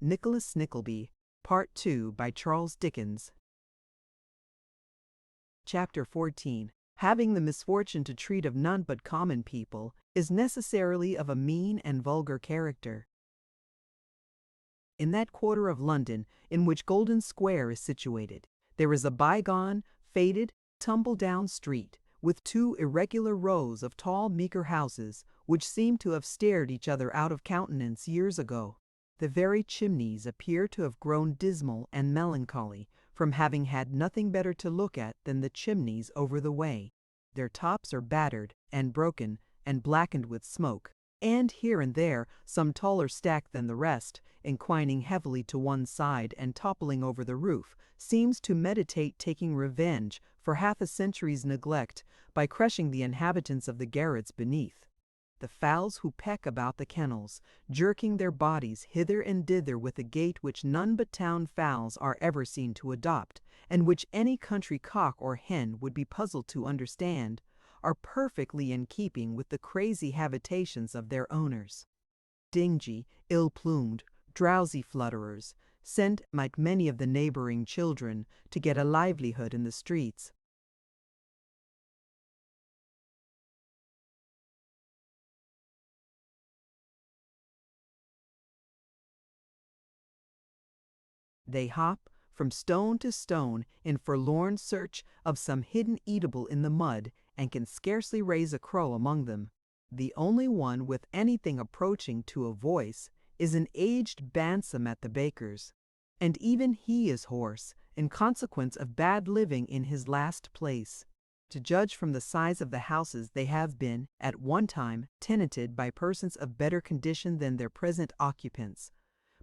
Nicholas Nickleby, Part 2 by Charles Dickens. Chapter 14. Having the misfortune to treat of none but common people is necessarily of a mean and vulgar character. In that quarter of London in which Golden Square is situated, there is a bygone, faded, tumble-down street, with two irregular rows of tall, meagre houses, which seem to have stared each other out of countenance years ago. The very chimneys appear to have grown dismal and melancholy from having had nothing better to look at than the chimneys over the way. Their tops are battered and broken and blackened with smoke, and here and there some taller stack than the rest, inclining heavily to one side and toppling over the roof, seems to meditate taking revenge for half a century's neglect by crushing the inhabitants of the garrets beneath. The fowls who peck about the kennels, jerking their bodies hither and thither with a gait which none but town fowls are ever seen to adopt, and which any country cock or hen would be puzzled to understand, are perfectly in keeping with the crazy habitations of their owners. Dingy, ill-plumed, drowsy flutterers, sent, like many of the neighboring children, to get a livelihood in the streets. They hop from stone to stone in forlorn search of some hidden eatable in the mud, and can scarcely raise a crow among them. The only one with anything approaching to a voice is an aged bantam at the baker's, and even he is hoarse in consequence of bad living in his last place. To judge from the size of the houses, they have been, at one time, tenanted by persons of better condition than their present occupants,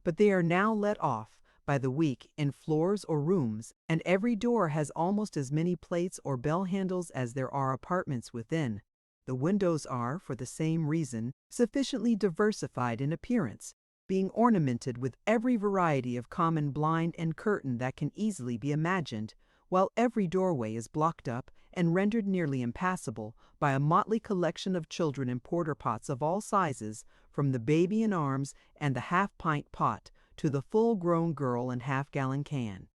but they are now let off by the week in floors or rooms, and every door has almost as many plates or bell handles as there are apartments within. The windows are, for the same reason, sufficiently diversified in appearance, being ornamented with every variety of common blind and curtain that can easily be imagined, while every doorway is blocked up and rendered nearly impassable by a motley collection of children in porter-pots of all sizes, from the baby in arms and the half-pint pot to the full-grown girl and half-gallon can.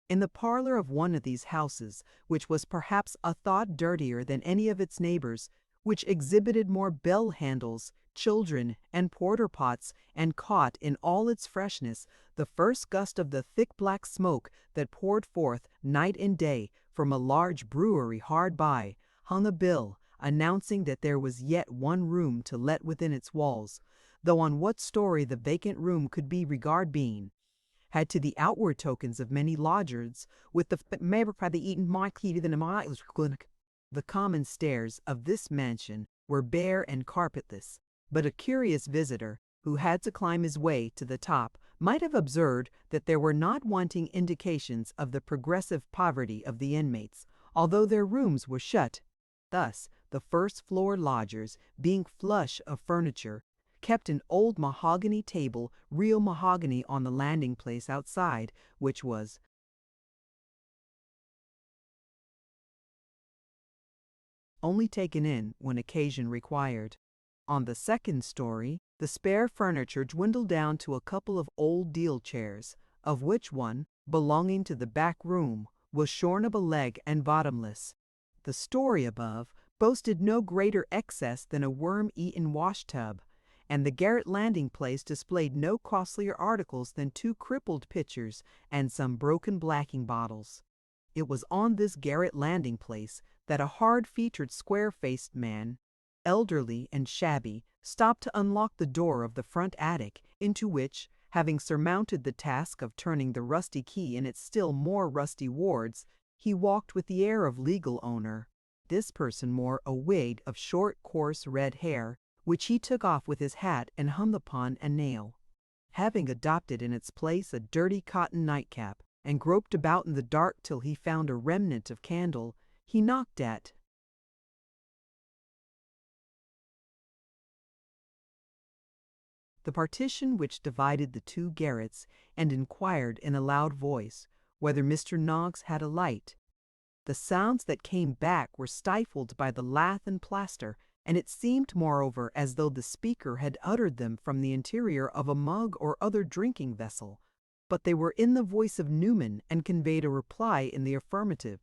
In the parlor of one of these houses, which was perhaps a thought dirtier than any of its neighbors, which exhibited more bell handles, children, and porter-pots, and caught in all its freshness the first gust of the thick black smoke that poured forth night and day from a large brewery hard by, hung a bill announcing that there was yet one room to let within its walls, though on what story the vacant room could be regard being, had to the outward tokens of many lodgers, with the the common stairs of this mansion were bare and carpetless, but a curious visitor, who had to climb his way to the top, might have observed that there were not wanting indications of the progressive poverty of the inmates, although their rooms were shut. Thus, the first-floor lodgers, being flush of furniture, kept an old mahogany table, real mahogany, on the landing-place outside, which was only taken in when occasion required. On the second story, the spare furniture dwindled down to a couple of old deal chairs, of which one, belonging to the back room, was shorn of a leg and bottomless. The story above boasted no greater excess than a worm-eaten wash-tub, and the garret landing-place displayed no costlier articles than two crippled pitchers and some broken blacking bottles. It was on this garret landing-place that a hard-featured, square-faced man, elderly and shabby, stopped to unlock the door of the front attic, into which, having surmounted the task of turning the rusty key in its still more rusty wards, he walked with the air of legal owner. This person wore a wig of short, coarse red hair, which he took off with his hat and hung upon a nail. Having adopted in its place a dirty cotton nightcap, and groped about in the dark till he found a remnant of candle, he knocked at the partition which divided the two garrets, and inquired in a loud voice whether Mr. Noggs had a light. The sounds that came back were stifled by the lath and plaster, and it seemed, moreover, as though the speaker had uttered them from the interior of a mug or other drinking vessel. But they were in the voice of Newman, and conveyed a reply in the affirmative.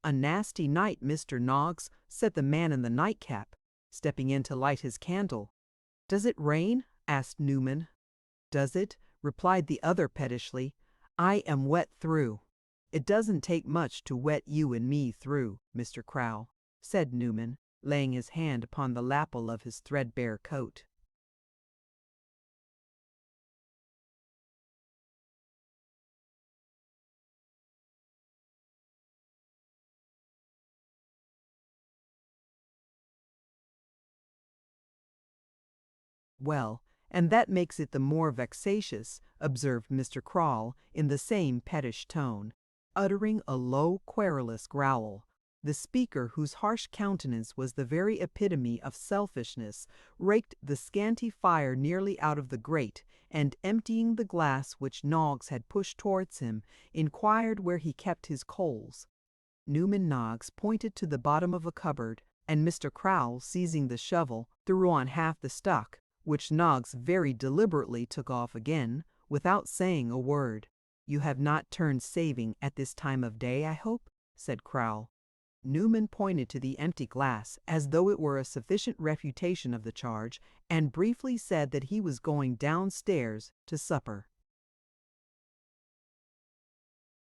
"A nasty night, Mr. Noggs," said the man in the nightcap, stepping in to light his candle. "Does it rain?" asked Newman. "Does it?" replied the other pettishly. "I am wet through." "It doesn't take much to wet you and me through, Mr. Crowle," said Newman, laying his hand upon the lapel of his threadbare coat. "Well, and that makes it the more vexatious," observed Mr. Crowle in the same pettish tone, uttering a low querulous growl. The speaker, whose harsh countenance was the very epitome of selfishness, raked the scanty fire nearly out of the grate, and emptying the glass which Noggs had pushed towards him, inquired where he kept his coals. Newman Noggs pointed to the bottom of a cupboard, and Mr. Crowle, seizing the shovel, threw on half the stock, which Noggs very deliberately took off again, without saying a word. "You have not turned saving at this time of day, I hope?" said Crowle. Newman pointed to the empty glass, as though it were a sufficient refutation of the charge, and briefly said that he was going downstairs to supper.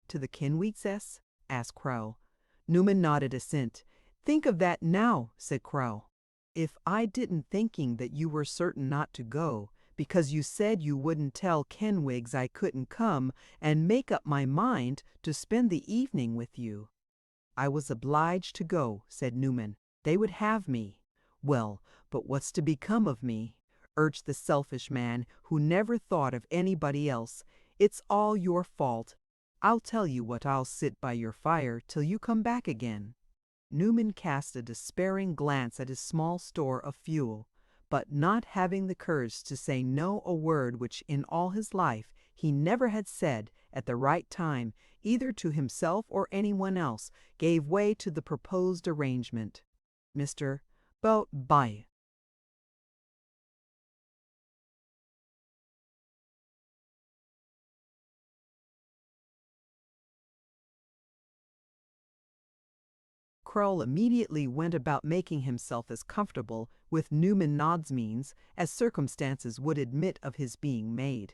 "To the Kenwigs'?" asked Crowle. Newman nodded assent. "Think of that now," said Crowle. "If I didn't thinking that you were certain not to go, because you said you wouldn't tell Kenwigs I couldn't come, and make up my mind to spend the evening with you." "I was obliged to go," said Newman. "They would have me." "Well, but what's to become of me?" urged the selfish man, who never thought of anybody else. "It's all your fault. I'll tell you what, I'll sit by your fire till you come back again." Newman cast a despairing glance at his small store of fuel, but not having the courage to say no a word which in all his life he never had said at the right time, either to himself or anyone else, gave way to the proposed arrangement. Mr. Bye. Crowle immediately went about making himself as comfortable with Newman Noggs' means as circumstances would admit of his being made.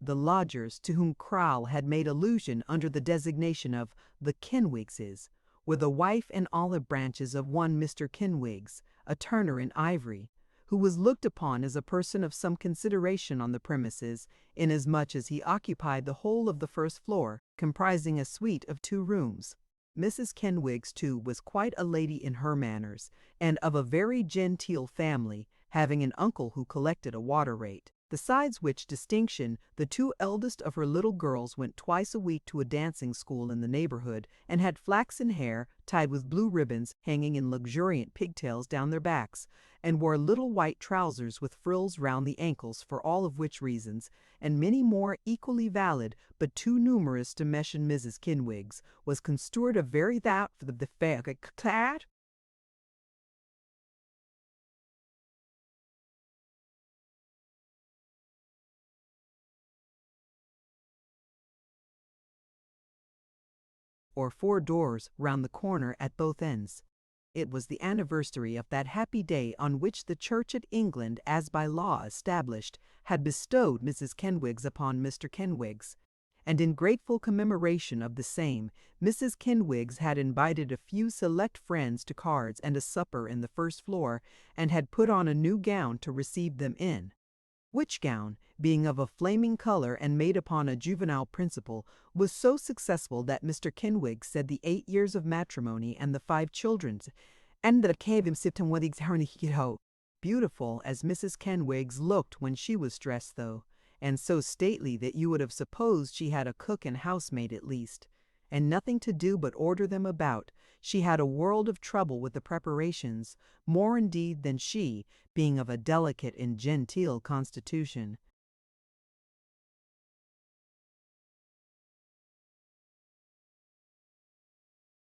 The lodgers to whom Crowle had made allusion under the designation of the Kenwigses were the wife and olive branches of one Mr. Kenwigs, a turner in ivory, who was looked upon as a person of some consideration on the premises, inasmuch as he occupied the whole of the first floor, comprising a suite of 2 rooms. Mrs. Kenwigs, too, was quite a lady in her manners, and of a very genteel family, having an uncle who collected a water rate. Besides which distinction, the 2 eldest of her little girls went twice a week to a dancing school in the neighborhood, and had flaxen hair tied with blue ribbons hanging in luxuriant pigtails down their backs, and wore little white trousers with frills round the ankles, for all of which reasons, and many more equally valid, but too numerous to mention Mrs. Kenwigs, was construed a very that for the fair clad. Or 4 doors round the corner at both ends. It was the anniversary of that happy day on which the Church of England, as by law established, had bestowed Mrs. Kenwigs upon Mr. Kenwigs, and in grateful commemoration of the same, Mrs. Kenwigs had invited a few select friends to cards and a supper in the first floor, and had put on a new gown to receive them in. Which gown, being of a flaming color and made upon a juvenile principle, was so successful that Mr. Kenwigs said the 8 years of matrimony and the 5 children, and the cave him sipton weddings herniho, beautiful as Mrs. Kenwigs looked when she was dressed though, and so stately that you would have supposed she had a cook and housemaid at least, and nothing to do but order them about. She had a world of trouble with the preparations, more indeed than she, being of a delicate and genteel constitution.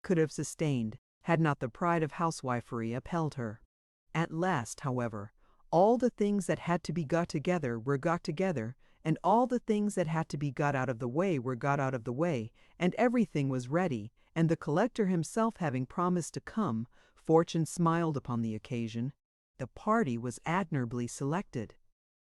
could have sustained, had not the pride of housewifery upheld her. At last, however, all the things that had to be got together were got together, and all the things that had to be got out of the way were got out of the way, and everything was ready, and the collector himself having promised to come, fortune smiled upon the occasion. The party was admirably selected.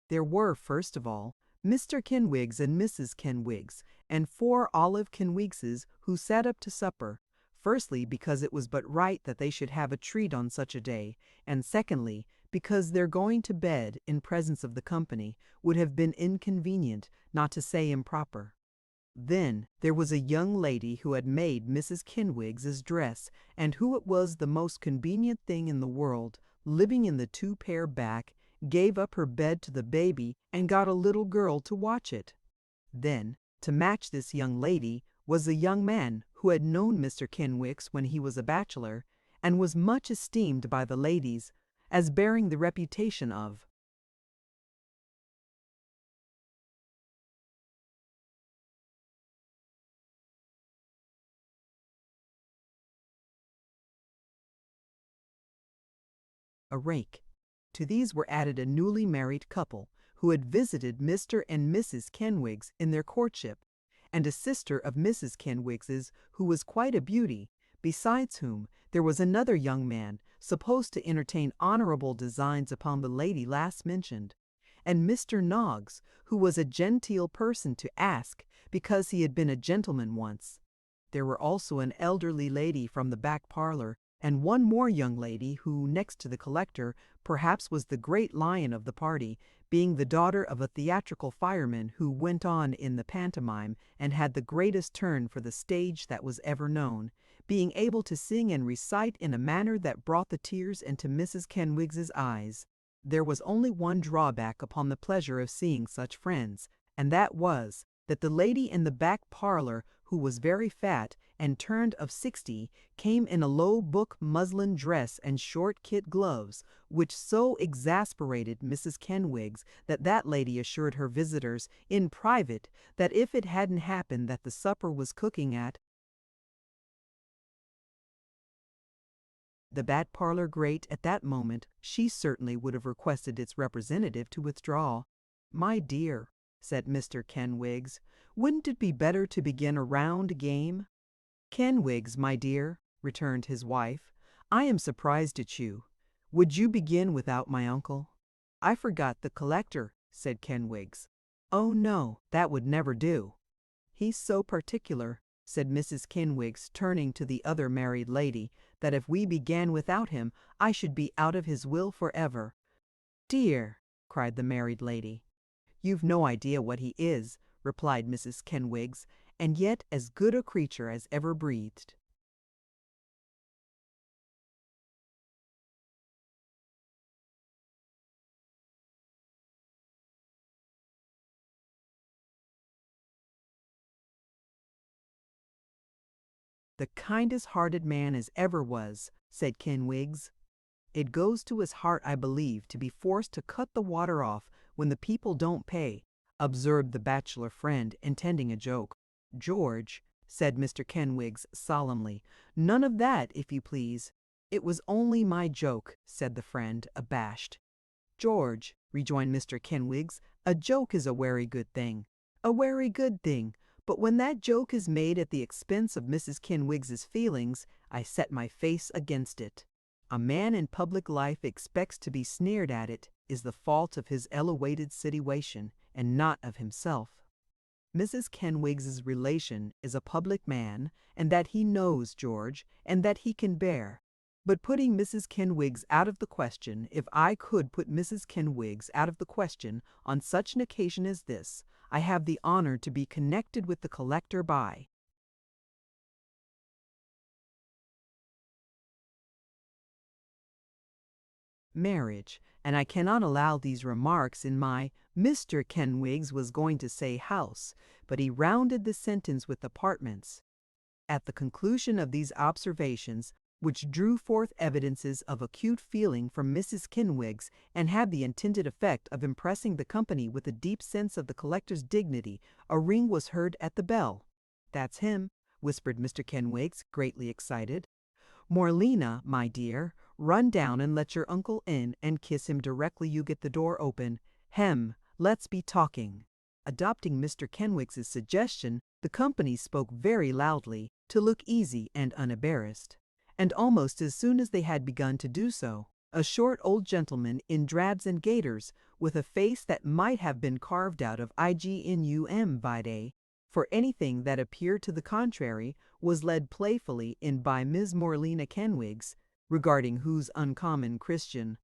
There were, first of all, Mr. Kenwigs and Mrs. Kenwigs, and 4 Olive Kenwigses who sat up to supper, firstly because it was but right that they should have a treat on such a day, and secondly because their going to bed in presence of the company would have been inconvenient, not to say improper. Then there was a young lady who had made Mrs. Kenwigs's dress, and who it was the most convenient thing in the world, living in the 2-pair back, gave up her bed to the baby and got a little girl to watch it. Then, to match this young lady, was a young man who had known Mr. Kenwigs when he was a bachelor, and was much esteemed by the ladies, as bearing the reputation of a rake. To these were added a newly married couple who had visited Mr. and Mrs. Kenwigs in their courtship, and a sister of Mrs. Kenwigs's who was quite a beauty, besides whom there was another young man supposed to entertain honorable designs upon the lady last mentioned, and Mr. Noggs, who was a genteel person to ask because he had been a gentleman once. There were also an elderly lady from the back parlor, and one more young lady who, next to the collector, perhaps was the great lion of the party, being the daughter of a theatrical fireman who went on in the pantomime and had the greatest turn for the stage that was ever known, being able to sing and recite in a manner that brought the tears into Mrs. Kenwigs's eyes. There was only one drawback upon the pleasure of seeing such friends, and that was that the lady in the back parlor, who was very fat and turned of 60, came in a low book muslin dress and short kid gloves, which so exasperated Mrs. Kenwigs that lady assured her visitors in private that if it hadn't happened that the supper was cooking at the back parlor grate at that moment, she certainly would have requested its representative to withdraw. "My dear," said Mr. Kenwigs, "wouldn't it be better to begin a round game?" "Kenwigs, my dear," returned his wife, "I am surprised at you. Would you begin without my uncle?" "I forgot the collector," said Kenwigs. "Oh no, that would never do." "He's so particular," said Mrs. Kenwigs, turning to the other married lady, "that if we began without him, I should be out of his will forever." "Dear!" cried the married lady. "You've no idea what he is," replied Mrs. Kenwigs, "and yet as good a creature as ever breathed." "The kindest-hearted man as ever was," said Kenwigs. "It goes to his heart, I believe, to be forced to cut the water off when the people don't pay," observed the bachelor friend, intending a joke. "George," said Mr. Kenwigs solemnly, "none of that, if you please." "It was only my joke," said the friend, abashed. "George," rejoined Mr. Kenwigs, "a joke is a wery good thing." "A wery good thing, but when that joke is made at the expense of Mrs. Kenwigs's feelings, I set my face against it. A man in public life expects to be sneered at. It is the fault of his elewated situation, and not of himself. Mrs. Kenwigs's relation is a public man, and that he knows, George, and that he can bear. But putting Mrs. Kenwigs out of the question, if I could put Mrs. Kenwigs out of the question on such an occasion as this, I have the honor to be connected with the collector by marriage, and I cannot allow these remarks in my Mr. Kenwigs was going to say house, but he rounded the sentence with apartments. At the conclusion of these observations, which drew forth evidences of acute feeling from Mrs. Kenwigs and had the intended effect of impressing the company with a deep sense of the collector's dignity, a ring was heard at the bell. "That's him," whispered Mr. Kenwigs, greatly excited. "Morlena, my dear, run down and let your uncle in and kiss him directly you get the door open. Hem, let's be talking." Adopting Mr. Kenwigs's suggestion, the company spoke very loudly to look easy and unembarrassed. And almost as soon as they had begun to do so, a short old gentleman in drabs and gaiters, with a face that might have been carved out of IGNUM vide, for anything that appeared to the contrary, was led playfully in by Miss Morlena Kenwigs, regarding whose uncommon Christian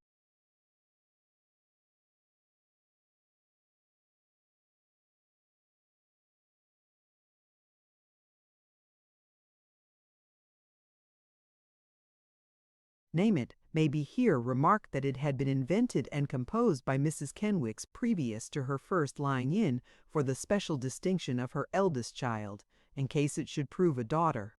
name it, may be here remarked that it had been invented and composed by Mrs. Kenwigs previous to her first lying in for the special distinction of her eldest child, in case it should prove a daughter.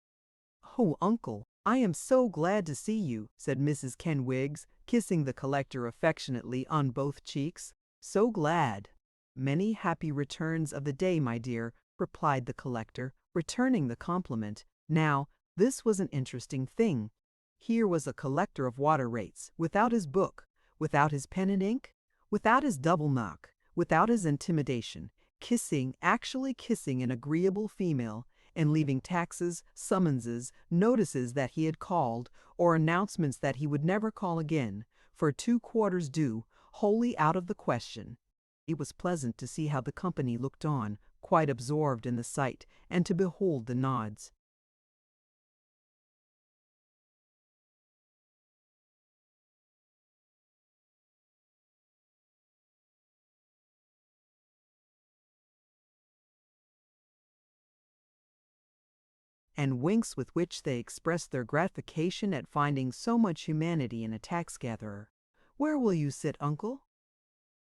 "Oh, uncle, I am so glad to see you," said Mrs. Kenwigs, kissing the collector affectionately on both cheeks. "So glad." "Many happy returns of the day, my dear," replied the collector, returning the compliment. Now, this was an interesting thing. Here was a collector of water rates, without his book, without his pen and ink, without his double knock, without his intimidation, actually kissing an agreeable female, and leaving taxes, summonses, notices that he had called, or announcements that he would never call again, for 2/4 due, wholly out of the question. It was pleasant to see how the company looked on, quite absorbed in the sight, and to behold the nods. And winks with which they expressed their gratification at finding so much humanity in a tax-gatherer. "Where will you sit, uncle?"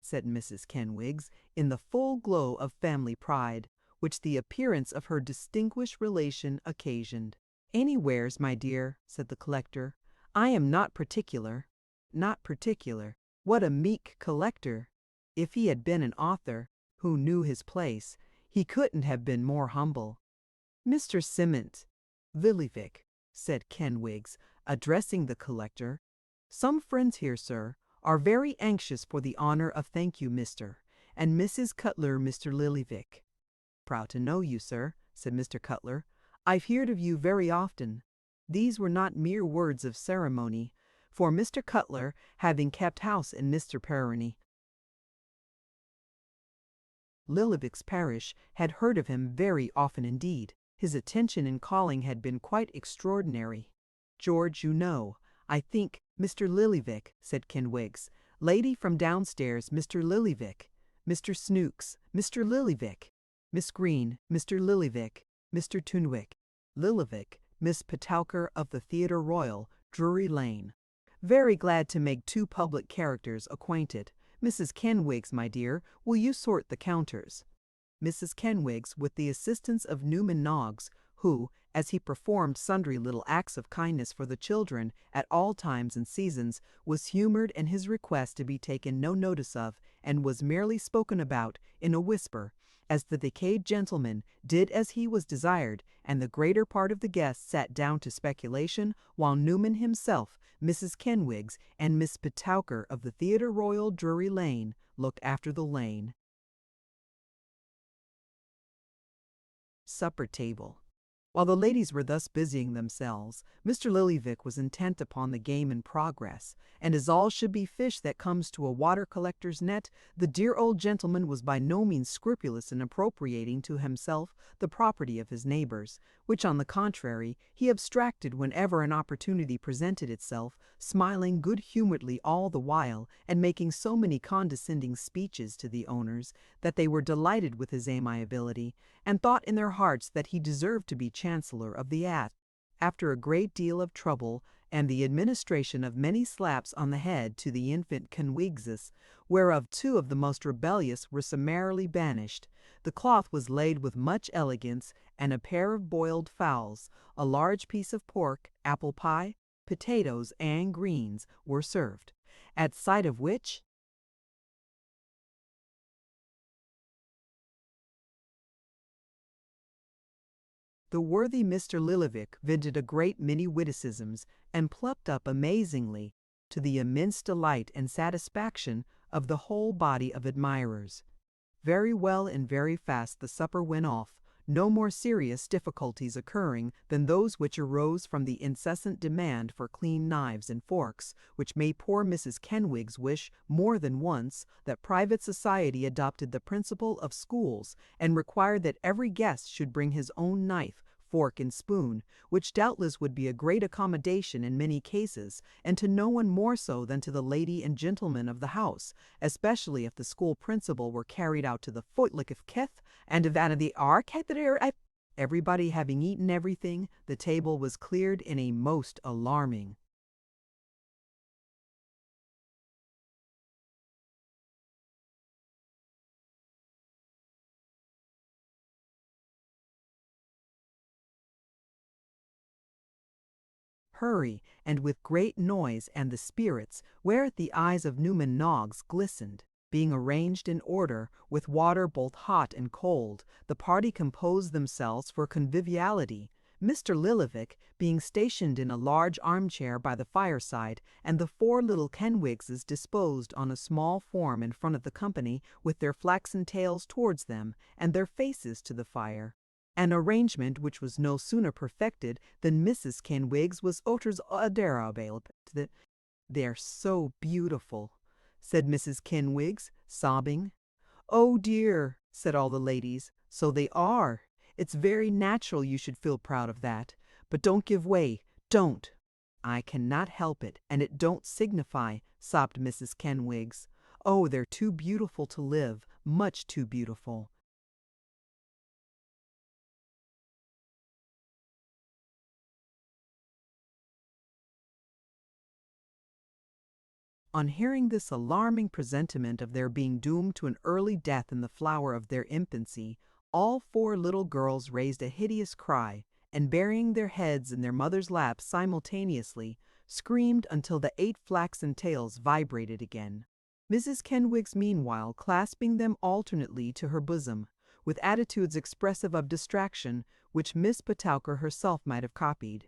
said Mrs. Kenwigs, in the full glow of family pride, which the appearance of her distinguished relation occasioned. "Anywheres, my dear," said the collector. "I am not particular." Not particular. What a meek collector! If he had been an author, who knew his place, he couldn't have been more humble. "Mr. Simmons, Lillyvick," said Kenwigs, addressing the collector. "Some friends here, sir, are very anxious for the honor of thank you, Mr. and Mrs. Cutler, Mr. Lillyvick." "Proud to know you, sir," said Mr. Cutler. "I've heard of you very often." These were not mere words of ceremony, for Mr. Cutler, having kept house in Mr. Perroni, Lillyvick's parish, had heard of him very often indeed. His attention in calling had been quite extraordinary. "George, you know, I think, Mr. Lillyvick," said Kenwigs. "Lady from downstairs, Mr. Lillyvick. Mr. Snooks, Mr. Lillyvick. Miss Green, Mr. Lillyvick. Mr. Tunwick, Lillyvick, Miss Petowker of the Theatre Royal, Drury Lane. Very glad to make two public characters acquainted. Mrs. Kenwigs, my dear, will you sort the counters?" Mrs. Kenwigs, with the assistance of Newman Noggs, who, as he performed sundry little acts of kindness for the children at all times and seasons, was humored in his request to be taken no notice of, and was merely spoken about in a whisper, as the decayed gentleman did as he was desired, and the greater part of the guests sat down to speculation, while Newman himself, Mrs. Kenwigs, and Miss Petowker of the Theatre Royal, Drury Lane, looked after the lane. Supper table. While the ladies were thus busying themselves, Mr. Lillyvick was intent upon the game in progress, and as all should be fish that comes to a water collector's net, the dear old gentleman was by no means scrupulous in appropriating to himself the property of his neighbors, which on the contrary he abstracted whenever an opportunity presented itself, smiling good-humoredly all the while, and making so many condescending speeches to the owners, that they were delighted with his amiability, and thought in their hearts that he deserved to be Chancellor of the Ath. After a great deal of trouble, and the administration of many slaps on the head to the infant Kenwigses, whereof two of the most rebellious were summarily banished, the cloth was laid with much elegance, and a pair of boiled fowls, a large piece of pork, apple pie, potatoes, and greens were served, at sight of which The worthy Mr. Lillyvick vented a great many witticisms and plucked up amazingly, to the immense delight and satisfaction of the whole body of admirers. Very well and very fast the supper went off, no more serious difficulties occurring than those which arose from the incessant demand for clean knives and forks, which made poor Mrs. Kenwigs wish more than once that private society adopted the principle of schools and required that every guest should bring his own knife, fork, and spoon, which doubtless would be a great accommodation in many cases, and to no one more so than to the lady and gentleman of the house, especially if the school principle were carried out to the footlick of keth and of the arcade. Everybody having eaten everything, the table was cleared in a most alarming. Hurry, and with great noise, and the spirits, whereat the eyes of Newman Noggs glistened, being arranged in order, with water both hot and cold, the party composed themselves for conviviality, Mr. Lillyvick being stationed in a large armchair by the fireside, and the four little Kenwigses disposed on a small form in front of the company, with their flaxen tails towards them, and their faces to the fire. An arrangement which was no sooner perfected than Mrs. Kenwigs was utterly adorable. "They're so beautiful," said Mrs. Kenwigs, sobbing. "Oh dear," said all the ladies, "so they are. It's very natural you should feel proud of that. But don't give way, don't." "I cannot help it, and it don't signify," sobbed Mrs. Kenwigs. "Oh, they're too beautiful to live, much too beautiful." On hearing this alarming presentiment of their being doomed to an early death in the flower of their infancy, all four little girls raised a hideous cry, and burying their heads in their mother's lap simultaneously, screamed until the 8 flaxen tails vibrated again. Mrs. Kenwigs meanwhile clasping them alternately to her bosom, with attitudes expressive of distraction, which Miss Petowker herself might have copied.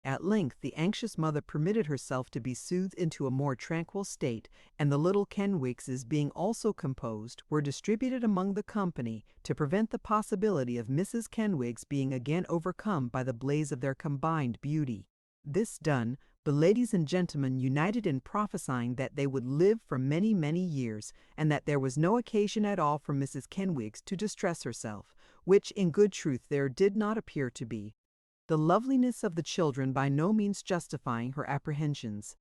At length the anxious mother permitted herself to be soothed into a more tranquil state, and the little Kenwigses, being also composed, were distributed among the company to prevent the possibility of Mrs. Kenwigs being again overcome by the blaze of their combined beauty. This done, the ladies and gentlemen united in prophesying that they would live for many, many years, and that there was no occasion at all for Mrs. Kenwigs to distress herself, which in good truth there did not appear to be, the loveliness of the children by no means justifying her apprehensions.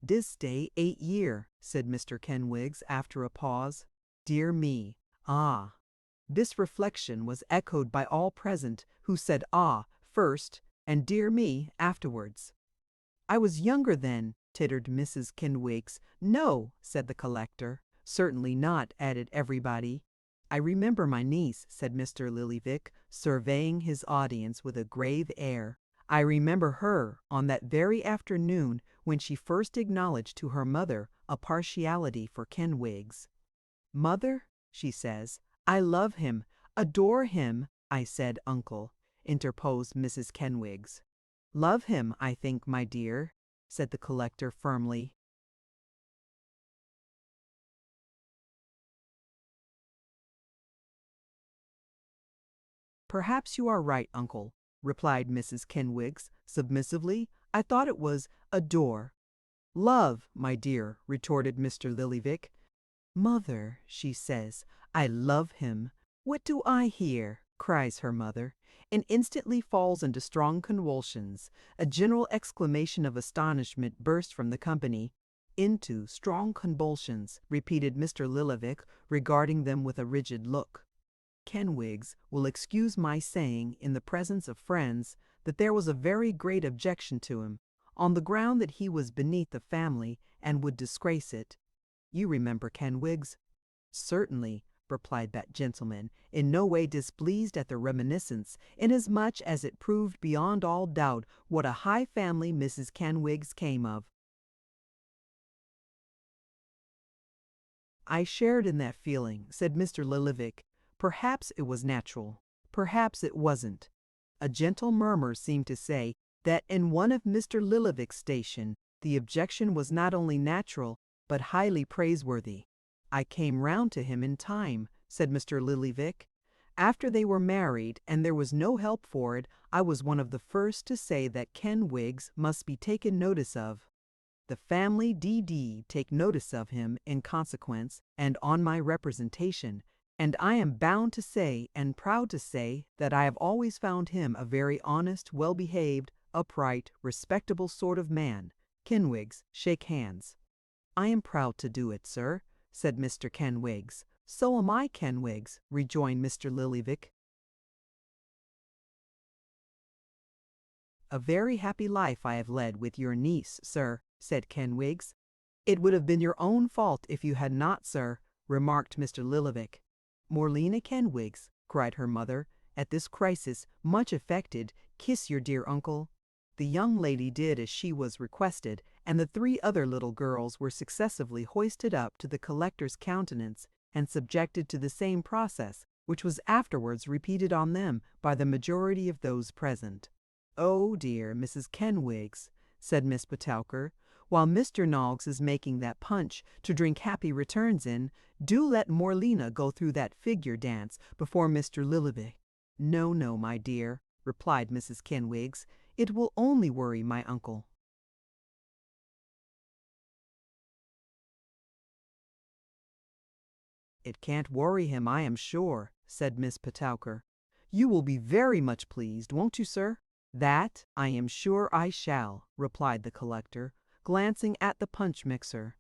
"This day 8 year," said Mr. Kenwigs, after a pause. "Dear me, ah!" This reflection was echoed by all present, who said "ah" first, and "dear me" afterwards. "I was younger then," tittered Mrs. Kenwigs. "No," said the collector. "Certainly not," added everybody. "I remember my niece," said Mr. Lillyvick, surveying his audience with a grave air. "I remember her on that very afternoon when she first acknowledged to her mother a partiality for Kenwigs. 'Mother,' she says, 'I love him, adore him.' I said, 'Uncle,'" interposed Mrs. Kenwigs. "Love him, I think, my dear," said the collector firmly. "Perhaps you are right, Uncle," replied Mrs. Kenwigs, submissively. "I thought it was adore." "Love, my dear," retorted Mr. Lillyvick. "Mother," she says, "I love him." "What do I hear?" cries her mother, and instantly falls into strong convulsions. A general exclamation of astonishment burst from the company. "Into strong convulsions," repeated Mr. Lillyvick, regarding them with a rigid look. Kenwigs will excuse my saying, in the presence of friends, that there was a very great objection to him, on the ground that he was beneath the family and would disgrace it. You remember Kenwigs? "Certainly," replied that gentleman, in no way displeased at the reminiscence, inasmuch as it proved beyond all doubt what a high family Mrs. Kenwigs came of. "I shared in that feeling," said Mr. Lillyvick. Perhaps it was natural. Perhaps it wasn't. A gentle murmur seemed to say that in one of Mr. Lillivic's station, the objection was not only natural, but highly praiseworthy. I came round to him in time, said Mr. Lillyvick. After they were married, and there was no help for it, I was one of the first to say that Kenwigs must be taken notice of. The family D.D. take notice of him in consequence, and on my representation, and I am bound to say, and proud to say, that I have always found him a very honest, well-behaved, upright, respectable sort of man. Kenwigs, shake hands. I am proud to do it, sir, said Mr. Kenwigs. So am I, Kenwigs, rejoined Mr. Lillyvick. A very happy life I have led with your niece, sir, said Kenwigs. It would have been your own fault if you had not, sir, remarked Mr. Lillyvick. Morlena Kenwigs, cried her mother, at this crisis, much affected, kiss your dear uncle. The young lady did as she was requested, and the 3 other little girls were successively hoisted up to the collector's countenance and subjected to the same process, which was afterwards repeated on them by the majority of those present. "Oh dear, Mrs. Kenwigs," said Miss Petowker, "while Mr. Noggs is making that punch to drink happy returns in, do let Morlena go through that figure dance before Mr. Lillyvick." "No, no, my dear," replied Mrs. Kenwigs, "it will only worry my uncle." "It can't worry him, I am sure," said Miss Petowker. "You will be very much pleased, won't you, sir?" "That I am sure I shall," replied the collector, glancing at the punch mixer.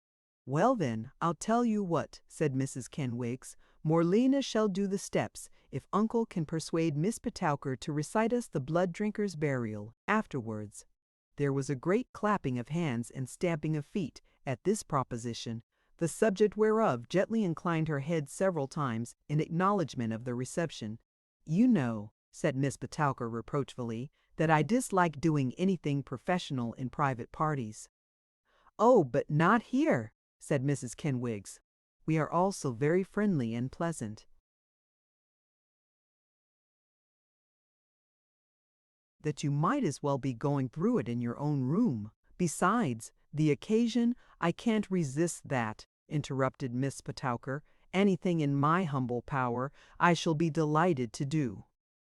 "Well then, I'll tell you what," said Mrs. Kenwigs, "Morlena shall do the steps, if uncle can persuade Miss Petowker to recite us the blood drinker's burial afterwards." There was a great clapping of hands and stamping of feet at this proposition, the subject whereof gently inclined her head several times in acknowledgment of the reception. "You know," said Miss Petowker reproachfully, "that I dislike doing anything professional in private parties." "Oh, but not here," said Mrs. Kenwigs. "We are all so very friendly and pleasant." "That you might as well be going through it in your own room. Besides, the occasion, I can't resist that," interrupted Miss Petowker. "Anything in my humble power, I shall be delighted to do."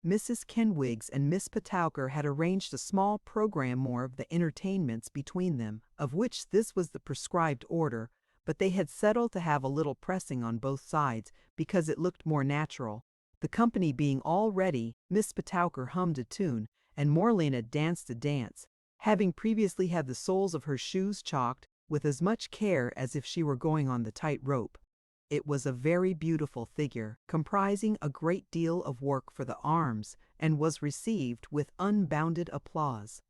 Mrs. Kenwigs and Miss Petowker had arranged a small programme more of the entertainments between them, of which this was the prescribed order, but they had settled to have a little pressing on both sides, because it looked more natural. The company being all ready, Miss Petowker hummed a tune, and Morlena danced a dance, having previously had the soles of her shoes chalked with as much care as if she were going on the tight rope. It was a very beautiful figure, comprising a great deal of work for the arms, and was received with unbounded applause.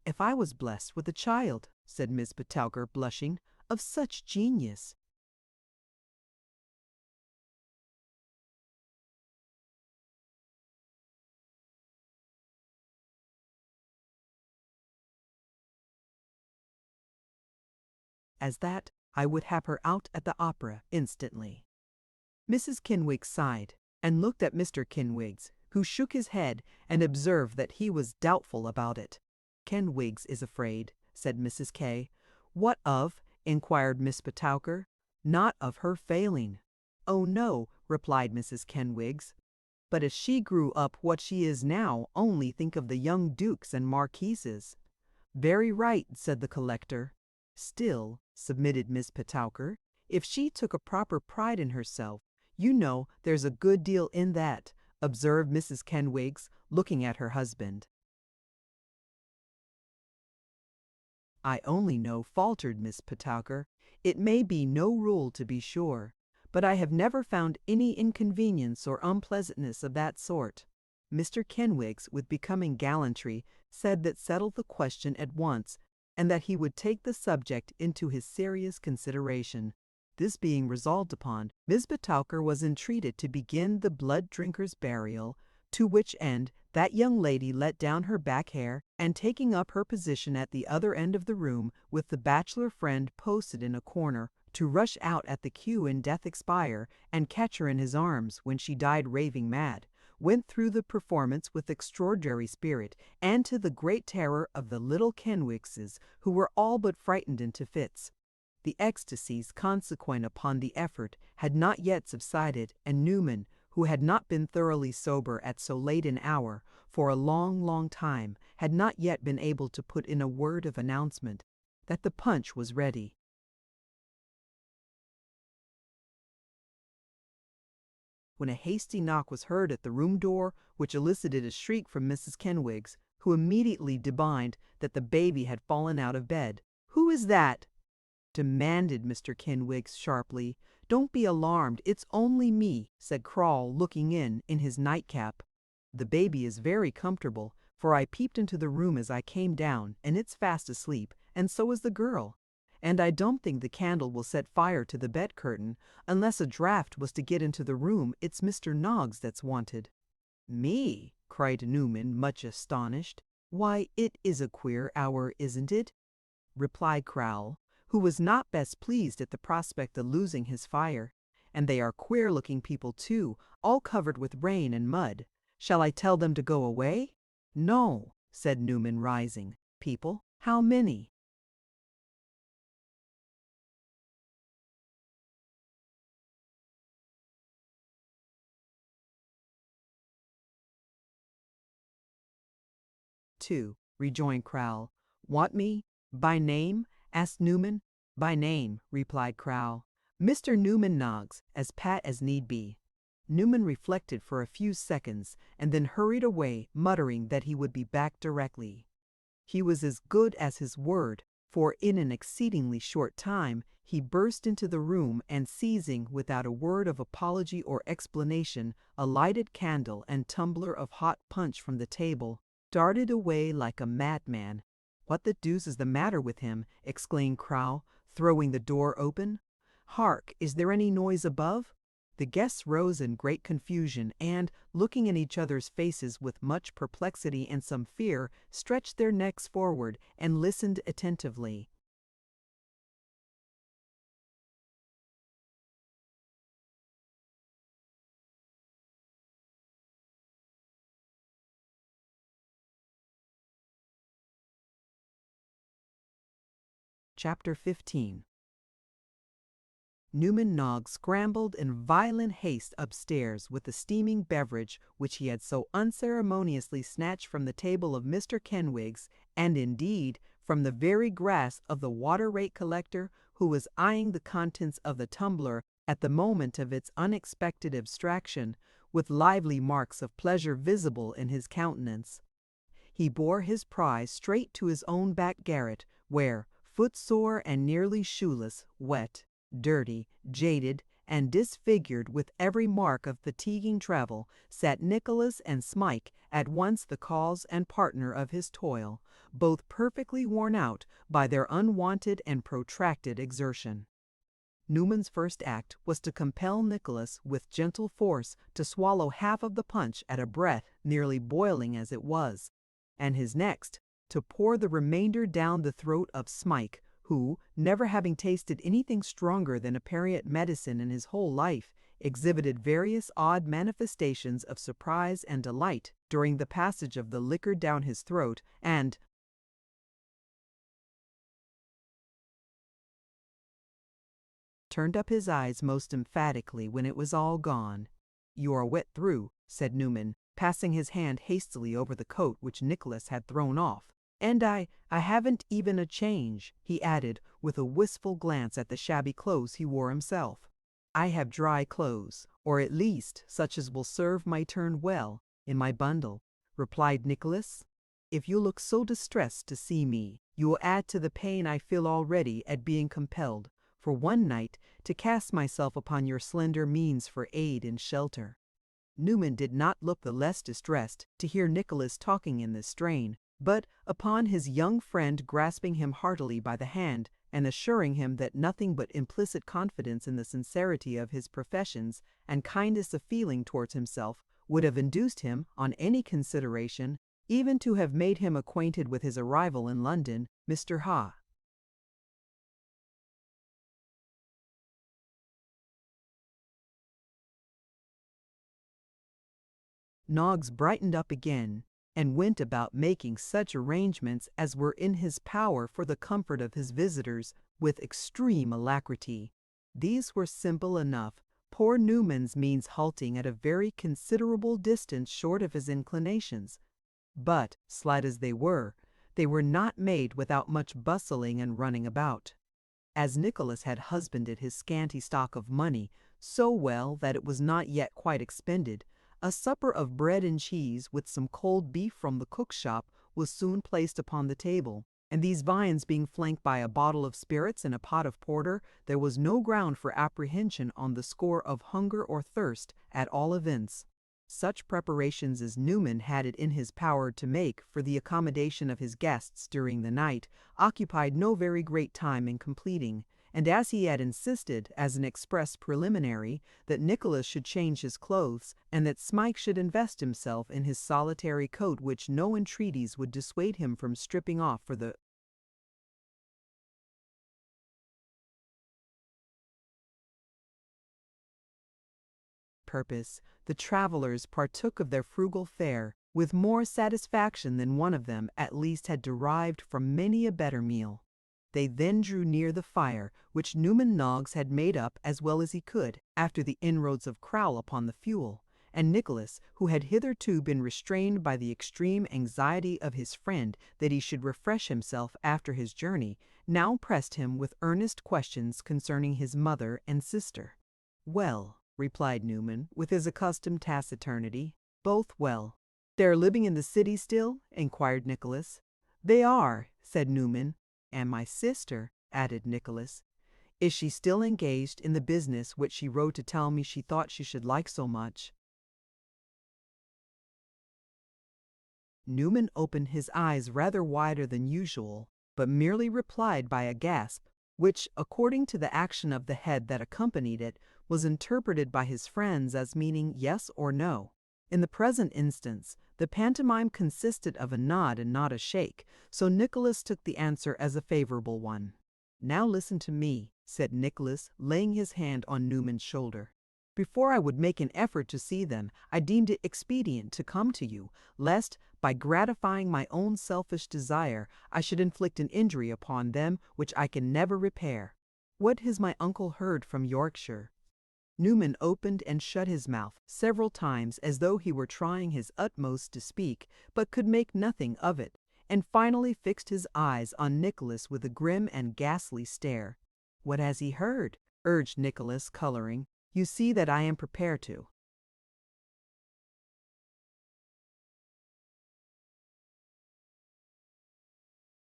"If I was blessed with a child," said Miss Petowker, blushing, "of such genius." As that, I would have her out at the opera instantly. Mrs. Kenwigs sighed, and looked at Mr. Kenwigs, who shook his head and observed that he was doubtful about it. "Kenwigs is afraid," said Mrs. K. "What of?" inquired Miss Petowker. "Not of her failing." "Oh no," replied Mrs. Kenwigs. "But if she grew up what she is now, only think of the young dukes and marquises." "Very right," said the collector. "Still," submitted Miss Petowker, "if she took a proper pride in herself, you know there's a good deal in that," observed Mrs. Kenwigs, looking at her husband. "I only know," faltered Miss Petowker. "It may be no rule, to be sure, but I have never found any inconvenience or unpleasantness of that sort." Mr. Kenwigs, with becoming gallantry, said that settled the question at once, and that he would take the subject into his serious consideration. This being resolved upon, Miss Petowker was entreated to begin the blood drinker's burial, to which end that young lady let down her back hair, and taking up her position at the other end of the room, with the bachelor friend posted in a corner, to rush out at the cue in Death Expire and catch her in his arms when she died raving mad, went through the performance with extraordinary spirit, and to the great terror of the little Kenwickses, who were all but frightened into fits. The ecstasies consequent upon the effort had not yet subsided, and Newman, who had not been thoroughly sober at so late an hour for a long, long time, had not yet been able to put in a word of announcement that the punch was ready. When a hasty knock was heard at the room door, which elicited a shriek from Mrs. Kenwigs, who immediately divined that the baby had fallen out of bed. "Who is that?" demanded Mr. Kenwigs sharply. "Don't be alarmed, it's only me," said Crawl, looking in his nightcap. "The baby is very comfortable, for I peeped into the room as I came down, and it's fast asleep, and so is the girl. And I don't think the candle will set fire to the bed curtain. Unless a draught was to get into the room, it's Mr. Noggs that's wanted." "Me?" cried Newman, much astonished. "Why, it is a queer hour, isn't it?" replied Crowle, who was not best pleased at the prospect of losing his fire. "And they are queer-looking people, too, all covered with rain and mud. Shall I tell them to go away?" "No," said Newman, rising. "People? How many?" "Two," rejoined Crowle. "Want me? By name?" asked Newman. "By name," replied Crowle. "Mr. Newman Noggs, as pat as need be." Newman reflected for a few seconds, and then hurried away, muttering that he would be back directly. He was as good as his word, for in an exceedingly short time he burst into the room, and seizing, without a word of apology or explanation, a lighted candle and tumbler of hot punch from the table, darted away like a madman. "What the deuce is the matter with him?" exclaimed Crowle, throwing the door open. "Hark! Is there any noise above?" The guests rose in great confusion, and, looking in each other's faces with much perplexity and some fear, stretched their necks forward and listened attentively. Chapter 15. Newman Noggs scrambled in violent haste upstairs with the steaming beverage which he had so unceremoniously snatched from the table of Mr. Kenwigs, and indeed from the very grasp of the water-rate collector, who was eyeing the contents of the tumbler at the moment of its unexpected abstraction, with lively marks of pleasure visible in his countenance. He bore his prize straight to his own back garret, where, footsore and nearly shoeless, wet, dirty, jaded, and disfigured with every mark of fatiguing travel, sat Nicholas and Smike, at once the cause and partner of his toil, both perfectly worn out by their unwonted and protracted exertion. Newman's first act was to compel Nicholas with gentle force to swallow half of the punch at a breath, nearly boiling as it was, and his next, to pour the remainder down the throat of Smike, who, never having tasted anything stronger than aperient medicine in his whole life, exhibited various odd manifestations of surprise and delight during the passage of the liquor down his throat, and turned up his eyes most emphatically when it was all gone. "You are wet through," said Newman, passing his hand hastily over the coat which Nicholas had thrown off. "And I haven't even a change," he added, with a wistful glance at the shabby clothes he wore himself. "I have dry clothes, or at least such as will serve my turn well, in my bundle," replied Nicholas. "If you look so distressed to see me, you will add to the pain I feel already at being compelled, for one night, to cast myself upon your slender means for aid and shelter." Newman did not look the less distressed to hear Nicholas talking in this strain, but upon his young friend grasping him heartily by the hand, and assuring him that nothing but implicit confidence in the sincerity of his professions and kindness of feeling towards himself would have induced him, on any consideration, even to have made him acquainted with his arrival in London, Mr. Ha Noggs brightened up again, and went about making such arrangements as were in his power for the comfort of his visitors with extreme alacrity. These were simple enough, poor Newman's means halting at a very considerable distance short of his inclinations. But, slight as they were not made without much bustling and running about. As Nicholas had husbanded his scanty stock of money so well that it was not yet quite expended, a supper of bread and cheese with some cold beef from the cook's shop was soon placed upon the table, and these viands being flanked by a bottle of spirits and a pot of porter, there was no ground for apprehension on the score of hunger or thirst, at all events. Such preparations as Newman had it in his power to make for the accommodation of his guests during the night occupied no very great time in completing, and as he had insisted, as an express preliminary, that Nicholas should change his clothes, and that Smike should invest himself in his solitary coat which no entreaties would dissuade him from stripping off for the purpose, the travellers partook of their frugal fare with more satisfaction than one of them at least had derived from many a better meal. They then drew near the fire, which Newman Noggs had made up as well as he could, after the inroads of Crowle upon the fuel, and Nicholas, who had hitherto been restrained by the extreme anxiety of his friend that he should refresh himself after his journey, now pressed him with earnest questions concerning his mother and sister. "Well," replied Newman, with his accustomed taciturnity, "both well." "They are living in the city still?" inquired Nicholas. "They are," said Newman. "And my sister," added Nicholas, "is she still engaged in the business which she wrote to tell me she thought she should like so much?" Newman opened his eyes rather wider than usual, but merely replied by a gasp, which, according to the action of the head that accompanied it, was interpreted by his friends as meaning yes or no. In the present instance, the pantomime consisted of a nod and not a shake, so Nicholas took the answer as a favorable one. "Now listen to me," said Nicholas, laying his hand on Newman's shoulder. "Before I would make an effort to see them, I deemed it expedient to come to you, lest, by gratifying my own selfish desire, I should inflict an injury upon them which I can never repair. What has my uncle heard from Yorkshire?" Newman opened and shut his mouth several times as though he were trying his utmost to speak, but could make nothing of it, and finally fixed his eyes on Nicholas with a grim and ghastly stare. "What has he heard?" urged Nicholas, coloring. "You see that I am prepared to."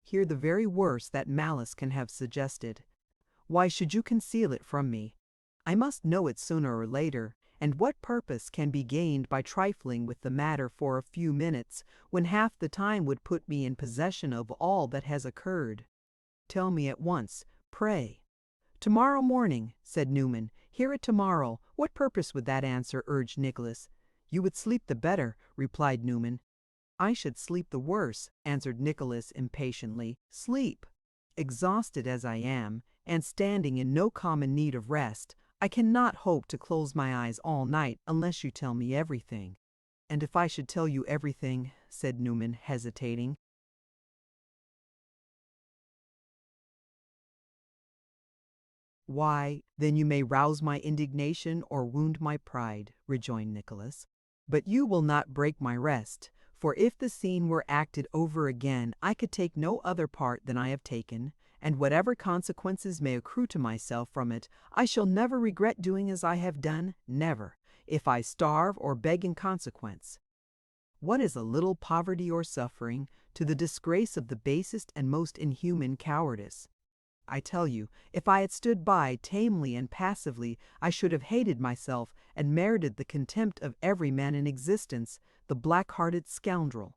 "Hear the very worst that malice can have suggested. Why should you conceal it from me? I must know it sooner or later, and what purpose can be gained by trifling with the matter for a few minutes, when half the time would put me in possession of all that has occurred? Tell me at once, pray." "Tomorrow morning," said Newman. "Hear it tomorrow." "What purpose would that answer?" urged Nicholas. "You would sleep the better," replied Newman. "I should sleep the worse," answered Nicholas impatiently. "Sleep! Exhausted as I am, and standing in no common need of rest, I cannot hope to close my eyes all night unless you tell me everything." "And if I should tell you everything," said Newman, hesitating. "Why, then you may rouse my indignation or wound my pride," rejoined Nicholas. "But you will not break my rest, for if the scene were acted over again I could take no other part than I have taken, and whatever consequences may accrue to myself from it, I shall never regret doing as I have done, never, if I starve or beg in consequence. What is a little poverty or suffering to the disgrace of the basest and most inhuman cowardice? I tell you, if I had stood by tamely and passively, I should have hated myself and merited the contempt of every man in existence, the black-hearted scoundrel."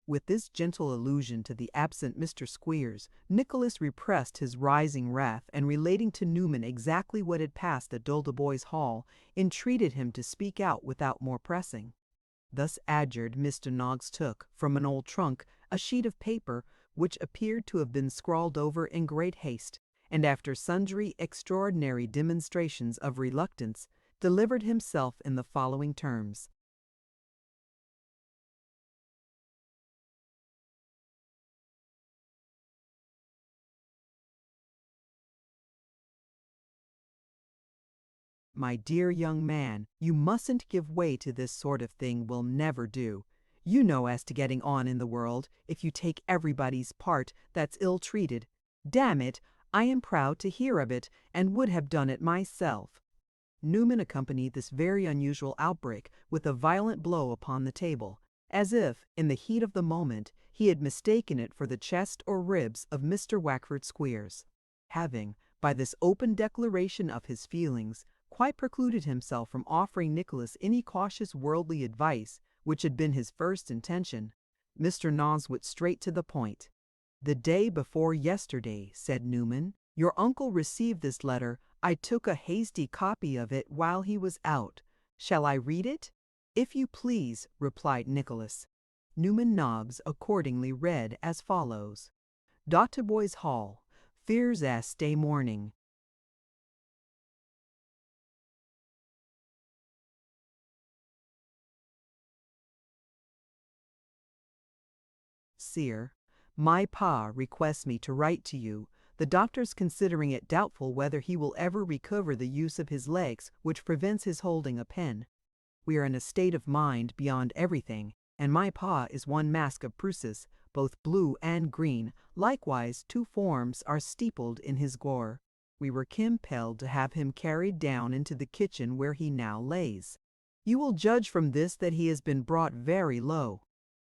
With this gentle allusion to the absent Mr. Squeers, Nicholas repressed his rising wrath, and relating to Newman exactly what had passed at Doldeboys Hall, entreated him to speak out without more pressing. Thus adjured, Mr. Noggs took, from an old trunk, a sheet of paper, which appeared to have been scrawled over in great haste, and after sundry extraordinary demonstrations of reluctance, delivered himself in the following terms. My dear young man, you mustn't give way to this sort of thing. Will never do. You know as to getting on in the world, if you take everybody's part that's ill-treated. Damn it, I am proud to hear of it, and would have done it myself." Newman accompanied this very unusual outbreak with a violent blow upon the table, as if, in the heat of the moment, he had mistaken it for the chest or ribs of Mr. Wackford Squeers. Having, by this open declaration of his feelings, quite precluded himself from offering Nicholas any cautious worldly advice, which had been his first intention, Mr. Noggs went straight to the point. "The day before yesterday," said Newman, "your uncle received this letter. I took a hasty copy of it while he was out. Shall I read it?" "If you please," replied Nicholas. Newman Noggs accordingly read as follows: "Dotheboys Hall, Thursday morning. Sir, my pa requests me to write to you. The doctor's considering it doubtful whether he will ever recover the use of his legs, which prevents his holding a pen. We are in a state of mind beyond everything, and my pa is one mask of Prusus, both blue and green. Likewise 2 forms are steepled in his gore. We were compelled to have him carried down into the kitchen where he now lays. You will judge from this that he has been brought very low.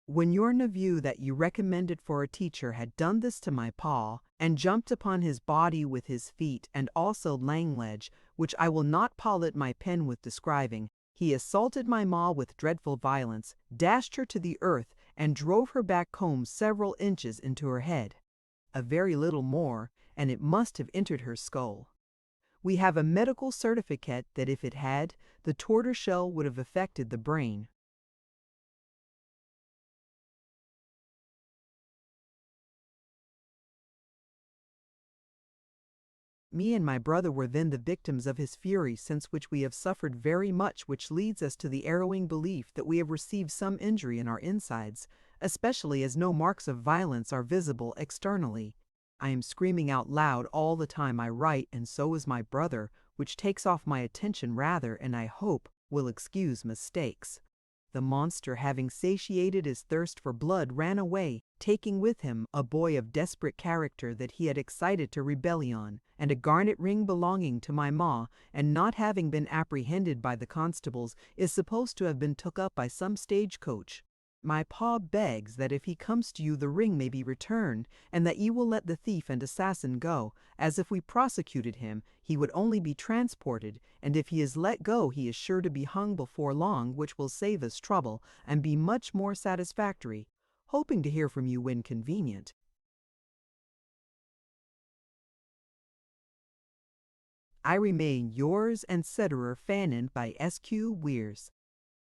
When your nephew that you recommended for a teacher had done this to my pa, and jumped upon his body with his feet, and also Langledge, which I will not pallet my pen with describing, he assaulted my ma with dreadful violence, dashed her to the earth, and drove her back comb several inches into her head. A very little more, and it must have entered her skull. We have a medical certificate that if it had, the tortoiseshell would have affected the brain. Me and my brother were then the victims of his fury, since which we have suffered very much, which leads us to the arrowing belief that we have received some injury in our insides, especially as no marks of violence are visible externally. I am screaming out loud all the time I write, and so is my brother, which takes off my attention rather, and I hope will excuse mistakes. The monster, having satiated his thirst for blood, ran away, taking with him a boy of desperate character that he had excited to rebellion, and a garnet ring belonging to my ma, and not having been apprehended by the constables, is supposed to have been took up by some stage-coach. My pa begs that if he comes to you the ring may be returned, and that you will let the thief and assassin go, as if we prosecuted him, he would only be transported, and if he is let go he is sure to be hung before long, which will save us trouble, and be much more satisfactory. Hoping to hear from you when convenient. I remain yours and cetera Fannin by S.Q. Weirs.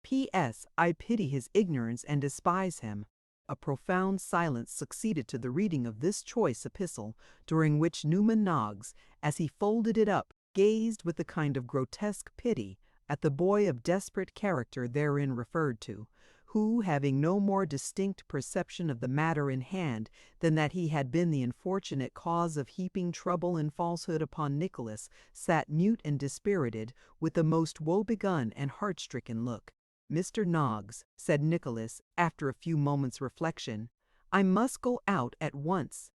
P.S. I pity his ignorance and despise him. A profound silence succeeded to the reading of this choice epistle, during which Newman Noggs, as he folded it up, gazed with a kind of grotesque pity at the boy of desperate character therein referred to, who, having no more distinct perception of the matter in hand than that he had been the unfortunate cause of heaping trouble and falsehood upon Nicholas, sat mute and dispirited, with the most woe-begun and heart-stricken look. "Mr. Noggs," said Nicholas, after a few moments' reflection, "I must go out at once."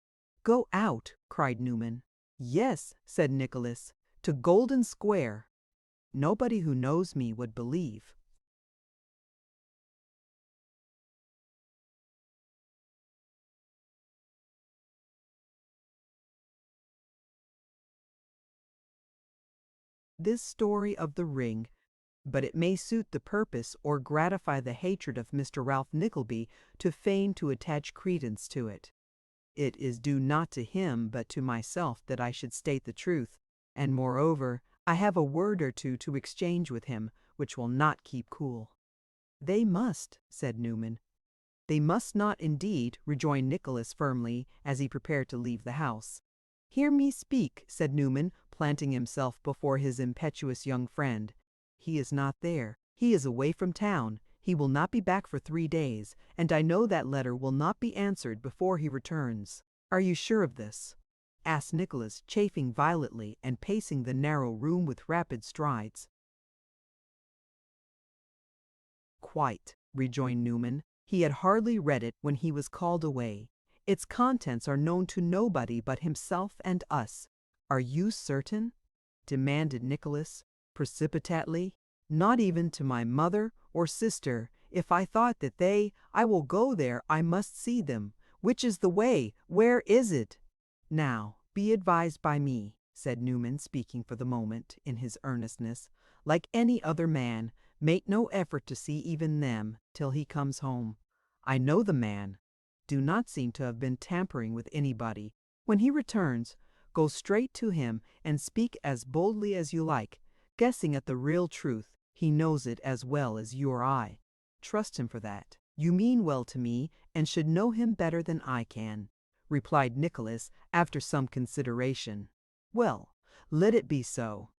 "Go out!" cried Newman. "Yes," said Nicholas, "to Golden Square. Nobody who knows me would believe." This story of the ring, but it may suit the purpose or gratify the hatred of Mr. Ralph Nickleby to feign to attach credence to it. It is due not to him but to myself that I should state the truth, and moreover I have a word or two to exchange with him, which will not keep cool. "They must," said Newman. "They must not, indeed," rejoined Nicholas firmly, as he prepared to leave the house. "Hear me speak," said Newman, planting himself before his impetuous young friend. "He is not there. He is away from town. He will not be back for 3 days, and I know that letter will not be answered before he returns." "Are you sure of this?" asked Nicholas, chafing violently and pacing the narrow room with rapid strides. quite," rejoined Newman. He had hardly read it when he was called away. "Its contents are known to nobody but himself and us." "Are you certain?" demanded Nicholas, precipitately. "Not even to my mother or sister. If I thought that I will go there, I must see them. Which is the way? Where is it?" "Now, be advised by me," said Newman, speaking for the moment in his earnestness. "Like any other man, make no effort to see even them till he comes home. I know the man. Do not seem to have been tampering with anybody. When he returns, go straight to him and speak as boldly as you like, guessing at the real truth. He knows it as well as you or I. Trust him for that." "You mean well to me, and should know him better than I can," replied Nicholas after some consideration. "Well, let it be so."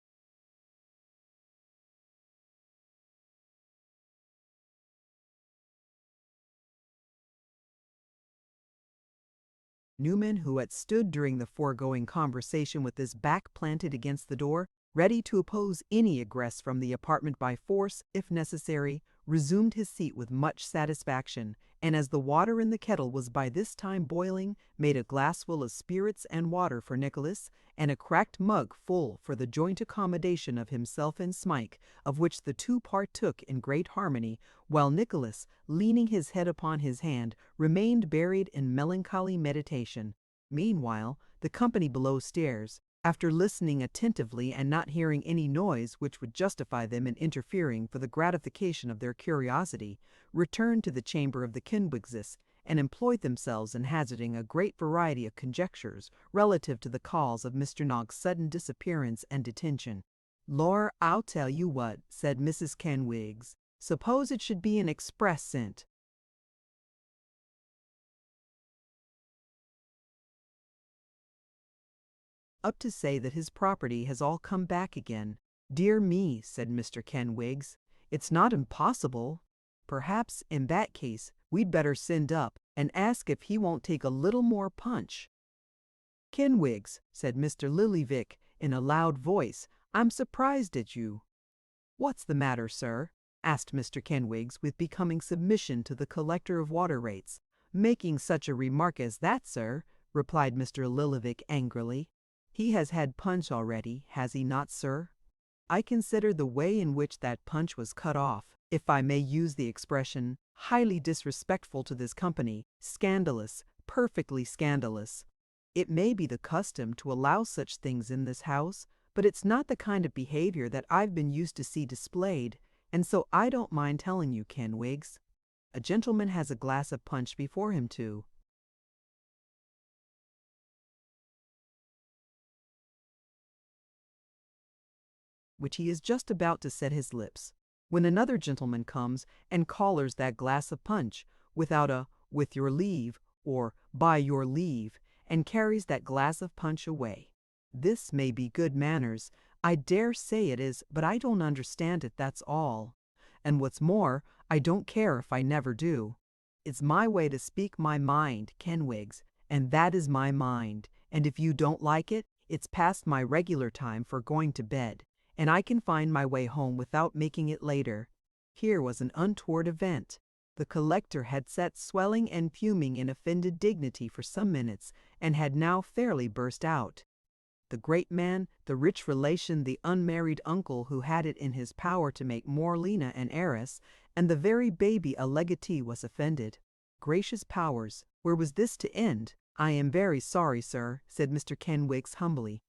Newman, who had stood during the foregoing conversation with his back planted against the door, ready to oppose any egress from the apartment by force, if necessary, resumed his seat with much satisfaction, and as the water in the kettle was by this time boiling, made a glassful of spirits and water for Nicholas, and a cracked mug full for the joint accommodation of himself and Smike, of which the two partook in great harmony, while Nicholas, leaning his head upon his hand, remained buried in melancholy meditation. Meanwhile, the company below stairs, after listening attentively and not hearing any noise which would justify them in interfering for the gratification of their curiosity, returned to the chamber of the Kenwigses, and employed themselves in hazarding a great variety of conjectures relative to the cause of Mr. Nogg's sudden disappearance and detention. "Lor, I'll tell you what," said Mrs. Kenwigs. "Suppose it should be an express sent. Up to say that his property has all come back again." "Dear me," said Mr. Kenwigs, "it's not impossible. Perhaps, in that case, we'd better send up and ask if he won't take a little more punch." "Kenwigs," said Mr. Lillyvick in a loud voice, "I'm surprised at you." "What's the matter, sir?" asked Mr. Kenwigs, with becoming submission to the collector of water rates. "Making such a remark as that, sir," replied Mr. Lillyvick angrily. "He has had punch already, has he not, sir? I consider the way in which that punch was cut off, if I may use the expression, highly disrespectful to this company, scandalous, perfectly scandalous. It may be the custom to allow such things in this house, but it's not the kind of behavior that I've been used to see displayed, and so I don't mind telling you, Kenwigs. A gentleman has a glass of punch before him too, which he is just about to set his lips, when another gentleman comes and collars that glass of punch, without a 'with your leave' or 'by your leave,' and carries that glass of punch away. This may be good manners, I dare say it is, but I don't understand it, that's all. And what's more, I don't care if I never do. It's my way to speak my mind, Kenwigs, and that is my mind, and if you don't like it, it's past my regular time for going to bed, and I can find my way home without making it later." Here was an untoward event. The collector had sat swelling and fuming in offended dignity for some minutes, and had now fairly burst out. The great man, the rich relation, the unmarried uncle who had it in his power to make Morlena an heiress, and the very baby a legatee was offended. Gracious powers, where was this to end? "I am very sorry, sir," said Mr. Kenwigs humbly.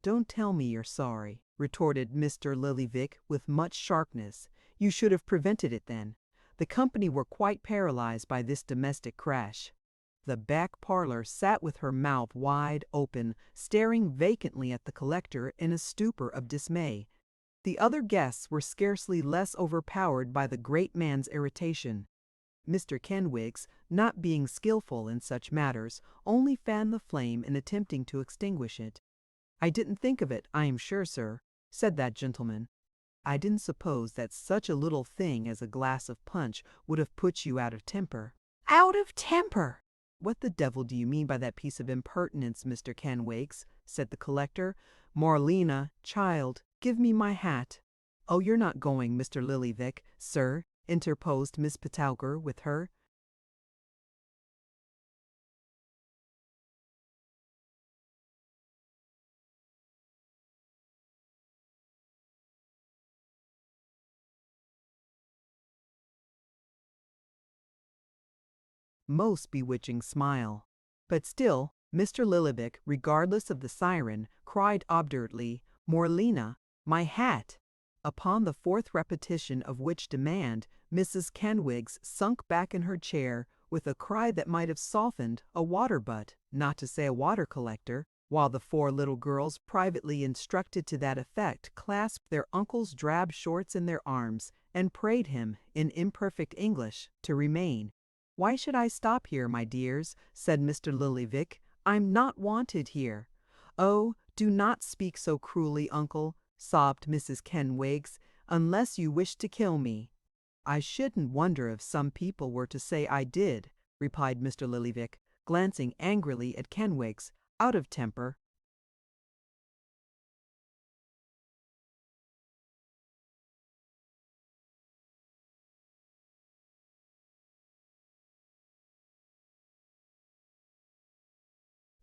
"Don't tell me you're sorry," retorted Mr. Lillyvick with much sharpness. "You should have prevented it then. The company were quite paralyzed by this domestic crash." The back parlor sat with her mouth wide open, staring vacantly at the collector in a stupor of dismay. The other guests were scarcely less overpowered by the great man's irritation. Mr. Kenwigs, not being skillful in such matters, only fanned the flame in attempting to extinguish it. "I didn't think of it, I am sure, sir," said that gentleman. "I didn't suppose that such a little thing as a glass of punch would have put you out of temper." "Out of temper!" "What the devil do you mean by that piece of impertinence, Mr. Kenwigs?" said the collector, Morlena, child, give me my hat. Oh, you're not going, Mr. Lillyvick, sir, interposed Miss Petowker with her most bewitching smile. But still, Mr. Lillyvick, regardless of the siren, cried obdurately, Morlena, my hat! Upon the fourth repetition of which demand, Mrs. Kenwigs sunk back in her chair with a cry that might have softened a water-butt, not to say a water-collector, while the four little girls, privately instructed to that effect, clasped their uncle's drab shorts in their arms and prayed him, in imperfect English, to remain. "Why should I stop here, my dears?" said Mr. Lillyvick. "I'm not wanted here." "Oh, do not speak so cruelly, uncle," sobbed Mrs. Kenwigs, "unless you wish to kill me." "I shouldn't wonder if some people were to say I did," replied Mr. Lillyvick, glancing angrily at Kenwigs, out of temper.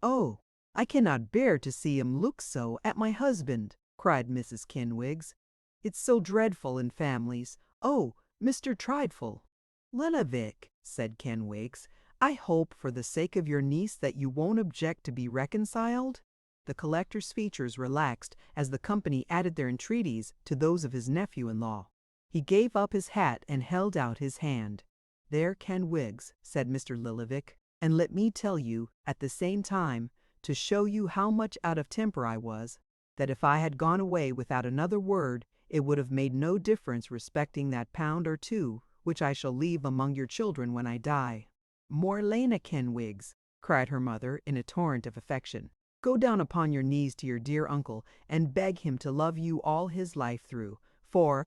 "Oh, I cannot bear to see him look so at my husband," cried Mrs. Kenwigs. "It's so dreadful in families. Oh, Mr. Trideful." "Lillyvick," said Kenwigs, "I hope for the sake of your niece that you won't object to be reconciled?" The collector's features relaxed as the company added their entreaties to those of his nephew-in-law. He gave up his hat and held out his hand. "There, Kenwigs," said Mr. Lillyvick, "and let me tell you, at the same time, to show you how much out of temper I was, that if I had gone away without another word, it would have made no difference respecting that £1 or £2 which I shall leave among your children when I die." "Morlena Kenwigs," cried her mother in a torrent of affection, "go down upon your knees to your dear uncle and beg him to love you all his life through, for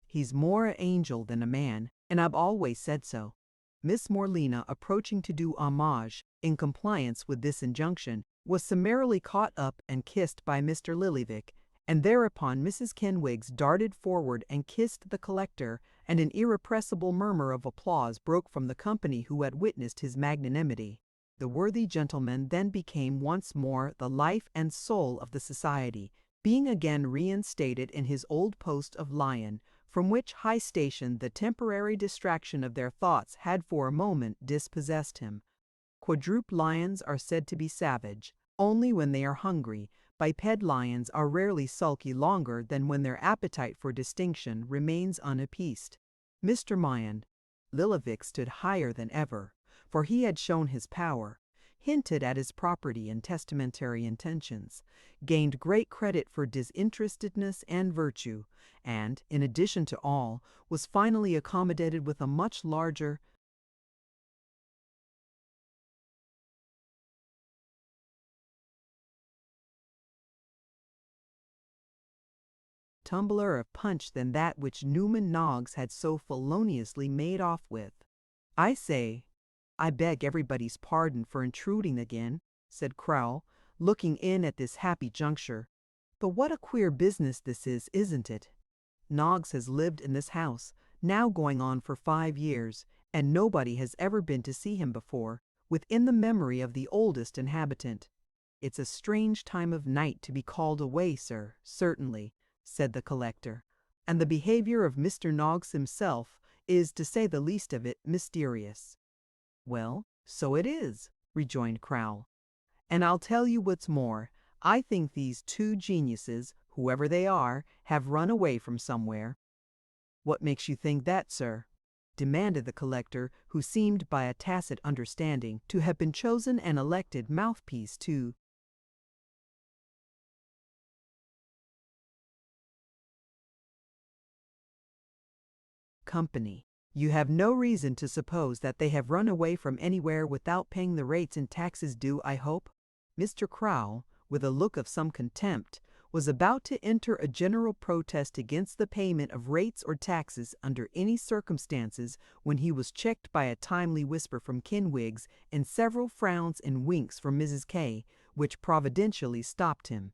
he's more an angel than a man, and I've always said so." Miss Morlena, approaching to do homage, in compliance with this injunction, was summarily caught up and kissed by Mr. Lillyvick, and thereupon Mrs. Kenwigs darted forward and kissed the collector, and an irrepressible murmur of applause broke from the company who had witnessed his magnanimity. The worthy gentleman then became once more the life and soul of the society, being again reinstated in his old post of lion, from which high station the temporary distraction of their thoughts had for a moment dispossessed him. Quadruped lions are said to be savage only when they are hungry. Biped lions are rarely sulky longer than when their appetite for distinction remains unappeased. Mr. Lillyvick stood higher than ever, for he had shown his power, hinted at his property and testamentary intentions, gained great credit for disinterestedness and virtue, and, in addition to all, was finally accommodated with a much larger tumbler of punch than that which Newman Noggs had so feloniously made off with. "I say, I beg everybody's pardon for intruding again," said Crowle, looking in at this happy juncture. "But what a queer business this is, isn't it? Noggs has lived in this house, now going on for 5 years, and nobody has ever been to see him before, within the memory of the oldest inhabitant. It's a strange time of night to be called away, sir, certainly," said the collector, "and the behaviour of Mr. Noggs himself is, to say the least of it, mysterious." "Well, so it is," rejoined Crowle, "and I'll tell you what's more, I think these two geniuses, whoever they are, have run away from somewhere." "What makes you think that, sir?" demanded the collector, who seemed by a tacit understanding to have been chosen and elected mouthpiece to company. "You have no reason to suppose that they have run away from anywhere without paying the rates and taxes due, I hope?" Mr. Crowle, with a look of some contempt, was about to enter a general protest against the payment of rates or taxes under any circumstances when he was checked by a timely whisper from Kenwigs and several frowns and winks from Mrs. K, which providentially stopped him.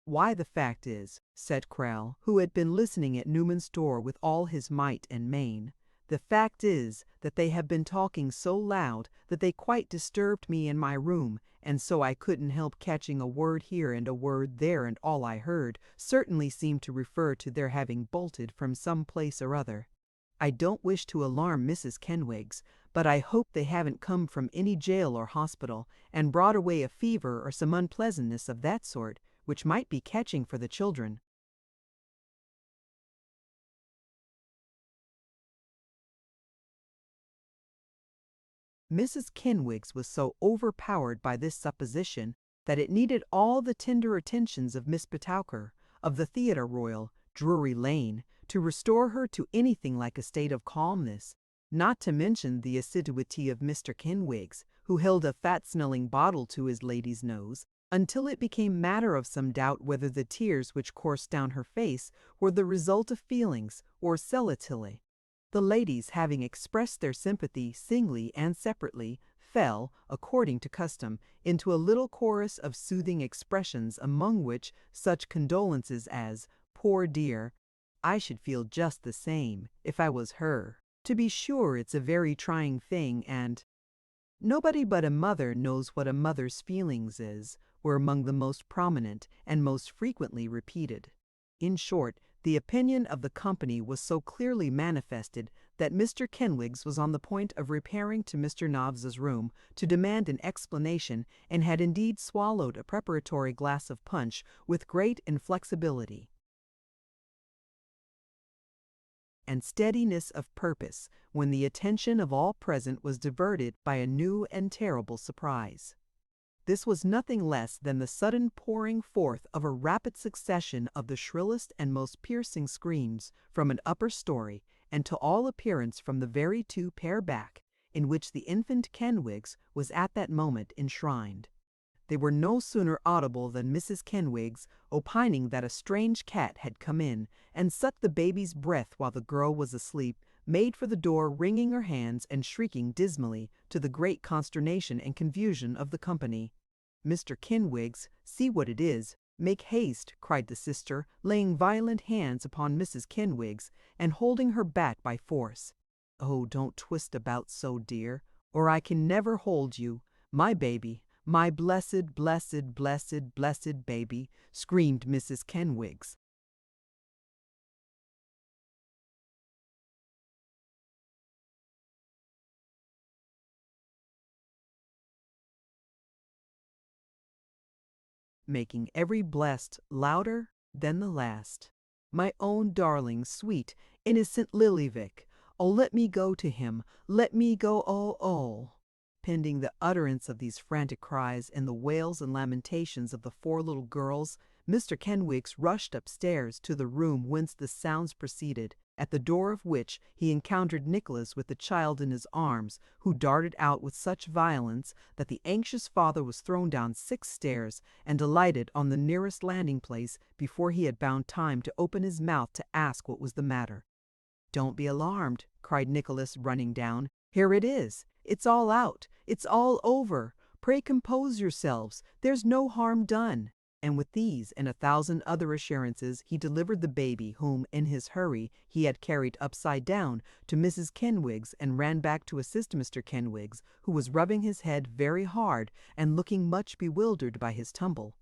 "Why, the fact is," said Crowell, who had been listening at Newman's door with all his might and main, "the fact is that they have been talking so loud that they quite disturbed me in my room, and so I couldn't help catching a word here and a word there, and all I heard certainly seemed to refer to their having bolted from some place or other. I don't wish to alarm Mrs. Kenwigs, but I hope they haven't come from any jail or hospital, and brought away a fever or some unpleasantness of that sort, which might be catching for the children." Mrs. Kenwigs was so overpowered by this supposition that it needed all the tender attentions of Miss Petowker, of the Theatre Royal, Drury Lane, to restore her to anything like a state of calmness, not to mention the assiduity of Mr. Kenwigs, who held a fat-smelling bottle to his lady's nose, until it became matter of some doubt whether the tears which coursed down her face were the result of feelings or celatile. The ladies, having expressed their sympathy singly and separately, fell, according to custom, into a little chorus of soothing expressions, among which such condolences as, "Poor dear, I should feel just the same, if I was her. To be sure it's a very trying thing, and nobody but a mother knows what a mother's feelings is," were among the most prominent and most frequently repeated. In short, the opinion of the company was so clearly manifested that Mr. Kenwigs was on the point of repairing to Mr. Nobbs's room to demand an explanation, and had indeed swallowed a preparatory glass of punch with great inflexibility and steadiness of purpose, when the attention of all present was diverted by a new and terrible surprise. This was nothing less than the sudden pouring forth of a rapid succession of the shrillest and most piercing screams from an upper story, and to all appearance from the very two-pair back, in which the infant Kenwigs was at that moment enshrined. They were no sooner audible than Mrs. Kenwigs, opining that a strange cat had come in and sucked the baby's breath while the girl was asleep, made for the door, wringing her hands and shrieking dismally, to the great consternation and confusion of the company. "Mr. Kenwigs, see what it is. Make haste," cried the sister, laying violent hands upon Mrs. Kenwigs, and holding her back by force. "Oh, don't twist about so, dear, or I can never hold you. My baby, my blessed, blessed, blessed, blessed baby," screamed Mrs. Kenwigs. Making every blessed louder than the last. "My own darling, sweet, innocent Lillyvick, oh, let me go to him, let me go, oh, oh." Pending the utterance of these frantic cries and the wails and lamentations of the four little girls, Mr. Kenwigs rushed upstairs to the room whence the sounds proceeded, at the door of which he encountered Nicholas with the child in his arms, who darted out with such violence that the anxious father was thrown down 6 stairs, and alighted on the nearest landing-place before he had found time to open his mouth to ask what was the matter. "Don't be alarmed," cried Nicholas, running down. "Here it is. It's all out. It's all over. Pray compose yourselves. There's no harm done." And with these and 1,000 other assurances he delivered the baby, whom, in his hurry, he had carried upside down, to Mrs. Kenwigs, and ran back to assist Mr. Kenwigs, who was rubbing his head very hard and looking much bewildered by his tumble.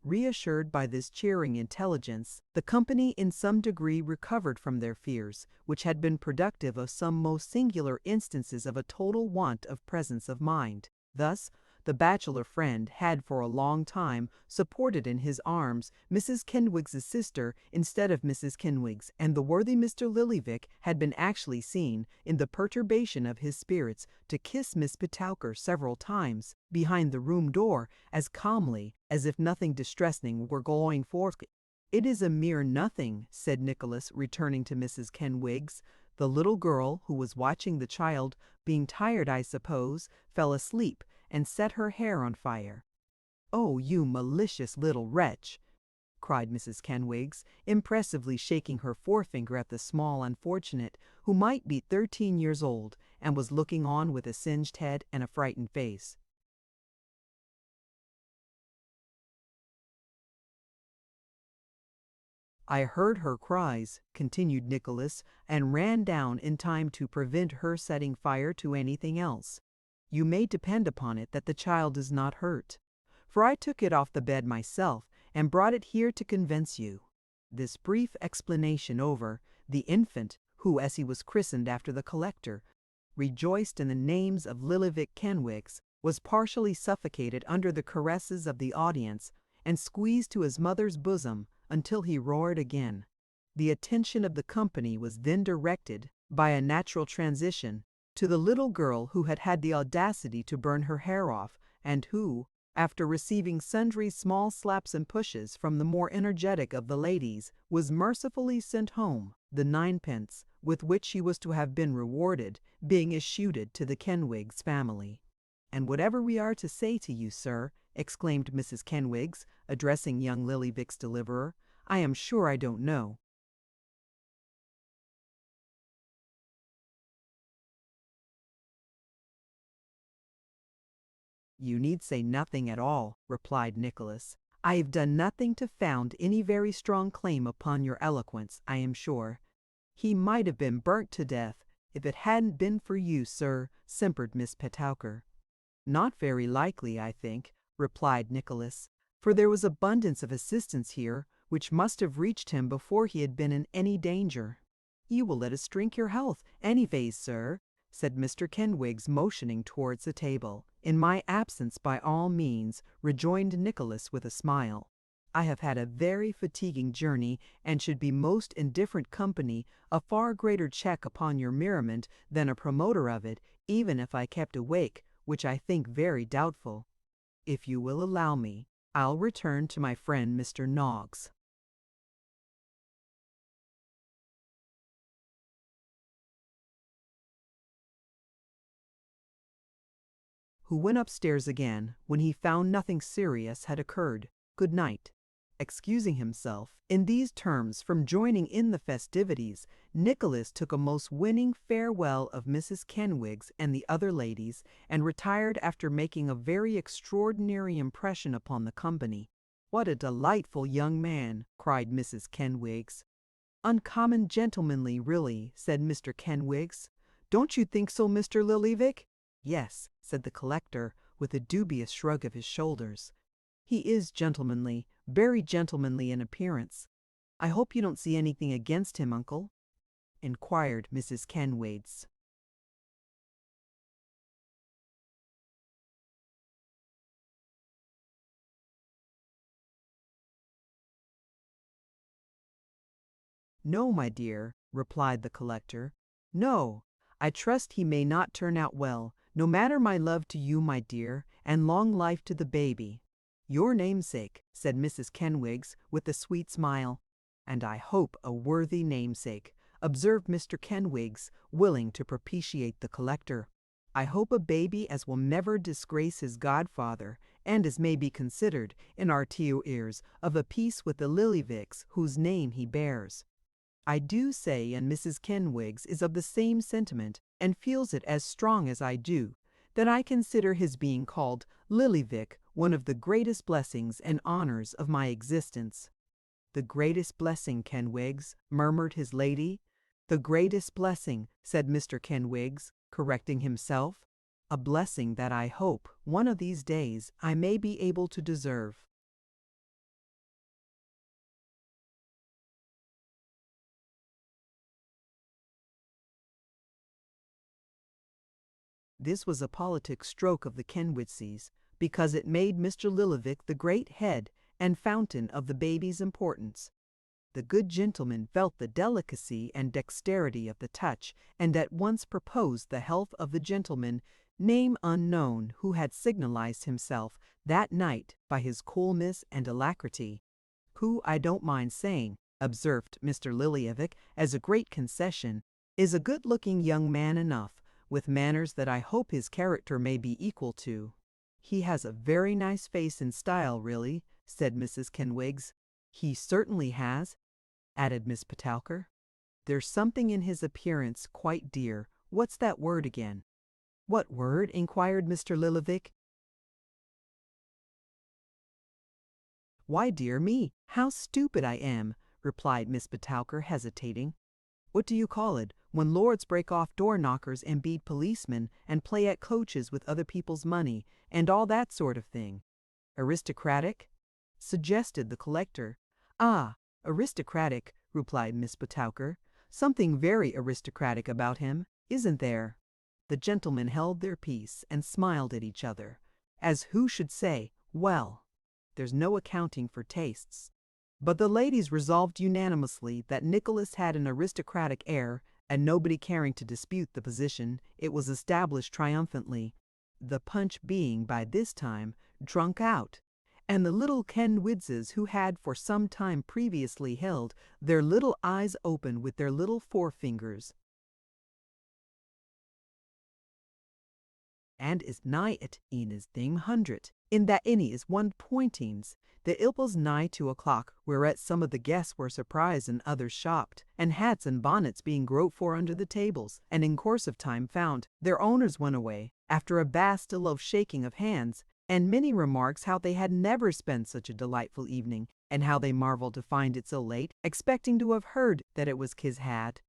Reassured by this cheering intelligence, the company in some degree recovered from their fears, which had been productive of some most singular instances of a total want of presence of mind. Thus, the bachelor friend had for a long time supported in his arms Mrs. Kenwigs's sister instead of Mrs. Kenwigs, and the worthy Mr. Lillyvick had been actually seen, in the perturbation of his spirits, to kiss Miss Petowker several times, behind the room door, as calmly as if nothing distressing were going forth. "It is a mere nothing," said Nicholas, returning to Mrs. Kenwigs. The little girl, who was watching the child, being tired, I suppose, fell asleep, and set her hair on fire. "Oh, you malicious little wretch!" cried Mrs. Kenwigs, impressively shaking her forefinger at the small unfortunate, who might be 13 years old, and was looking on with a singed head and a frightened face. "I heard her cries," continued Nicholas, "and ran down in time to prevent her setting fire to anything else. You may depend upon it that the child is not hurt, for I took it off the bed myself and brought it here to convince you." This brief explanation over, the infant, who, as he was christened after the collector, rejoiced in the names of Lillyvick Kenwigs, was partially suffocated under the caresses of the audience, and squeezed to his mother's bosom until he roared again. The attention of the company was then directed, by a natural transition, to the little girl who had had the audacity to burn her hair off, and who, after receiving sundry small slaps and pushes from the more energetic of the ladies, was mercifully sent home, the 9d. With which she was to have been rewarded being eschewed to the Kenwigs family. "And whatever we are to say to you, sir," exclaimed Mrs. Kenwigs, addressing young Lillyvick's deliverer, "I am sure I don't know." "You need say nothing at all," replied Nicholas. "I have done nothing to found any very strong claim upon your eloquence, I am sure. He might have been burnt to death, if it hadn't been for you, sir," simpered Miss Petowker. "Not very likely, I think," replied Nicholas, "for there was abundance of assistance here, which must have reached him before he had been in any danger." "You will let us drink your health, anyways, sir," said Mr. Kenwigs, motioning towards the table. "In my absence, by all means," rejoined Nicholas with a smile. "I have had a very fatiguing journey, and should be most indifferent company, a far greater check upon your merriment than a promoter of it, even if I kept awake, which I think very doubtful. If you will allow me, I'll return to my friend Mr. Noggs." Who went upstairs again when he found nothing serious had occurred. "Good night." Excusing himself, in these terms, from joining in the festivities, Nicholas took a most winning farewell of Mrs. Kenwigs and the other ladies, and retired after making a very extraordinary impression upon the company. "What a delightful young man!" cried Mrs. Kenwigs. "Uncommon gentlemanly, really," said Mr. Kenwigs. "Don't you think so, Mr. Lillyvick?" "Yes," said the collector, with a dubious shrug of his shoulders. "He is gentlemanly, very gentlemanly in appearance. I hope you don't see anything against him, uncle?" inquired Mrs. Kenwigs. "No, my dear," replied the collector. "No, I trust he may not turn out well. No matter, my love to you, my dear, and long life to the baby." "Your namesake," said Mrs. Kenwigs, with a sweet smile. "And I hope a worthy namesake," observed Mr. Kenwigs, willing to propitiate the collector. "I hope a baby as will never disgrace his godfather, and as may be considered, in our ears, of a piece with the Lillyvicks, whose name he bears." "I do say, and Mrs. Kenwigs is of the same sentiment, and feels it as strong as I do, that I consider his being called Lillyvick one of the greatest blessings and honours of my existence." "The greatest blessing, Kenwigs," murmured his lady. "The greatest blessing," said Mr. Kenwigs, correcting himself. "A blessing that I hope, one of these days, I may be able to deserve." This was a politic stroke of the Kenwigses, because it made Mr. Lillyvick the great head and fountain of the baby's importance. The good gentleman felt the delicacy and dexterity of the touch, and at once proposed the health of the gentleman, name unknown, who had signalized himself that night by his coolness and alacrity. "Who, I don't mind saying," observed Mr. Lillyvick, as a great concession, "is a good-looking young man enough, with manners that I hope his character may be equal to." "He has a very nice face and style, really," said Mrs. Kenwigs. "He certainly has," added Miss Patowker. "There's something in his appearance quite dear. What's that word again?" "What word?" inquired Mr. Lillyvick. "Why, dear me, how stupid I am," replied Miss Patowker, hesitating. "What do you call it, when lords break off door-knockers and beat policemen, and play at coaches with other people's money, and all that sort of thing?" "Aristocratic?" suggested the collector. "Ah, aristocratic," replied Miss Patowker. "Something very aristocratic about him, isn't there?" The gentlemen held their peace and smiled at each other, as who should say, "Well, there's no accounting for tastes." But the ladies resolved unanimously that Nicholas had an aristocratic air, and nobody caring to dispute the position, it was established triumphantly, the punch being by this time drunk out, and the little Kenwigses, who had for some time previously held their little eyes open with their little forefingers, and is nigh it in is thing 100, in that any is one pointings. The it was nigh 2 o'clock, whereat some of the guests were surprised and others shocked, and hats and bonnets being groped for under the tables, and in course of time found, their owners went away, after a vast deal of shaking of hands, and many remarks how they had never spent such a delightful evening, and how they marveled to find it so late, expecting to have heard that it was his hat.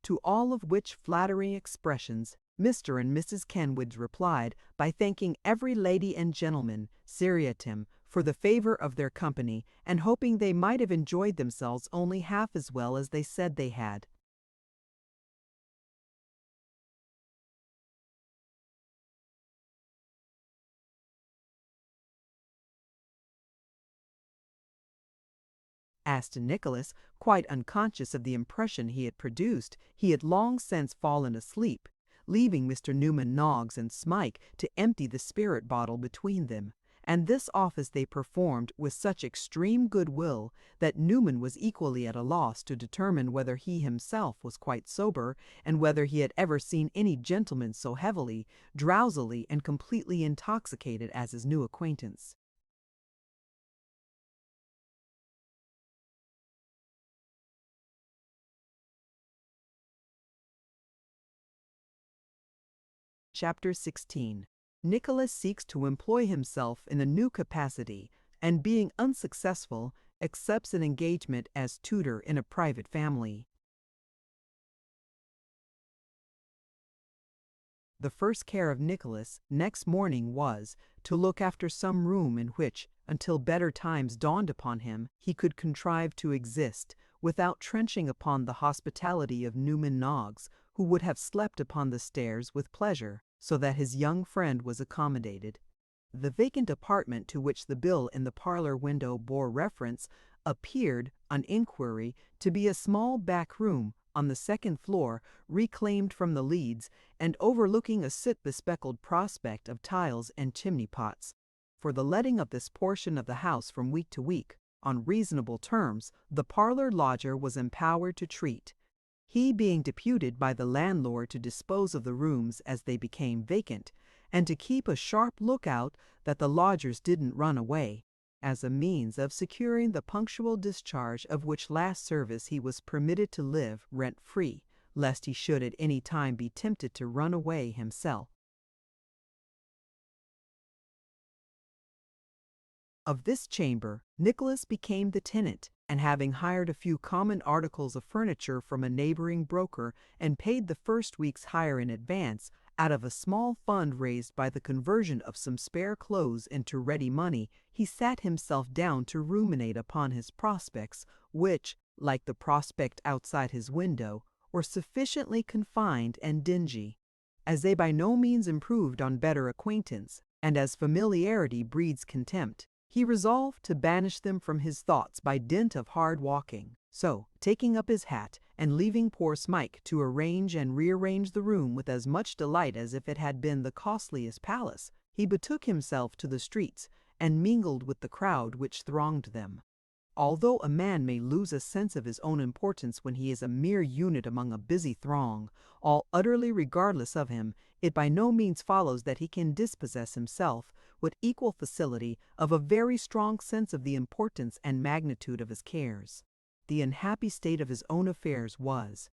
To all of which flattering expressions Mr. and Mrs. Kenwigs replied by thanking every lady and gentleman seriatim for the favor of their company, and hoping they might have enjoyed themselves only half as well as they said they had. As to Nicholas, quite unconscious of the impression he had produced, he had long since fallen asleep, leaving Mr. Newman Noggs and Smike to empty the spirit bottle between them, and this office they performed with such extreme good-will that Newman was equally at a loss to determine whether he himself was quite sober, and whether he had ever seen any gentleman so heavily, drowsily, and completely intoxicated as his new acquaintance. Chapter 16. Nicholas seeks to employ himself in a new capacity, and being unsuccessful, accepts an engagement as tutor in a private family. The first care of Nicholas next morning was to look after some room in which, until better times dawned upon him, he could contrive to exist, without trenching upon the hospitality of Newman Noggs, who would have slept upon the stairs with pleasure, so that his young friend was accommodated. The vacant apartment to which the bill in the parlor window bore reference appeared, on inquiry, to be a small back room on the second floor, reclaimed from the leads, and overlooking a soot-bespeckled prospect of tiles and chimney-pots. For the letting of this portion of the house from week to week, on reasonable terms, the parlor lodger was empowered to treat, he being deputed by the landlord to dispose of the rooms as they became vacant, and to keep a sharp look-out that the lodgers didn't run away, as a means of securing the punctual discharge of which last service he was permitted to live rent-free, lest he should at any time be tempted to run away himself. Of this chamber Nicholas became the tenant, and having hired a few common articles of furniture from a neighboring broker, and paid the first week's hire in advance, out of a small fund raised by the conversion of some spare clothes into ready money, he sat himself down to ruminate upon his prospects, which, like the prospect outside his window, were sufficiently confined and dingy. As they by no means improved on better acquaintance, and as familiarity breeds contempt, he resolved to banish them from his thoughts by dint of hard walking. So, taking up his hat, and leaving poor Smike to arrange and rearrange the room with as much delight as if it had been the costliest palace, he betook himself to the streets, and mingled with the crowd which thronged them. Although a man may lose a sense of his own importance when he is a mere unit among a busy throng, all utterly regardless of him, it by no means follows that he can dispossess himself, with equal facility of a very strong sense of the importance and magnitude of his cares. The unhappy state of his own affairs was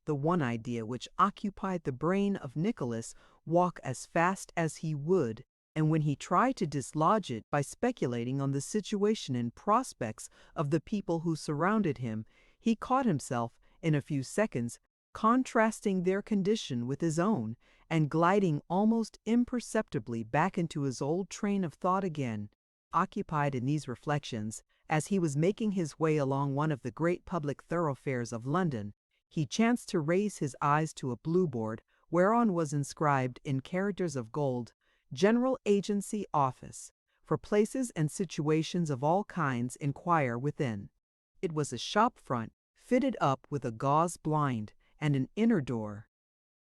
the one idea which occupied the brain of Nicholas, walk as fast as he would, and when he tried to dislodge it by speculating on the situation and prospects of the people who surrounded him, he caught himself, in a few seconds, contrasting their condition with his own, and gliding almost imperceptibly back into his old train of thought again. Occupied in these reflections, as he was making his way along one of the great public thoroughfares of London, he chanced to raise his eyes to a blue board, whereon was inscribed in characters of gold, General Agency Office. For places and situations of all kinds inquire within. It was a shop front, fitted up with a gauze blind and an inner door,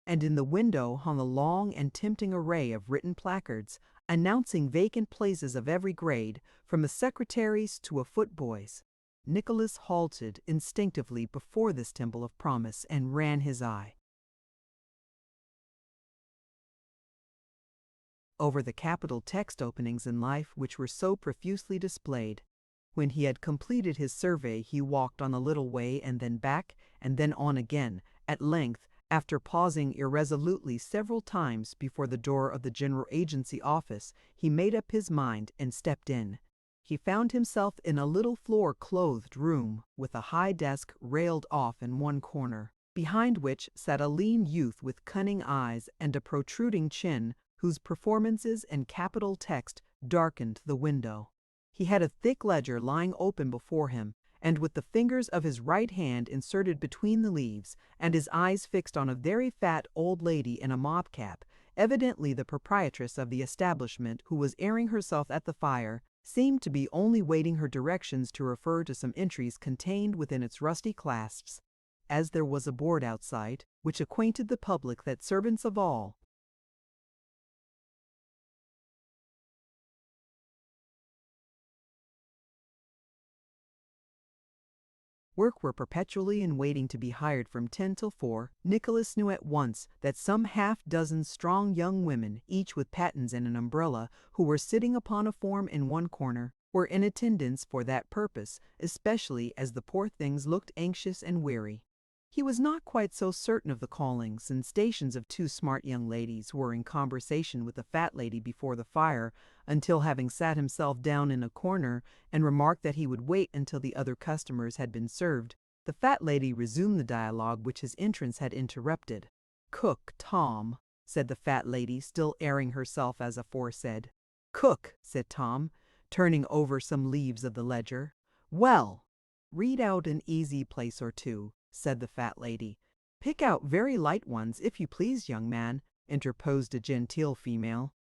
and in the window hung a long and tempting array of written placards, announcing vacant places of every grade, from a secretary's to a footboy's. Nicholas halted instinctively before this temple of promise and ran his eye over the capital text openings in life which were so profusely displayed. When he had completed his survey, he walked on a little way and then back and then on again. At length, after pausing irresolutely several times before the door of the General Agency Office, he made up his mind and stepped in. He found himself in a little floor-clothed room with a high desk railed off in one corner, behind which sat a lean youth with cunning eyes and a protruding chin, whose performances and capital text darkened the window. He had a thick ledger lying open before him, and with the fingers of his right hand inserted between the leaves, and his eyes fixed on a very fat old lady in a mob cap, evidently the proprietress of the establishment, who was airing herself at the fire, seemed to be only waiting her directions to refer to some entries contained within its rusty clasps, as there was a board outside, which acquainted the public that servants of all work were perpetually in waiting to be hired from 10 till 4. Nicholas knew at once that some half-dozen strong young women, each with pattens and an umbrella, who were sitting upon a form in one corner, were in attendance for that purpose, especially as the poor things looked anxious and weary. He was not quite so certain of the callings and stations of two smart young ladies who were in conversation with a fat lady before the fire, until, having sat himself down in a corner and remarked that he would wait until the other customers had been served, the fat lady resumed the dialogue which his entrance had interrupted. "Cook, Tom," said the fat lady, still airing herself as aforesaid. "Cook," said Tom, turning over some leaves of the ledger. "Well, read out an easy place or two," said the fat lady. "Pick out very light ones, if you please, young man," interposed a genteel female.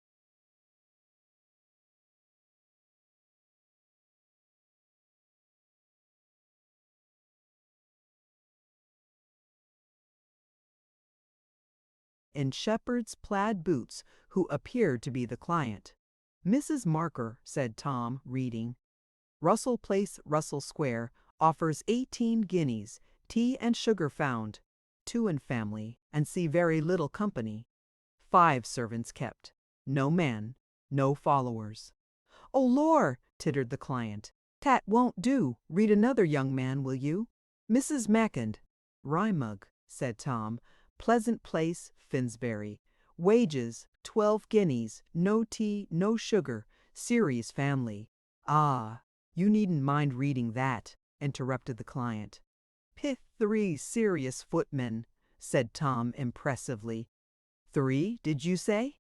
In shepherd's plaid boots, who appeared to be the client. "Mrs. Marker," said Tom, reading. "Russell Place, Russell Square, offers 18 guineas, tea and sugar found, 2 in family, and see very little company. 5 servants kept. No man, no followers." "Oh, lor!" tittered the client. "That won't do. Read another, young man, will you?" "Mrs. Mackand." "Rymug," said Tom. "Pleasant Place, Finsbury. Wages, 12 guineas, no tea, no sugar, serious family." "Ah, you needn't mind reading that," interrupted the client. "Pith 3 serious footmen," said Tom impressively. "3, did you say?"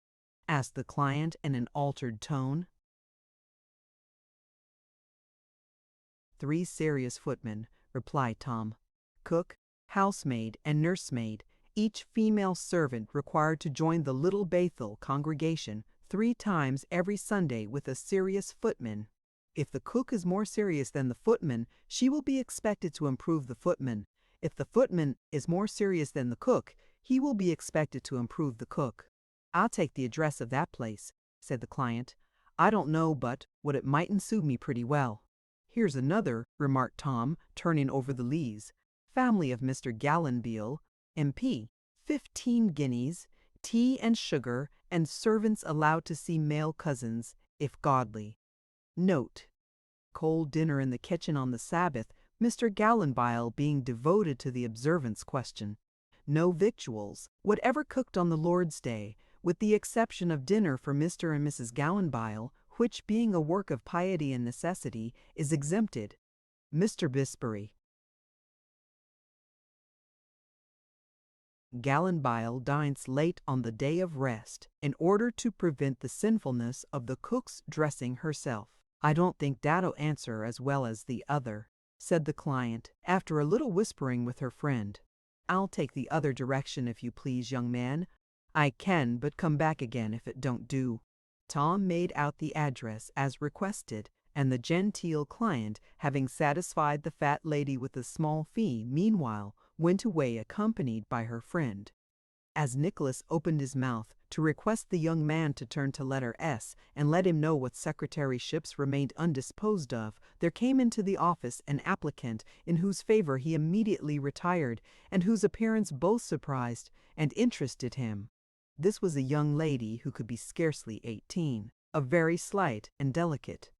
asked the client in an altered tone. 3 serious footmen, replied Tom. "Cook, housemaid, and nursemaid, each female servant required to join the Little Bethel congregation 3 times every Sunday with a serious footman. If the cook is more serious than the footman, she will be expected to improve the footman. If the footman is more serious than the cook, he will be expected to improve the cook." "I'll take the address of that place," said the client. "I don't know but what it mightn't suit me pretty well." "Here's another," remarked Tom, turning over the leaves. "Family of Mr. Gallanbile, MP, 15 guineas, tea and sugar, and servants allowed to see male cousins, if godly. Note: cold dinner in the kitchen on the Sabbath, Mr. Gallanbile being devoted to the observance question. No victuals, whatever cooked on the Lord's Day, with the exception of dinner for Mr. and Mrs. Gallanbile, which, being a work of piety and necessity, is exempted. Mr. Bisbury. Gallanbile dines late on the day of rest, in order to prevent the sinfulness of the cook's dressing herself. I don't think that'll answer as well as the other, said the client, after a little whispering with her friend. I'll take the other direction if you please, young man. I can but come back again if it don't do. Tom made out the address as requested, and the genteel client, having satisfied the fat lady with a small fee, meanwhile went away accompanied by her friend. As Nicholas opened his mouth to request the young man to turn to letter S and let him know what secretaryships remained undisposed of, there came into the office an applicant in whose favor he immediately retired, and whose appearance both surprised and interested him. This was a young lady who could be scarcely 18, of very slight and delicate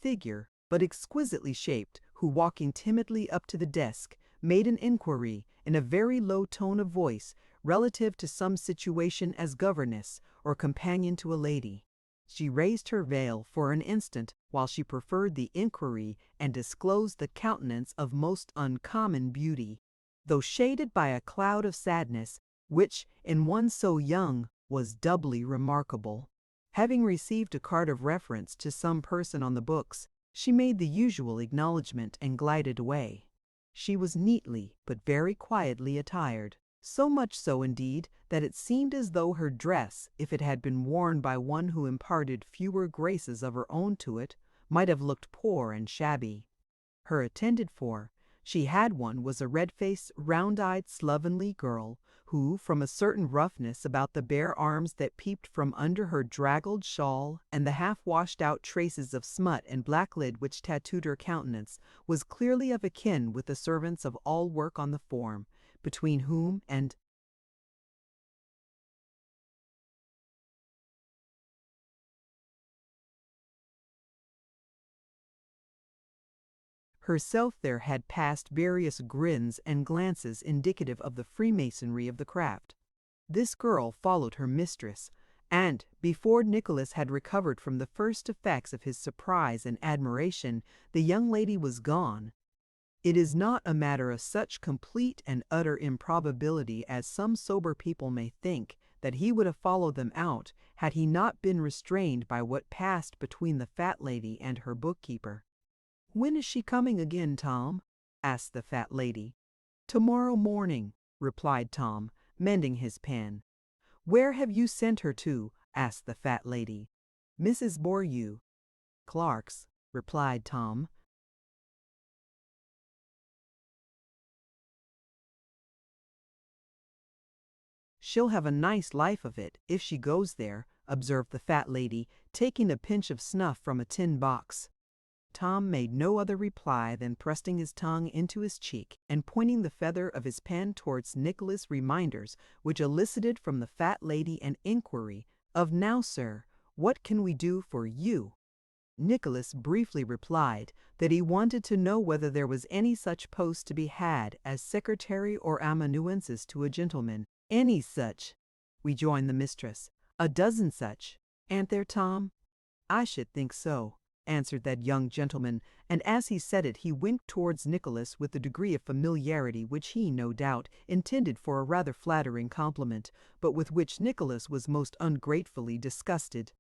figure, but exquisitely shaped, who, walking timidly up to the desk, made an inquiry, in a very low tone of voice, relative to some situation as governess or companion to a lady. She raised her veil for an instant while she preferred the inquiry, and disclosed the countenance of most uncommon beauty, though shaded by a cloud of sadness, which, in one so young, was doubly remarkable. Having received a card of reference to some person on the books, she made the usual acknowledgment and glided away. She was neatly but very quietly attired, so much so indeed that it seemed as though her dress, if it had been worn by one who imparted fewer graces of her own to it, might have looked poor and shabby. Her attended for, she had one, was a red-faced, round-eyed, slovenly girl, who, from a certain roughness about the bare arms that peeped from under her draggled shawl, and the half-washed-out traces of smut and blacklead which tattooed her countenance, was clearly of a kin with the servants of all work on the form, between whom and herself there had passed various grins and glances indicative of the freemasonry of the craft. This girl followed her mistress, and, before Nicholas had recovered from the first effects of his surprise and admiration, the young lady was gone. It is not a matter of such complete and utter improbability as some sober people may think, that he would have followed them out, had he not been restrained by what passed between the fat lady and her bookkeeper. "When is she coming again, Tom?" asked the fat lady. "Tomorrow morning," replied Tom, mending his pen. "Where have you sent her to?" asked the fat lady. "Mrs. Boreau." "Clark's," replied Tom. "She'll have a nice life of it, if she goes there," observed the fat lady, taking a pinch of snuff from a tin box. Tom made no other reply than thrusting his tongue into his cheek and pointing the feather of his pen towards Nicholas' reminders, which elicited from the fat lady an inquiry of, "Now, sir, what can we do for you?" Nicholas briefly replied that he wanted to know whether there was any such post to be had as secretary or amanuensis to a gentleman. "Any such," rejoined the mistress. "A dozen such. Ain't there, Tom?" "I should think so," answered that young gentleman, and as he said it he winked towards Nicholas with a degree of familiarity which he, no doubt, intended for a rather flattering compliment, but with which Nicholas was most ungratefully disgusted.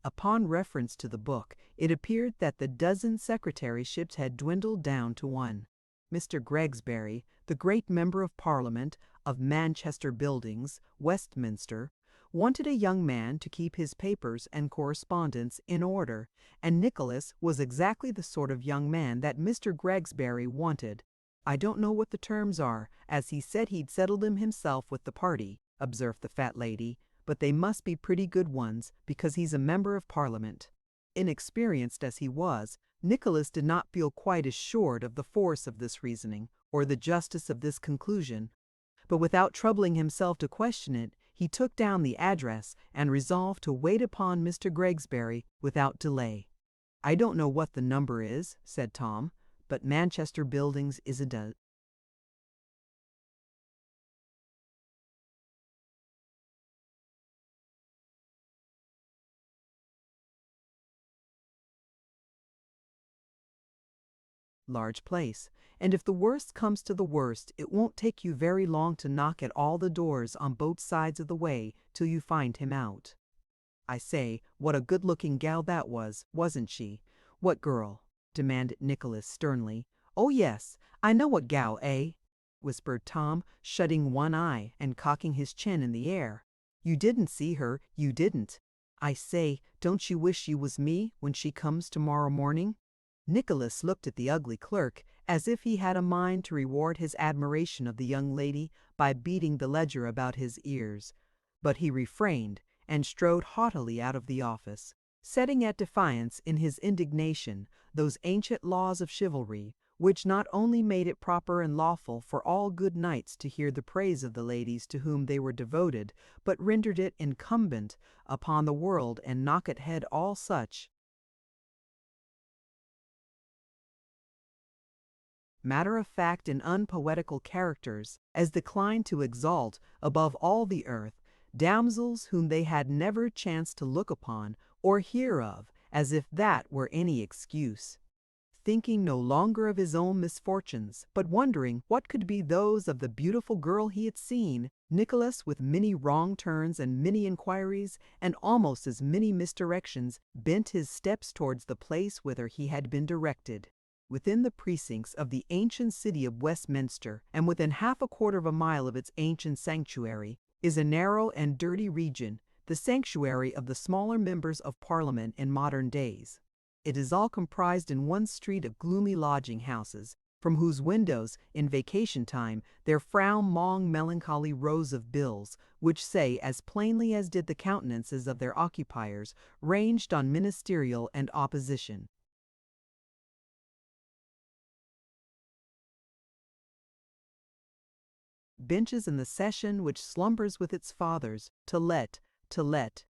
Upon reference to the book, it appeared that the dozen secretaryships had dwindled down to one. Mr. Gregsbury, the great Member of Parliament of Manchester Buildings, Westminster, wanted a young man to keep his papers and correspondence in order, and Nicholas was exactly the sort of young man that Mr. Gregsbury wanted. "I don't know what the terms are, as he said he'd settle them himself with the party," observed the fat lady, but they must be pretty good ones because he's a member of Parliament. Inexperienced as he was, Nicholas did not feel quite assured of the force of this reasoning or the justice of this conclusion, but without troubling himself to question it, he took down the address and resolved to wait upon Mr. Gregsbury without delay. "I don't know what the number is," said Tom, "but Manchester Buildings is a large place, and if the worst comes to the worst, it won't take you very long to knock at all the doors on both sides of the way till you find him out." "I say, what a good-looking gal that was, wasn't she?" "What girl?" demanded Nicholas sternly. "Oh yes, I know what gal, eh?" whispered Tom, shutting one eye and cocking his chin in the air. "You didn't see her, you didn't. I say, don't you wish you was me when she comes tomorrow morning?" Nicholas looked at the ugly clerk as if he had a mind to reward his admiration of the young lady by beating the ledger about his ears, but he refrained and strode haughtily out of the office, setting at defiance in his indignation those ancient laws of chivalry which not only made it proper and lawful for all good knights to hear the praise of the ladies to whom they were devoted, but rendered it incumbent upon the world and knock at head all such matter-of-fact and unpoetical characters as declined to exalt above all the earth damsels whom they had never chanced to look upon or hear of, as if that were any excuse. Thinking no longer of his own misfortunes, but wondering what could be those of the beautiful girl he had seen, Nicholas, with many wrong turns and many inquiries and almost as many misdirections, bent his steps towards the place whither he had been directed. Within the precincts of the ancient city of Westminster, and within half a quarter of a mile of its ancient sanctuary, is a narrow and dirty region, the sanctuary of the smaller members of Parliament in modern days. It is all comprised in one street of gloomy lodging-houses, from whose windows, in vacation time, there frown long melancholy rows of bills, which say as plainly as did the countenances of their occupiers, ranged on ministerial and opposition. Benches in the session which slumbers with its fathers, to let, to let.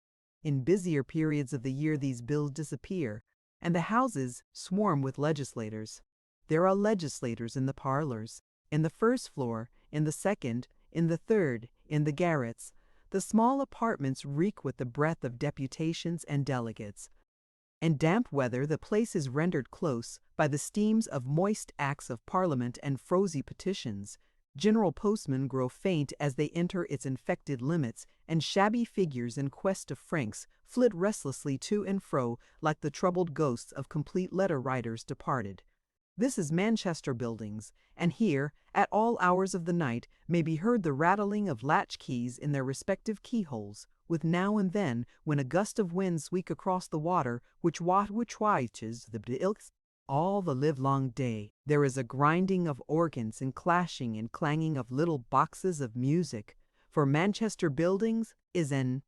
In busier periods of the year these bills disappear, and the houses swarm with legislators. There are legislators in the parlors, in the first floor, in the second, in the third, in the garrets. The small apartments reek with the breath of deputations and delegates. In damp weather the place is rendered close by the steams of moist acts of Parliament and frozy petitions. General postmen grow faint as they enter its infected limits, and shabby figures in quest of franks flit restlessly to and fro like the troubled ghosts of complete letter-writers departed. This is Manchester Buildings, and here, at all hours of the night, may be heard the rattling of latch-keys in their respective keyholes, with now and then, when a gust of wind sweeps across the water, which watches the ilks. All the livelong day there is a grinding of organs and clashing and clanging of little boxes of music, for Manchester Buildings is an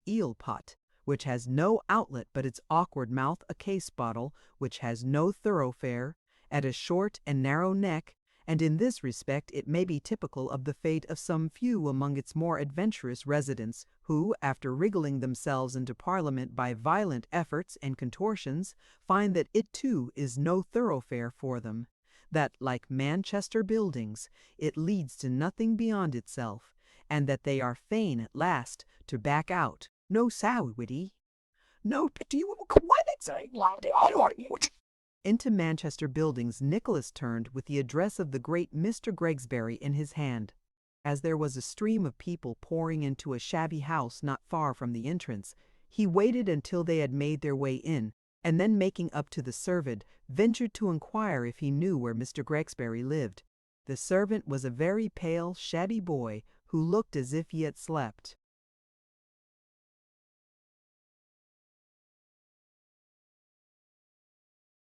eel pot, which has no outlet but its awkward mouth, a case bottle, which has no thoroughfare, at a short and narrow neck, and in this respect it may be typical of the fate of some few among its more adventurous residents, who, after wriggling themselves into Parliament by violent efforts and contortions, find that it too is no thoroughfare for them, that, like Manchester Buildings, it leads to nothing beyond itself, and that they are fain at last to back out. No sawity. No pity. Into Manchester Buildings Nicholas turned with the address of the great Mr. Gregsbury in his hand. As there was a stream of people pouring into a shabby house not far from the entrance, he waited until they had made their way in, and then making up to the servant, ventured to inquire if he knew where Mr. Gregsbury lived. The servant was a very pale, shabby boy who looked as if he had slept.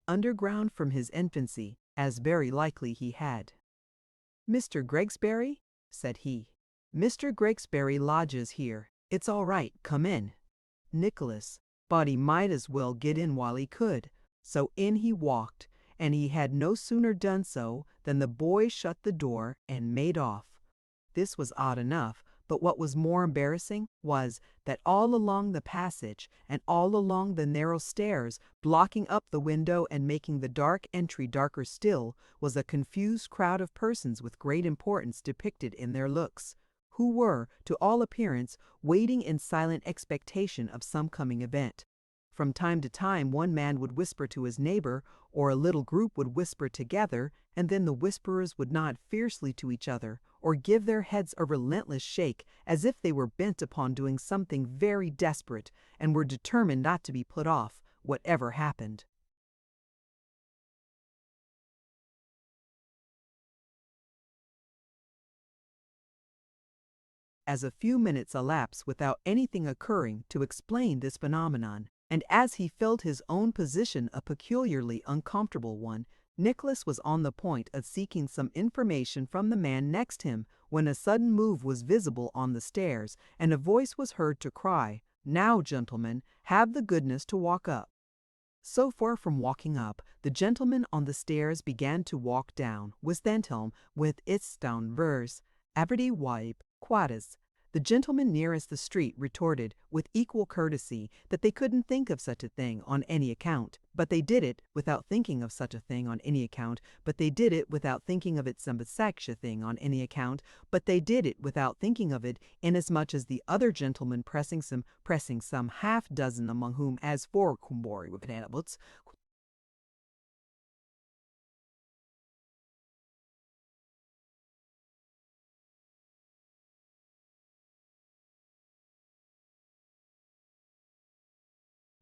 underground from his infancy, as very likely he had. "Mr. Gregsbury?" said he. "Mr. Gregsbury lodges here. It's all right, come in." Nicholas thought he might as well get in while he could, so in he walked, and he had no sooner done so than the boy shut the door and made off. This was odd enough, but what was more embarrassing was that all along the passage and all along the narrow stairs, blocking up the window and making the dark entry darker still, was a confused crowd of persons with great importance depicted in their looks, who were, to all appearance, waiting in silent expectation of some coming event. From time to time one man would whisper to his neighbor, or a little group would whisper together, and then the whisperers would nod fiercely to each other, or give their heads a relentless shake, as if they were bent upon doing something very desperate, and were determined not to be put off, whatever happened. As a few minutes elapsed without anything occurring to explain this phenomenon, and as he felt his own position a peculiarly uncomfortable one, Nicholas was on the point of seeking some information from the man next him, when a sudden move was visible on the stairs, and a voice was heard to cry, "Now, gentlemen, have the goodness to walk up." So far from walking up, the gentleman on the stairs began to walk down, with Stanhelm, with its down verse, "Averty wipe, quadas." The gentleman nearest the street retorted, with equal courtesy, that they couldn't think of such a thing on any account, but they did it without thinking of such a thing on any account, but they did it without thinking of it some such a thing on any account, but they did it without thinking of it, inasmuch as the other gentleman pressing some half dozen, among whom as for Kumbori with animals,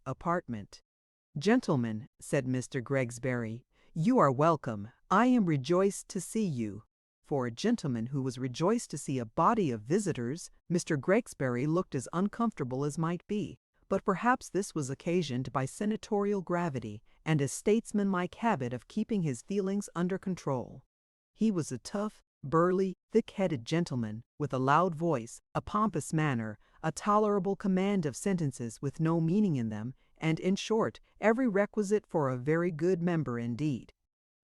apartment. "Gentlemen," said Mr. Gregsbury, "you are welcome. I am rejoiced to see you." For a gentleman who was rejoiced to see a body of visitors, Mr. Gregsbury looked as uncomfortable as might be, but perhaps this was occasioned by senatorial gravity and a statesmanlike habit of keeping his feelings under control. He was a tough, burly, thick-headed gentleman, with a loud voice, a pompous manner, a tolerable command of sentences with no meaning in them, and, in short, every requisite for a very good member indeed.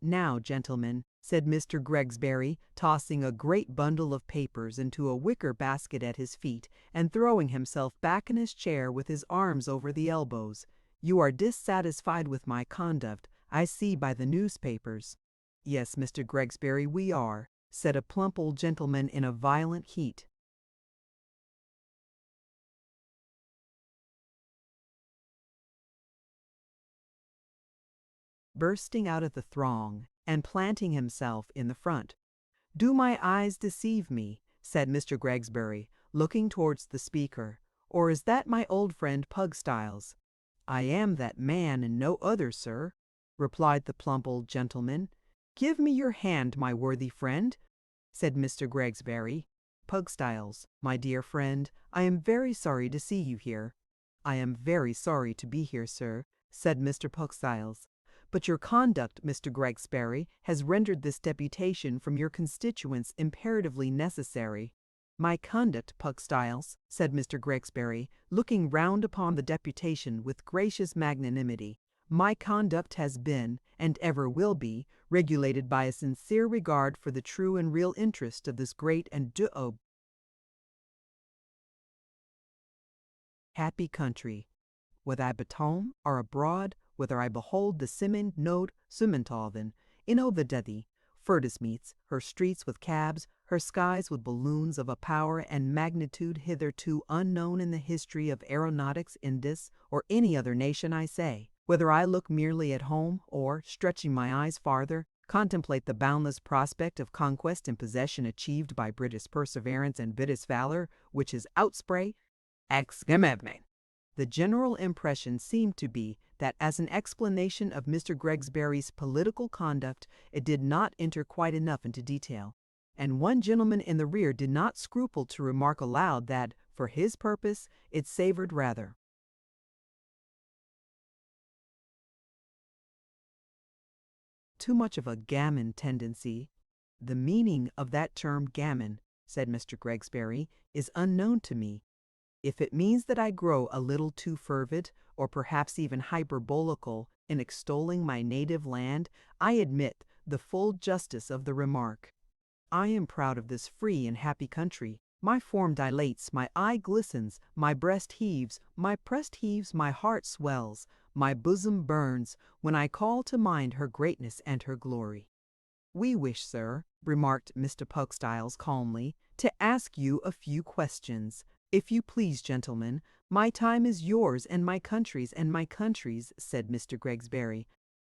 "Now, gentlemen," said Mr. Gregsbury, tossing a great bundle of papers into a wicker basket at his feet, and throwing himself back in his chair with his arms over the elbows, "you are dissatisfied with my conduct, I see by the newspapers." "Yes, Mr. Gregsbury, we are," said a plump old gentleman in a violent heat. Bursting out of the throng, and planting himself in the front. "Do my eyes deceive me?" said Mr. Gregsbury, looking towards the speaker, "or is that my old friend Pugstyles?" "I am that man and no other, sir," replied the plump old gentleman. "Give me your hand, my worthy friend," said Mr. Gregsbury. "Pugstyles, my dear friend, I am very sorry to see you here." "I am very sorry to be here, sir," said Mr. Pugstyles. "But your conduct, Mr. Gregsbury, has rendered this deputation from your constituents imperatively necessary." "My conduct, Pugstyles," said Mr. Gregsbury, looking round upon the deputation with gracious magnanimity, "my conduct has been, and ever will be, regulated by a sincere regard for the true and real interest of this great and happy country. Whether I be at home or abroad, whether I behold the Simmon Node Summentalven, in Ovidedi, Furtis meets, her streets with cabs, her skies with balloons of a power and magnitude hitherto unknown in the history of aeronautics in this or any other nation, I say, whether I look merely at home, or, stretching my eyes farther, contemplate the boundless prospect of conquest and possession achieved by British perseverance and British valor, which is outspray, exclaimable. The general impression seemed to be that as an explanation of Mr. Gregsbury's political conduct it did not enter quite enough into detail, and one gentleman in the rear did not scruple to remark aloud that, for his purpose, it savored rather too much of a gammon tendency. The meaning of that term gammon, said Mr. Gregsbury, is unknown to me. If it means that I grow a little too fervid, or perhaps even hyperbolical, in extolling my native land, I admit the full justice of the remark. I am proud of this free and happy country. My form dilates, my eye glistens, my breast heaves, my heart swells, my bosom burns, when I call to mind her greatness and her glory. We wish, sir, remarked Mr. Pugstyles calmly, to ask you a few questions. If you please, gentlemen, my time is yours and my country's, said Mr. Gregsbury.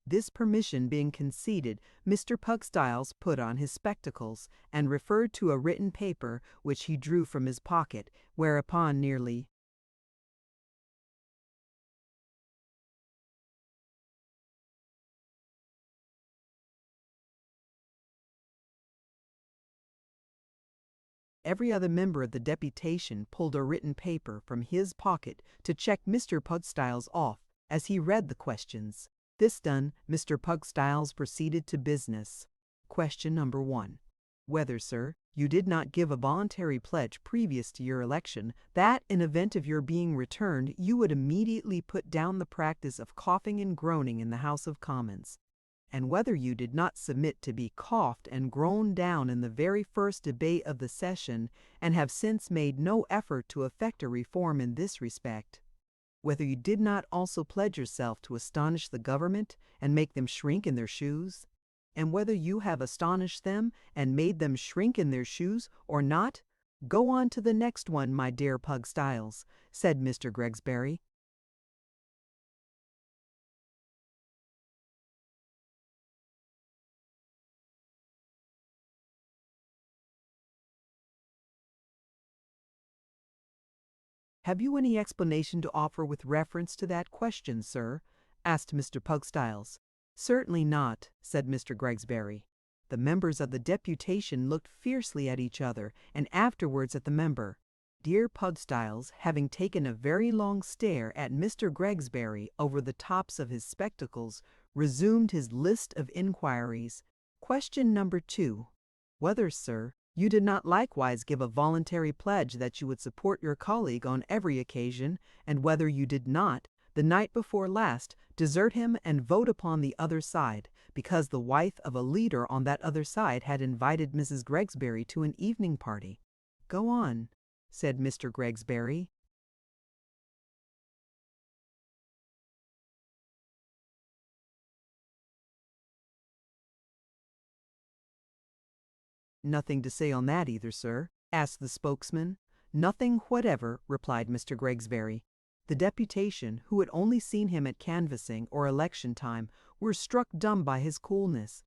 This permission being conceded, Mr. Pugstyles put on his spectacles, and referred to a written paper which he drew from his pocket, whereupon nearly every other member of the deputation pulled a written paper from his pocket to check Mr. Pugstyles off as he read the questions. This done, Mr. Pugstyles proceeded to business. Question number 1. Whether, sir, you did not give a voluntary pledge previous to your election that, in event of your being returned, you would immediately put down the practice of coughing and groaning in the House of Commons, and whether you did not submit to be coughed and groaned down in the very first debate of the session, and have since made no effort to effect a reform in this respect. Whether you did not also pledge yourself to astonish the government and make them shrink in their shoes, and whether you have astonished them and made them shrink in their shoes or not. Go on to the next one, my dear Pugstyles, said Mr. Gregsbury. Have you any explanation to offer with reference to that question, sir? Asked Mr. Pugstyles. Certainly not, said Mr. Gregsbury. The members of the deputation looked fiercely at each other, and afterwards at the member. Dear Pugstyles, having taken a very long stare at Mr. Gregsbury over the tops of his spectacles, resumed his list of inquiries. Question number 2. Whether, sir, you did not likewise give a voluntary pledge that you would support your colleague on every occasion, and whether you did not, the night before last, desert him and vote upon the other side, because the wife of a leader on that other side had invited Mrs. Gregsbury to an evening party. Go on, said Mr. Gregsbury. Nothing to say on that either, sir, asked the spokesman. Nothing whatever, replied Mr. Gregsbury. The deputation, who had only seen him at canvassing or election time, were struck dumb by his coolness.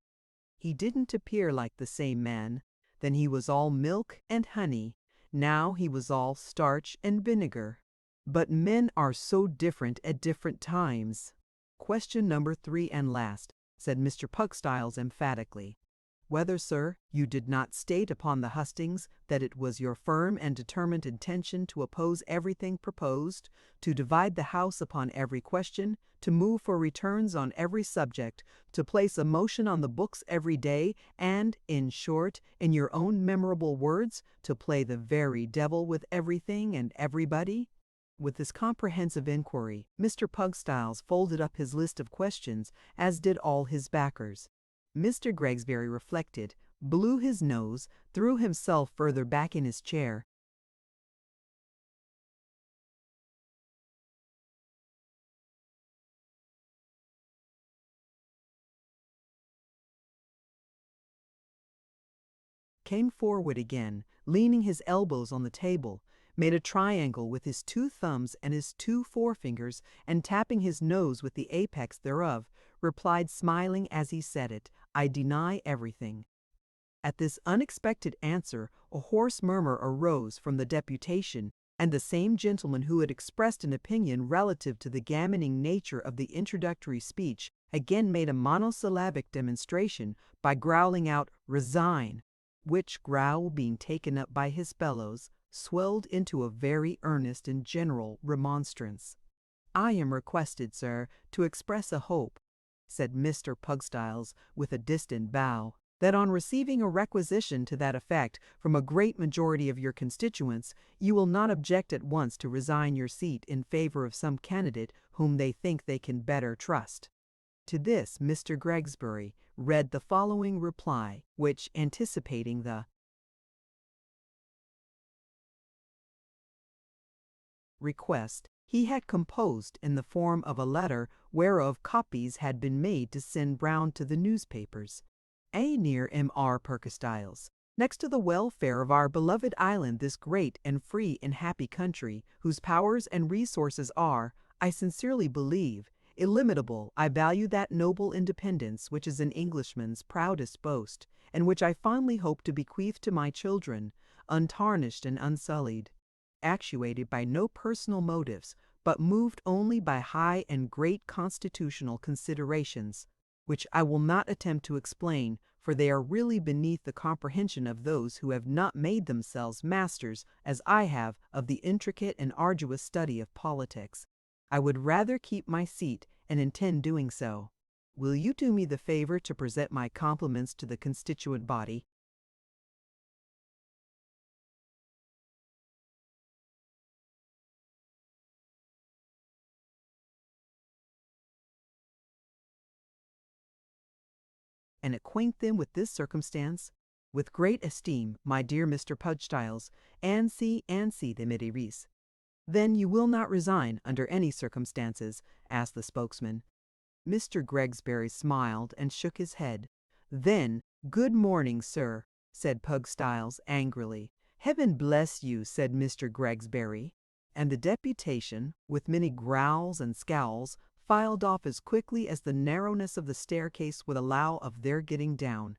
He didn't appear like the same man. Then he was all milk and honey. Now he was all starch and vinegar. But men are so different at different times. Question number 3 and last, said Mr. Pugstyles emphatically. Whether, sir, you did not state upon the hustings that it was your firm and determined intention to oppose everything proposed, to divide the House upon every question, to move for returns on every subject, to place a motion on the books every day, and, in short, in your own memorable words, to play the very devil with everything and everybody? With this comprehensive inquiry, Mr. Pugstyles folded up his list of questions, as did all his backers. Mr. Gregsbury reflected, blew his nose, threw himself further back in his chair, came forward again, leaning his elbows on the table, made a triangle with his 2 thumbs and his 2 forefingers, and tapping his nose with the apex thereof, replied smiling as he said it, I deny everything. At this unexpected answer, a hoarse murmur arose from the deputation, and the same gentleman who had expressed an opinion relative to the gammoning nature of the introductory speech again made a monosyllabic demonstration by growling out, Resign, which growl, being taken up by his fellows, swelled into a very earnest and general remonstrance. I am requested, sir, to express a hope said Mr. Pugstyles with a distant bow, "that on receiving a requisition to that effect from a great majority of your constituents, you will not object at once to resign your seat in favor of some candidate whom they think they can better trust." To this Mr. Gregsbury read the following reply, which, anticipating the request, he had composed in the form of a letter whereof copies had been made to send round to the newspapers. A near M.R. Pugstyles. Next to the welfare of our beloved island, this great and free and happy country, whose powers and resources are, I sincerely believe, illimitable, I value that noble independence which is an Englishman's proudest boast, and which I fondly hope to bequeath to my children, untarnished and unsullied, actuated by no personal motives, but moved only by high and great constitutional considerations, which I will not attempt to explain, for they are really beneath the comprehension of those who have not made themselves masters, as I have, of the intricate and arduous study of politics. I would rather keep my seat, and intend doing so. Will you do me the favor to present my compliments to the constituent body? And acquaint them with this circumstance? With great esteem, my dear Mr. Pugstyles, ainsi them it iris. Then you will not resign under any circumstances? Asked the spokesman. Mr. Gregsbury smiled and shook his head. Then, good morning, sir, said Pugstyles angrily. Heaven bless you, said Mr. Gregsbury. And the deputation, with many growls and scowls, filed off as quickly as the narrowness of the staircase would allow of their getting down.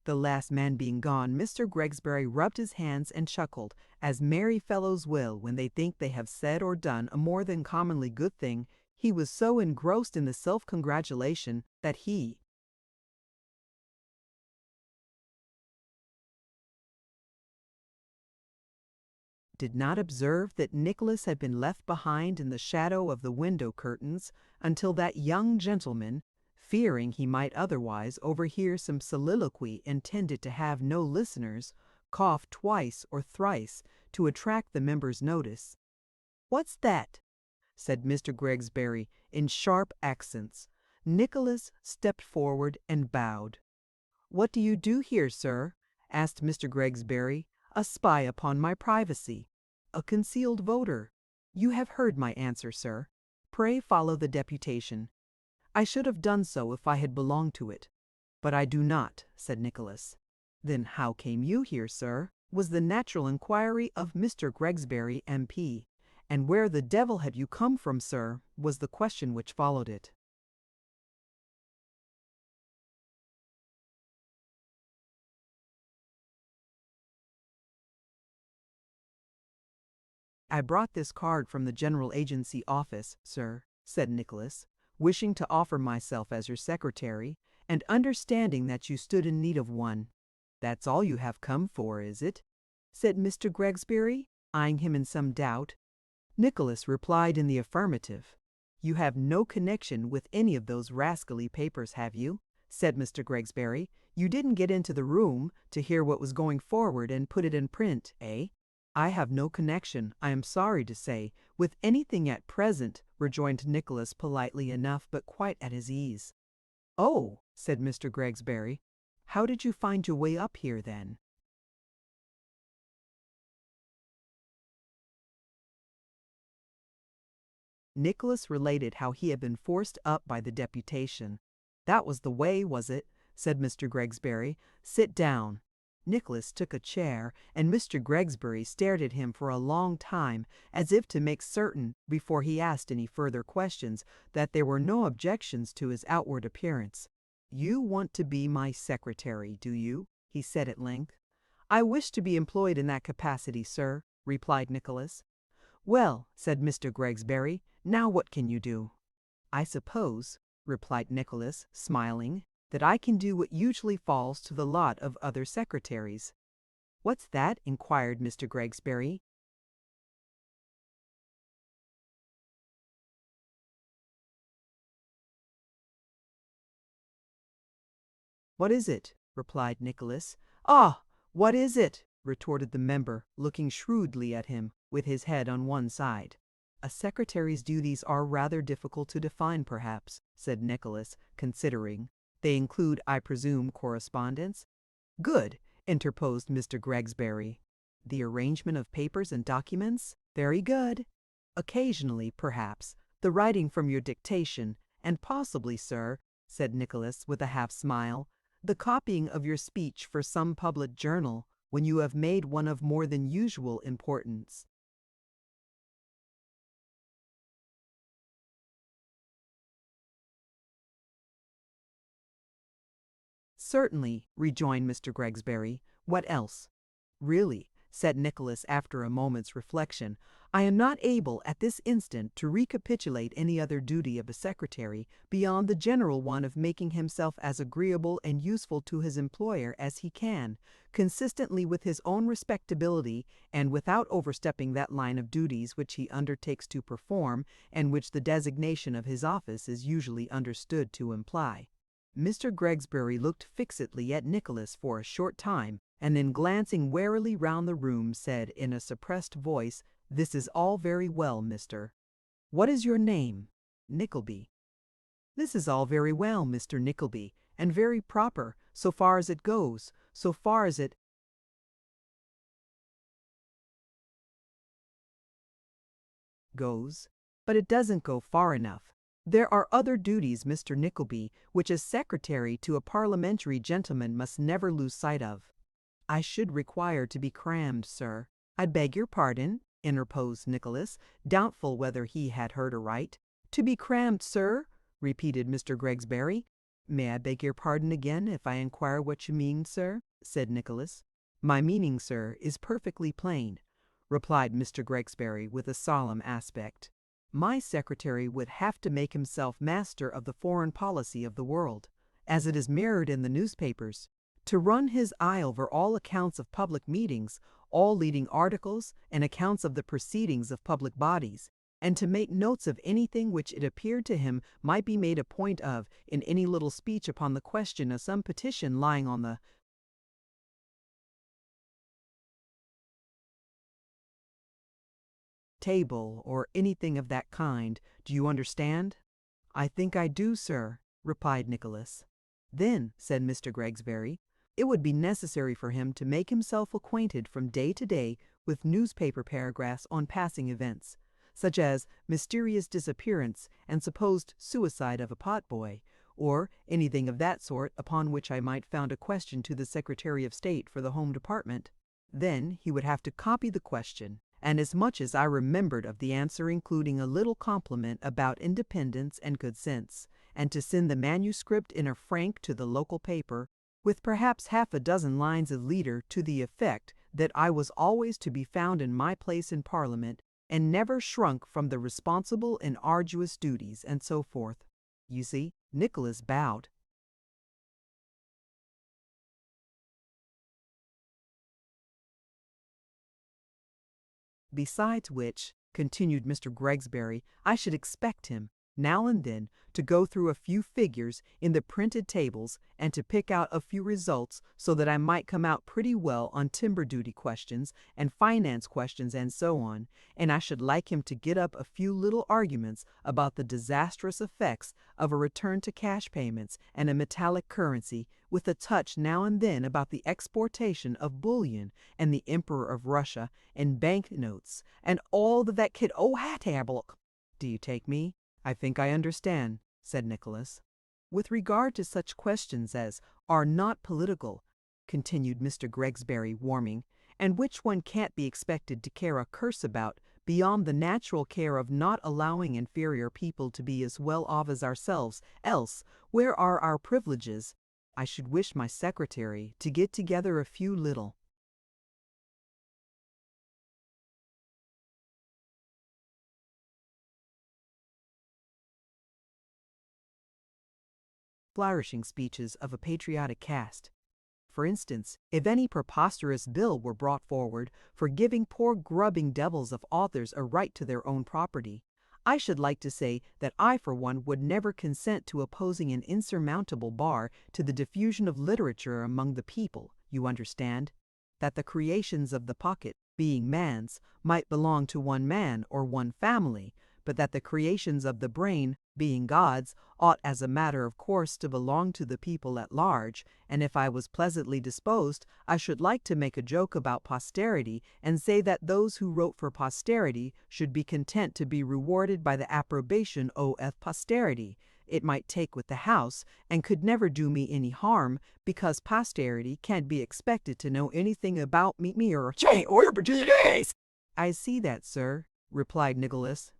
The last man being gone, Mr. Gregsbury rubbed his hands and chuckled, as merry fellows will when they think they have said or done a more than commonly good thing. He was so engrossed in the self-congratulation that he did not observe that Nicholas had been left behind in the shadow of the window curtains until that young gentleman, fearing he might otherwise overhear some soliloquy intended to have no listeners, coughed twice or thrice to attract the member's notice. "What's that?" said Mr. Gregsbury in sharp accents. Nicholas stepped forward and bowed. "What do you do here, sir?" asked Mr. Gregsbury. "A spy upon my privacy. A concealed voter. You have heard my answer, sir. Pray follow the deputation." "I should have done so if I had belonged to it." "But I do not," said Nicholas. "Then how came you here, sir?" was the natural inquiry of Mr. Gregsbury, M.P. "And where the devil have you come from, sir?" was the question which followed it. "I brought this card from the General Agency office, sir," said Nicholas, "wishing to offer myself as your secretary, and understanding that you stood in need of one." "That's all you have come for, is it?" said Mr. Gregsbury, eyeing him in some doubt. Nicholas replied in the affirmative. "You have no connection with any of those rascally papers, have you?" said Mr. Gregsbury. "You didn't get into the room to hear what was going forward and put it in print, eh?" "I have no connection, I am sorry to say, with anything at present," rejoined Nicholas politely enough, but quite at his ease. "Oh," said Mr. Gregsbury, "how did you find your way up here, then?" Nicholas related how he had been forced up by the deputation. "That was the way, was it?" said Mr. Gregsbury. "Sit down." Nicholas took a chair, and Mr. Gregsbury stared at him for a long time, as if to make certain, before he asked any further questions, that there were no objections to his outward appearance. "You want to be my secretary, do you?" he said at length. "I wish to be employed in that capacity, sir," replied Nicholas. "Well," said Mr. Gregsbury, "now what can you do?" "I suppose," replied Nicholas, smiling, "that I can do what usually falls to the lot of other secretaries." "What's that?" inquired Mr. Gregsbury. "What is it?" replied Nicholas. "Ah, what is it?" retorted the member, looking shrewdly at him, with his head on one side. "A secretary's duties are rather difficult to define, perhaps," said Nicholas, considering. "They include, I presume, correspondence?" "Good," interposed Mr. Gregsbury. "The arrangement of papers and documents? Very good. Occasionally, perhaps, the writing from your dictation, and possibly, sir," said Nicholas, with a half-smile, "the copying of your speech for some public journal, when you have made one of more than usual importance." "Certainly," rejoined Mr. Gregsbury. "What else?" "Really," said Nicholas after a moment's reflection, "I am not able at this instant to recapitulate any other duty of a secretary beyond the general one of making himself as agreeable and useful to his employer as he can, consistently with his own respectability, and without overstepping that line of duties which he undertakes to perform, and which the designation of his office is usually understood to imply." Mr. Gregsbury looked fixedly at Nicholas for a short time, and then glancing warily round the room, said in a suppressed voice, "This is all very well, Mr. What is your name?" "Nickleby." "This is all very well, Mr. Nickleby, and very proper, so far as it goes, so far as it goes, but it doesn't go far enough. There are other duties, Mr. Nickleby, which a secretary to a parliamentary gentleman must never lose sight of." "I should require to be crammed, sir." "I beg your pardon," interposed Nicholas, doubtful whether he had heard aright. "To be crammed, sir?" repeated Mr. Gregsbury. "May I beg your pardon again if I inquire what you mean, sir?" said Nicholas. "My meaning, sir, is perfectly plain," replied Mr. Gregsbury with a solemn aspect. "My secretary would have to make himself master of the foreign policy of the world, as it is mirrored in the newspapers, to run his eye over all accounts of public meetings, all leading articles, and accounts of the proceedings of public bodies, and to make notes of anything which it appeared to him might be made a point of in any little speech upon the question of some petition lying on the table, or anything of that kind. Do you understand?" "I think I do, sir," replied Nicholas. "Then," said Mr. Gregsbury, "it would be necessary for him to make himself acquainted from day to day with newspaper paragraphs on passing events, such as mysterious disappearance and supposed suicide of a potboy, or anything of that sort upon which I might found a question to the Secretary of State for the Home Department. Then he would have to copy the question, and as much as I remembered of the answer, including a little compliment about independence and good sense, and to send the manuscript in a frank to the local paper, with perhaps half a dozen lines of leader to the effect that I was always to be found in my place in Parliament, and never shrunk from the responsible and arduous duties, and so forth." You see, Nicholas bowed. "Besides which," continued Mr. Gregsbury, "I should expect him, now and then, to go through a few figures in the printed tables, and to pick out a few results, so that I might come out pretty well on timber duty questions, and finance questions, and so on, and I should like him to get up a few little arguments about the disastrous effects of a return to cash payments and a metallic currency, with a touch now and then about the exportation of bullion and the Emperor of Russia and bank notes, and all that kid hatablook. Do you take me? "I think I understand," said Nicholas. "With regard to such questions as are not political," continued Mr. Gregsbury, warming, "and which one can't be expected to care a curse about, beyond the natural care of not allowing inferior people to be as well off as ourselves, else where are our privileges? I should wish my secretary to get together a few little flourishing speeches of a patriotic cast. For instance, if any preposterous bill were brought forward for giving poor grubbing devils of authors a right to their own property, I should like to say that I for one would never consent to opposing an insurmountable bar to the diffusion of literature among the people, you understand. That the creations of the pocket, being man's, might belong to one man or one family, but that the creations of the brain, being God's, ought as a matter of course to belong to the people at large, and if I was pleasantly disposed, I should like to make a joke about posterity and say that those who wrote for posterity should be content to be rewarded by the approbation of posterity. It might take with the house, and could never do me any harm, because posterity can't be expected to know anything about me or I see that, sir, replied Nicholas.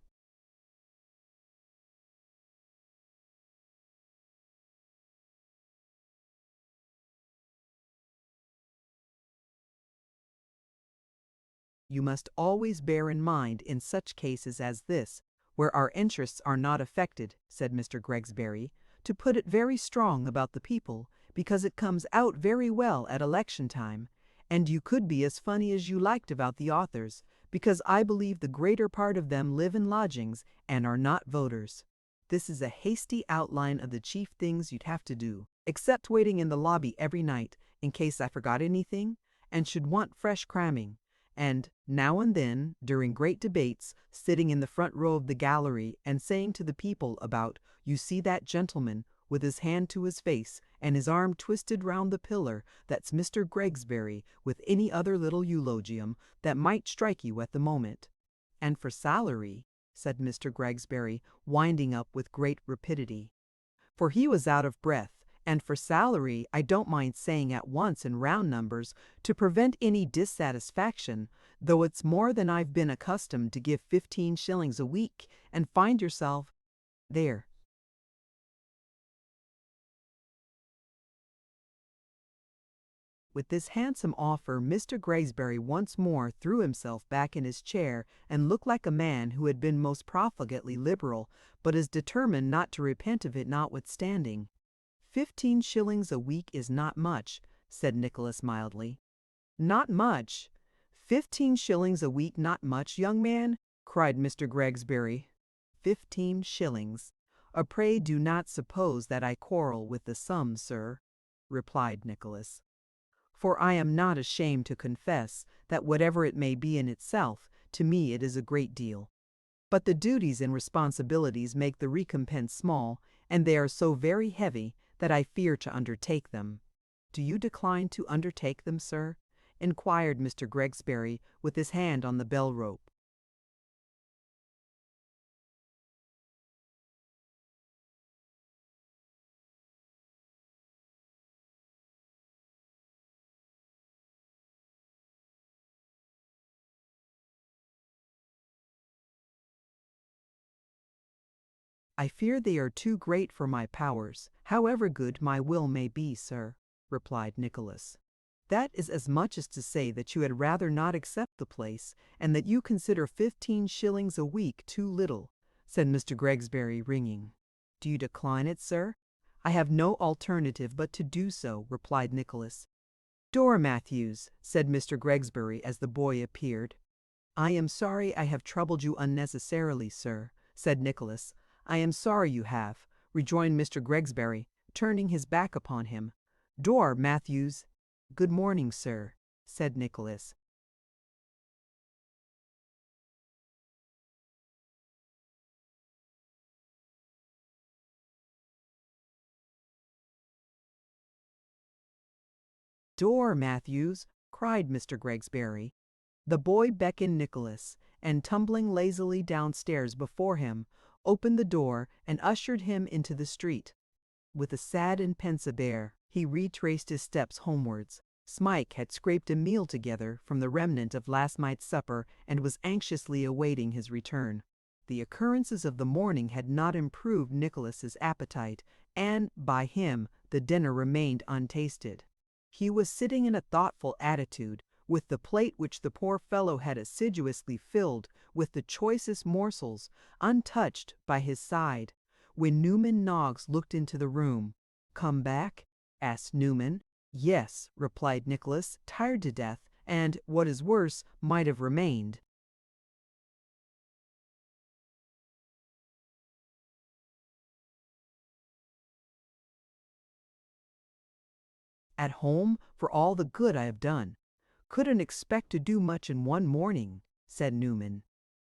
You must always bear in mind in such cases as this, where our interests are not affected, said Mr. Gregsbury, to put it very strong about the people, because it comes out very well at election time, and you could be as funny as you liked about the authors, because I believe the greater part of them live in lodgings and are not voters. This is a hasty outline of the chief things you'd have to do, except waiting in the lobby every night, in case I forgot anything, and should want fresh cramming, and now and then, during great debates, sitting in the front row of the gallery and saying to the people about, you see that gentleman, with his hand to his face and his arm twisted round the pillar, that's Mr. Gregsbury, with any other little eulogium that might strike you at the moment. And for salary, said Mr. Gregsbury, winding up with great rapidity, for he was out of breath, and for salary I don't mind saying at once in round numbers, to prevent any dissatisfaction, though it's more than I've been accustomed to give 15 shillings a week, and find yourself there. With this handsome offer, Mr. Gregsbury once more threw himself back in his chair and looked like a man who had been most profligately liberal, but is determined not to repent of it notwithstanding. 15 shillings a week is not much, said Nicholas mildly. Not much? 15 shillings a week not much, young man? Cried Mr. Gregsbury. 15 shillings. Pray do not suppose that I quarrel with the sum, sir, replied Nicholas. For I am not ashamed to confess that whatever it may be in itself, to me it is a great deal. But the duties and responsibilities make the recompense small, and they are so very heavy that I fear to undertake them. Do you decline to undertake them, sir? Inquired Mr. Gregsbury, with his hand on the bell rope. I fear they are too great for my powers, however good my will may be, sir, replied Nicholas. That is as much as to say that you had rather not accept the place, and that you consider 15 shillings a week too little, said Mr. Gregsbury, ringing. Do you decline it, sir? I have no alternative but to do so, replied Nicholas. Dora Matthews, said Mr. Gregsbury as the boy appeared. I am sorry I have troubled you unnecessarily, sir, said Nicholas. I am sorry you have, rejoined Mr. Gregsbury, turning his back upon him. Dora Matthews. Good morning, sir, said Nicholas. Dora Matthews, cried Mr. Gregsbury. The boy beckoned Nicholas, and tumbling lazily downstairs before him, opened the door and ushered him into the street. With a sad and pensive air, he retraced his steps homewards. Smike had scraped a meal together from the remnant of last night's supper and was anxiously awaiting his return. The occurrences of the morning had not improved Nicholas's appetite, and, by him, the dinner remained untasted. He was sitting in a thoughtful attitude, with the plate which the poor fellow had assiduously filled with the choicest morsels, untouched, by his side, when Newman Noggs looked into the room. "Come back?" asked Newman. "Yes," replied Nicholas, tired to death, and, what is worse, might have remained. At home for all the good I have done. Couldn't expect to do much in one morning, said Newman.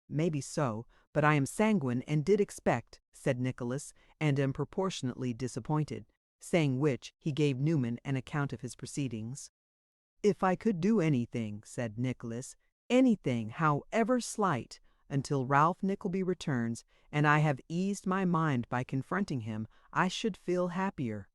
Maybe so, but I am sanguine and did expect, said Nicholas, and am proportionately disappointed, saying which he gave Newman an account of his proceedings. If I could do anything, said Nicholas, anything, however slight, until Ralph Nickleby returns, and I have eased my mind by confronting him, I should feel happier.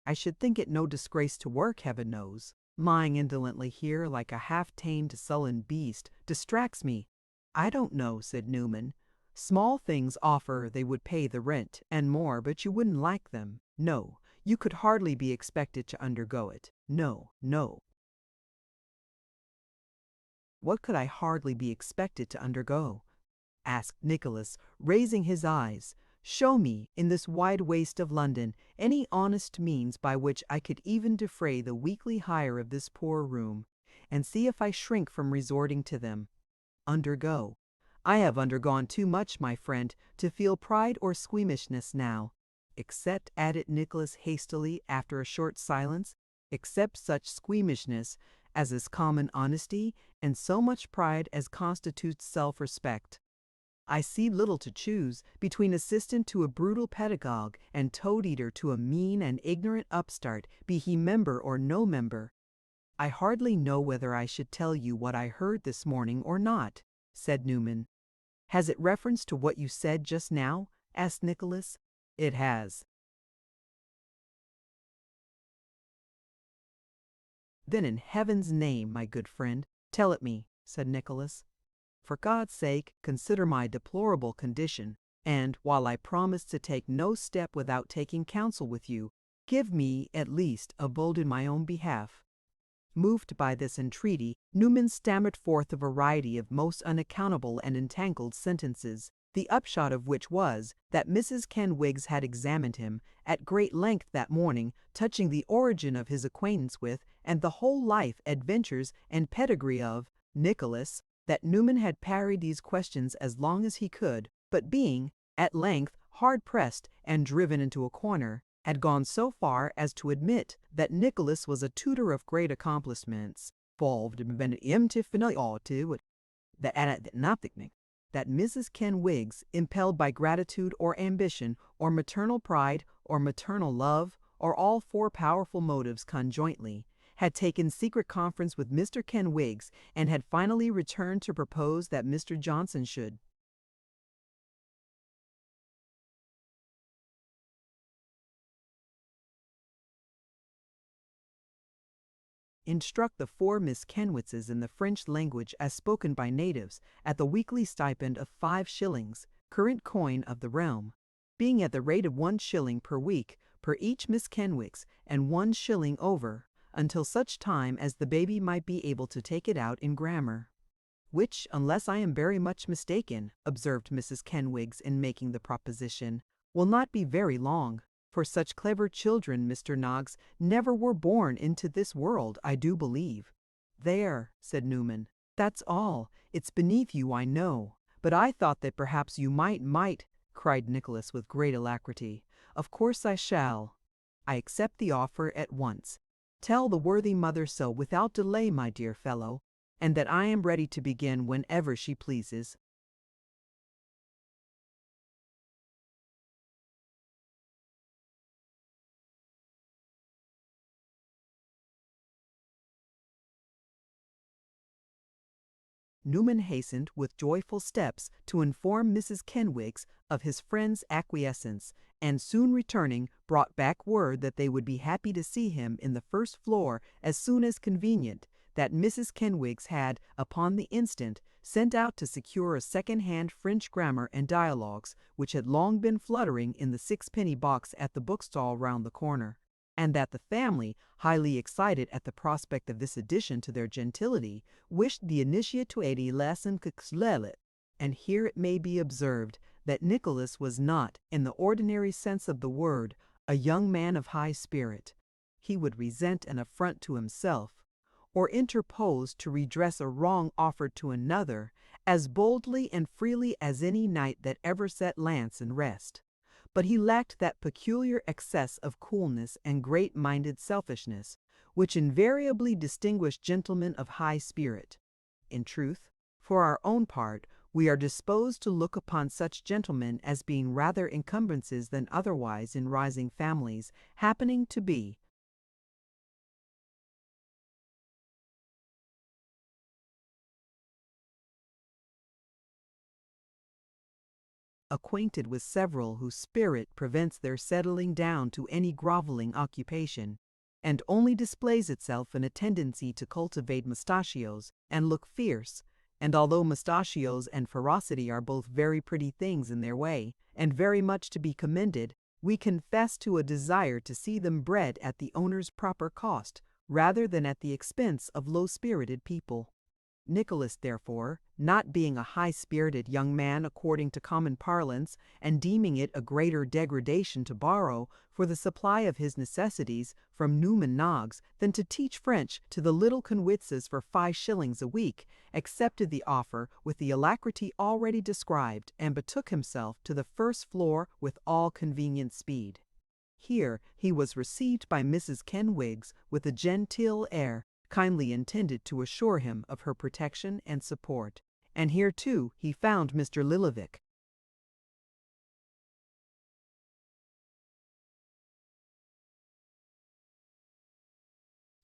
I should think it no disgrace to work, heaven knows. Lying indolently here like a half-tamed sullen beast distracts me. I don't know, said Newman. Small things offer they would pay the rent and more, but you wouldn't like them. No, you could hardly be expected to undergo it. No, no. What could I hardly be expected to undergo? Asked Nicholas, raising his eyes. Show me, in this wide waste of London, any honest means by which I could even defray the weekly hire of this poor room, and see if I shrink from resorting to them. Undergo. I have undergone too much, my friend, to feel pride or squeamishness now. Except, added Nicholas hastily after a short silence, except such squeamishness as is common honesty, and so much pride as constitutes self-respect. I see little to choose between assistant to a brutal pedagogue and toad-eater to a mean and ignorant upstart, be he member or no member. I hardly know whether I should tell you what I heard this morning or not, said Newman. Has it reference to what you said just now? Asked Nicholas. It has. Then in heaven's name, my good friend, tell it me, said Nicholas. For God's sake, consider my deplorable condition, and, while I promise to take no step without taking counsel with you, give me, at least, a vote in my own behalf. Moved by this entreaty, Newman stammered forth a variety of most unaccountable and entangled sentences, the upshot of which was that Mrs. Kenwigs had examined him at great length that morning, touching the origin of his acquaintance with, and the whole life, adventures, and pedigree of, Nicholas, that Newman had parried these questions as long as he could, but being, at length, hard-pressed and driven into a corner, had gone so far as to admit that Nicholas was a tutor of great accomplishments, that Mrs. Kenwigs, impelled by gratitude or ambition, or maternal pride, or maternal love, or all four powerful motives conjointly, had taken secret conference with Mr. Kenwigs, and had finally returned to propose that Mr. Johnson should instruct the four Miss Kenwigses in the French language as spoken by natives, at the weekly stipend of 5 shillings, current coin of the realm, being at the rate of 1 shilling per week per each Miss Kenwigs, and 1 shilling over, until such time as the baby might be able to take it out in grammar. Which, unless I am very much mistaken, observed Mrs. Kenwigs in making the proposition, will not be very long. For such clever children, Mr. Noggs, never were born into this world, I do believe. There, said Newman, that's all. It's beneath you, I know. But I thought that perhaps you might, cried Nicholas with great alacrity. Of course I shall. I accept the offer at once. Tell the worthy mother so without delay, my dear fellow, and that I am ready to begin whenever she pleases. Newman hastened with joyful steps to inform Mrs. Kenwigs of his friend's acquiescence, and soon returning, brought back word that they would be happy to see him in the first floor as soon as convenient, that Mrs. Kenwigs had, upon the instant, sent out to secure a second-hand French grammar and dialogues, which had long been fluttering in the 6-penny box at the bookstall round the corner, and that the family, highly excited at the prospect of this addition to their gentility, wished the initiate to aid a lesson que. And here it may be observed that Nicholas was not, in the ordinary sense of the word, a young man of high spirit. He would resent an affront to himself, or interpose to redress a wrong offered to another, as boldly and freely as any knight that ever set lance in rest. but he lacked that peculiar excess of coolness and great-minded selfishness, which invariably distinguish gentlemen of high spirit. In truth, for our own part, we are disposed to look upon such gentlemen as being rather encumbrances than otherwise in rising families, happening to be acquainted with several whose spirit prevents their settling down to any groveling occupation, and only displays itself in a tendency to cultivate mustachios and look fierce. And although mustachios and ferocity are both very pretty things in their way, and very much to be commended, we confess to a desire to see them bred at the owner's proper cost, rather than at the expense of low-spirited people. Nicholas, therefore, not being a high-spirited young man according to common parlance, and deeming it a greater degradation to borrow, for the supply of his necessities, from Newman Noggs, than to teach French to the little Conwitzes for 5 shillings a week, accepted the offer with the alacrity already described, and betook himself to the first floor with all convenient speed. Here he was received by Mrs. Kenwigs with a genteel air, kindly intended to assure him of her protection and support. And here, too, he found Mr. Lillyvick.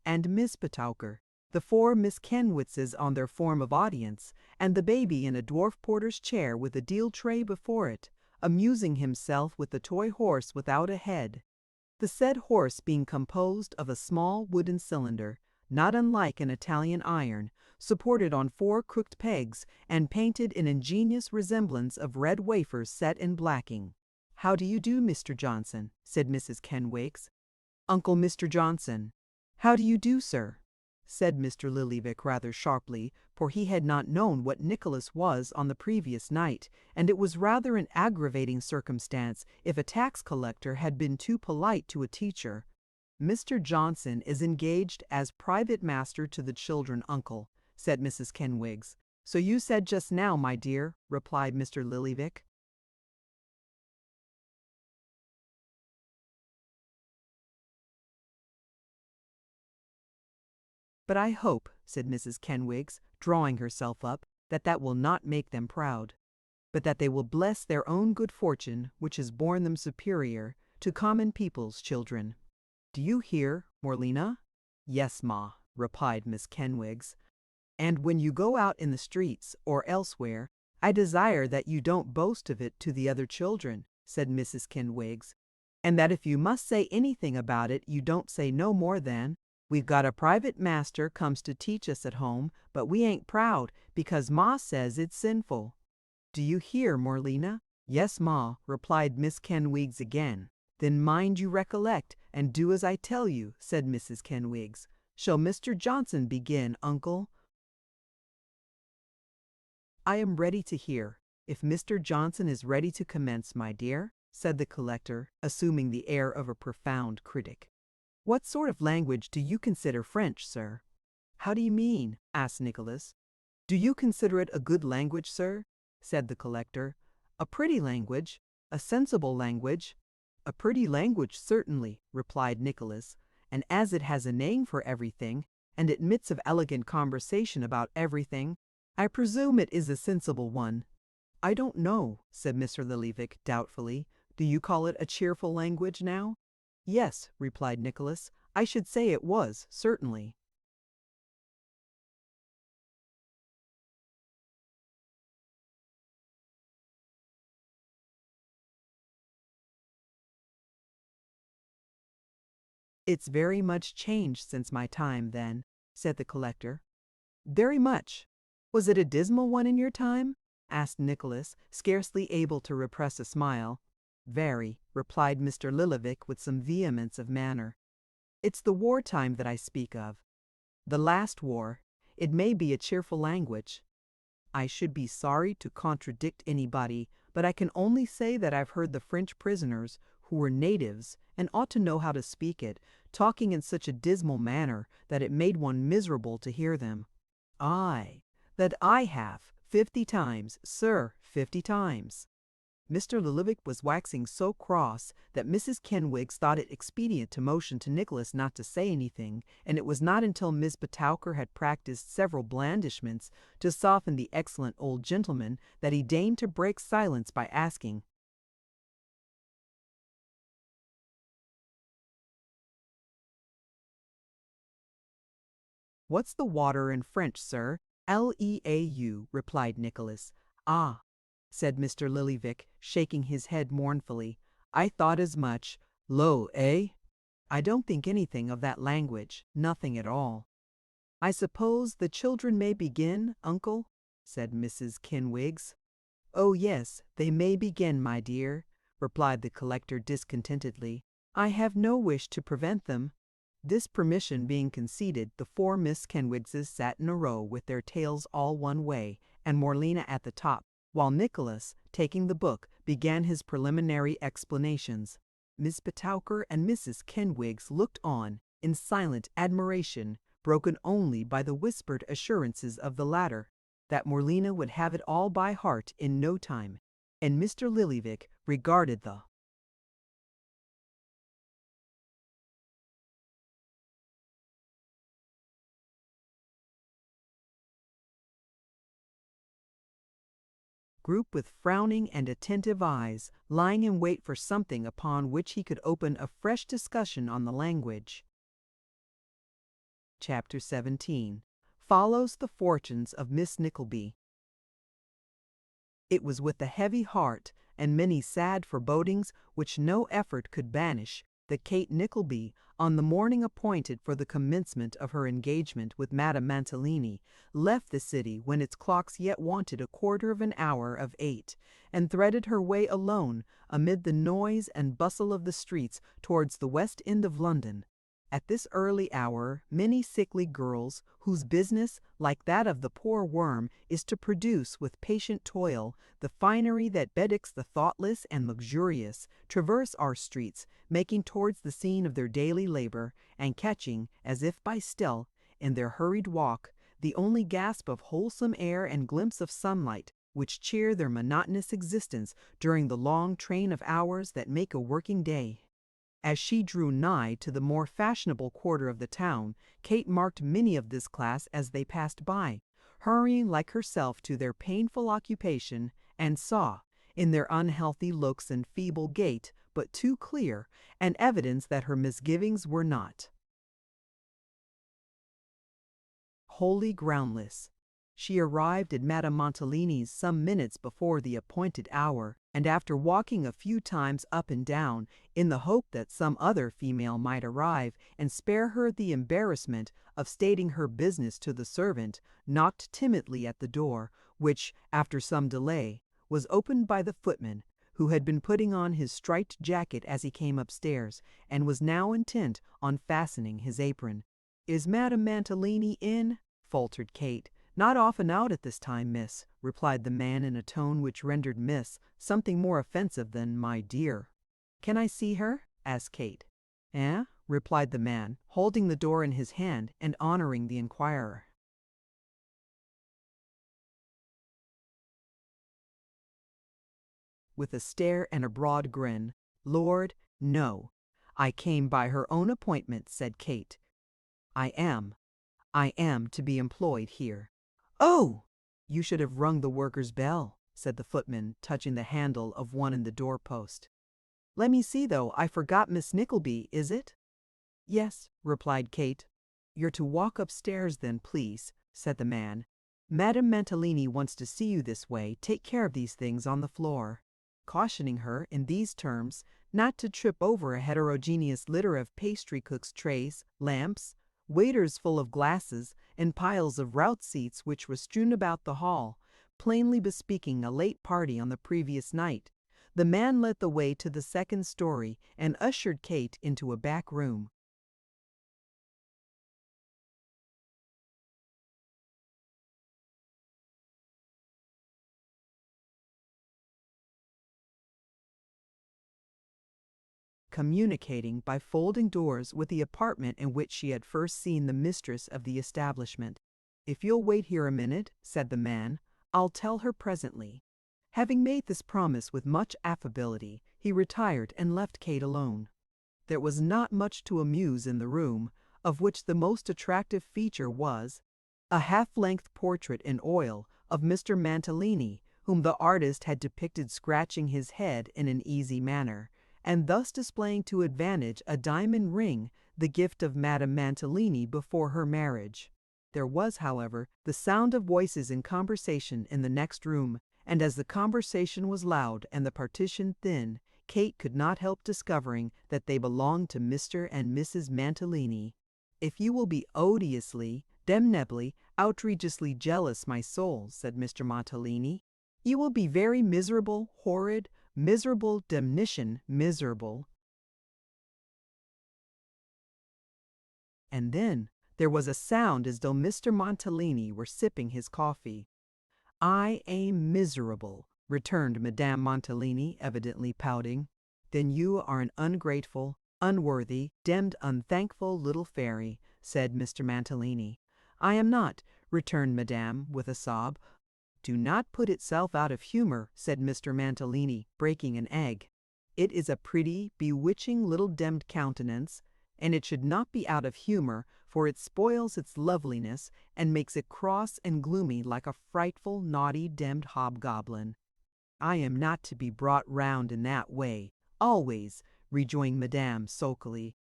And Miss Petowker, the 4 Miss Kenwitzes on their form of audience, and the baby in a dwarf porter's chair with a deal tray before it, amusing himself with the toy horse without a head. The said horse being composed of a small wooden cylinder, not unlike an Italian iron, supported on 4 crooked pegs, and painted in ingenious resemblance of red wafers set in blacking. "How do you do, Mr. Johnson?" said Mrs. Kenwigs. "Uncle Mr. Johnson." "How do you do, sir?" said Mr. Lillyvick rather sharply, for he had not known what Nicholas was on the previous night, and it was rather an aggravating circumstance if a tax collector had been too polite to a teacher. "Mr. Johnson is engaged as private master to the children, uncle," said Mrs. Kenwigs. "So you said just now, my dear," replied Mr. Lillyvick. "But I hope," said Mrs. Kenwigs, drawing herself up, "that will not make them proud, but that they will bless their own good fortune, which has borne them superior to common people's children. Do you hear, Morlena?" "Yes, ma," replied Miss Kenwigs. "And when you go out in the streets, or elsewhere, I desire that you don't boast of it to the other children," said Mrs. Kenwigs, "and that if you must say anything about it, you don't say no more than, 'We've got a private master comes to teach us at home, but we ain't proud, because ma says it's sinful.' Do you hear, Morlena?" "Yes, ma," replied Miss Kenwigs again. "Then mind you recollect, and do as I tell you," said Mrs. Kenwigs. "Shall Mr. Johnson begin, uncle?" "I am ready to hear, if Mr. Johnson is ready to commence, my dear," said the collector, assuming the air of a profound critic. "What sort of language do you consider French, sir?" "How do you mean?" asked Nicholas. "Do you consider it a good language, sir?" said the collector. "A pretty language, a sensible language." "A pretty language, certainly," replied Nicholas, "and as it has a name for everything, and admits of elegant conversation about everything, I presume it is a sensible one." "I don't know," said Mr. Lillyvick doubtfully. "Do you call it a cheerful language now?" "Yes," replied Nicholas, "I should say it was, certainly." "It's very much changed since my time, then," said the collector. "Very much. Was it a dismal one in your time?" asked Nicholas, scarcely able to repress a smile. "Very," replied Mr. Lillyvick with some vehemence of manner. "It's the war time that I speak of. The last war. It may be a cheerful language. I should be sorry to contradict anybody, but I can only say that I've heard the French prisoners, who were natives, and ought to know how to speak it, talking in such a dismal manner that it made one miserable to hear them. Aye, that I have, 50 times, sir, 50 times." Mr. Nickleby was waxing so cross that Mrs. Kenwigs thought it expedient to motion to Nicholas not to say anything, and it was not until Miss Petowker had practiced several blandishments to soften the excellent old gentleman that he deigned to break silence by asking, "What's the water in French, sir?" "Leau," replied Nicholas. "Ah," said Mr. Lillyvick, shaking his head mournfully. "I thought as much. L'eau, eh?" "I don't think anything of that language, nothing at all." "I suppose the children may begin, uncle?" said Mrs. Kenwigs. "Oh yes, they may begin, my dear," replied the collector discontentedly. "I have no wish to prevent them." This permission being conceded, the four Miss Kenwigses sat in a row with their tails all one way, and Morlena at the top, while Nicholas, taking the book, began his preliminary explanations. Miss Petowker and Mrs. Kenwigs looked on, in silent admiration, broken only by the whispered assurances of the latter, that Morlena would have it all by heart in no time, and Mr. Lillyvick regarded the group with frowning and attentive eyes, lying in wait for something upon which he could open a fresh discussion on the language. Chapter 17 follows the fortunes of Miss Nickleby. It was with a heavy heart and many sad forebodings which no effort could banish that Kate Nickleby, on the morning appointed for the commencement of her engagement with Madame Mantalini, left the city when its clocks yet wanted a quarter of an hour of 8, and threaded her way alone amid the noise and bustle of the streets towards the West End of London. At this early hour many sickly girls, whose business, like that of the poor worm, is to produce with patient toil the finery that bedecks the thoughtless and luxurious, traverse our streets, making towards the scene of their daily labor, and catching, as if by stealth, in their hurried walk, the only gasp of wholesome air and glimpse of sunlight which cheer their monotonous existence during the long train of hours that make a working day. As she drew nigh to the more fashionable quarter of the town, Kate marked many of this class as they passed by, hurrying like herself to their painful occupation, and saw, in their unhealthy looks and feeble gait, but too clear, an evidence that her misgivings were not wholly groundless. She arrived at Madame Mantalini's some minutes before the appointed hour, and after walking a few times up and down, in the hope that some other female might arrive and spare her the embarrassment of stating her business to the servant, knocked timidly at the door, which, after some delay, was opened by the footman, who had been putting on his striped jacket as he came upstairs, and was now intent on fastening his apron. "Is Madame Mantalini in?" faltered Kate. "Not often out at this time, miss," replied the man in a tone which rendered "miss" something more offensive than "my dear." "Can I see her?" asked Kate. "Eh?" replied the man, holding the door in his hand and honoring the inquirer. With a stare and a broad grin, "Lord, no. I came by her own appointment," said Kate. I am to be employed here." "Oh!" "You should have rung the worker's bell," said the footman, touching the handle of one in the doorpost. "Let me see, though, I forgot Miss Nickleby, is it?" "Yes," replied Kate. "You're to walk upstairs then, please," said the man. "Madame Mantalini wants to see you this way. Take care of these things on the floor," cautioning her, in these terms, not to trip over a heterogeneous litter of pastry cooks' trays, lamps, waiters full of glasses, and piles of rout seats which were strewn about the hall, plainly bespeaking a late party on the previous night. The man led the way to the second story and ushered Kate into a back room. Communicating by folding doors with the apartment in which she had first seen the mistress of the establishment. "If you'll wait here a minute," said the man, "I'll tell her presently." Having made this promise with much affability, he retired and left Kate alone. There was not much to amuse in the room, of which the most attractive feature was a half-length portrait in oil of Mr. Mantalini, whom the artist had depicted scratching his head in an easy manner, and thus displaying to advantage a diamond ring, the gift of Madame Mantalini before her marriage. There was, however, the sound of voices in conversation in the next room, and as the conversation was loud and the partition thin, Kate could not help discovering that they belonged to Mr. and Mrs. Mantalini. "If you will be odiously, damnably, outrageously jealous, my soul," said Mr. Mantalini, "you will be very miserable, horrid, miserable, damnation, miserable." And then there was a sound as though Mr. Mantalini were sipping his coffee. "I am miserable," returned Madame Mantalini, evidently pouting. "Then you are an ungrateful, unworthy, demmed unthankful little fairy," said Mr. Mantalini. "I am not," returned Madame, with a sob. "Do not put itself out of humor," said Mr. Mantalini, breaking an egg. "It is a pretty, bewitching little demmed countenance, and it should not be out of humor, for it spoils its loveliness and makes it cross and gloomy like a frightful, naughty, demmed hobgoblin." "I am not to be brought round in that way, always," rejoined Madame sulkily.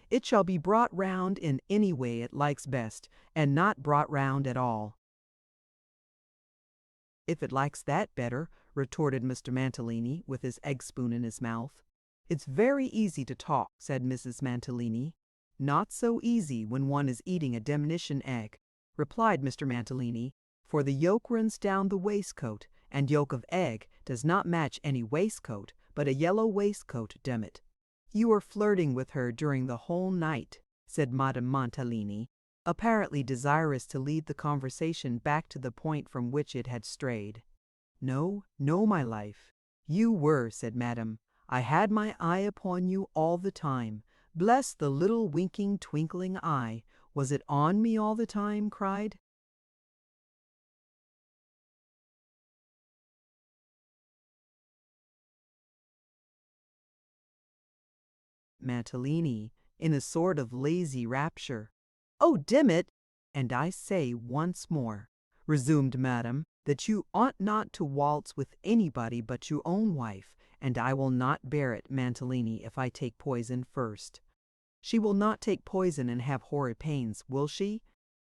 "It shall be brought round in any way it likes best, and not brought round at all." "If it likes that better," retorted Mr. Mantalini, with his egg spoon in his mouth. "It's very easy to talk," said Mrs. Mantalini. "Not so easy when one is eating a demnition egg," replied Mr. Mantalini, "for the yolk runs down the waistcoat, and yolk of egg does not match any waistcoat, but a yellow waistcoat, demmit." "You were flirting with her during the whole night," said Madame Mantalini, apparently desirous to lead the conversation back to the point from which it had strayed. "No, no, my life." "You were," said Madame. "I had my eye upon you all the time. Bless the little winking, twinkling eye. Was it on me all the time?" cried Mantalini, in a sort of lazy rapture. "Oh, dim it! And I say once more," resumed Madame, "that you ought not to waltz with anybody but your own wife, and I will not bear it, Mantalini, if I take poison first." "She will not take poison and have horrid pains, will she?"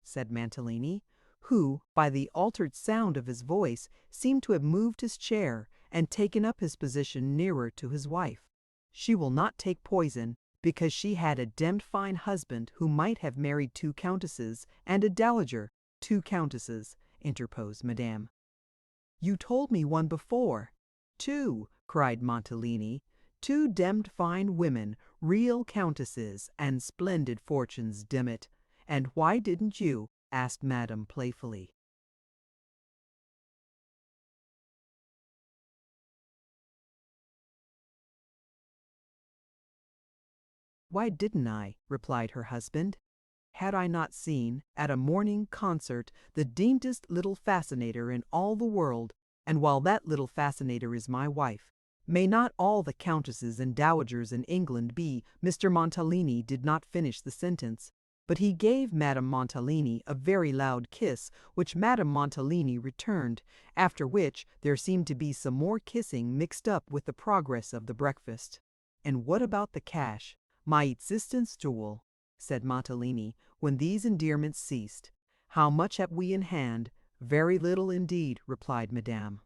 said Mantalini, who, by the altered sound of his voice, seemed to have moved his chair and taken up his position nearer to his wife. "She will not take poison, because she had a demmed fine husband who might have married 2 countesses and a dowager." "2 countesses," interposed Madame. "You told me one before." "2," cried Mantalini. "2 demmed fine women, real countesses, and splendid fortunes, dim it." "And why didn't you?" asked Madame playfully. "Why didn't I?" replied her husband. "Had I not seen, at a morning concert, the deemedest little fascinator in all the world, and while that little fascinator is my wife, may not all the countesses and dowagers in England be—" Mr. Mantalini did not finish the sentence, but he gave Madame Mantalini a very loud kiss, which Madame Mantalini returned, after which there seemed to be some more kissing mixed up with the progress of the breakfast. "And what about the cash? My existence jewel," said Mantalini, when these endearments ceased. "How much have we in hand?" "Very little indeed," replied Madame.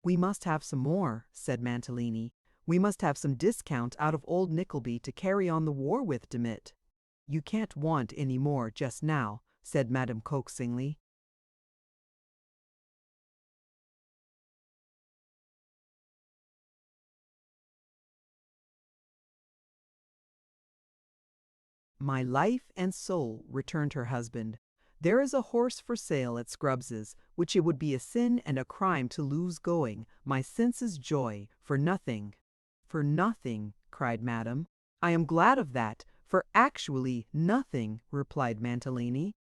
"We must have some more," said Mantalini. "We must have some discount out of old Nickleby to carry on the war with, Demit." "You can't want any more just now," said Madame coaxingly. "My life and soul," returned her husband, "there is a horse for sale at Scrubbs's, which it would be a sin and a crime to lose going, my senses' joy, for nothing." "For nothing!" cried Madame. "I am glad of that, for actually nothing," replied Mantalini.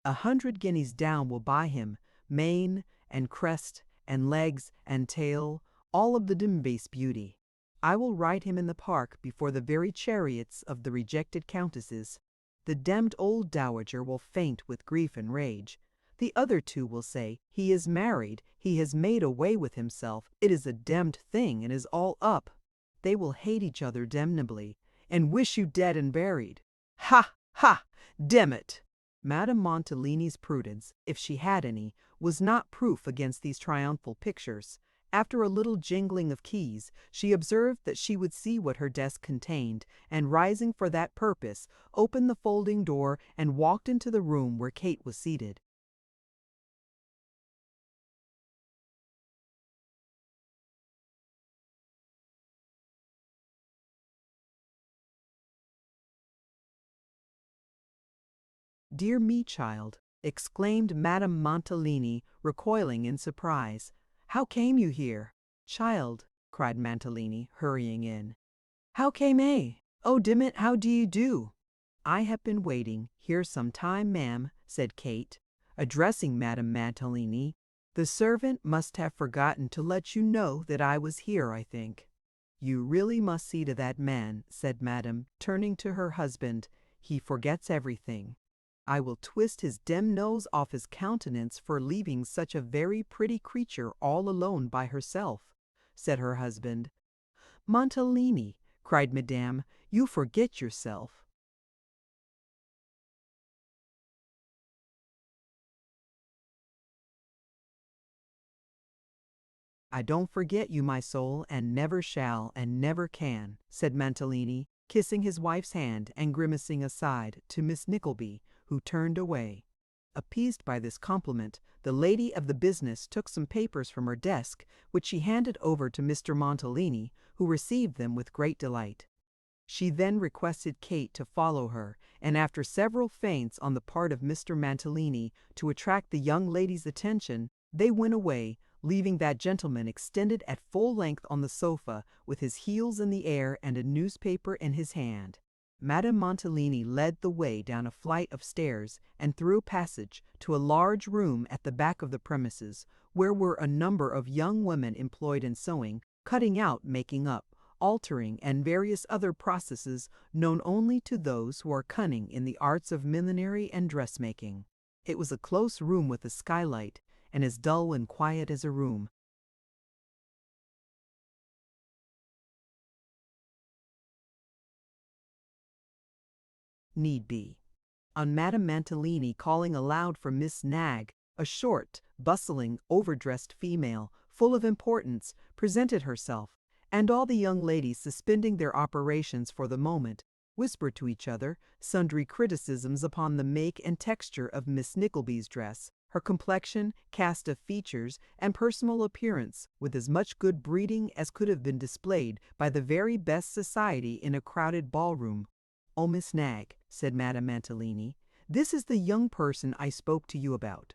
"100 guineas down will buy him, mane and crest and legs and tail, all of the dim-base beauty. I will ride him in the park before the very chariots of the rejected countesses. The demmed old dowager will faint with grief and rage. The other two will say, he is married, he has made away with himself, it is a demmed thing and is all up. They will hate each other damnably, and wish you dead and buried. Ha! ha! Damn it! Madame Montellini's prudence, if she had any, was not proof against these triumphal pictures. After a little jingling of keys, she observed that she would see what her desk contained, and rising for that purpose, opened the folding door and walked into the room where Kate was seated. "Dear me, child," exclaimed Madame Montellini, recoiling in surprise. "How came you here?" "Child," cried Montellini, hurrying in. "How came I? Oh, Dimmet, how do you do?" "I have been waiting here some time, ma'am," said Kate, addressing Madame Montellini. "The servant must have forgotten to let you know that I was here, I think." "You really must see to that man," said Madame, turning to her husband. "He forgets everything. I will twist his dim nose off his countenance for leaving such a very pretty creature all alone by herself," said her husband. "Montellini," cried Madame, "you forget yourself." "I don't forget you, my soul, and never shall, and never can," said Montellini, kissing his wife's hand and grimacing aside to Miss Nickleby, who turned away. Appeased by this compliment, the lady of the business took some papers from her desk, which she handed over to Mr. Montellini, who received them with great delight. She then requested Kate to follow her, and after several feints on the part of Mr. Montellini to attract the young lady's attention, they went away, leaving that gentleman extended at full length on the sofa, with his heels in the air and a newspaper in his hand. Madame Montellini led the way down a flight of stairs and through a passage to a large room at the back of the premises, where were a number of young women employed in sewing, cutting out, making up, altering, and various other processes known only to those who are cunning in the arts of millinery and dressmaking. It was a close room with a skylight, and as dull and quiet as a room. Need be. On Madame Montellini calling aloud for Miss Nagg, a short, bustling, overdressed female, full of importance, presented herself, and all the young ladies, suspending their operations for the moment, whispered to each other sundry criticisms upon the make and texture of Miss Nickleby's dress, her complexion, cast of features, and personal appearance, with as much good breeding as could have been displayed by the very best society in a crowded ballroom. "Oh, Miss Nagg," said Madame Montellini, "this is the young person I spoke to you about."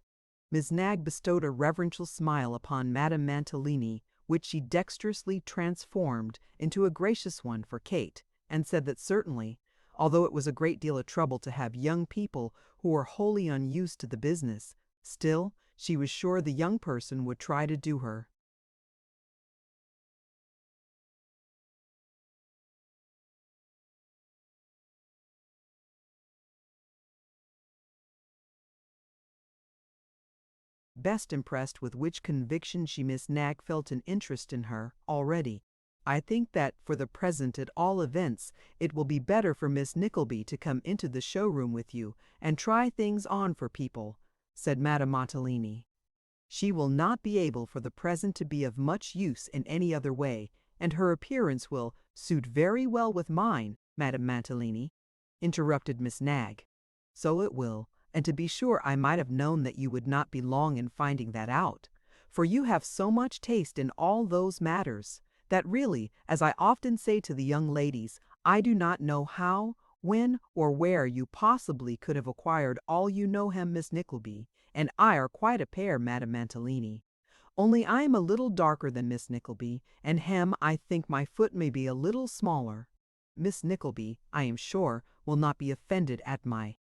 Miss Nagg bestowed a reverential smile upon Madame Montellini, which she dexterously transformed into a gracious one for Kate, and said that certainly, although it was a great deal of trouble to have young people who were wholly unused to the business, still she was sure the young person would try to do her. Best impressed with which conviction Miss Nagg felt an interest in her already. "I think that, for the present at all events, it will be better for Miss Nickleby to come into the showroom with you, and try things on for people," said Madame Montellini. "She will not be able for the present to be of much use in any other way, and her appearance will suit very well with mine, Madame Montellini," interrupted Miss Nagg. "So it will, and to be sure I might have known that you would not be long in finding that out, for you have so much taste in all those matters, that really, as I often say to the young ladies, I do not know how, when, or where you possibly could have acquired all you know hem Miss Nickleby, and I are quite a pair, Madame Montellini. Only I am a little darker than Miss Nickleby, and hem I think my foot may be a little smaller. Miss Nickleby, I am sure, will not be offended at my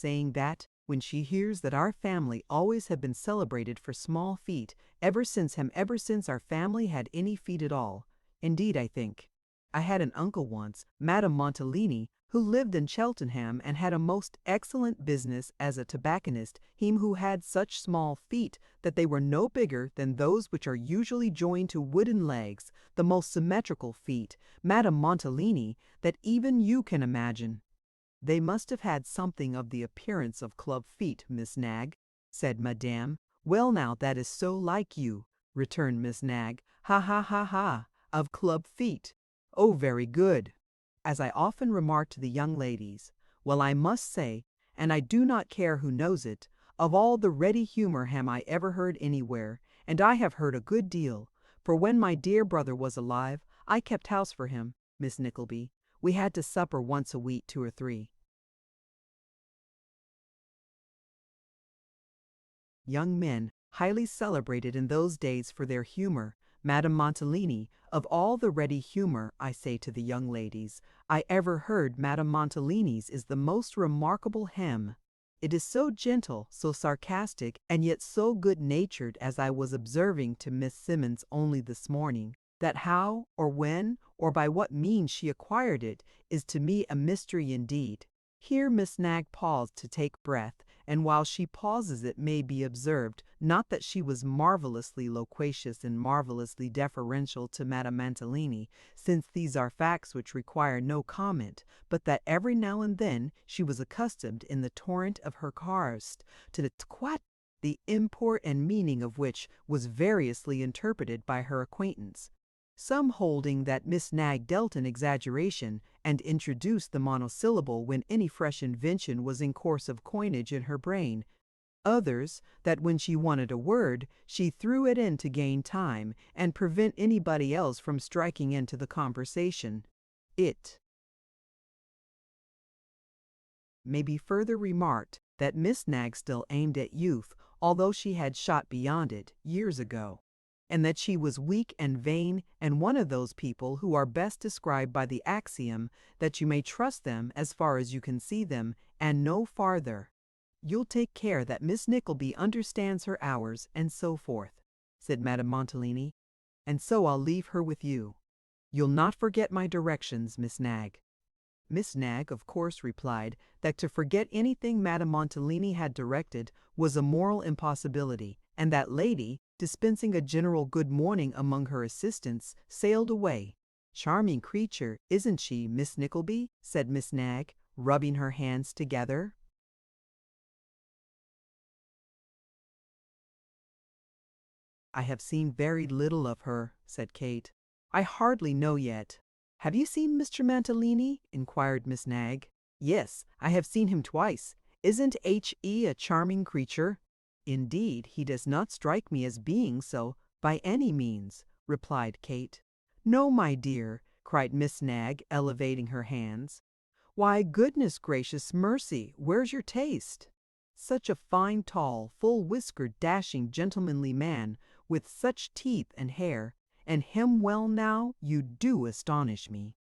saying that, when she hears that our family always have been celebrated for small feet, ever since our family had any feet at all. Indeed, I think. I had an uncle once, Madame Montellini, who lived in Cheltenham and had a most excellent business as a tobacconist, him who had such small feet that they were no bigger than those which are usually joined to wooden legs, the most symmetrical feet, Madame Montellini, that even you can imagine. They must have had something of the appearance of club feet, Miss Nagg, said Madame. Well now, that is so like you, returned Miss Nagg. Ha ha ha ha, of club feet. Oh, very good. As I often remark to the young ladies, well, I must say, and I do not care who knows it, of all the ready humor ham I ever heard anywhere, and I have heard a good deal, for when my dear brother was alive, I kept house for him, Miss Nickleby. We had to supper once a week, 2 or 3. Young men, highly celebrated in those days for their humor, Madame Montellini, of all the ready humor, I say to the young ladies, I ever heard Madame Montellini's is the most remarkable hem. It is so gentle, so sarcastic, and yet so good-natured, as I was observing to Miss Simmons only this morning, that how, or when, or by what means she acquired it, is to me a mystery indeed. Here Miss Nagg paused to take breath, and while she pauses it may be observed, not that she was marvelously loquacious and marvelously deferential to Madame Montellini, since these are facts which require no comment, but that every now and then she was accustomed in the torrent of her karst to the tquat, the import and meaning of which was variously interpreted by her acquaintance. Some holding that Miss Nagg dealt in exaggeration and introduced the monosyllable when any fresh invention was in course of coinage in her brain. Others, that when she wanted a word, she threw it in to gain time and prevent anybody else from striking into the conversation. It may be further remarked that Miss Nagg still aimed at youth, although she had shot beyond it years ago, and that she was weak and vain, and one of those people who are best described by the axiom that you may trust them as far as you can see them, and no farther. You'll take care that Miss Nickleby understands her hours, and so forth, said Madame Montellini, and so I'll leave her with you. You'll not forget my directions, Miss Nagg. Miss Nagg, of course, replied that to forget anything Madame Montellini had directed was a moral impossibility, and that lady, dispensing a general good morning among her assistants, sailed away. Charming creature, isn't she, Miss Nickleby? Said Miss Nagg, rubbing her hands together. I have seen very little of her, said Kate. I hardly know yet. Have you seen Mr. Montellini? Inquired Miss Nagg. Yes, I have seen him twice. Isn't H.E. a charming creature? Indeed, he does not strike me as being so, by any means, replied Kate. No, my dear, cried Miss Nagg, elevating her hands. Why, goodness gracious mercy, where's your taste? Such a fine, tall, full-whiskered, dashing, gentlemanly man, with such teeth and hair, and him well now, you do astonish me.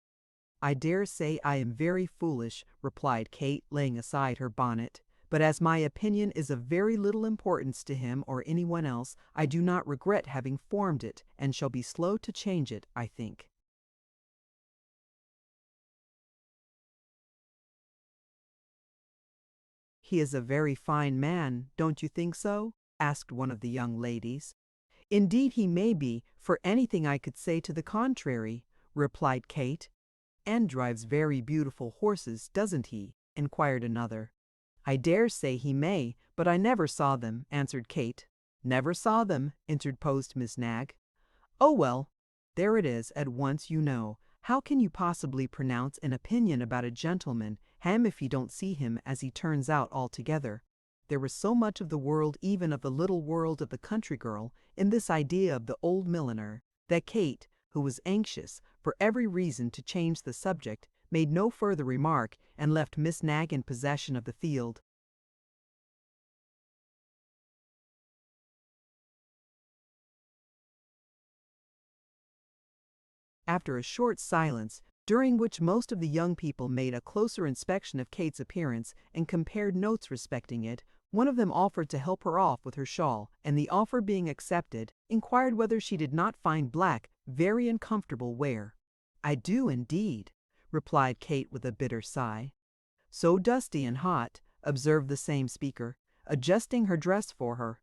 I dare say I am very foolish, replied Kate, laying aside her bonnet, but as my opinion is of very little importance to him or anyone else, I do not regret having formed it, and shall be slow to change it, I think. He is a very fine man, don't you think so? Asked one of the young ladies. Indeed he may be, for anything I could say to the contrary, replied Kate. And drives very beautiful horses, doesn't he? Inquired another. I dare say he may, but I never saw them, answered Kate. Never saw them, interposed Miss Nagg. Oh well, there it is, at once you know. How can you possibly pronounce an opinion about a gentleman, if you don't see him as he turns out altogether? There was so much of the world, even of the little world of the country girl, in this idea of the old milliner, that Kate, who was anxious, for every reason, to change the subject, made no further remark, and left Miss Nagg in possession of the field. After a short silence, during which most of the young people made a closer inspection of Kate's appearance and compared notes respecting it. One of them offered to help her off with her shawl, and the offer being accepted, inquired whether she did not find black very uncomfortable wear. "I do indeed," replied Kate with a bitter sigh. "So dusty and hot," observed the same speaker, adjusting her dress for her.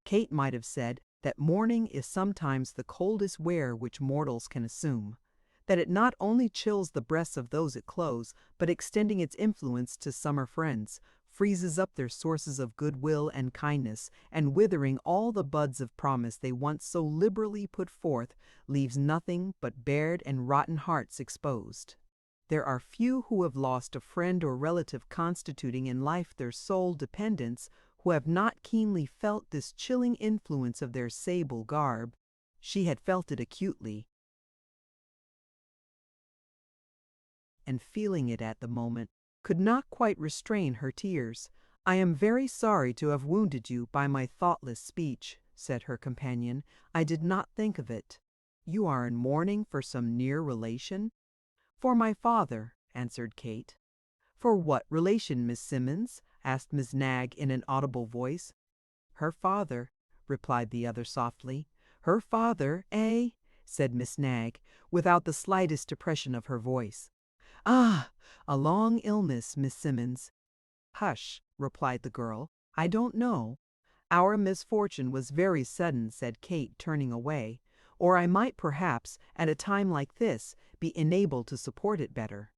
Kate might have said that mourning is sometimes the coldest wear which mortals can assume, that it not only chills the breasts of those it clothes, but extending its influence to summer friends, freezes up their sources of goodwill and kindness, and withering all the buds of promise they once so liberally put forth, leaves nothing but bared and rotten hearts exposed. There are few who have lost a friend or relative constituting in life their sole dependence, who have not keenly felt this chilling influence of their sable garb. She had felt it acutely, and feeling it at the moment, could not quite restrain her tears. "I am very sorry to have wounded you by my thoughtless speech," said her companion. "I did not think of it. You are in mourning for some near relation?" "For my father," answered Kate. "For what relation, Miss Simmons?" asked Miss Nagg in an audible voice. "Her father," replied the other softly. "Her father, eh?" said Miss Nagg, without the slightest depression of her voice. "Ah, a long illness, Miss Simmons." "Hush," replied the girl. "I don't know. Our misfortune was very sudden," said Kate, turning away, "or I might perhaps, at a time like this, be enabled to support it better."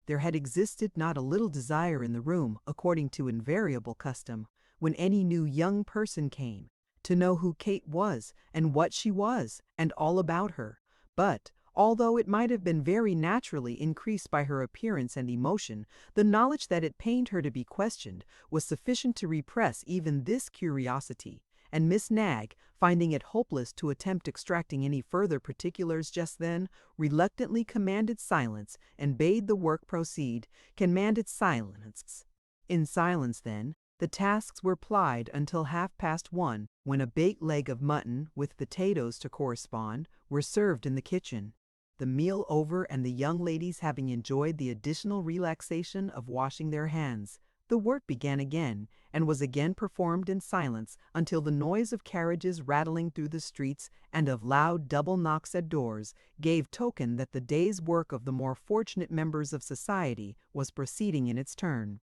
There had existed not a little desire in the room, according to invariable custom, when any new young person came, to know who Kate was, and what she was, and all about her. But, although it might have been very naturally increased by her appearance and emotion, the knowledge that it pained her to be questioned was sufficient to repress even this curiosity, and Miss Nagg, finding it hopeless to attempt extracting any further particulars just then, reluctantly commanded silence and bade the work proceed. Commanded silence. In silence, then, the tasks were plied until 1:30, when a baked leg of mutton, with potatoes to correspond, were served in the kitchen. The meal over, and the young ladies having enjoyed the additional relaxation of washing their hands, the work began again, and was again performed in silence until the noise of carriages rattling through the streets and of loud double knocks at doors gave token that the day's work of the more fortunate members of society was proceeding in its turn.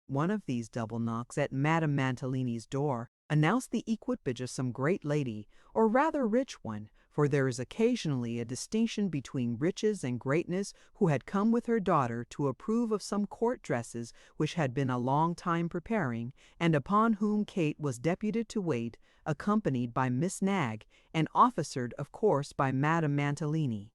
One of these double knocks at Madame Mantalini's door announced the equipage of some great lady, or rather rich one, for there is occasionally a distinction between riches and greatness, who had come with her daughter to approve of some court dresses which had been a long time preparing, and upon whom Kate was deputed to wait, accompanied by Miss Nagg, and officered, of course, by Madame Mantalini.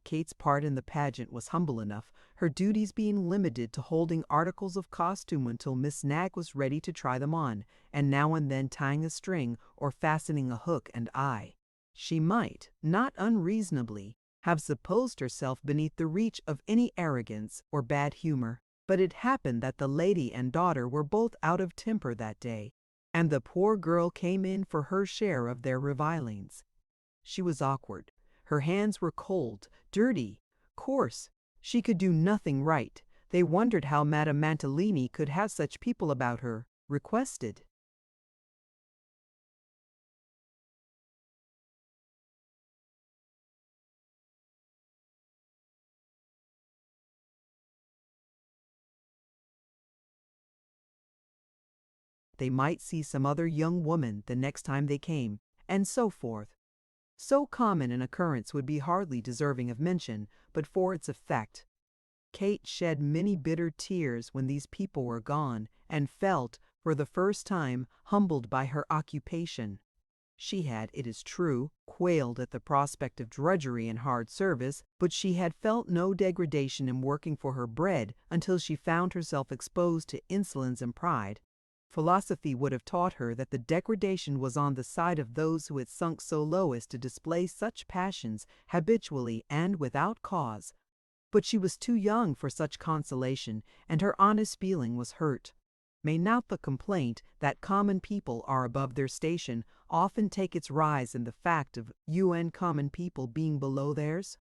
Kate's part in the pageant was humble enough, her duties being limited to holding articles of costume until Miss Nagg was ready to try them on, and now and then tying a string or fastening a hook and eye. She might, not unreasonably, have supposed herself beneath the reach of any arrogance or bad humor, but it happened that the lady and daughter were both out of temper that day, and the poor girl came in for her share of their revilings. She was awkward. Her hands were cold, dirty, coarse. She could do nothing right. They wondered how Madame Mantalini could have such people about her, requested. They might see some other young woman the next time they came, and so forth. So common an occurrence would be hardly deserving of mention, but for its effect. Kate shed many bitter tears when these people were gone, and felt, for the first time, humbled by her occupation. She had, it is true, quailed at the prospect of drudgery and hard service, but she had felt no degradation in working for her bread until she found herself exposed to insolence and pride. Philosophy would have taught her that the degradation was on the side of those who had sunk so low as to display such passions habitually and without cause. But she was too young for such consolation, and her honest feeling was hurt. May not the complaint that common people are above their station often take its rise in the fact of common people being below theirs?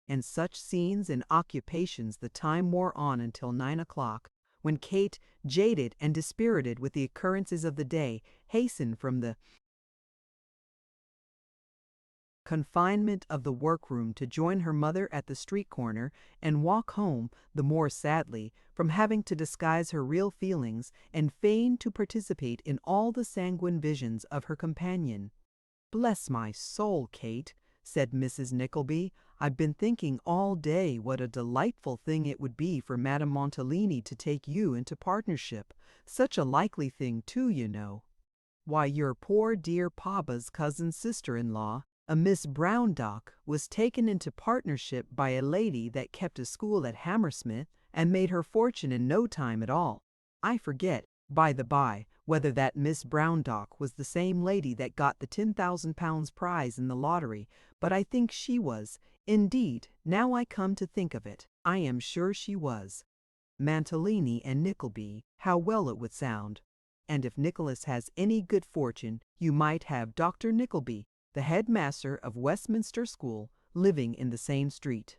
In such scenes and occupations the time wore on until 9 o'clock, when Kate, jaded and dispirited with the occurrences of the day, hastened from the confinement of the workroom to join her mother at the street corner and walk home, the more sadly, from having to disguise her real feelings and feign to participate in all the sanguine visions of her companion. "Bless my soul, Kate," said Mrs. Nickleby, "I've been thinking all day what a delightful thing it would be for Madame Montellini to take you into partnership. Such a likely thing, too, you know. Why, your poor dear papa's cousin's sister-in-law, a Miss Browndock, was taken into partnership by a lady that kept a school at Hammersmith, and made her fortune in no time at all. I forget, by the by, whether that Miss Browndock was the same lady that got the £10,000 prize in the lottery, but I think she was. Indeed, now I come to think of it, I am sure she was. Montellini and Nickleby, how well it would sound! And if Nicholas has any good fortune, you might have Dr. Nickleby, the headmaster of Westminster School, living in the same street."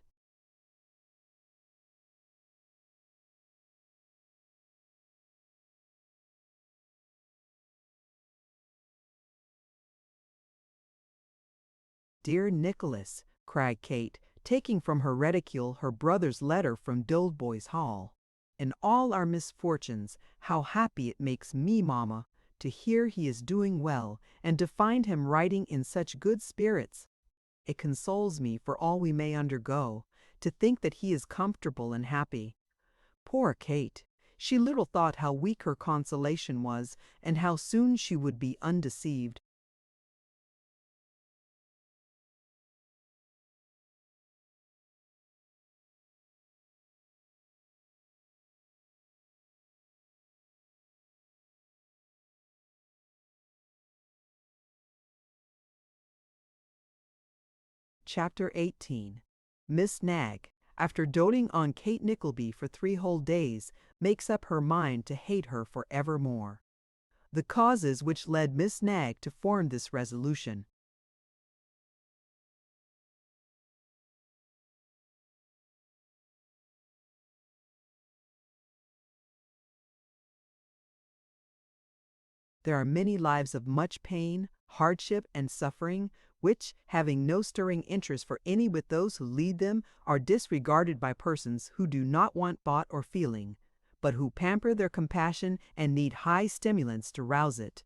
"Dear Nicholas," cried Kate, taking from her reticule her brother's letter from Doldboys Hall, "in all our misfortunes, how happy it makes me, mamma, to hear he is doing well, and to find him writing in such good spirits. It consoles me for all we may undergo, to think that he is comfortable and happy." Poor Kate! She little thought how weak her consolation was, and how soon she would be undeceived. Chapter 18. Miss Nagg, after doting on Kate Nickleby for 3 whole days, makes up her mind to hate her for evermore. The causes which led Miss Nagg to form this resolution. There are many lives of much pain, hardship, and suffering, which, having no stirring interest for any but those who lead them, are disregarded by persons who do not want thought or feeling, but who pamper their compassion and need high stimulants to rouse it.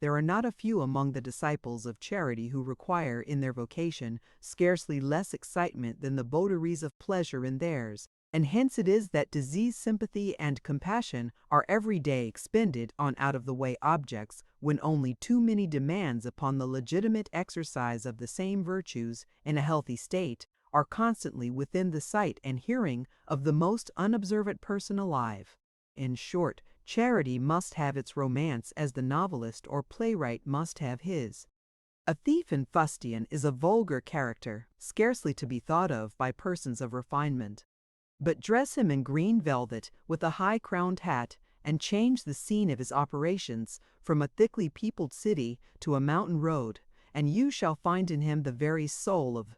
There are not a few among the disciples of charity who require in their vocation scarcely less excitement than the votaries of pleasure in theirs, and hence it is that diseased sympathy and compassion are every day expended on out-of-the-way objects, when only too many demands upon the legitimate exercise of the same virtues, in a healthy state, are constantly within the sight and hearing of the most unobservant person alive. In short, charity must have its romance as the novelist or playwright must have his. A thief in fustian is a vulgar character, scarcely to be thought of by persons of refinement. But dress him in green velvet, with a high-crowned hat, and change the scene of his operations from a thickly peopled city to a mountain road, and you shall find in him the very soul of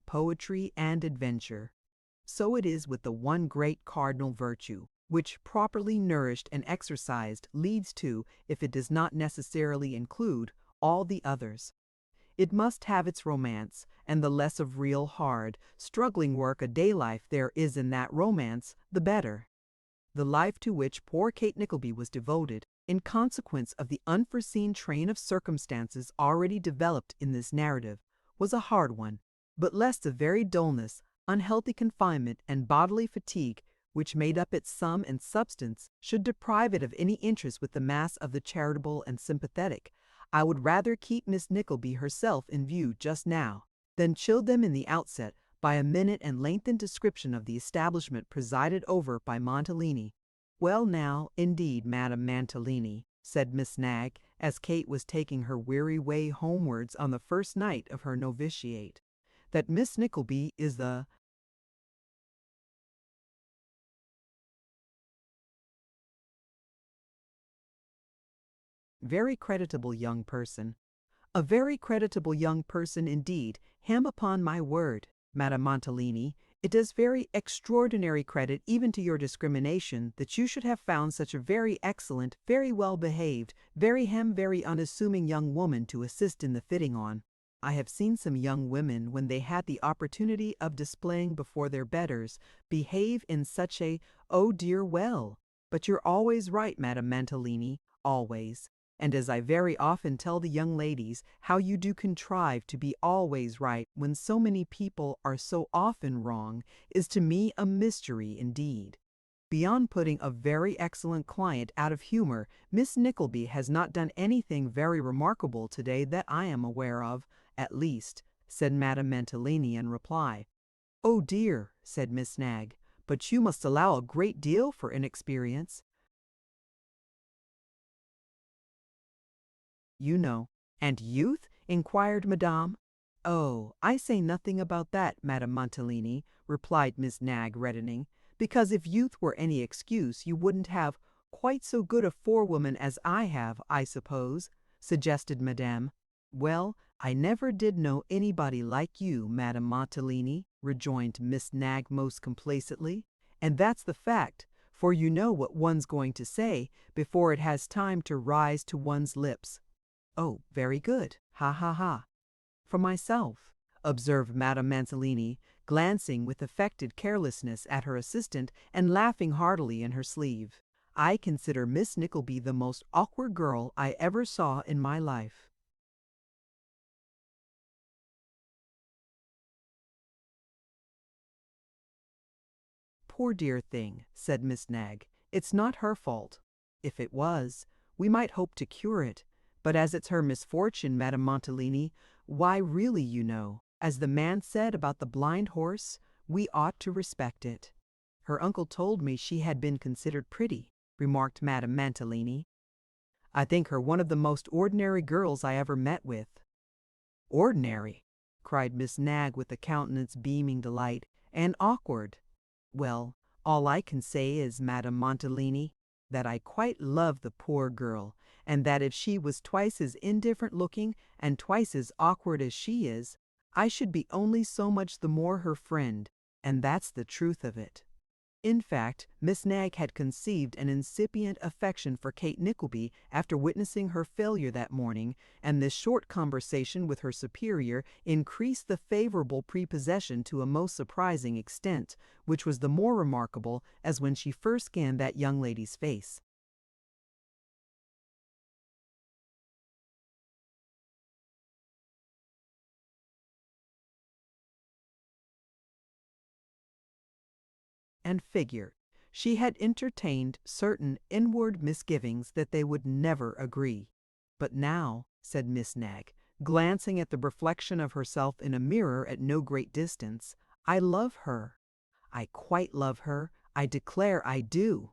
poetry and adventure. So it is with the one great cardinal virtue, which, properly nourished and exercised, leads to, if it does not necessarily include, all the others. It must have its romance, and the less of real hard, struggling work a day life there is in that romance, the better. The life to which poor Kate Nickleby was devoted, in consequence of the unforeseen train of circumstances already developed in this narrative, was a hard one, but lest the very dullness, unhealthy confinement, and bodily fatigue, which made up its sum and substance, should deprive it of any interest with the mass of the charitable and sympathetic, I would rather keep Miss Nickleby herself in view just now. then chilled them in the outset by a minute and lengthened description of the establishment presided over by Montellini. "Well now, indeed, Madame Montellini," said Miss Knag, as Kate was taking her weary way homewards on the first night of her novitiate, "that Miss Nickleby is the very creditable young person." "A very creditable young person indeed, him upon my word, Madame Montellini. It does very extraordinary credit even to your discrimination that you should have found such a very excellent, very well behaved, very unassuming young woman to assist in the fitting on. I have seen some young women, when they had the opportunity of displaying before their betters, behave in such a, oh dear well. But you're always right, Madame Montellini, always. And as I very often tell the young ladies, how you do contrive to be always right when so many people are so often wrong, is to me a mystery indeed. Beyond putting a very excellent client out of humor, Miss Nickleby has not done anything very remarkable today that I am aware of, at least," said Madame Montellini in reply. "Oh dear," said Miss Knag, "but you must allow a great deal for inexperience. You know." "And youth?" inquired Madame. "Oh, I say nothing about that, Madame Montellini," replied Miss Knag, reddening, "because if youth were any excuse, you wouldn't have quite so good a forewoman as I have, I suppose," suggested Madame. "Well, I never did know anybody like you, Madame Montellini," rejoined Miss Knag most complacently, "and that's the fact, for you know what one's going to say before it has time to rise to one's lips." "Oh, very good. Ha, ha, ha." "For myself," observed Madame Mantalini, glancing with affected carelessness at her assistant and laughing heartily in her sleeve, "I consider Miss Nickleby the most awkward girl I ever saw in my life." "Poor dear thing," said Miss Knag. "It's not her fault. If it was, we might hope to cure it. But as it's her misfortune, Madame Montellini, why really, you know, as the man said about the blind horse, we ought to respect it." "Her uncle told me she had been considered pretty," remarked Madame Montellini. "I think her one of the most ordinary girls I ever met with." "Ordinary!" cried Miss Knag with a countenance beaming delight. "And awkward! Well, all I can say is, Madame Montellini, that I quite love the poor girl, and that if she was twice as indifferent looking and twice as awkward as she is, I should be only so much the more her friend, and that's the truth of it." In fact, Miss Knag had conceived an incipient affection for Kate Nickleby after witnessing her failure that morning, and this short conversation with her superior increased the favorable prepossession to a most surprising extent, which was the more remarkable as when she first scanned that young lady's face. And figure, she had entertained certain inward misgivings that they would never agree. "But now," said Miss Knag, glancing at the reflection of herself in a mirror at no great distance, "I love her. I quite love her. I declare I do."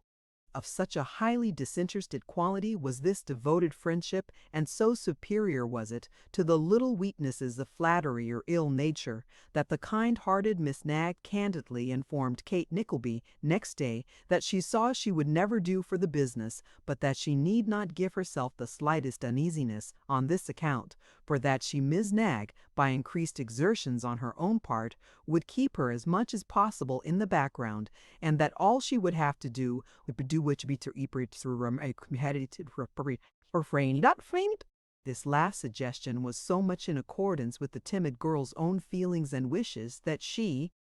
Of such a highly disinterested quality was this devoted friendship, and so superior was it to the little weaknesses of flattery or ill nature, that the kind-hearted Miss Knag candidly informed Kate Nickleby next day that she saw she would never do for the business, but that she need not give herself the slightest uneasiness on this account, for that she, Miss Knag, by increased exertions on her own part, would keep her as much as possible in the background, and that all she would have to do would do which be to refrain. This last suggestion was so much in accordance with the timid girl's own feelings and wishes that she,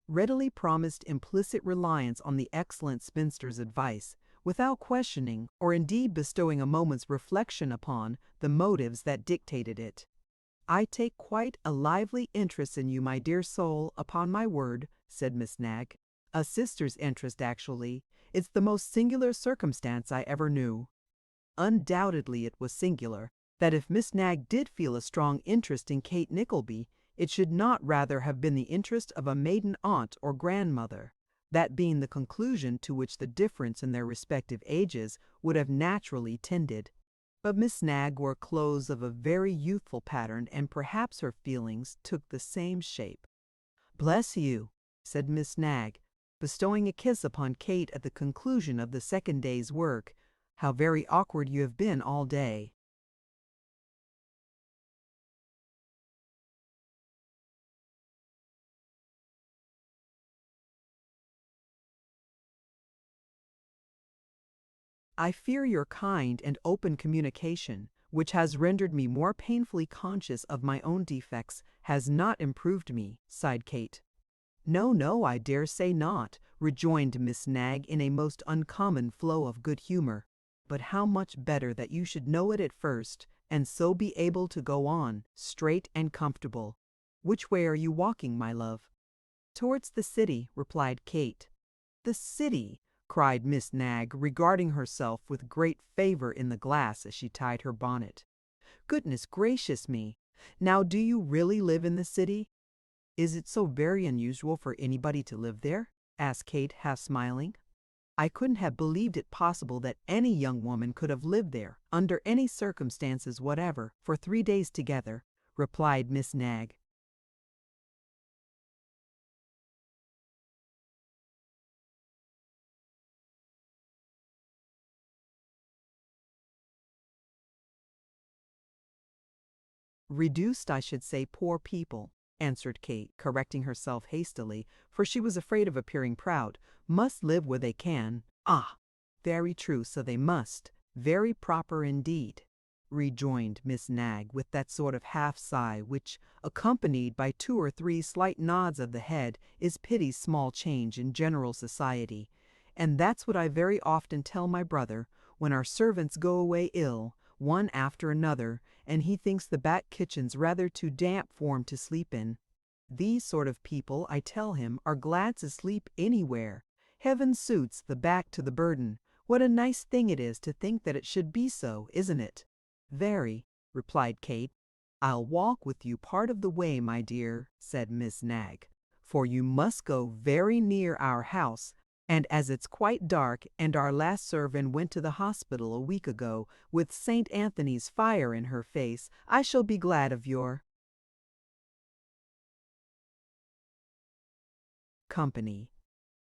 readily promised implicit reliance on the excellent spinster's advice, without questioning, or indeed bestowing a moment's reflection upon, the motives that dictated it. "I take quite a lively interest in you, my dear soul, upon my word," said Miss Nagg. "A sister's interest, actually. It's the most singular circumstance I ever knew." Undoubtedly it was singular that if Miss Nagg did feel a strong interest in Kate Nickleby, it should not rather have been the interest of a maiden aunt or grandmother, that being the conclusion to which the difference in their respective ages would have naturally tended. But Miss Nagg wore clothes of a very youthful pattern, and perhaps her feelings took the same shape. "Bless you," said Miss Nagg, bestowing a kiss upon Kate at the conclusion of the second day's work. "How very awkward you have been all day." "I fear your kind and open communication, which has rendered me more painfully conscious of my own defects, has not improved me," sighed Kate. "No, no, I dare say not," rejoined Miss Nagg in a most uncommon flow of good humor. "But how much better that you should know it at first, and so be able to go on, straight and comfortable. Which way are you walking, my love?" "Towards the city," replied Kate. "The city!" cried Miss Nagg, regarding herself with great favor in the glass as she tied her bonnet. "Goodness gracious me! Now do you really live in the city?" "Is it so very unusual for anybody to live there?" asked Kate, half smiling. "I couldn't have believed it possible that any young woman could have lived there, under any circumstances whatever, for 3 days together," replied Miss Nagg. "Reduced, I should say poor people," answered Kate, correcting herself hastily, for she was afraid of appearing proud. "Must live where they can." "Ah! Very true, so they must. Very proper indeed," rejoined Miss Nagg, with that sort of half sigh which, accompanied by 2 or 3 slight nods of the head, is pity's small change in general society. "And that's what I very often tell my brother, when our servants go away ill, one after another, and he thinks the back kitchen's rather too damp for 'em to sleep in. These sort of people, I tell him, are glad to sleep anywhere. Heaven suits the back to the burden. What a nice thing it is to think that it should be so, isn't it?" "Very," replied Kate. "I'll walk with you part of the way, my dear," said Miss Nagg, "for you must go very near our house, and as it's quite dark, and our last servant went to the hospital a week ago with St. Anthony's fire in her face, I shall be glad of your company."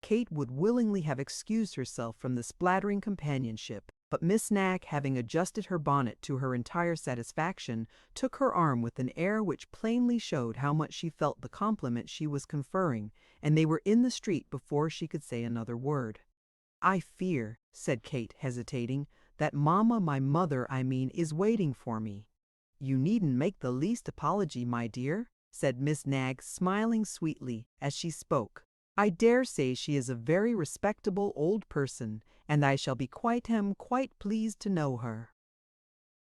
Kate would willingly have excused herself from the splattering companionship, but Miss Nagg, having adjusted her bonnet to her entire satisfaction, took her arm with an air which plainly showed how much she felt the compliment she was conferring, and they were in the street before she could say another word. "I fear," said Kate, hesitating, "that mamma, my mother, I mean, is waiting for me." "You needn't make the least apology, my dear," said Miss Nagg, smiling sweetly as she spoke. "I dare say she is a very respectable old person, and I shall be quite pleased to know her."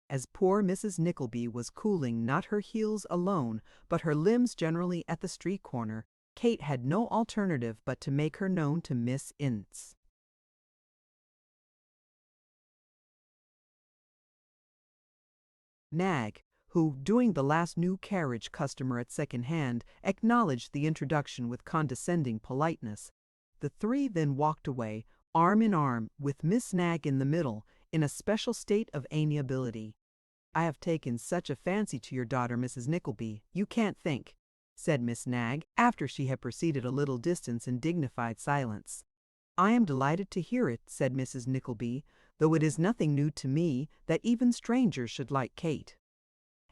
As poor Mrs. Nickleby was cooling not her heels alone, but her limbs generally at the street corner, Kate had no alternative but to make her known to Miss Ince. Nagg, who, doing the last new carriage customer at second hand, acknowledged the introduction with condescending politeness. The three then walked away, arm in arm, with Miss Nagg in the middle, in a special state of amiability. "I have taken such a fancy to your daughter, Mrs. Nickleby, you can't think," said Miss Nagg, after she had proceeded a little distance in dignified silence. "I am delighted to hear it," said Mrs. Nickleby, "though it is nothing new to me that even strangers should like Kate."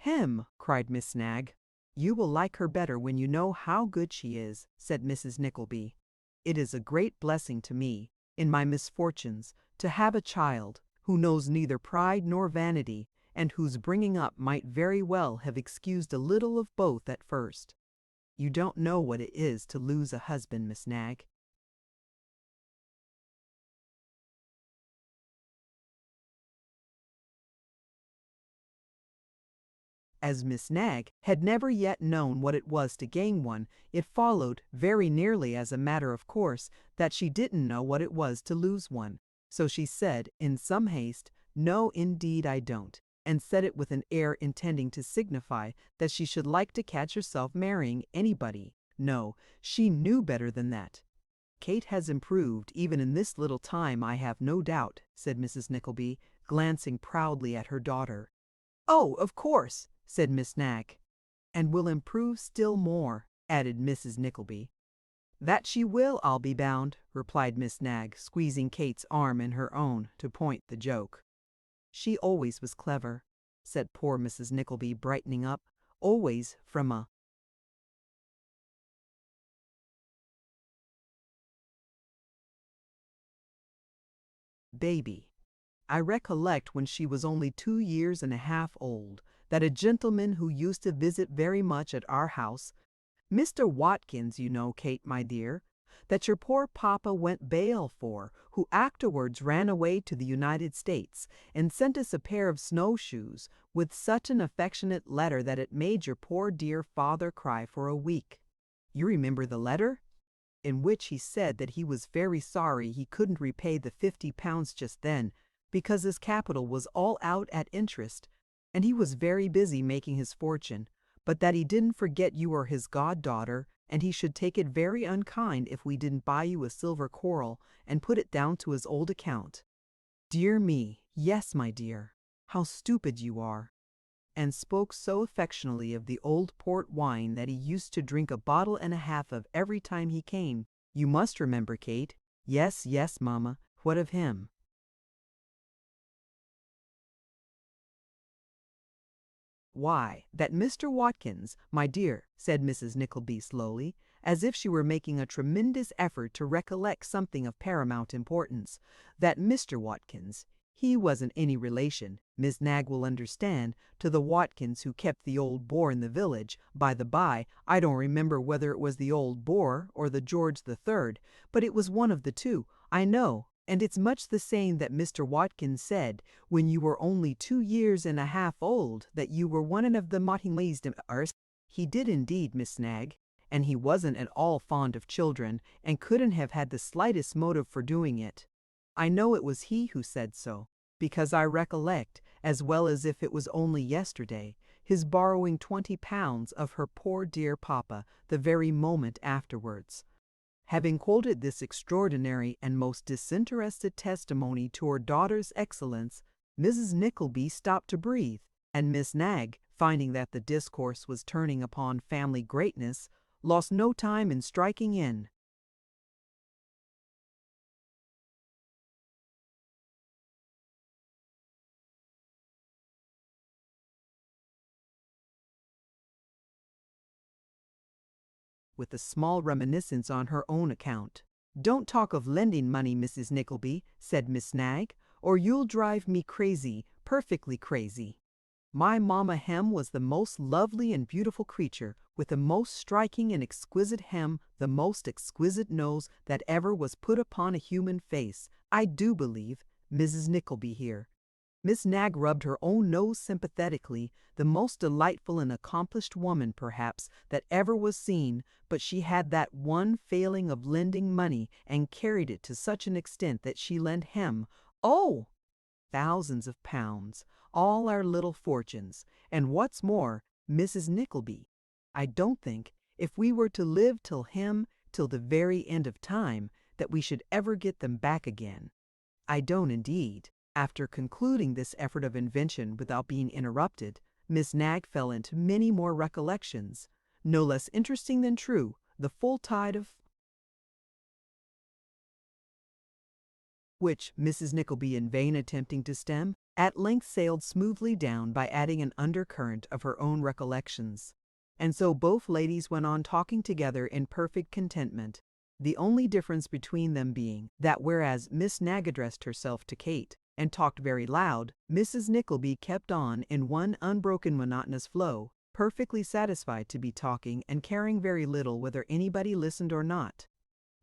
"Hem!" cried Miss Nagg. "You will like her better when you know how good she is," said Mrs. Nickleby. "It is a great blessing to me, in my misfortunes, to have a child who knows neither pride nor vanity, and whose bringing up might very well have excused a little of both at first. You don't know what it is to lose a husband, Miss Nagg." As Miss Nagg had never yet known what it was to gain one, it followed, very nearly as a matter of course, that she didn't know what it was to lose one. So she said, in some haste, "No, indeed I don't," and said it with an air intending to signify that she should like to catch herself marrying anybody. No, she knew better than that. "Kate has improved even in this little time, I have no doubt," said Mrs. Nickleby, glancing proudly at her daughter. "Oh, of course," said Miss Nagg. "And will improve still more," added Mrs. Nickleby. "That she will, I'll be bound," replied Miss Nagg, squeezing Kate's arm in her own to point the joke. "She always was clever," said poor Mrs. Nickleby, brightening up, "always from a baby. I recollect when she was only 2 years and a half old, that a gentleman who used to visit very much at our house, Mr. Watkins, you know, Kate, my dear, that your poor papa went bail for, who afterwards ran away to the United States, and sent us a pair of snowshoes, with such an affectionate letter that it made your poor dear father cry for a week. You remember the letter? In which he said that he was very sorry he couldn't repay the £50 just then, because his capital was all out at interest, and he was very busy making his fortune, but that he didn't forget you were his goddaughter, and he should take it very unkind if we didn't buy you a silver coral and put it down to his old account. Dear me, yes, my dear, how stupid you are!" And spoke so affectionately of the old port wine that he used to drink a bottle and a half of every time he came. You must remember, Kate. Yes, yes, mamma. What of him? "Why, that Mr. Watkins, my dear," said Mrs. Nickleby slowly, as if she were making a tremendous effort to recollect something of paramount importance, "that Mr. Watkins, he wasn't any relation, Miss Nagg will understand, to the Watkins who kept the old boar in the village. By the by, I don't remember whether it was the old boar or the George the Third, but it was one of the two, I know, and it's much the same that Mr. Watkins said, when you were only 2 years and a half old, that you were one of the Mottingley's de ours. He did indeed, Miss Nagg, and he wasn't at all fond of children, and couldn't have had the slightest motive for doing it. I know it was he who said so, because I recollect, as well as if it was only yesterday, his borrowing £20 of her poor dear papa the very moment afterwards." Having quoted this extraordinary and most disinterested testimony to her daughter's excellence, Mrs. Nickleby stopped to breathe, and Miss Nagg, finding that the discourse was turning upon family greatness, lost no time in striking in. With a small reminiscence on her own account. "Don't talk of lending money, Mrs. Nickleby," said Miss Nagg, "or you'll drive me crazy, perfectly crazy. My mamma Hem was the most lovely and beautiful creature, with the most striking and exquisite hem, the most exquisite nose that ever was put upon a human face, I do believe, Mrs. Nickleby here." Miss Nagg rubbed her own nose sympathetically, the most delightful and accomplished woman, perhaps, that ever was seen, but she had that one failing of lending money, and carried it to such an extent that she lent him, oh, thousands of pounds, all our little fortunes, and what's more, Mrs. Nickleby, I don't think, if we were to live till the very end of time, that we should ever get them back again. I don't indeed." After concluding this effort of invention without being interrupted, Miss Nagg fell into many more recollections, no less interesting than true, the full tide of which Mrs. Nickleby, in vain attempting to stem, at length sailed smoothly down by adding an undercurrent of her own recollections. And so both ladies went on talking together in perfect contentment, the only difference between them being that whereas Miss Nagg addressed herself to Kate, and talked very loud, Mrs. Nickleby kept on in one unbroken monotonous flow, perfectly satisfied to be talking and caring very little whether anybody listened or not.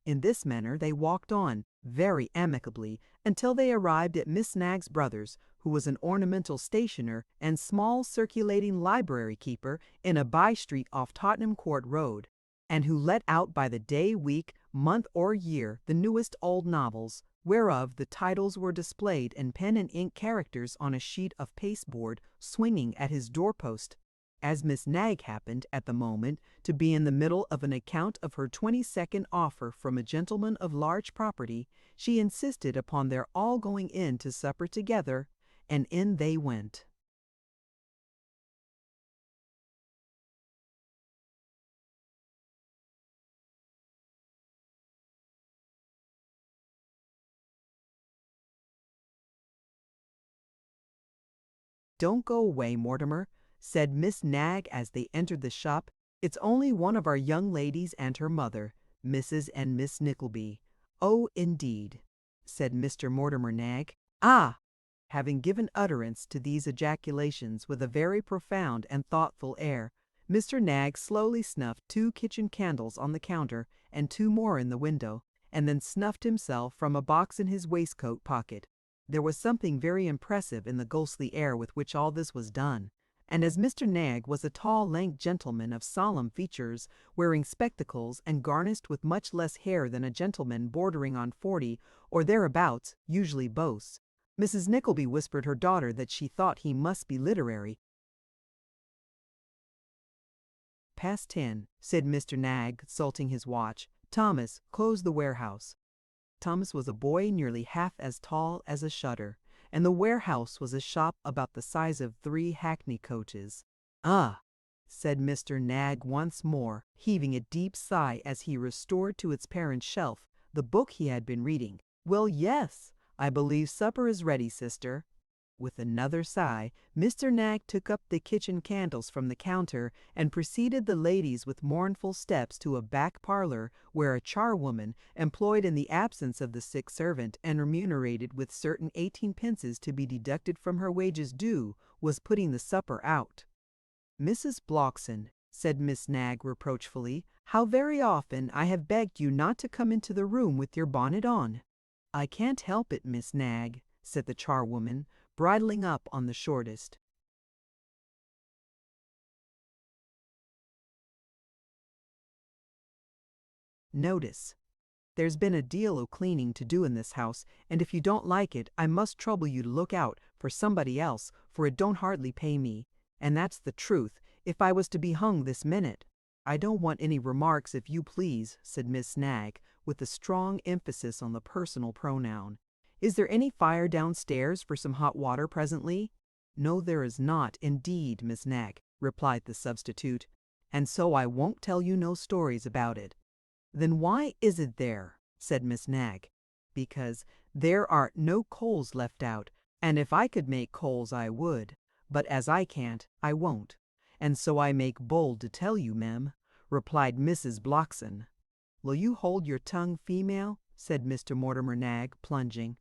In this manner they walked on, very amicably, until they arrived at Miss Nagg's brother's, who was an ornamental stationer and small circulating library keeper in a by-street off Tottenham Court Road, and who let out by the day, week, month, or year the newest old novels, whereof the titles were displayed in pen and ink characters on a sheet of pasteboard swinging at his doorpost. As Miss Nagg happened, at the moment, to be in the middle of an account of her 22nd offer from a gentleman of large property, she insisted upon their all going in to supper together, and in they went. "Don't go away, Mortimer," said Miss Nagg as they entered the shop. "It's only one of our young ladies and her mother, Mrs. and Miss Nickleby." "Oh, indeed," said Mr. Mortimer Nagg. "Ah!" Having given utterance to these ejaculations with a very profound and thoughtful air, Mr. Nagg slowly snuffed 2 kitchen candles on the counter and 2 more in the window, and then snuffed himself from a box in his waistcoat pocket. There was something very impressive in the ghostly air with which all this was done, and as Mr. Nagg was a tall, lank gentleman of solemn features, wearing spectacles and garnished with much less hair than a gentleman bordering on 40 or thereabouts usually boasts, Mrs. Nickleby whispered her daughter that she thought he must be literary. "Past 10, said Mr. Nagg, consulting his watch. "Thomas, close the warehouse." Thomas was a boy nearly half as tall as a shutter, and the warehouse was a shop about the size of 3 hackney coaches. "Ah!" said Mr. Nagg once more, heaving a deep sigh as he restored to its parent shelf the book he had been reading. "Well, yes, I believe supper is ready, sister." With another sigh, Mr. Nagg took up the kitchen candles from the counter and preceded the ladies with mournful steps to a back parlor where a charwoman, employed in the absence of the sick servant and remunerated with certain 18 pences to be deducted from her wages due, was putting the supper out. "Mrs. Blockson," said Miss Nagg reproachfully, "how very often I have begged you not to come into the room with your bonnet on." "I can't help it, Miss Nagg," said the charwoman, bridling up on the shortest. Notice: there's been a deal o' cleaning to do in this house, and if you don't like it, I must trouble you to look out for somebody else, for it don't hardly pay me, and that's the truth, if I was to be hung this minute. "I don't want any remarks, if you please," said Miss Nagg, with a strong emphasis on the personal pronoun. "Is there any fire downstairs for some hot water presently?" "No, there is not, indeed, Miss Nagg," replied the substitute, "and so I won't tell you no stories about it." "Then why is it there?" said Miss Nagg. "Because there are no coals left out, and if I could make coals I would, but as I can't, I won't, and so I make bold to tell you, mem," replied Mrs. Blockson. "Will you hold your tongue, female?" said Mr. Mortimer Nagg, plunging.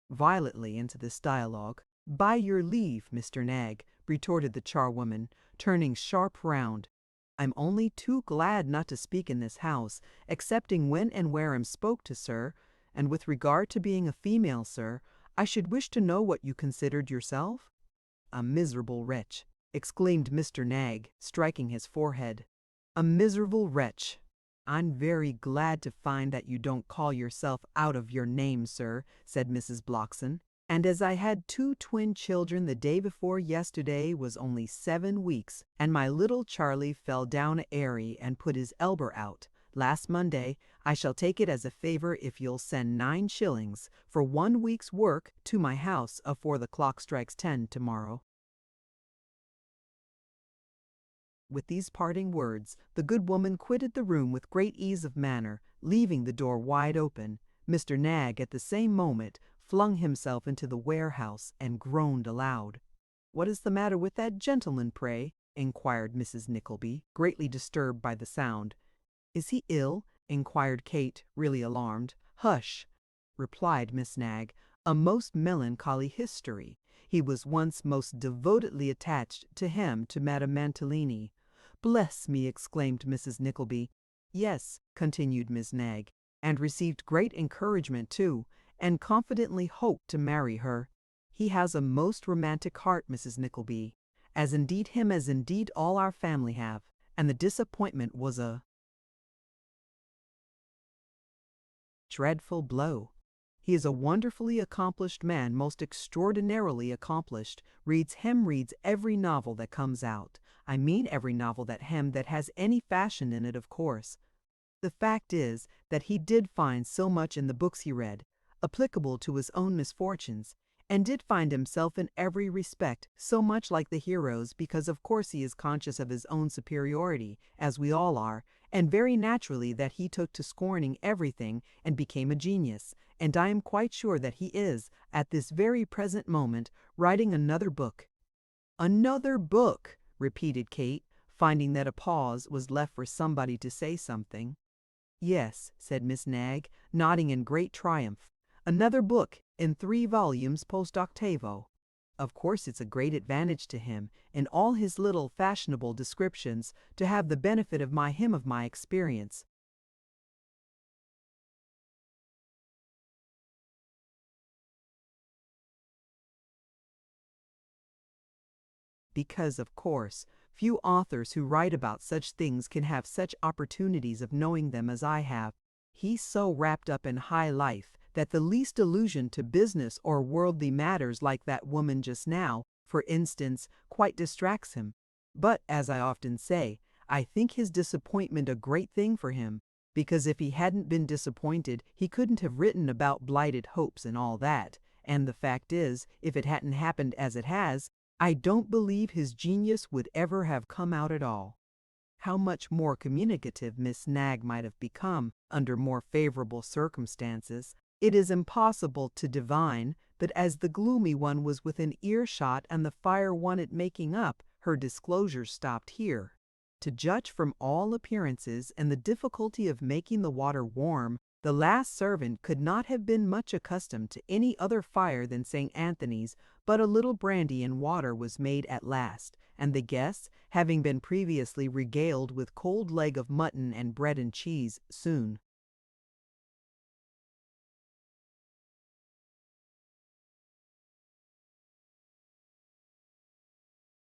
Violently into this dialogue. "By your leave, Mr. Nagg," retorted the charwoman, turning sharp round. "I'm only too glad not to speak in this house, excepting when and where I'm spoke to, sir, and with regard to being a female, sir, I should wish to know what you considered yourself?" "A miserable wretch," exclaimed Mr. Nagg, striking his forehead. "A miserable wretch! I'm very glad to find that you don't call yourself out of your name, sir," said Mrs. Blockson. "And as I had 2 twin children the day before yesterday was only 7 weeks, and my little Charlie fell down a airy and put his elber out last Monday, I shall take it as a favor if you'll send 9 shillings for 1 week's work to my house afore the clock strikes 10 tomorrow." With these parting words, the good woman quitted the room with great ease of manner, leaving the door wide open. Mr. Nagg at the same moment flung himself into the warehouse and groaned aloud. "What is the matter with that gentleman, pray?" inquired Mrs. Nickleby, greatly disturbed by the sound. "Is he ill?" inquired Kate, really alarmed. "Hush!" replied Miss Nagg. A most melancholy history. He was once most devotedly attached to Madame Mantalini. Bless me, exclaimed Mrs. Nickleby. Yes, continued Miss Nagg, and received great encouragement too, and confidently hoped to marry her. He has a most romantic heart, Mrs. Nickleby, as indeed all our family have, and the disappointment was a dreadful blow. He is a wonderfully accomplished man, most extraordinarily accomplished, reads every novel that comes out. I mean every novel that has any fashion in it, of course. The fact is that he did find so much in the books he read, applicable to his own misfortunes, and did find himself in every respect so much like the heroes, because of course he is conscious of his own superiority, as we all are, and very naturally that he took to scorning everything and became a genius, and I am quite sure that he is, at this very present moment, writing another book. Another book, repeated Kate, finding that a pause was left for somebody to say something. Yes, said Miss Nagg, nodding in great triumph. Another book, in 3 volumes post octavo. Of course it's a great advantage to him, in all his little fashionable descriptions, to have the benefit of my experience. Because, of course, few authors who write about such things can have such opportunities of knowing them as I have. He's so wrapped up in high life that the least allusion to business or worldly matters, like that woman just now, for instance, quite distracts him. But, as I often say, I think his disappointment a great thing for him, because if he hadn't been disappointed he couldn't have written about blighted hopes and all that, and the fact is, if it hadn't happened as it has, I don't believe his genius would ever have come out at all. How much more communicative Miss Nagg might have become under more favorable circumstances, it is impossible to divine, but as the gloomy one was within earshot and the fire wanted making up, her disclosures stopped here. To judge from all appearances and the difficulty of making the water warm, the last servant could not have been much accustomed to any other fire than St. Anthony's, but a little brandy and water was made at last, and the guests, having been previously regaled with cold leg of mutton and bread and cheese, soon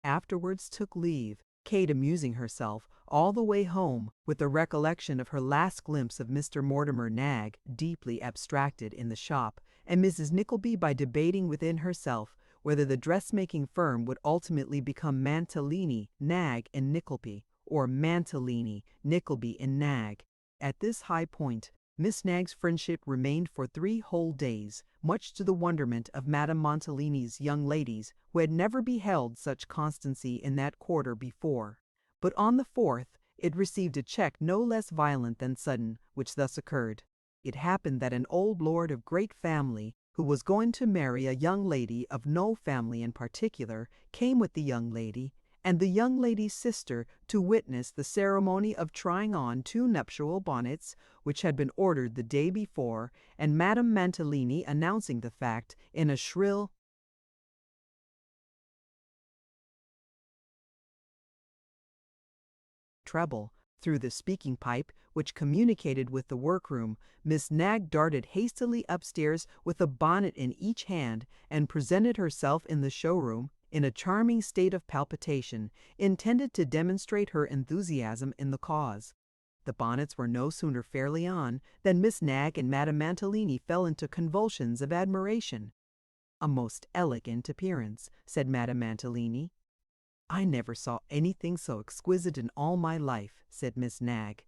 afterwards took leave, Kate amusing herself all the way home with the recollection of her last glimpse of Mr. Mortimer Nagg, deeply abstracted in the shop, and Mrs. Nickleby by debating within herself whether the dressmaking firm would ultimately become Mantalini, Nagg, and Nickleby, or Mantalini, Nickleby, and Nagg. At this high point, Miss Nagg's friendship remained for 3 whole days, much to the wonderment of Madame Mantalini's young ladies, who had never beheld such constancy in that quarter before. But on the 4th it received a check no less violent than sudden, which thus occurred. It happened that an old lord of great family, who was going to marry a young lady of no family in particular, came with the young lady and the young lady's sister to witness the ceremony of trying on 2 nuptial bonnets, which had been ordered the day before, and Madame Mantalini announcing the fact in a shrill treble through the speaking pipe which communicated with the workroom. Miss Nagg darted hastily upstairs with a bonnet in each hand, and presented herself in the showroom in a charming state of palpitation, intended to demonstrate her enthusiasm in the cause. The bonnets were no sooner fairly on than Miss Nagg and Madame Mantalini fell into convulsions of admiration. "A most elegant appearance," said Madame Mantalini. "I never saw anything so exquisite in all my life," said Miss Nagg.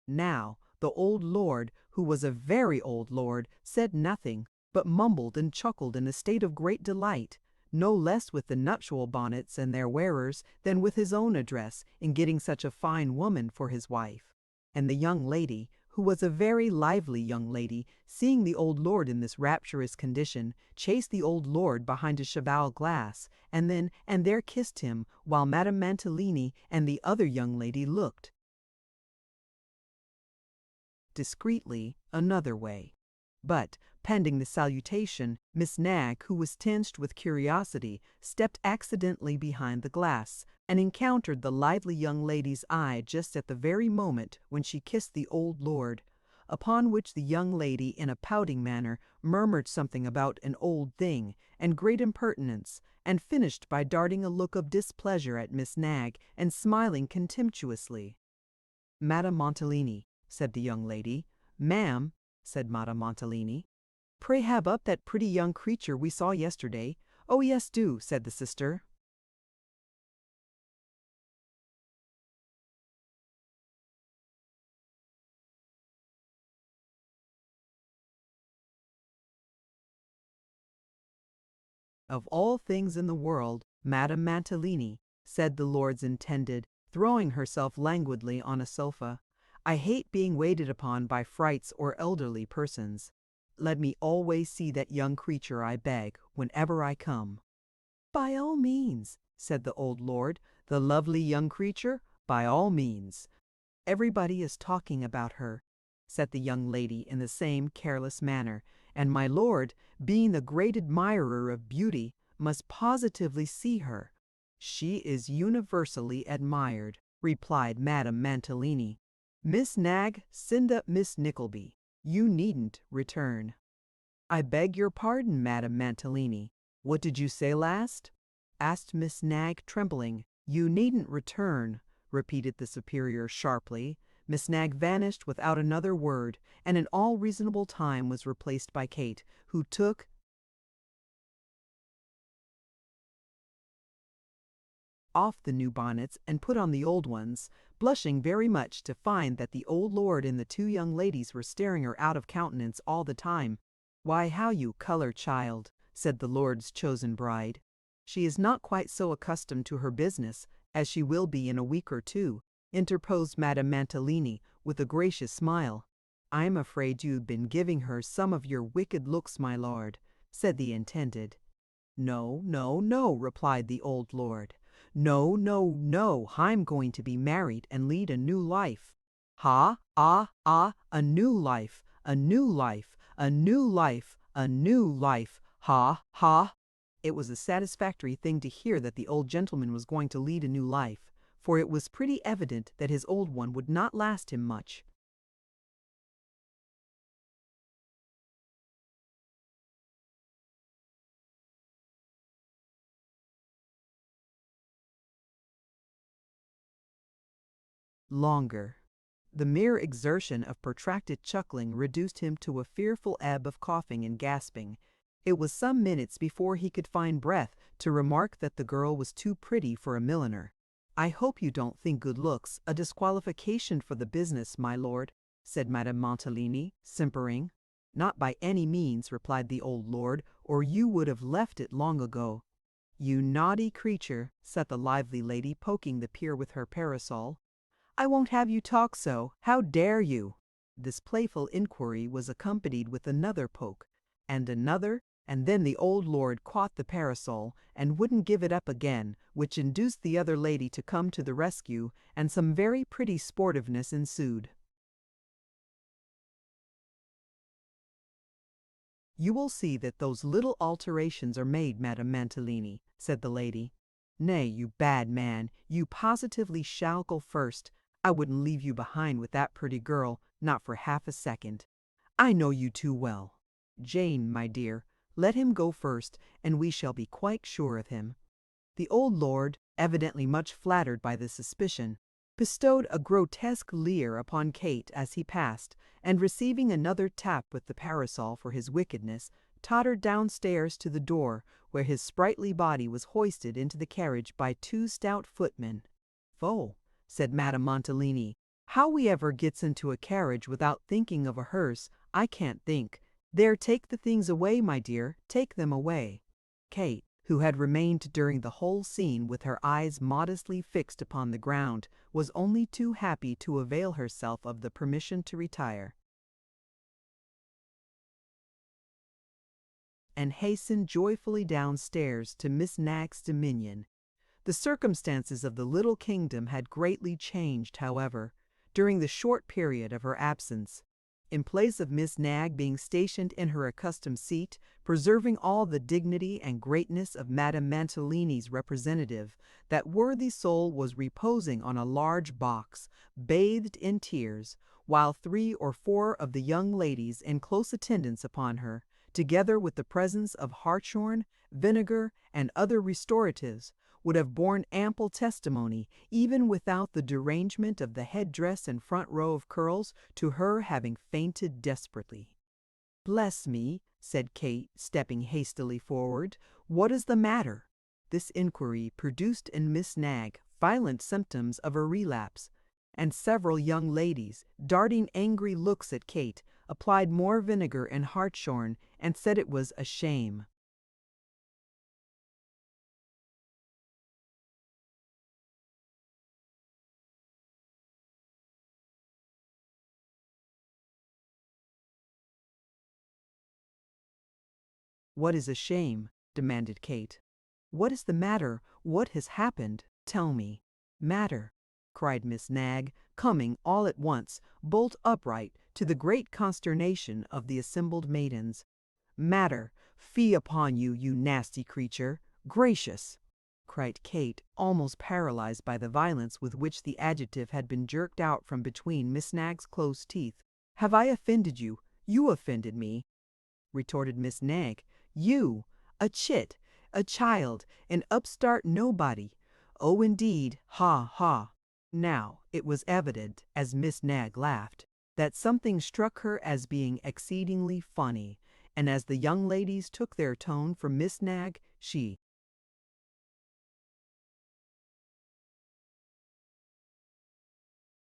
Now, the old lord, who was a very old lord, said nothing, but mumbled and chuckled in a state of great delight, no less with the nuptial bonnets and their wearers than with his own address in getting such a fine woman for his wife. And the young lady, who was a very lively young lady, seeing the old lord in this rapturous condition, chased the old lord behind a cheval glass, and there kissed him, while Madame Mantalini and the other young lady looked discreetly another way. But, pending the salutation, Miss Nag, who was tinged with curiosity, stepped accidentally behind the glass, and encountered the lively young lady's eye just at the very moment when she kissed the old lord, upon which the young lady, in a pouting manner, murmured something about an old thing, and great impertinence, and finished by darting a look of displeasure at Miss Nag, and smiling contemptuously. "Madame Mantalini," said the young lady. "Ma'am," said Madame Mantalini, "pray have up that pretty young creature we saw yesterday." "Oh yes, do," said the sister. "Of all things in the world, Madame Mantalini," said the lord's intended, throwing herself languidly on a sofa, "I hate being waited upon by frights or elderly persons. Let me always see that young creature, I beg, whenever I come." "By all means," said the old lord. "The lovely young creature? By all means." "Everybody is talking about her," said the young lady in the same careless manner, "and my lord, being a great admirer of beauty, must positively see her." "She is universally admired," replied Madame Mantalini. "Miss Nag, send up Miss Nickleby. You needn't return." "I beg your pardon, Madame Mantalini. What did you say last?" asked Miss Nag, trembling. "You needn't return," repeated the superior sharply. Miss Nag vanished without another word, and in all reasonable time was replaced by Kate, who took off the new bonnets and put on the old ones, blushing very much to find that the old lord and the two young ladies were staring her out of countenance all the time. "Why, how you colour, child," said the lord's chosen bride. "She is not quite so accustomed to her business as she will be in a week or two," interposed Madame Mantalini with a gracious smile. "I'm afraid you've been giving her some of your wicked looks, my lord," said the intended. "No, no, no," replied the old lord. "No, no, no, I'm going to be married and lead a new life." "Ha, ah, ah, a new life, a new life, a new life, a new life, ha, ha." It was a satisfactory thing to hear that the old gentleman was going to lead a new life, for it was pretty evident that his old one would not last him much. Longer. The mere exertion of protracted chuckling reduced him to a fearful ebb of coughing and gasping. It was some minutes before he could find breath to remark that the girl was too pretty for a milliner. "I hope you don't think good looks a disqualification for the business, my lord," said Madame Mantalini, simpering. "Not by any means," replied the old lord, "or you would have left it long ago." "You naughty creature," said the lively lady, poking the pier with her parasol. "I won't have you talk so. How dare you?" This playful inquiry was accompanied with another poke, and another, and then the old lord caught the parasol and wouldn't give it up again, which induced the other lady to come to the rescue, and some very pretty sportiveness ensued. "You will see that those little alterations are made, Madame Mantalini," said the lady. "Nay, you bad man, you positively shall go first. I wouldn't leave you behind with that pretty girl, not for half a second. I know you too well. Jane, my dear, let him go first, and we shall be quite sure of him." The old lord, evidently much flattered by the suspicion, bestowed a grotesque leer upon Kate as he passed, and receiving another tap with the parasol for his wickedness, tottered downstairs to the door, where his sprightly body was hoisted into the carriage by two stout footmen. "Foh," said Madame Mantalini, "how we ever gets into a carriage without thinking of a hearse, I can't think. There, take the things away, my dear, take them away." Kate, who had remained during the whole scene with her eyes modestly fixed upon the ground, was only too happy to avail herself of the permission to retire, and hastened joyfully downstairs to Miss Nag's dominion. The circumstances of the little kingdom had greatly changed, however, during the short period of her absence. In place of Miss Nagg being stationed in her accustomed seat, preserving all the dignity and greatness of Madame Mantalini's representative, that worthy soul was reposing on a large box, bathed in tears, while 3 or 4 of the young ladies in close attendance upon her, together with the presence of hartshorn, vinegar, and other restoratives, would have borne ample testimony, even without the derangement of the head-dress and front row of curls, to her having fainted desperately. "Bless me," said Kate, stepping hastily forward, "what is the matter?" This inquiry produced in Miss Nagg violent symptoms of a relapse, and several young ladies, darting angry looks at Kate, applied more vinegar and hartshorn, and said it was a shame. "What is a shame?" demanded Kate. "What is the matter? What has happened? Tell me." "Matter!" cried Miss Nagg, coming all at once, bolt upright, to the great consternation of the assembled maidens. "Matter! Fie upon you, you nasty creature! Gracious!" cried Kate, almost paralyzed by the violence with which the adjective had been jerked out from between Miss Nagg's closed teeth. "Have I offended you? You offended me," retorted Miss Nagg. "You! A chit, a child, an upstart nobody! Oh, indeed, ha, ha!" Now, it was evident, as Miss Nagg laughed, that something struck her as being exceedingly funny, and as the young ladies took their tone from Miss Nagg, she,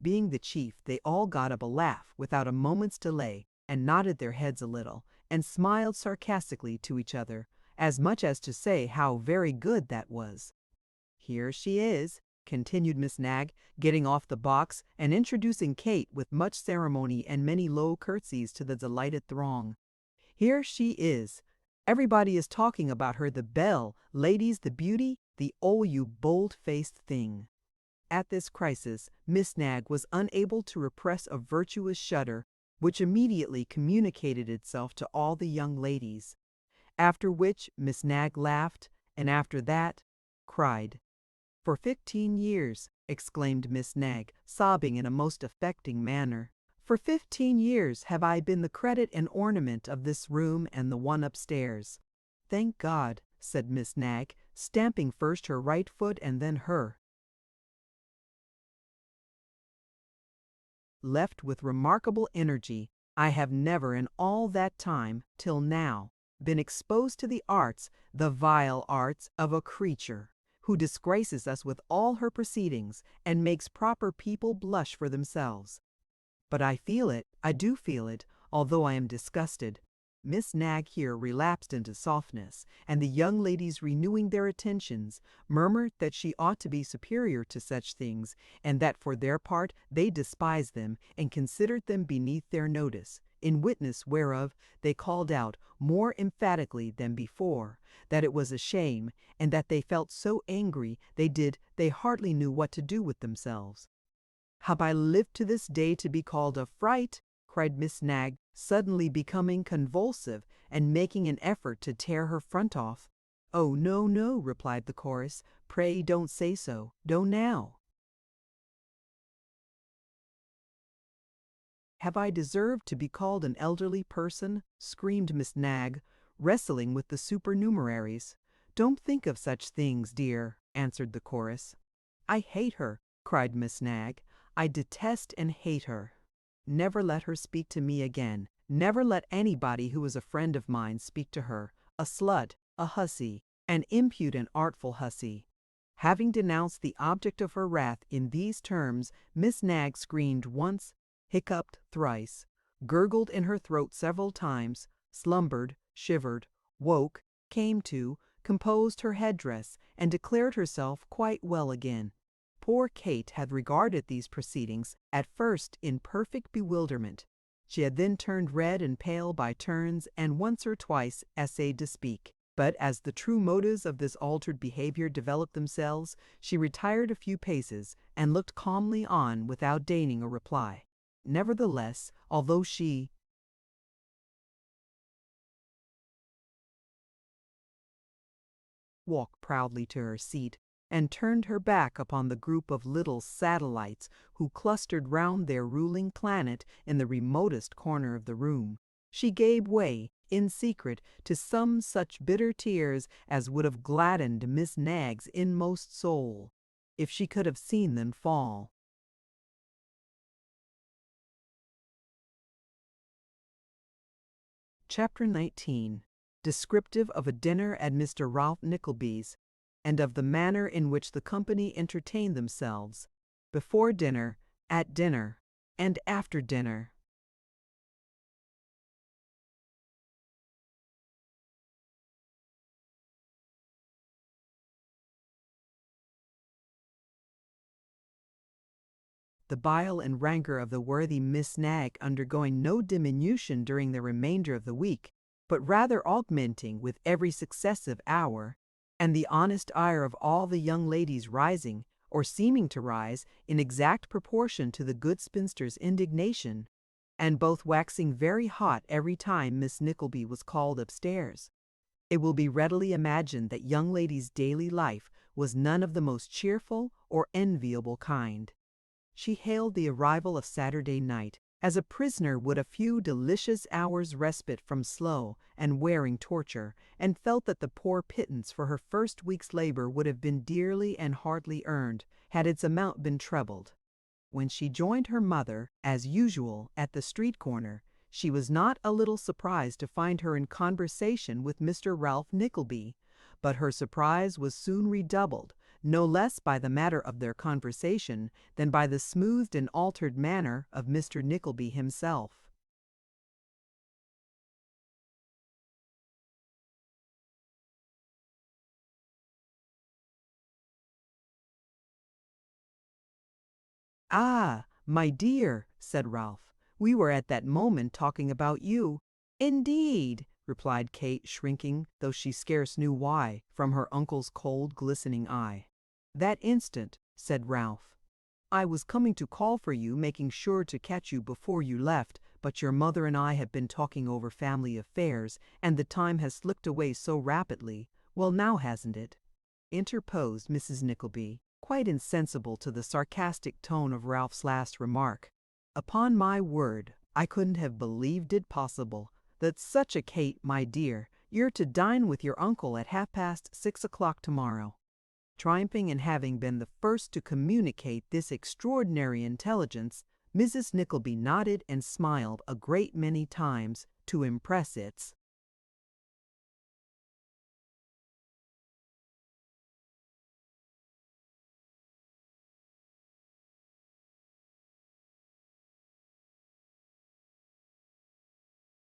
being the chief, they all got up a laugh without a moment's delay, and nodded their heads a little, and smiled sarcastically to each other, as much as to say how very good that was. "Here she is," continued Miss Nagg, getting off the box and introducing Kate with much ceremony and many low curtsies to the delighted throng. "Here she is. Everybody is talking about her, the belle, ladies, the beauty, the oh, you bold-faced thing." At this crisis, Miss Nagg was unable to repress a virtuous shudder, which immediately communicated itself to all the young ladies. After which Miss Nagg laughed, and after that cried. "For 15 years," exclaimed Miss Nagg, sobbing in a most affecting manner, "for 15 years have I been the credit and ornament of this room and the one upstairs." "Thank God," said Miss Nagg, stamping first her right foot and then her left with remarkable energy. "I have never in all that time, till now, been exposed to the arts, the vile arts, of a creature who disgraces us with all her proceedings, and makes proper people blush for themselves. But I feel it, I do feel it, although I am disgusted." Miss Nagg here relapsed into softness, and the young ladies, renewing their attentions, murmured that she ought to be superior to such things, and that for their part they despised them and considered them beneath their notice, in witness whereof they called out more emphatically than before that it was a shame, and that they felt so angry they hardly knew what to do with themselves. "Have I lived to this day to be called a fright?" cried Miss Nagg, suddenly becoming convulsive and making an effort to tear her front off. "Oh, no, no," replied the chorus. "Pray don't say so. Don't now." "Have I deserved to be called an elderly person?" screamed Miss Nagg, wrestling with the supernumeraries. "Don't think of such things, dear," answered the chorus. "I hate her," cried Miss Nagg. "I detest and hate her. Never let her speak to me again. Never let anybody who is a friend of mine speak to her. A slut, a hussy, an impudent, artful hussy." Having denounced the object of her wrath in these terms, Miss Nagg screamed once, hiccuped thrice, gurgled in her throat several times, slumbered, shivered, woke, came to, composed her headdress, and declared herself quite well again. Poor Kate had regarded these proceedings at first in perfect bewilderment. She had then turned red and pale by turns, and once or twice essayed to speak. But as the true motives of this altered behavior developed themselves, she retired a few paces, and looked calmly on without deigning a reply. nevertheless, although she walked proudly to her seat and turned her back upon the group of little satellites who clustered round their ruling planet in the remotest corner of the room, she gave way, in secret, to some such bitter tears as would have gladdened Miss Nagg's inmost soul, if she could have seen them fall. Chapter 19. Descriptive of a dinner at Mr. Ralph Nickleby's, and of the manner in which the company entertained themselves, before dinner, at dinner, and after dinner. The bile and rancour of the worthy Miss Nagg undergoing no diminution during the remainder of the week, but rather augmenting with every successive hour, and the honest ire of all the young ladies rising, or seeming to rise, in exact proportion to the good spinster's indignation, and both waxing very hot every time Miss Nickleby was called upstairs. It will be readily imagined that young lady's daily life was none of the most cheerful or enviable kind. She hailed the arrival of Saturday night as a prisoner would a few delicious hours' respite from slow and wearing torture, and felt that the poor pittance for her first week's labor would have been dearly and hardly earned had its amount been trebled. When she joined her mother, as usual, at the street corner, she was not a little surprised to find her in conversation with Mr. Ralph Nickleby, but her surprise was soon redoubled, no less by the matter of their conversation than by the smoothed and altered manner of Mr. Nickleby himself. "Ah, my dear," said Ralph, "we were at that moment talking about you." "Indeed," replied Kate, shrinking, though she scarce knew why, from her uncle's cold, glistening eye. "That instant," said Ralph, "I was coming to call for you, making sure to catch you before you left, but your mother and I have been talking over family affairs, and the time has slipped away so rapidly. Well, now hasn't it?" interposed Mrs. Nickleby, quite insensible to the sarcastic tone of Ralph's last remark. "Upon my word, I couldn't have believed it possible. That's such a Kate, my dear. You're to dine with your uncle at 6:30 tomorrow." Triumphing in having been the first to communicate this extraordinary intelligence, Mrs. Nickleby nodded and smiled a great many times to impress its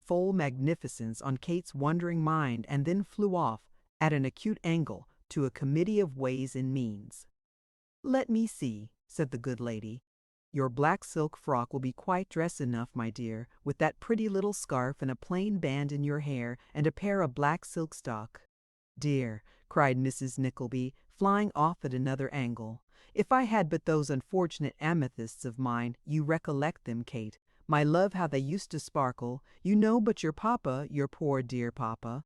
full magnificence on Kate's wondering mind, and then flew off, at an acute angle, to a committee of ways and means. "Let me see," said the good lady. "Your black silk frock will be quite dress enough, my dear, with that pretty little scarf and a plain band in your hair, and a pair of black silk stock." "Dear," cried Mrs. Nickleby, flying off at another angle, "if I had but those unfortunate amethysts of mine, you recollect them, Kate, my love, how they used to sparkle, you know, but your papa, your poor dear papa.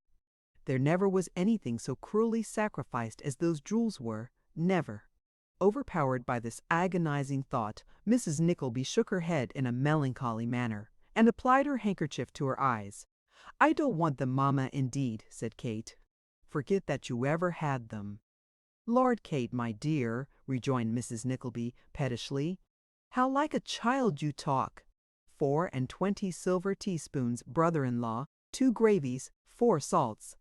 There never was anything so cruelly sacrificed as those jewels were, never." Overpowered by this agonizing thought, Mrs. Nickleby shook her head in a melancholy manner, and applied her handkerchief to her eyes. "I don't want them, mamma, indeed," said Kate. "Forget that you ever had them." "Lord, Kate, my dear," rejoined Mrs. Nickleby, pettishly, "how like a child you talk! 4 and 20 silver teaspoons, brother-in-law, 2 gravies, 4 salts."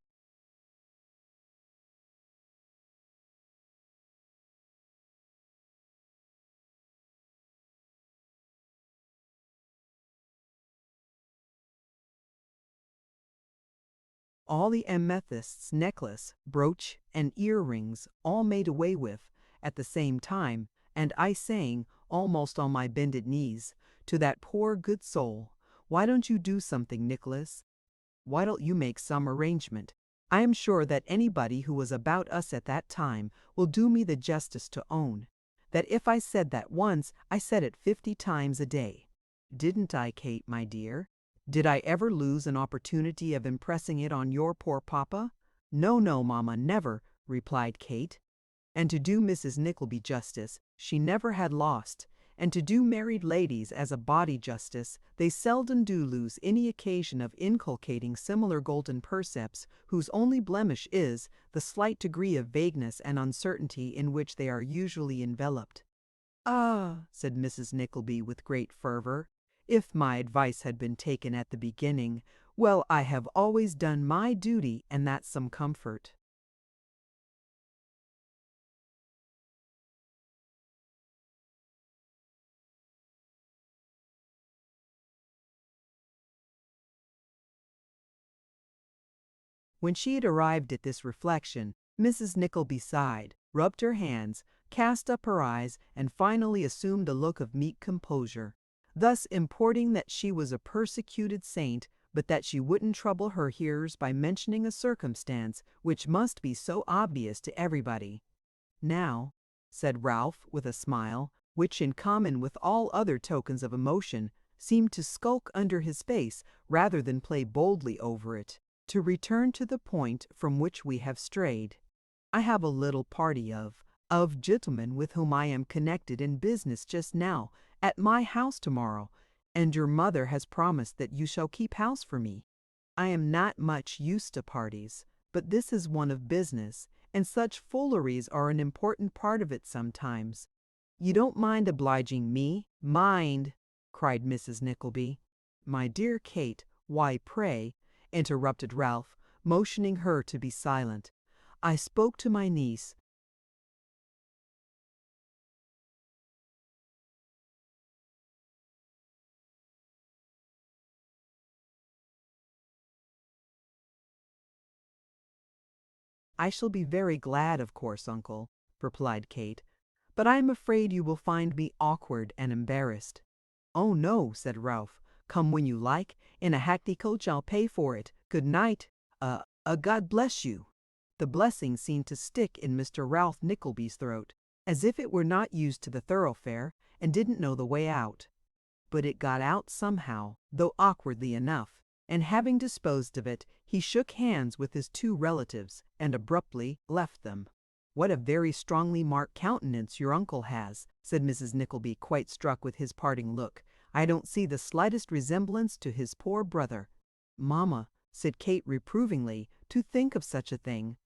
All the amethysts, necklace, brooch, and earrings, all made away with, at the same time, and I saying, almost on my bended knees, to that poor good soul, "Why don't you do something, Nicholas? Why don't you make some arrangement?" I am sure that anybody who was about us at that time will do me the justice to own, that if I said that once, I said it 50 times a day. Didn't I, Kate, my dear? Did I ever lose an opportunity of impressing it on your poor papa? No, no, mamma, never, replied Kate. And to do Mrs. Nickleby justice, she never had lost, and to do married ladies as a body justice, they seldom do lose any occasion of inculcating similar golden percepts, whose only blemish is the slight degree of vagueness and uncertainty in which they are usually enveloped. Ah, said Mrs. Nickleby with great fervor, if my advice had been taken at the beginning, well, I have always done my duty, and that's some comfort. When she had arrived at this reflection, Mrs. Nickleby sighed, rubbed her hands, cast up her eyes, and finally assumed a look of meek composure, thus importing that she was a persecuted saint, but that she wouldn't trouble her hearers by mentioning a circumstance which must be so obvious to everybody. Now, said Ralph with a smile, which in common with all other tokens of emotion, seemed to skulk under his face rather than play boldly over it, to return to the point from which we have strayed. I have a little party of gentlemen with whom I am connected in business just now, at my house tomorrow, and your mother has promised that you shall keep house for me. I am not much used to parties, but this is one of business, and such fooleries are an important part of it sometimes. You don't mind obliging me? Mind, cried Mrs. Nickleby. My dear Kate, why, pray, interrupted Ralph, motioning her to be silent. I spoke to my niece. I shall be very glad, of course, uncle, replied Kate, but I am afraid you will find me awkward and embarrassed. Oh, no, said Ralph. Come when you like. In a hackney coach I'll pay for it. Good night. God bless you. The blessing seemed to stick in Mr. Ralph Nickleby's throat, as if it were not used to the thoroughfare and didn't know the way out. But it got out somehow, though awkwardly enough, and having disposed of it, he shook hands with his two relatives and abruptly left them. What a very strongly marked countenance your uncle has, said Mrs. Nickleby, quite struck with his parting look. I don't see the slightest resemblance to his poor brother. Mamma, said Kate reprovingly, to think of such a thing.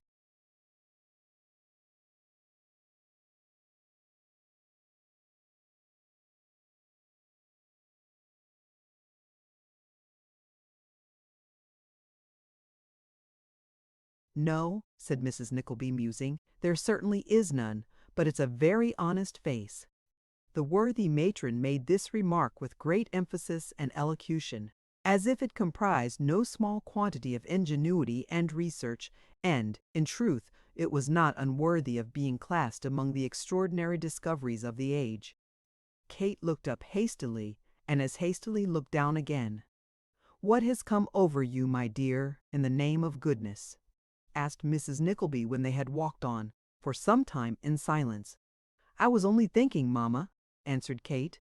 No, said Mrs. Nickleby, musing, there certainly is none, but it's a very honest face. The worthy matron made this remark with great emphasis and elocution, as if it comprised no small quantity of ingenuity and research, and, in truth, it was not unworthy of being classed among the extraordinary discoveries of the age. Kate looked up hastily, and as hastily looked down again. "What has come over you, my dear, in the name of goodness?" asked Mrs. Nickleby when they had walked on, for some time, in silence. "I was only thinking, mamma," answered Kate.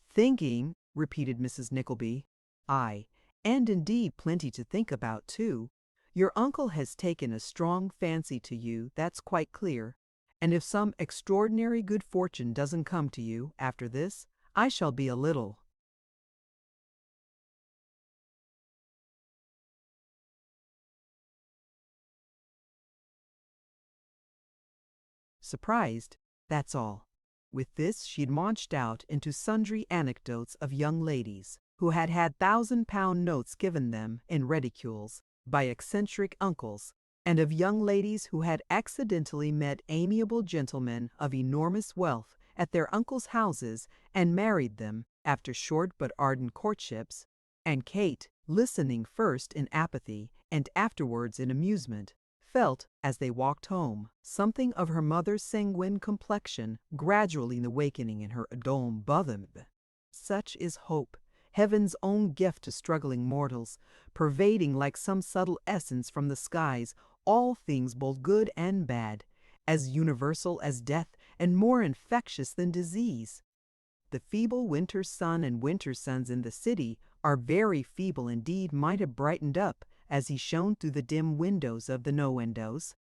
"Thinking," repeated Mrs. Nickleby. "Aye, and indeed plenty to think about, too. Your uncle has taken a strong fancy to you, that's quite clear, and if some extraordinary good fortune doesn't come to you, after this, I shall be a little surprised, that's all." With this she launched out into sundry anecdotes of young ladies who had had £1,000 notes given them in reticules by eccentric uncles, and of young ladies who had accidentally met amiable gentlemen of enormous wealth at their uncles' houses and married them after short but ardent courtships, and Kate, listening first in apathy and afterwards in amusement, felt, as they walked home, something of her mother's sanguine complexion gradually awakening in her dome bosom. Such is hope, heaven's own gift to struggling mortals, pervading like some subtle essence from the skies all things both good and bad, as universal as death and more infectious than disease. The feeble winter sun and winter suns in the city are very feeble indeed might have brightened up as he shone through the dim windows of the no-windows.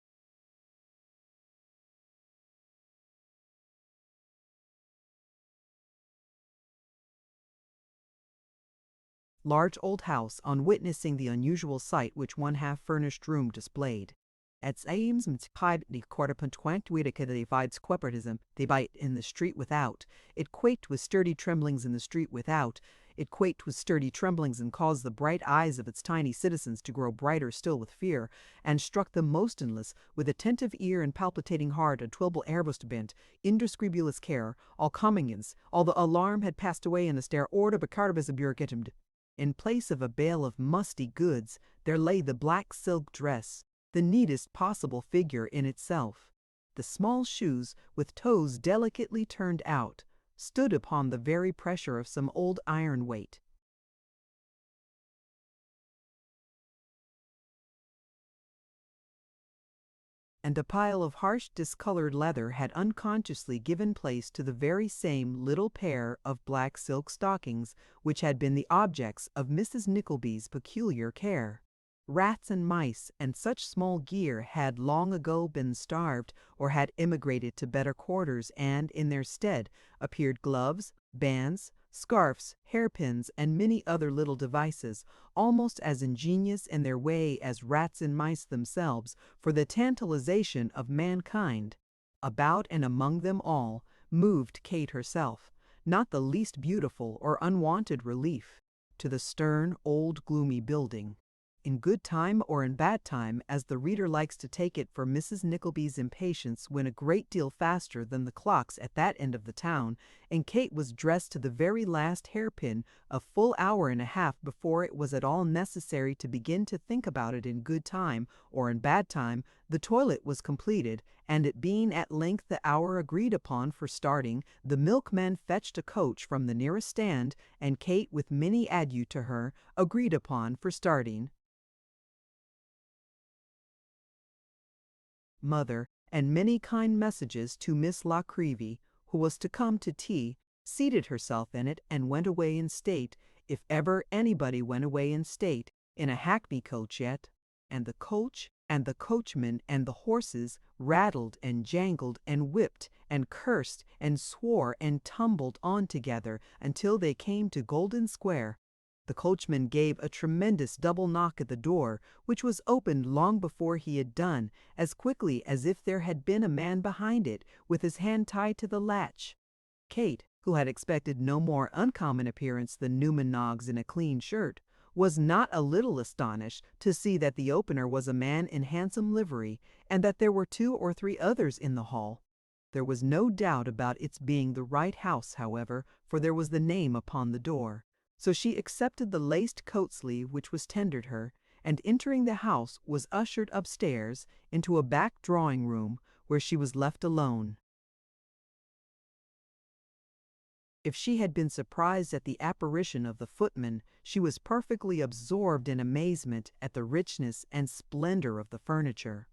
Large old house on witnessing the unusual sight which one half-furnished room displayed. At Ames tied the divides quepertism, they bite in the street without. It quaked with sturdy tremblings in the street without. It quaked with sturdy tremblings and caused the bright eyes of its tiny citizens to grow brighter still with fear, and struck them motionless, with attentive ear and palpitating heart a twilble airbust bent, indescribulous care, all comingins, all the alarm had passed away in the stare order becardabisaburigetimd. In place of a bale of musty goods, there lay the black silk dress, the neatest possible figure in itself. The small shoes, with toes delicately turned out, stood upon the very pressure of some old iron weight. And a pile of harsh discolored leather had unconsciously given place to the very same little pair of black silk stockings which had been the objects of Mrs. Nickleby's peculiar care. Rats and mice and such small gear had long ago been starved or had emigrated to better quarters, and in their stead appeared gloves, bands, scarfs, hairpins, and many other little devices, almost as ingenious in their way as rats and mice themselves, for the tantalization of mankind. About and among them all moved Kate herself, not the least beautiful or unwonted relief to the stern, old, gloomy building. In good time or in bad time, as the reader likes to take it, for Mrs. Nickleby's impatience went a great deal faster than the clocks at that end of the town, and Kate was dressed to the very last hairpin a full hour and a half before it was at all necessary to begin to think about it. In good time or in bad time, the toilet was completed, and it being at length the hour agreed upon for starting, the milkman fetched a coach from the nearest stand, and Kate, with many adieux to her, agreed upon for starting. Mother, and many kind messages to Miss La Creevy, who was to come to tea, seated herself in it and went away in state, if ever anybody went away in state, in a hackney coach yet. And the coach and the coachman and the horses rattled and jangled and whipped and cursed and swore and tumbled on together until they came to Golden Square. The coachman gave a tremendous double knock at the door, which was opened long before he had done, as quickly as if there had been a man behind it, with his hand tied to the latch. Kate, who had expected no more uncommon appearance than Newman Noggs in a clean shirt, was not a little astonished to see that the opener was a man in handsome livery, and that there were 2 or 3 others in the hall. There was no doubt about its being the right house, however, for there was the name upon the door. So she accepted the laced coat sleeve which was tendered her, and entering the house was ushered upstairs into a back drawing-room, where she was left alone. If she had been surprised at the apparition of the footman, she was perfectly absorbed in amazement at the richness and splendor of the furniture.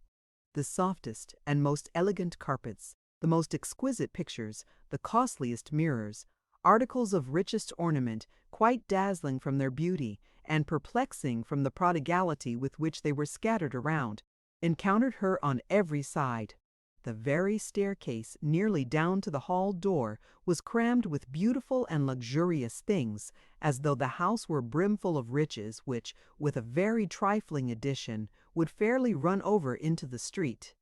The softest and most elegant carpets, the most exquisite pictures, the costliest mirrors, articles of richest ornament, quite dazzling from their beauty, and perplexing from the prodigality with which they were scattered around, encountered her on every side. The very staircase, nearly down to the hall door, was crammed with beautiful and luxurious things, as though the house were brimful of riches, which, with a very trifling addition, would fairly run over into the street.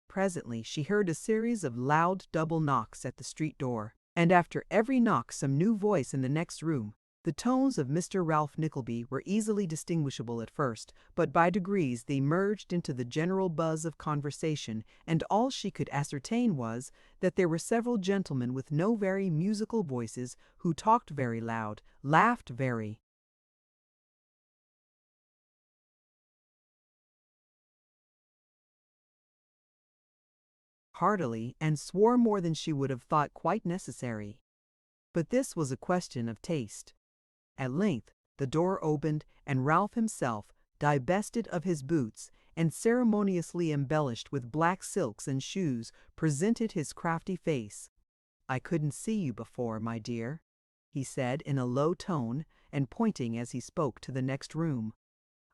Presently she heard a series of loud double knocks at the street door, and after every knock some new voice in the next room. The tones of Mr. Ralph Nickleby were easily distinguishable at first, but by degrees they merged into the general buzz of conversation, and all she could ascertain was that there were several gentlemen with no very musical voices who talked very loud, laughed very heartily, and swore more than she would have thought quite necessary. But this was a question of taste. At length the door opened, and Ralph himself, divested of his boots, and ceremoniously embellished with black silks and shoes, presented his crafty face. "I couldn't see you before, my dear," he said in a low tone, and pointing as he spoke to the next room.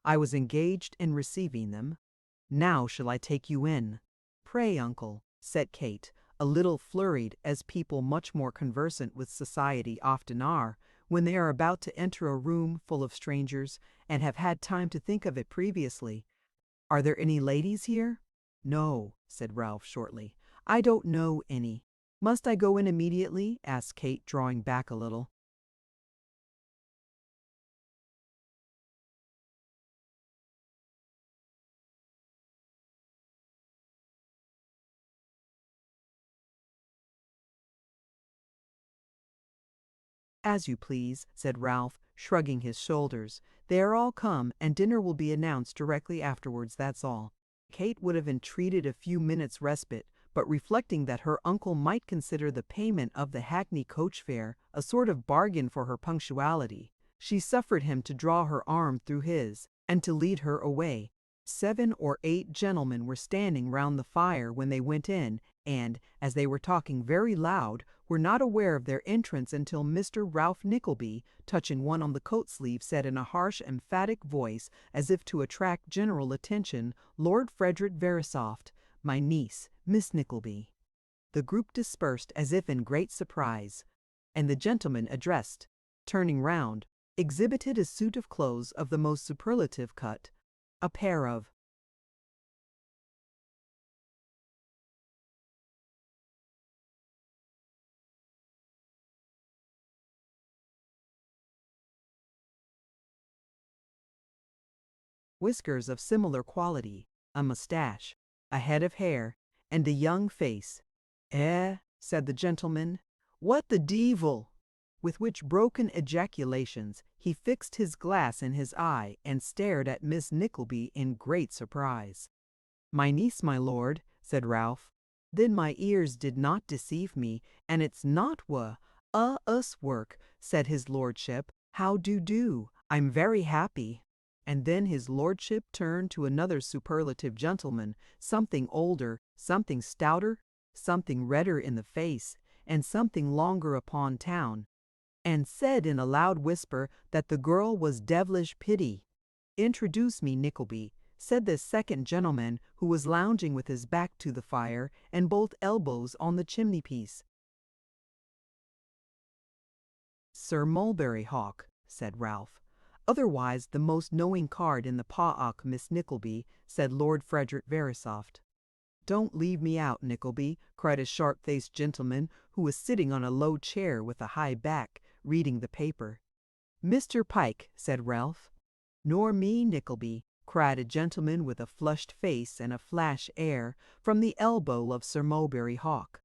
"I was engaged in receiving them. Now shall I take you in?" "Pray, uncle," said Kate, a little flurried, as people much more conversant with society often are, when they are about to enter a room full of strangers, and have had time to think of it previously. "Are there any ladies here?" "No," said Ralph shortly. "I don't know any." "Must I go in immediately?" asked Kate, drawing back a little. "As you please," said Ralph, shrugging his shoulders. "They are all come, and dinner will be announced directly afterwards, that's all." Kate would have entreated a few minutes' respite, but reflecting that her uncle might consider the payment of the hackney coach fare a sort of bargain for her punctuality, she suffered him to draw her arm through his, and to lead her away. 7 or 8 gentlemen were standing round the fire when they went in, and, as they were talking very loud, were not aware of their entrance until Mr. Ralph Nickleby, touching one on the coat sleeve, said in a harsh, emphatic voice, as if to attract general attention, "Lord Frederick Verisopht, my niece, Miss Nickleby." The group dispersed as if in great surprise, and the gentleman addressed, turning round, exhibited a suit of clothes of the most superlative cut, a pair of whiskers of similar quality, a moustache, a head of hair, and a young face. "Eh?" said the gentleman. "What the devil?" With which broken ejaculations he fixed his glass in his eye and stared at Miss Nickleby in great surprise. "My niece, my lord," said Ralph. "Then my ears did not deceive me, and it's not us work," said his lordship. "How do? I'm very happy." And then his lordship turned to another superlative gentleman, something older, something stouter, something redder in the face, and something longer upon town, and said in a loud whisper that the girl was devilish pretty. "Introduce me, Nickleby," said this second gentleman, who was lounging with his back to the fire and both elbows on the chimney-piece. "Sir Mulberry Hawk," said Ralph. "Otherwise the most knowing card in the paw-ock, Miss Nickleby," said Lord Frederick Verisopht. "Don't leave me out, Nickleby," cried a sharp-faced gentleman who was sitting on a low chair with a high back, reading the paper. "Mr. Pike," said Ralph. "Nor me, Nickleby," cried a gentleman with a flushed face and a flash air, from the elbow of Sir Mulberry Hawk.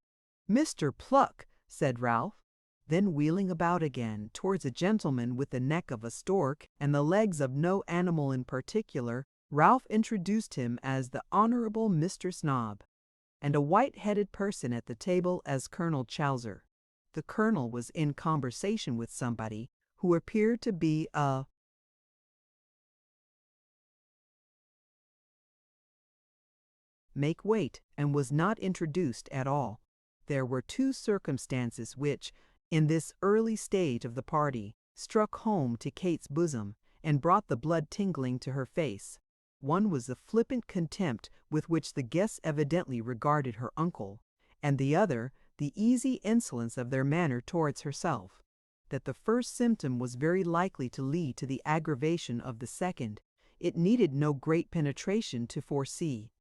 "Mr. Pluck," said Ralph. Then wheeling about again towards a gentleman with the neck of a stork and the legs of no animal in particular, Ralph introduced him as the Honourable Mr. Snob, and a white-headed person at the table as Colonel Chowser. The colonel was in conversation with somebody who appeared to be a make weight, and was not introduced at all. There were 2 circumstances which, in this early stage of the party, struck home to Kate's bosom, and brought the blood tingling to her face. One was the flippant contempt with which the guests evidently regarded her uncle, and the other, the easy insolence of their manner towards herself. That the first symptom was very likely to lead to the aggravation of the second, it needed no great penetration to foresee.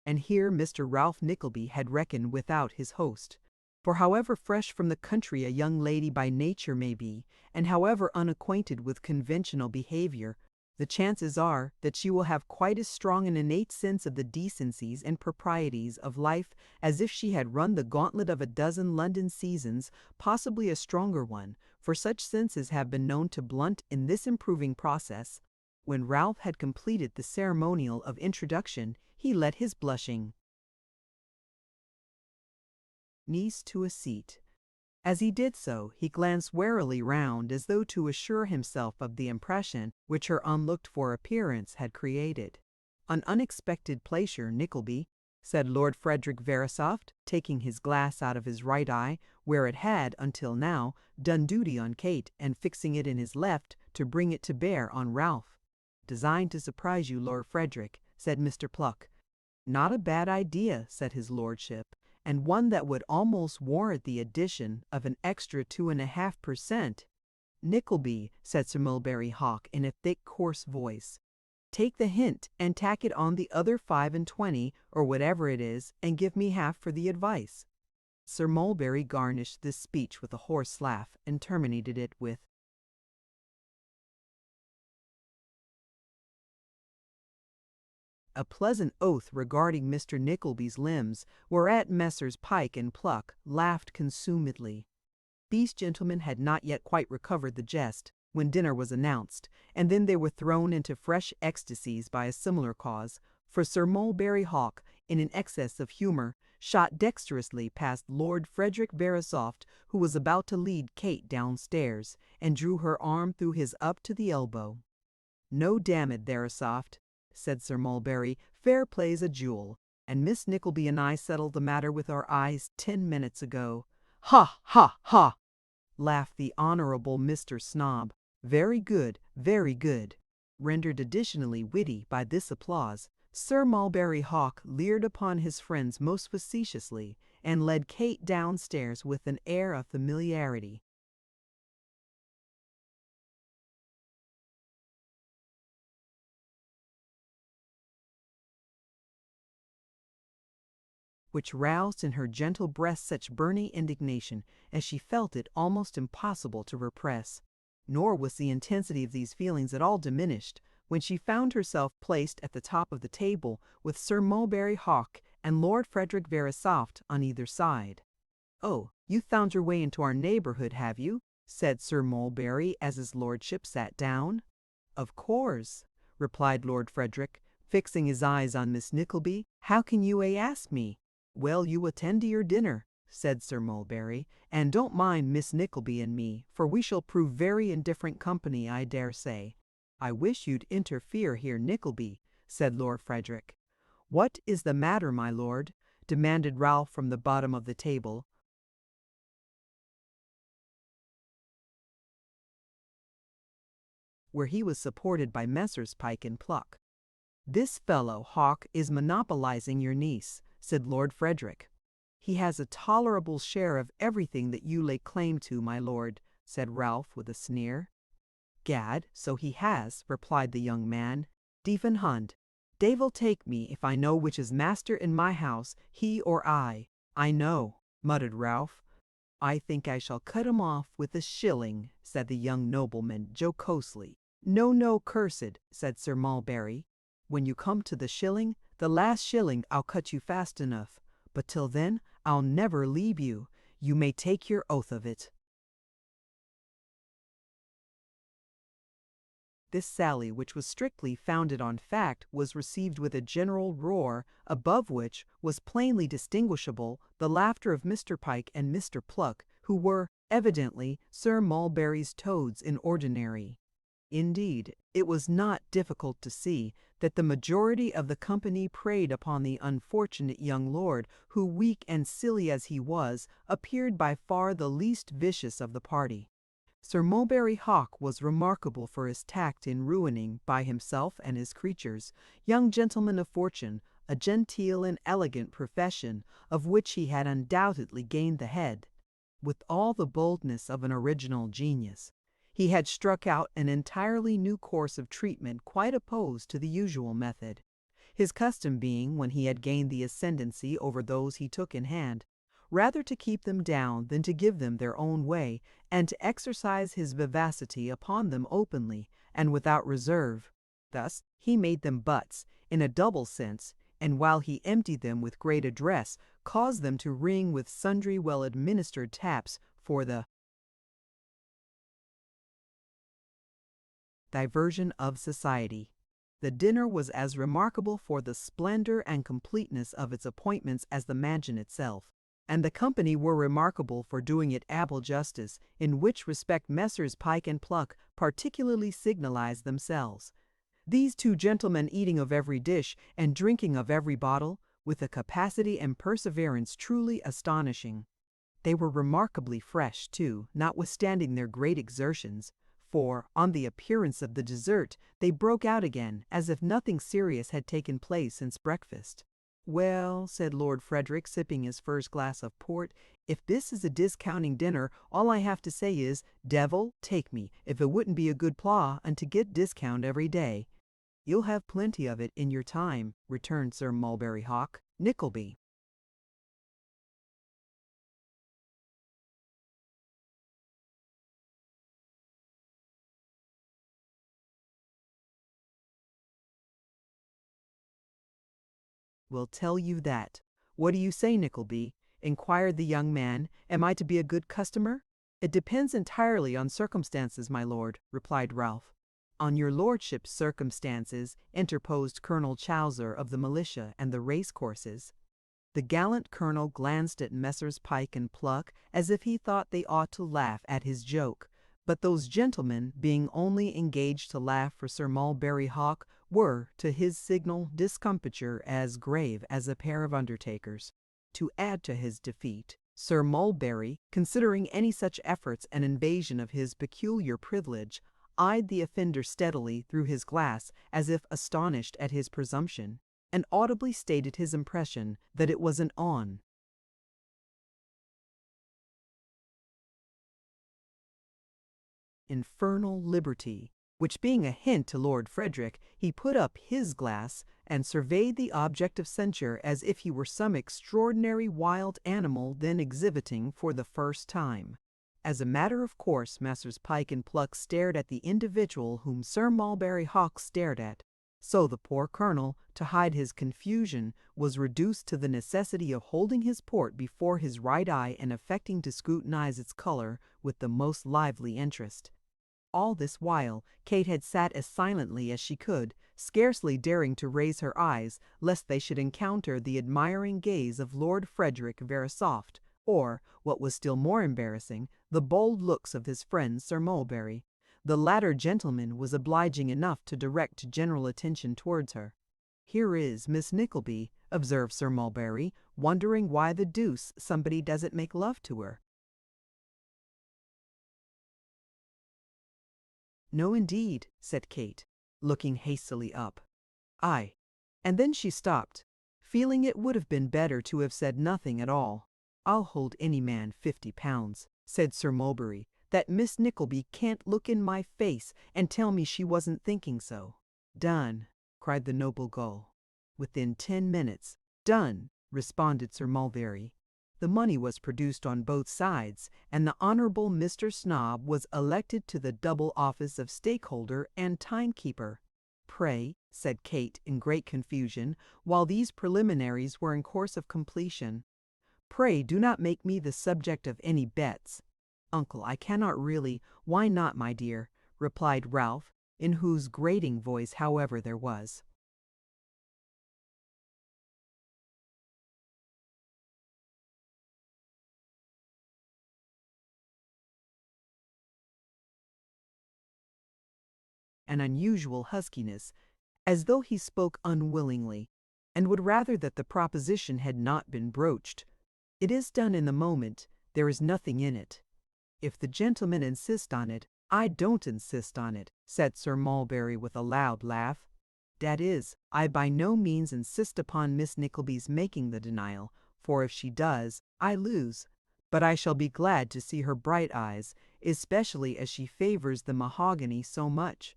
And here Mr. Ralph Nickleby had reckoned without his host. For however fresh from the country a young lady by nature may be, and however unacquainted with conventional behaviour, the chances are that she will have quite as strong an innate sense of the decencies and proprieties of life as if she had run the gauntlet of a dozen London seasons, possibly a stronger one, for such senses have been known to blunt in this improving process. When Ralph had completed the ceremonial of introduction, he led his blushing niece to a seat. As he did so, he glanced warily round as though to assure himself of the impression which her unlooked-for appearance had created. "An unexpected pleasure, Nickleby," said Lord Frederick Verisopht, taking his glass out of his right eye, where it had, until now, done duty on Kate, and fixing it in his left to bring it to bear on Ralph. "Designed to surprise you, Lord Frederick," said Mr. Pluck. "Not a bad idea," said his lordship, "and one that would almost warrant the addition of an extra 2.5%. "Nickleby," said Sir Mulberry Hawk in a thick, coarse voice, "take the hint and tack it on the other 25, or whatever it is, and give me half for the advice." Sir Mulberry garnished this speech with a hoarse laugh, and terminated it with, a pleasant oath regarding Mr. Nickleby's limbs, whereat Messrs. Pike and Pluck laughed consumedly. These gentlemen had not yet quite recovered the jest, when dinner was announced, and then they were thrown into fresh ecstasies by a similar cause, for Sir Mulberry Hawk, in an excess of humour, shot dexterously past Lord Frederick Verisopht, who was about to lead Kate downstairs, and drew her arm through his up to the elbow. "No, damn it, Verisopht," said Sir Mulberry, "fair play's a jewel, and Miss Nickleby and I settled the matter with our eyes 10 minutes ago." "Ha, ha, ha!" laughed the Honourable Mr. Snob. "Very good, very good." Rendered additionally witty by this applause, Sir Mulberry Hawk leered upon his friends most facetiously, and led Kate downstairs with an air of familiarity. Which roused in her gentle breast such burning indignation as she felt it almost impossible to repress. Nor was the intensity of these feelings at all diminished when she found herself placed at the top of the table with Sir Mulberry Hawk and Lord Frederick Verisopht on either side. "Oh, you found your way into our neighbourhood, have you?" said Sir Mulberry as his lordship sat down. "Of course," replied Lord Frederick, fixing his eyes on Miss Nickleby. "How can you ask me?" "Well, you attend to your dinner," said Sir Mulberry, "and don't mind Miss Nickleby and me, for we shall prove very indifferent company, I dare say." "I wish you'd interfere here, Nickleby," said Lord Frederick. "What is the matter, my lord?" demanded Ralph from the bottom of the table, where he was supported by Messrs. Pike and Pluck. "This fellow, Hawk, is monopolizing your niece," said Lord Frederick. "He has a tolerable share of everything that you lay claim to, my lord," said Ralph with a sneer. "Gad, so he has," replied the young man. "Deven hund, Devil take me if I know which is master in my house, he or I." "I know," muttered Ralph. "I think I shall cut him off with a shilling," said the young nobleman jocosely. "No, no, cursed," said Sir Mulberry. "When you come to the shilling, the last shilling I'll cut you fast enough, but till then I'll never leave you. You may take your oath of it." This sally, which was strictly founded on fact, was received with a general roar, above which was plainly distinguishable the laughter of Mr. Pike and Mr. Pluck, who were, evidently, Sir Mulberry's toads in ordinary. Indeed, it was not difficult to see that the majority of the company preyed upon the unfortunate young lord, who, weak and silly as he was, appeared by far the least vicious of the party. Sir Mulberry Hawk was remarkable for his tact in ruining, by himself and his creatures, young gentlemen of fortune, a genteel and elegant profession, of which he had undoubtedly gained the head. With all the boldness of an original genius, he had struck out an entirely new course of treatment quite opposed to the usual method, his custom being, when he had gained the ascendancy over those he took in hand, rather to keep them down than to give them their own way, and to exercise his vivacity upon them openly and without reserve. Thus he made them butts, in a double sense, and while he emptied them with great address, caused them to ring with sundry well-administered taps for the diversion of society. The dinner was as remarkable for the splendor and completeness of its appointments as the mansion itself, and the company were remarkable for doing it ample justice, in which respect Messrs. Pike and Pluck particularly signalized themselves. These two gentlemen eating of every dish and drinking of every bottle, with a capacity and perseverance truly astonishing. They were remarkably fresh, too, notwithstanding their great exertions, for, on the appearance of the dessert, they broke out again, as if nothing serious had taken place since breakfast. "Well," said Lord Frederick, sipping his first glass of port, "if this is a discounting dinner, all I have to say is, devil take me, if it wouldn't be a good plaw and to get discount every day." "You'll have plenty of it in your time," returned Sir Mulberry Hawk. Nickleby. "Will tell you that. What do you say, Nickleby?" inquired the young man. "Am I to be a good customer?" "It depends entirely on circumstances, my lord," replied Ralph. "On your lordship's circumstances," interposed Colonel Chowser of the militia and the race-courses. The gallant colonel glanced at Messrs. Pike and Pluck as if he thought they ought to laugh at his joke, but those gentlemen, being only engaged to laugh for Sir Mulberry Hawk, were, to his signal discomfiture, as grave as a pair of undertakers. To add to his defeat, Sir Mulberry, considering any such efforts an invasion of his peculiar privilege, eyed the offender steadily through his glass as if astonished at his presumption, and audibly stated his impression that it was an infernal liberty, which being a hint to Lord Frederick, he put up his glass and surveyed the object of censure as if he were some extraordinary wild animal then exhibiting for the first time. As a matter of course, Messrs. Pike and Pluck stared at the individual whom Sir Mulberry Hawk stared at, so the poor colonel, to hide his confusion, was reduced to the necessity of holding his port before his right eye and affecting to scrutinize its color with the most lively interest. All this while Kate had sat as silently as she could, scarcely daring to raise her eyes, lest they should encounter the admiring gaze of Lord Frederick Verisopht, or, what was still more embarrassing, the bold looks of his friend Sir Mulberry. The latter gentleman was obliging enough to direct general attention towards her. "Here is Miss Nickleby," observed Sir Mulberry, wondering why the deuce somebody doesn't make love to her. "No, indeed," said Kate, looking hastily up. "Aye." And then she stopped, feeling it would have been better to have said nothing at all. "I'll hold any man £50," said Sir Mulberry, "that Miss Nickleby can't look in my face and tell me she wasn't thinking so." "Done," cried the noble gull. "Within 10 minutes." "Done," responded Sir Mulberry. The money was produced on both sides, and the Honourable Mr. Snob was elected to the double office of stakeholder and timekeeper. "Pray," said Kate in great confusion, while these preliminaries were in course of completion, "pray do not make me the subject of any bets." "Uncle, I cannot really." "Why not, my dear?" replied Ralph, in whose grating voice, however, there was an unusual huskiness, as though he spoke unwillingly, and would rather that the proposition had not been broached. "It is done in the moment. There is nothing in it." "If the gentlemen insist on it." "I don't insist on it," said Sir Mulberry with a loud laugh. "That is, I by no means insist upon Miss Nickleby's making the denial, for if she does, I lose. But I shall be glad to see her bright eyes, especially as she favours the mahogany so much."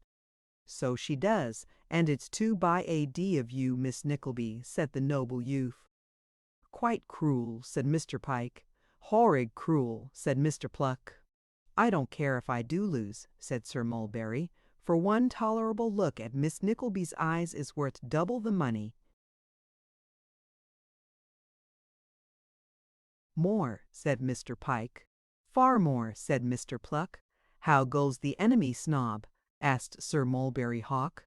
"So she does, and it's too bad of you, Miss Nickleby," said the noble youth. "Quite cruel," said Mr. Pike. "Horrid cruel," said Mr. Pluck. "I don't care if I do lose," said Sir Mulberry, "for one tolerable look at Miss Nickleby's eyes is worth double the money." "More," said Mr. Pike. "Far more," said Mr. Pluck. "How goes the enemy, Snob?" asked Sir Mulberry Hawk.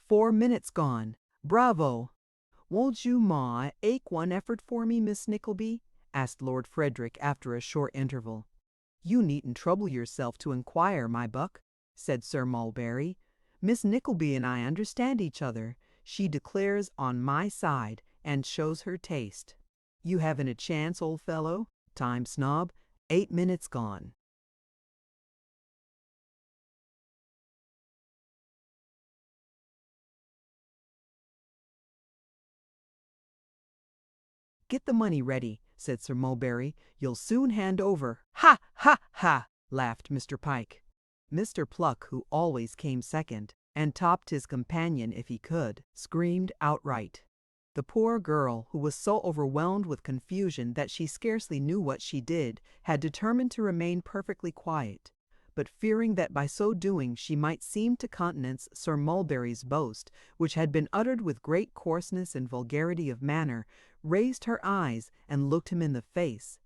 4 minutes gone. Bravo! "Won't you ache one effort for me, Miss Nickleby?" asked Lord Frederick after a short interval. "You needn't trouble yourself to inquire, my buck," said Sir Mulberry. "Miss Nickleby and I understand each other. She declares on my side, and shows her taste. You haven't a chance, old fellow? Time snob. 8 minutes gone. Get the money ready, said Sir Mulberry. You'll soon hand over. Ha, ha, ha, laughed Mr. Pike. Mr. Pluck, who always came second, and topped his companion if he could, screamed outright. The poor girl, who was so overwhelmed with confusion that she scarcely knew what she did, had determined to remain perfectly quiet, but fearing that by so doing she might seem to countenance Sir Mulberry's boast, which had been uttered with great coarseness and vulgarity of manner, raised her eyes and looked him in the face.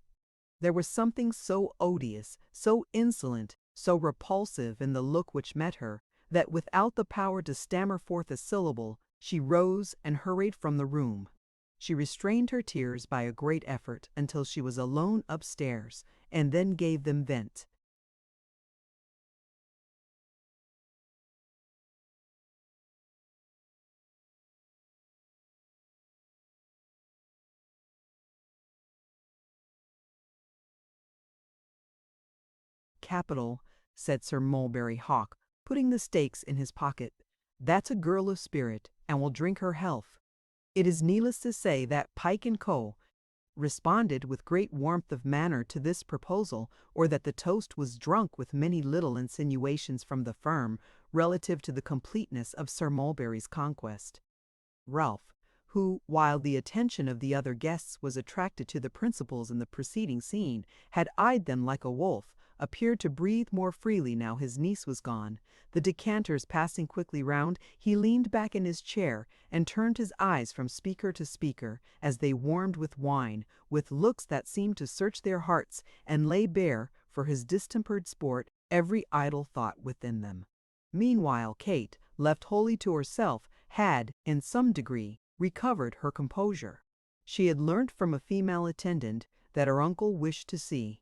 There was something so odious, so insolent, so repulsive in the look which met her, that without the power to stammer forth a syllable, she rose and hurried from the room. She restrained her tears by a great effort until she was alone upstairs, and then gave them vent. Capital, said Sir Mulberry Hawk, putting the stakes in his pocket. That's a girl of spirit, and will drink her health. It is needless to say that Pike & Co. responded with great warmth of manner to this proposal, or that the toast was drunk with many little insinuations from the firm relative to the completeness of Sir Mulberry's conquest. Ralph, who, while the attention of the other guests was attracted to the principals in the preceding scene, had eyed them like a wolf, appeared to breathe more freely now his niece was gone. The decanters passing quickly round, he leaned back in his chair and turned his eyes from speaker to speaker, as they warmed with wine, with looks that seemed to search their hearts and lay bare, for his distempered sport, every idle thought within them. Meanwhile Kate, left wholly to herself, had, in some degree, recovered her composure. She had learnt from a female attendant that her uncle wished to see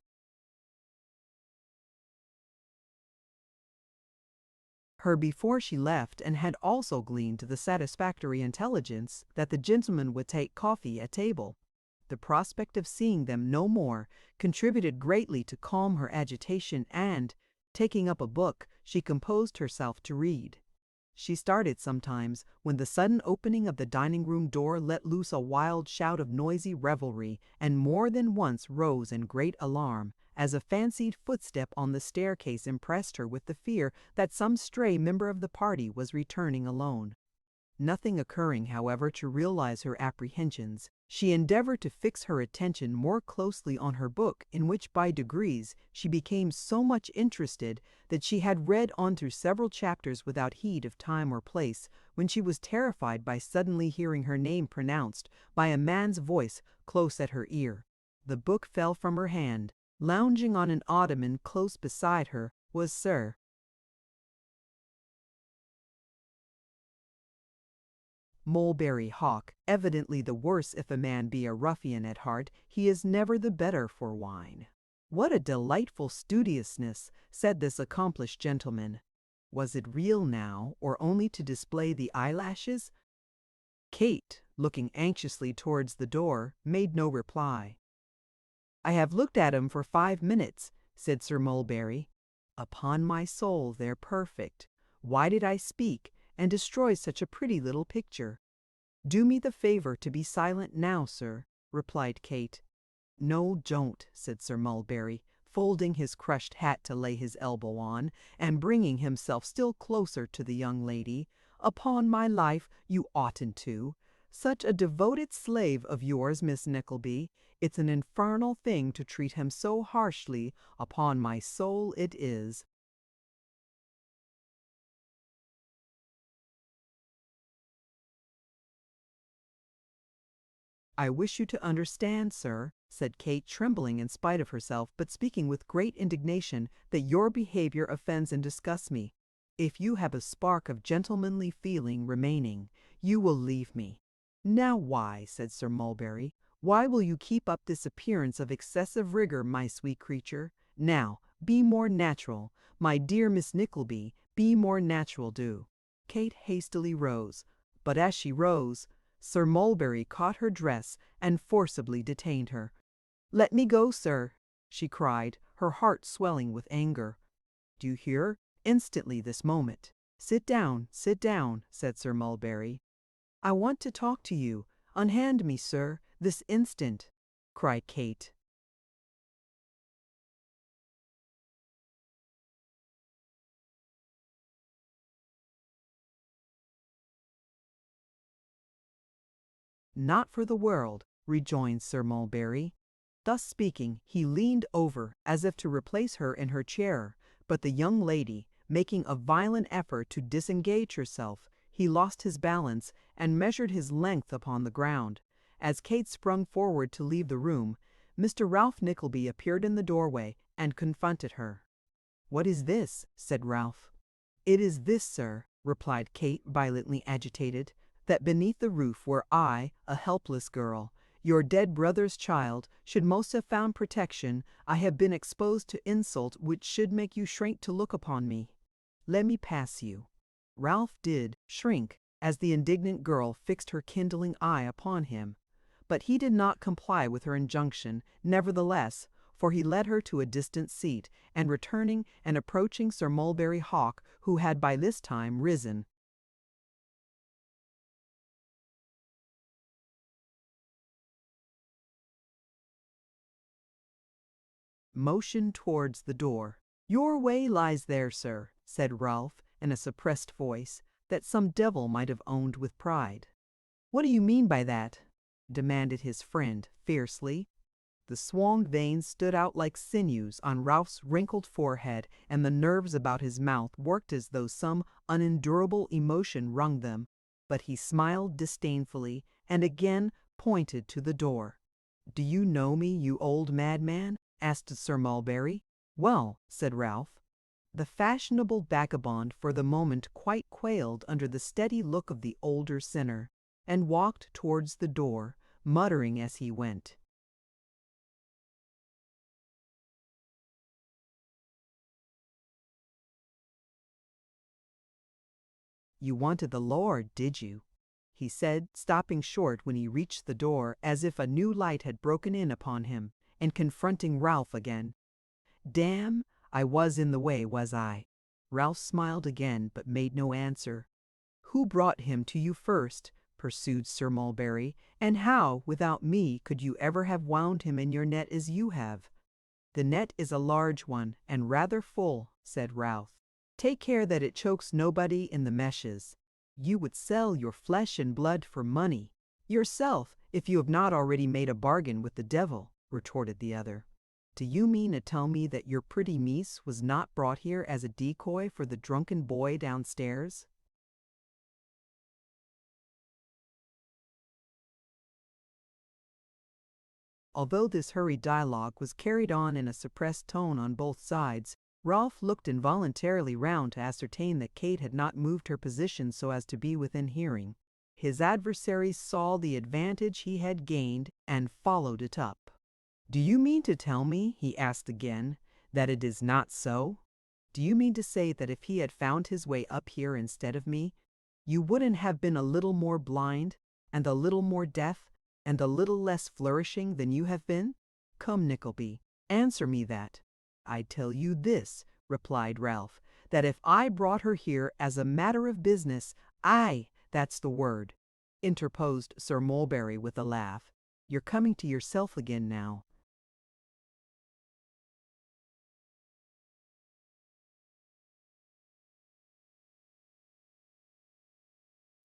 her before she left, and had also gleaned the satisfactory intelligence that the gentlemen would take coffee at table. The prospect of seeing them no more contributed greatly to calm her agitation, and, taking up a book, she composed herself to read. She started sometimes when the sudden opening of the dining-room door let loose a wild shout of noisy revelry, and more than once rose in great alarm, as a fancied footstep on the staircase impressed her with the fear that some stray member of the party was returning alone. Nothing occurring, however, to realize her apprehensions, she endeavored to fix her attention more closely on her book, in which by degrees she became so much interested that she had read on through several chapters without heed of time or place, when she was terrified by suddenly hearing her name pronounced by a man's voice close at her ear. The book fell from her hand. Lounging on an ottoman close beside her was Sir Mulberry Hawk. Evidently the worse if a man be a ruffian at heart, he is never the better for wine. What a delightful studiousness, said this accomplished gentleman. Was it real now, or only to display the eyelashes? Kate, looking anxiously towards the door, made no reply. I have looked at 'em for 5 minutes, said Sir Mulberry. Upon my soul, they're perfect. Why did I speak, and destroy such a pretty little picture? Do me the favor to be silent now, sir, replied Kate. No, don't, said Sir Mulberry, folding his crushed hat to lay his elbow on, and bringing himself still closer to the young lady. Upon my life, you oughtn't to. Such a devoted slave of yours, Miss Nickleby. It's an infernal thing to treat him so harshly. Upon my soul it is. I wish you to understand, sir, said Kate, trembling in spite of herself, but speaking with great indignation, that your behavior offends and disgusts me. If you have a spark of gentlemanly feeling remaining, you will leave me. Now why, said Sir Mulberry, why will you keep up this appearance of excessive rigor, my sweet creature? Now, be more natural. My dear Miss Nickleby, be more natural, do. Kate hastily rose, but as she rose, Sir Mulberry caught her dress and forcibly detained her. "Let me go, sir," she cried, her heart swelling with anger. "Do you hear? Instantly this moment." Sit down," said Sir Mulberry. "I want to talk to you. Unhand me, sir, this instant," cried Kate. "Not for the world," rejoined Sir Mulberry. Thus speaking, he leaned over as if to replace her in her chair, but the young lady, making a violent effort to disengage herself, he lost his balance and measured his length upon the ground. As Kate sprung forward to leave the room, Mr. Ralph Nickleby appeared in the doorway and confronted her. "What is this?" said Ralph. "It is this, sir," replied Kate, violently agitated, "that beneath the roof where I, a helpless girl, your dead brother's child, should most have found protection, I have been exposed to insult which should make you shrink to look upon me. Let me pass you." Ralph did shrink as the indignant girl fixed her kindling eye upon him, but he did not comply with her injunction, nevertheless, for he led her to a distant seat, and returning and approaching Sir Mulberry Hawk, who had by this time risen, motioned towards the door. "Your way lies there, sir," said Ralph, in a suppressed voice that some devil might have owned with pride. "What do you mean by that?" demanded his friend fiercely. The swollen veins stood out like sinews on Ralph's wrinkled forehead, and the nerves about his mouth worked as though some unendurable emotion wrung them, but he smiled disdainfully and again pointed to the door. "Do you know me, you old madman?" asked Sir Mulberry. "Well," said Ralph. The fashionable vagabond for the moment quite quailed under the steady look of the older sinner, and walked towards the door, muttering as he went, "You wanted the Lord, did you?" he said, stopping short when he reached the door, as if a new light had broken in upon him, and confronting Ralph again. "Damn, I was in the way, was I?" Ralph smiled again, but made no answer. "Who brought him to you first?" pursued Sir Mulberry, "and how, without me, could you ever have wound him in your net as you have?" "The net is a large one, and rather full," said Ralph. "Take care that it chokes nobody in the meshes. You would sell your flesh and blood for money, yourself, if you have not already made a bargain with the devil," retorted the other. "Do you mean to tell me that your pretty niece was not brought here as a decoy for the drunken boy downstairs?" Although this hurried dialogue was carried on in a suppressed tone on both sides, Ralph looked involuntarily round to ascertain that Kate had not moved her position so as to be within hearing. His adversary saw the advantage he had gained and followed it up. "Do you mean to tell me," he asked again, "that it is not so? Do you mean to say that if he had found his way up here instead of me, you wouldn't have been a little more blind, and a little more deaf, and a little less flourishing than you have been? Come, Nickleby, answer me that." "I tell you this," replied Ralph, "that if I brought her here as a matter of business—" "Aye, that's the word," interposed Sir Mulberry with a laugh. "You're coming to yourself again now.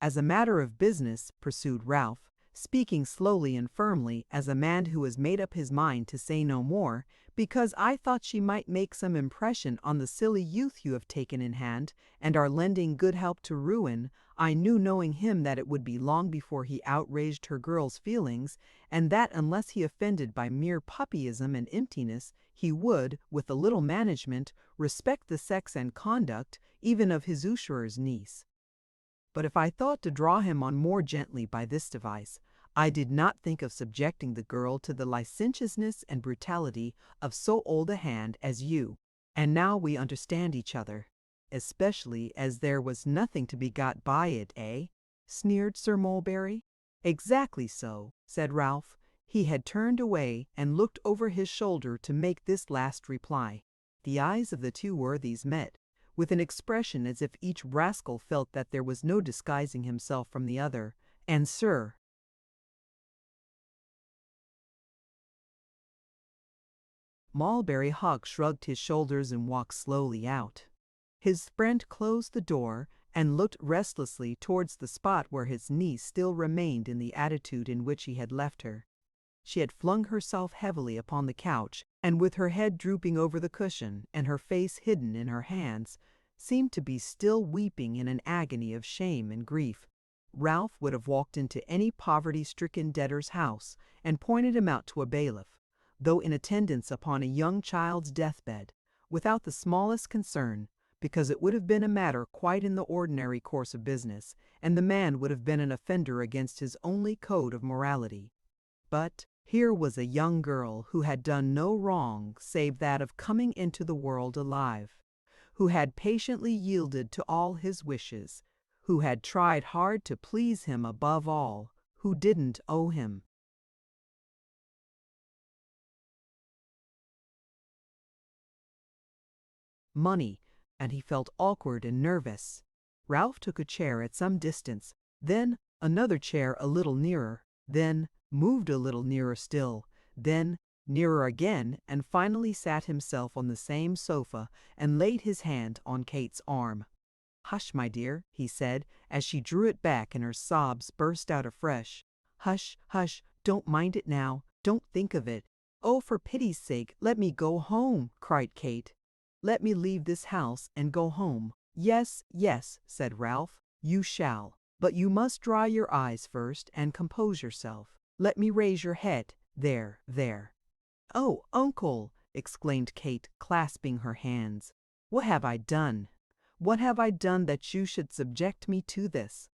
"As a matter of business," pursued Ralph, speaking slowly and firmly as a man who has made up his mind to say no more, "because I thought she might make some impression on the silly youth you have taken in hand, and are lending good help to ruin, I knew knowing him that it would be long before he outraged her girl's feelings, and that unless he offended by mere puppyism and emptiness, he would, with a little management, respect the sex and conduct even of his usurer's niece. But if I thought to draw him on more gently by this device, I did not think of subjecting the girl to the licentiousness and brutality of so old a hand as you. And now we understand each other, especially as there was nothing to be got by it, eh?" sneered Sir Mulberry. "Exactly so," said Ralph. He had turned away and looked over his shoulder to make this last reply. The eyes of the two worthies met, with an expression as if each rascal felt that there was no disguising himself from the other. "And, sir—" Mulberry Hawk shrugged his shoulders and walked slowly out. His friend closed the door and looked restlessly towards the spot where his niece still remained in the attitude in which he had left her. She had flung herself heavily upon the couch, and with her head drooping over the cushion and her face hidden in her hands, seemed to be still weeping in an agony of shame and grief. Ralph would have walked into any poverty-stricken debtor's house and pointed him out to a bailiff, though in attendance upon a young child's deathbed, without the smallest concern, because it would have been a matter quite in the ordinary course of business, and the man would have been an offender against his only code of morality. But here was a young girl who had done no wrong save that of coming into the world alive, who had patiently yielded to all his wishes, who had tried hard to please him above all, who didn't owe him money, and he felt awkward and nervous. Ralph took a chair at some distance, then another chair a little nearer, then moved a little nearer still, then nearer again, and finally sat himself on the same sofa and laid his hand on Kate's arm. "Hush, my dear," he said, as she drew it back and her sobs burst out afresh. "Hush, hush, don't mind it now, don't think of it." "Oh, for pity's sake, let me go home," cried Kate. "Let me leave this house and go home." "Yes, yes," said Ralph, "you shall. But you must dry your eyes first and compose yourself. Let me raise your head. There, there." "Oh, uncle!" exclaimed Kate, clasping her hands. "What have I done? What have I done that you should subject me to this?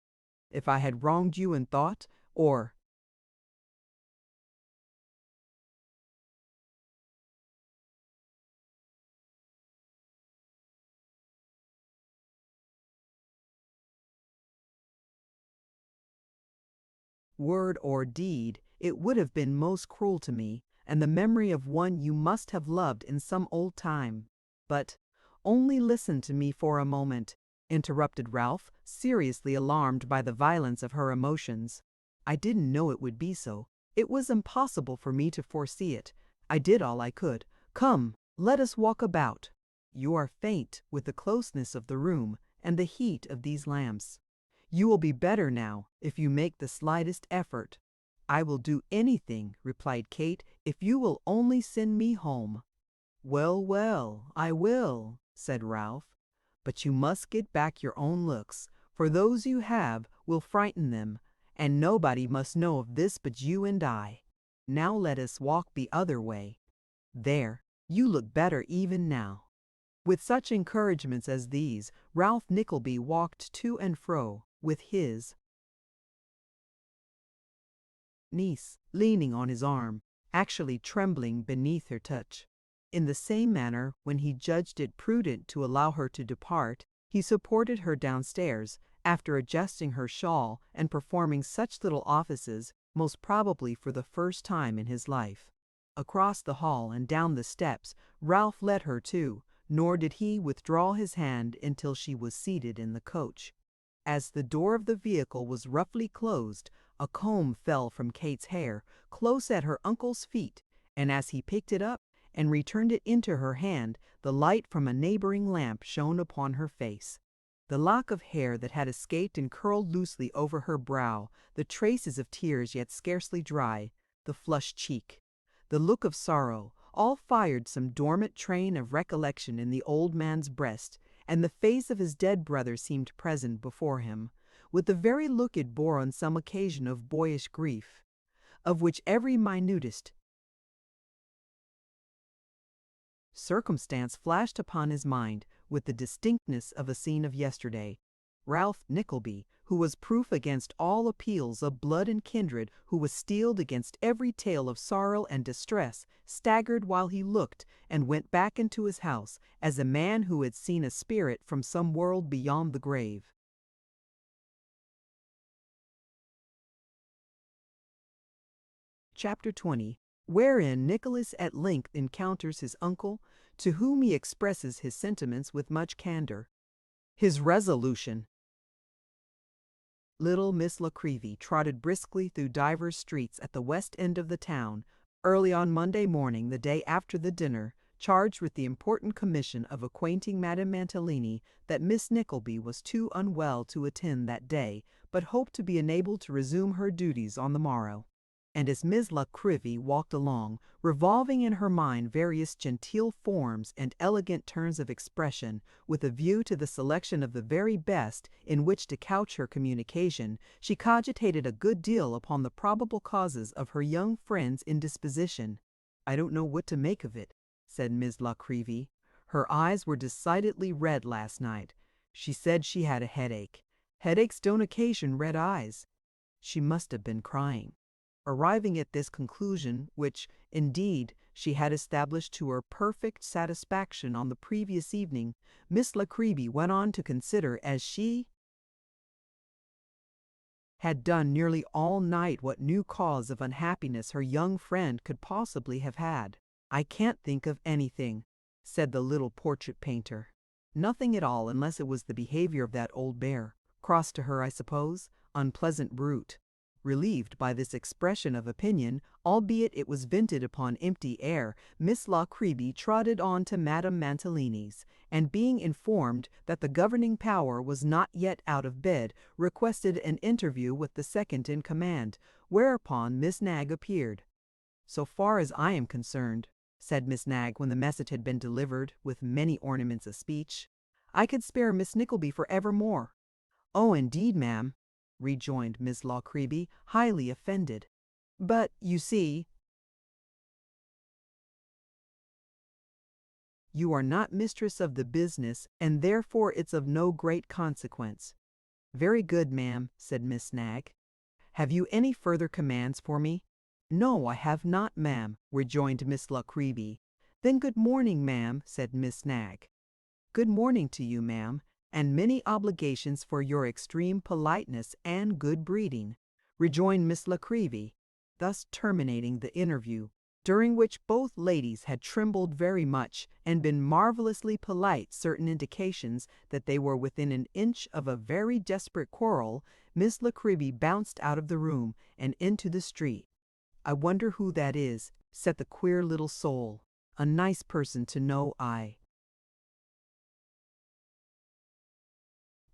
If I had wronged you in thought, or word or deed, it would have been most cruel to me, and the memory of one you must have loved in some old time. But only listen to me for a moment," interrupted Ralph, seriously alarmed by the violence of her emotions. "I didn't know it would be so. It was impossible for me to foresee it. I did all I could. Come, let us walk about. You are faint with the closeness of the room and the heat of these lamps. You will be better now if you make the slightest effort." "I will do anything," replied Kate, "if you will only send me home." "Well, well, I will," said Ralph. "But you must get back your own looks, for those you have will frighten them, and nobody must know of this but you and I. Now let us walk the other way. There, you look better even now." With such encouragements as these, Ralph Nickleby walked to and fro, with his niece leaning on his arm, actually trembling beneath her touch. In the same manner, when he judged it prudent to allow her to depart, he supported her downstairs, after adjusting her shawl and performing such little offices, most probably for the first time in his life. Across the hall and down the steps, Ralph led her too, nor did he withdraw his hand until she was seated in the coach. As the door of the vehicle was roughly closed, a comb fell from Kate's hair, close at her uncle's feet, and as he picked it up and returned it into her hand, the light from a neighboring lamp shone upon her face. The lock of hair that had escaped and curled loosely over her brow, the traces of tears yet scarcely dry, the flushed cheek, the look of sorrow, all fired some dormant train of recollection in the old man's breast, and the face of his dead brother seemed present before him, with the very look it bore on some occasion of boyish grief, of which every minutest circumstance flashed upon his mind with the distinctness of a scene of yesterday. Ralph Nickleby, who was proof against all appeals of blood and kindred, who was steeled against every tale of sorrow and distress, staggered while he looked, and went back into his house as a man who had seen a spirit from some world beyond the grave. Chapter 20, wherein Nicholas at length encounters his uncle, to whom he expresses his sentiments with much candor. His resolution. Little Miss La Creevy trotted briskly through divers streets at the west end of the town, early on Monday morning, the day after the dinner, charged with the important commission of acquainting Madame Mantalini that Miss Nickleby was too unwell to attend that day, but hoped to be enabled to resume her duties on the morrow. And as Miss La Creevy walked along, revolving in her mind various genteel forms and elegant turns of expression, with a view to the selection of the very best in which to couch her communication, she cogitated a good deal upon the probable causes of her young friend's indisposition. "I don't know what to make of it," said Miss La Creevy. "Her eyes were decidedly red last night. She said she had a headache. Headaches don't occasion red eyes. She must have been crying." Arriving at this conclusion, which, indeed, she had established to her perfect satisfaction on the previous evening, Miss La Creevy went on to consider, as she had done nearly all night, what new cause of unhappiness her young friend could possibly have had. "I can't think of anything," said the little portrait painter. "Nothing at all, unless it was the behavior of that old bear. Cross to her, I suppose. Unpleasant brute." Relieved by this expression of opinion, albeit it was vented upon empty air, Miss La Creevy trotted on to Madame Mantalini's, and being informed that the governing power was not yet out of bed, requested an interview with the second in command, whereupon Miss Nagg appeared. "So far as I am concerned," said Miss Nagg when the message had been delivered, with many ornaments of speech, "I could spare Miss Nickleby for evermore." "Oh, indeed, ma'am," rejoined Miss La Creevy, highly offended. "But, you see, you are not mistress of the business, and therefore it's of no great consequence." "Very good, ma'am," said Miss Nagg. "Have you any further commands for me?" "No, I have not, ma'am," rejoined Miss La Creevy. "Then good morning, ma'am," said Miss Nagg. "Good morning to you, ma'am, and many obligations for your extreme politeness and good breeding," rejoined Miss La Creevy, thus terminating the interview, during which both ladies had trembled very much and been marvellously polite, certain indications that they were within an inch of a very desperate quarrel. Miss La Creevy bounced out of the room and into the street. "I wonder who that is," said the queer little soul. "A nice person to know, I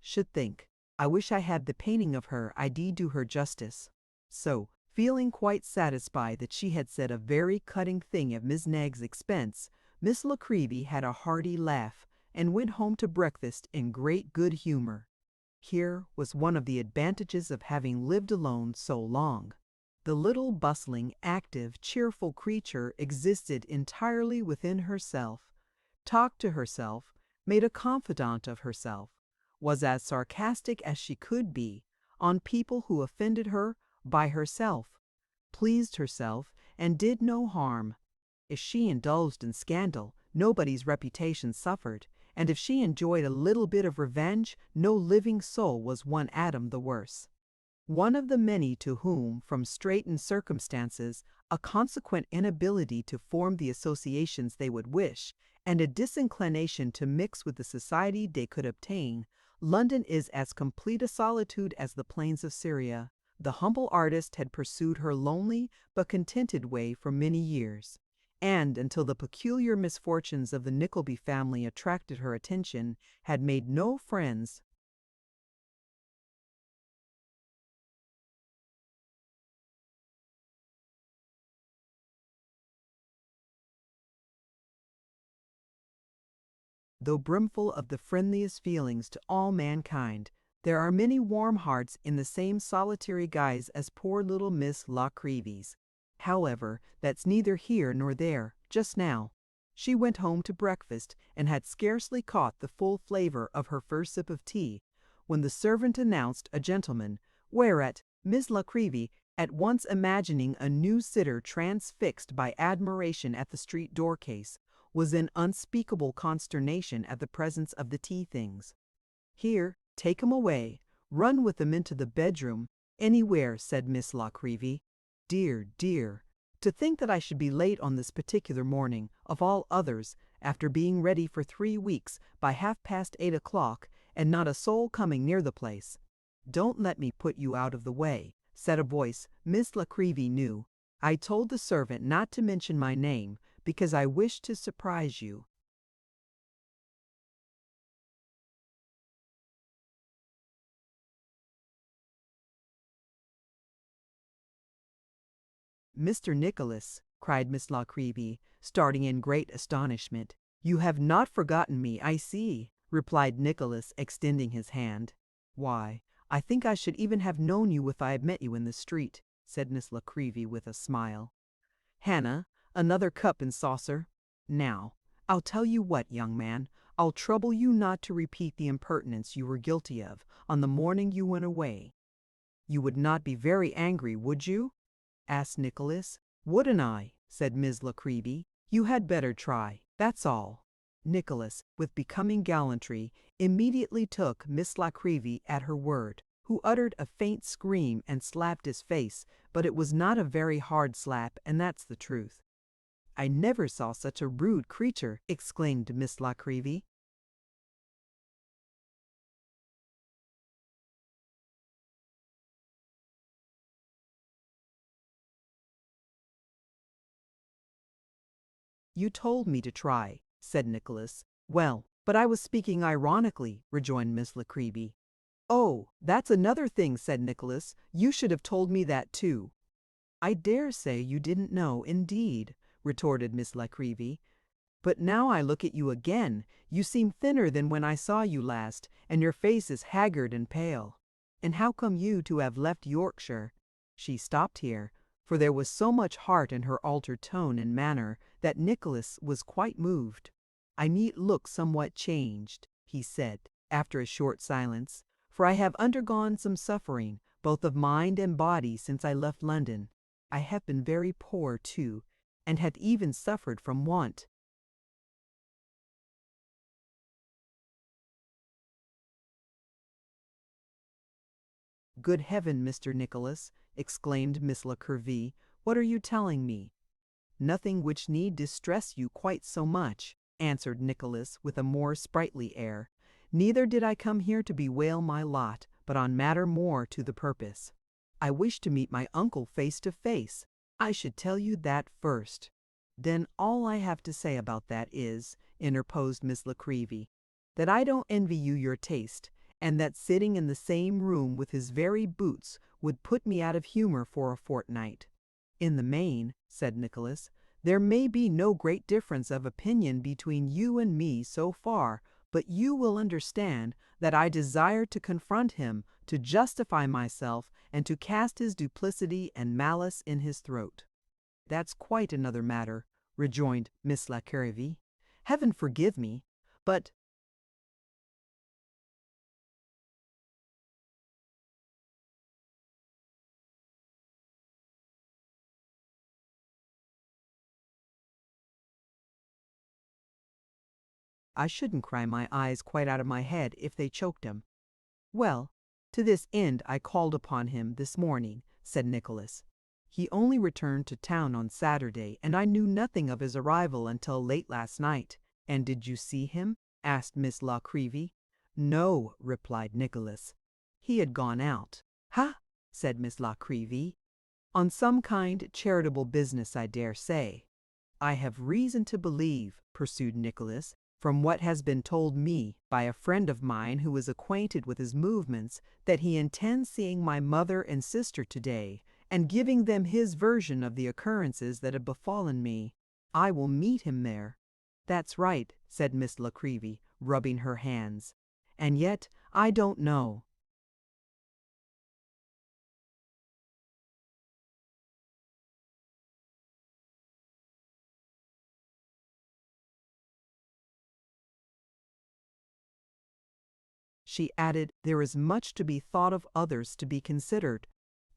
should think. I wish I had the painting of her, I did do her justice." So, feeling quite satisfied that she had said a very cutting thing at Miss Nagg's expense, Miss La Creevy had a hearty laugh, and went home to breakfast in great good humor. Here was one of the advantages of having lived alone so long. The little bustling, active, cheerful creature existed entirely within herself, talked to herself, made a confidant of herself, was as sarcastic as she could be on people who offended her, by herself, pleased herself, and did no harm. If she indulged in scandal, nobody's reputation suffered, and if she enjoyed a little bit of revenge, no living soul was one atom the worse. One of the many to whom, from straitened circumstances, a consequent inability to form the associations they would wish, and a disinclination to mix with the society they could obtain, London is as complete a solitude as the plains of Syria, the humble artist had pursued her lonely but contented way for many years, and, until the peculiar misfortunes of the Nickleby family attracted her attention, had made no friends. Though brimful of the friendliest feelings to all mankind, there are many warm hearts in the same solitary guise as poor little Miss La Creevy's. However, that's neither here nor there, just now. She went home to breakfast, and had scarcely caught the full flavor of her first sip of tea, when the servant announced a gentleman, whereat Miss La Creevy, at once imagining a new sitter transfixed by admiration at the street door-case, was in unspeakable consternation at the presence of the tea-things. "Here, take 'em away. Run with them into the bedroom. Anywhere," said Miss La Creevy. "Dear, dear," To think that I should be late on this particular morning, of all others, after being ready for 3 weeks by 8:30, and not a soul coming near the place." "Don't let me put you out of the way," said a voice Miss Nickleby knew. "I told the servant not to mention my name, because I wished to surprise you." "Mr. Nicholas," cried Miss Nickleby, starting in great astonishment. "You have not forgotten me, I see," replied Nicholas, extending his hand. "Why, I think I should even have known you if I had met you in the street," said Miss Nickleby with a smile. "Hannah, another cup and saucer. Now, I'll tell you what, young man, I'll trouble you not to repeat the impertinence you were guilty of on the morning you went away. You would not be very angry, would you?" asked Nicholas. "Wouldn't I?" said Miss Nickleby. "You had better try, that's all." Nicholas, with becoming gallantry, immediately took Miss Nickleby at her word, who uttered a faint scream and slapped his face, but it was not a very hard slap, and that's the truth. "I never saw such a rude creature," exclaimed Miss Nickleby. "You told me to try," said Nicholas. "Well, but I was speaking ironically," rejoined Miss Nickleby. "Oh, that's another thing," said Nicholas. "You should have told me that too." "I dare say you didn't know, indeed," retorted Miss Nickleby. "But now I look at you again, you seem thinner than when I saw you last, and your face is haggard and pale. And how come you to have left Yorkshire?" She stopped here, for there was so much heart in her altered tone and manner that Nicholas was quite moved. "I need look somewhat changed," he said, after a short silence, "for I have undergone some suffering, both of mind and body, since I left London. I have been very poor, too, and have even suffered from want." "Good heaven, Mr. Nicholas," exclaimed Miss Nickleby, "what are you telling me?" "Nothing which need distress you quite so much," answered Nicholas with a more sprightly air. "Neither did I come here to bewail my lot, but on matter more to the purpose. I wish to meet my uncle face to face. I should tell you that first." "Then all I have to say about that is," interposed Miss Nickleby, "that I don't envy you your taste, and that sitting in the same room with his very boots would put me out of humor for a fortnight." "In the main," said Nicholas, "there may be no great difference of opinion between you and me so far, but you will understand that I desire to confront him, to justify myself, and to cast his duplicity and malice in his throat." "That's quite another matter," rejoined Miss Nickleby. "Heaven forgive me, but I shouldn't cry my eyes quite out of my head if they choked him." "Well, to this end I called upon him this morning," said Nicholas. "He only returned to town on Saturday, and I knew nothing of his arrival until late last night." "And did you see him?" asked Miss Nickleby. "No," replied Nicholas. "He had gone out." "Ha!" said Miss Nickleby. "On some kind charitable business, I dare say." "I have reason to believe," pursued Nicholas, "from what has been told me by a friend of mine who is acquainted with his movements, that he intends seeing my mother and sister to-day, and giving them his version of the occurrences that have befallen me. I will meet him there." "That's right," said Miss Nickleby, rubbing her hands. "And yet I don't know." She added, "There is much to be thought of, others to be considered."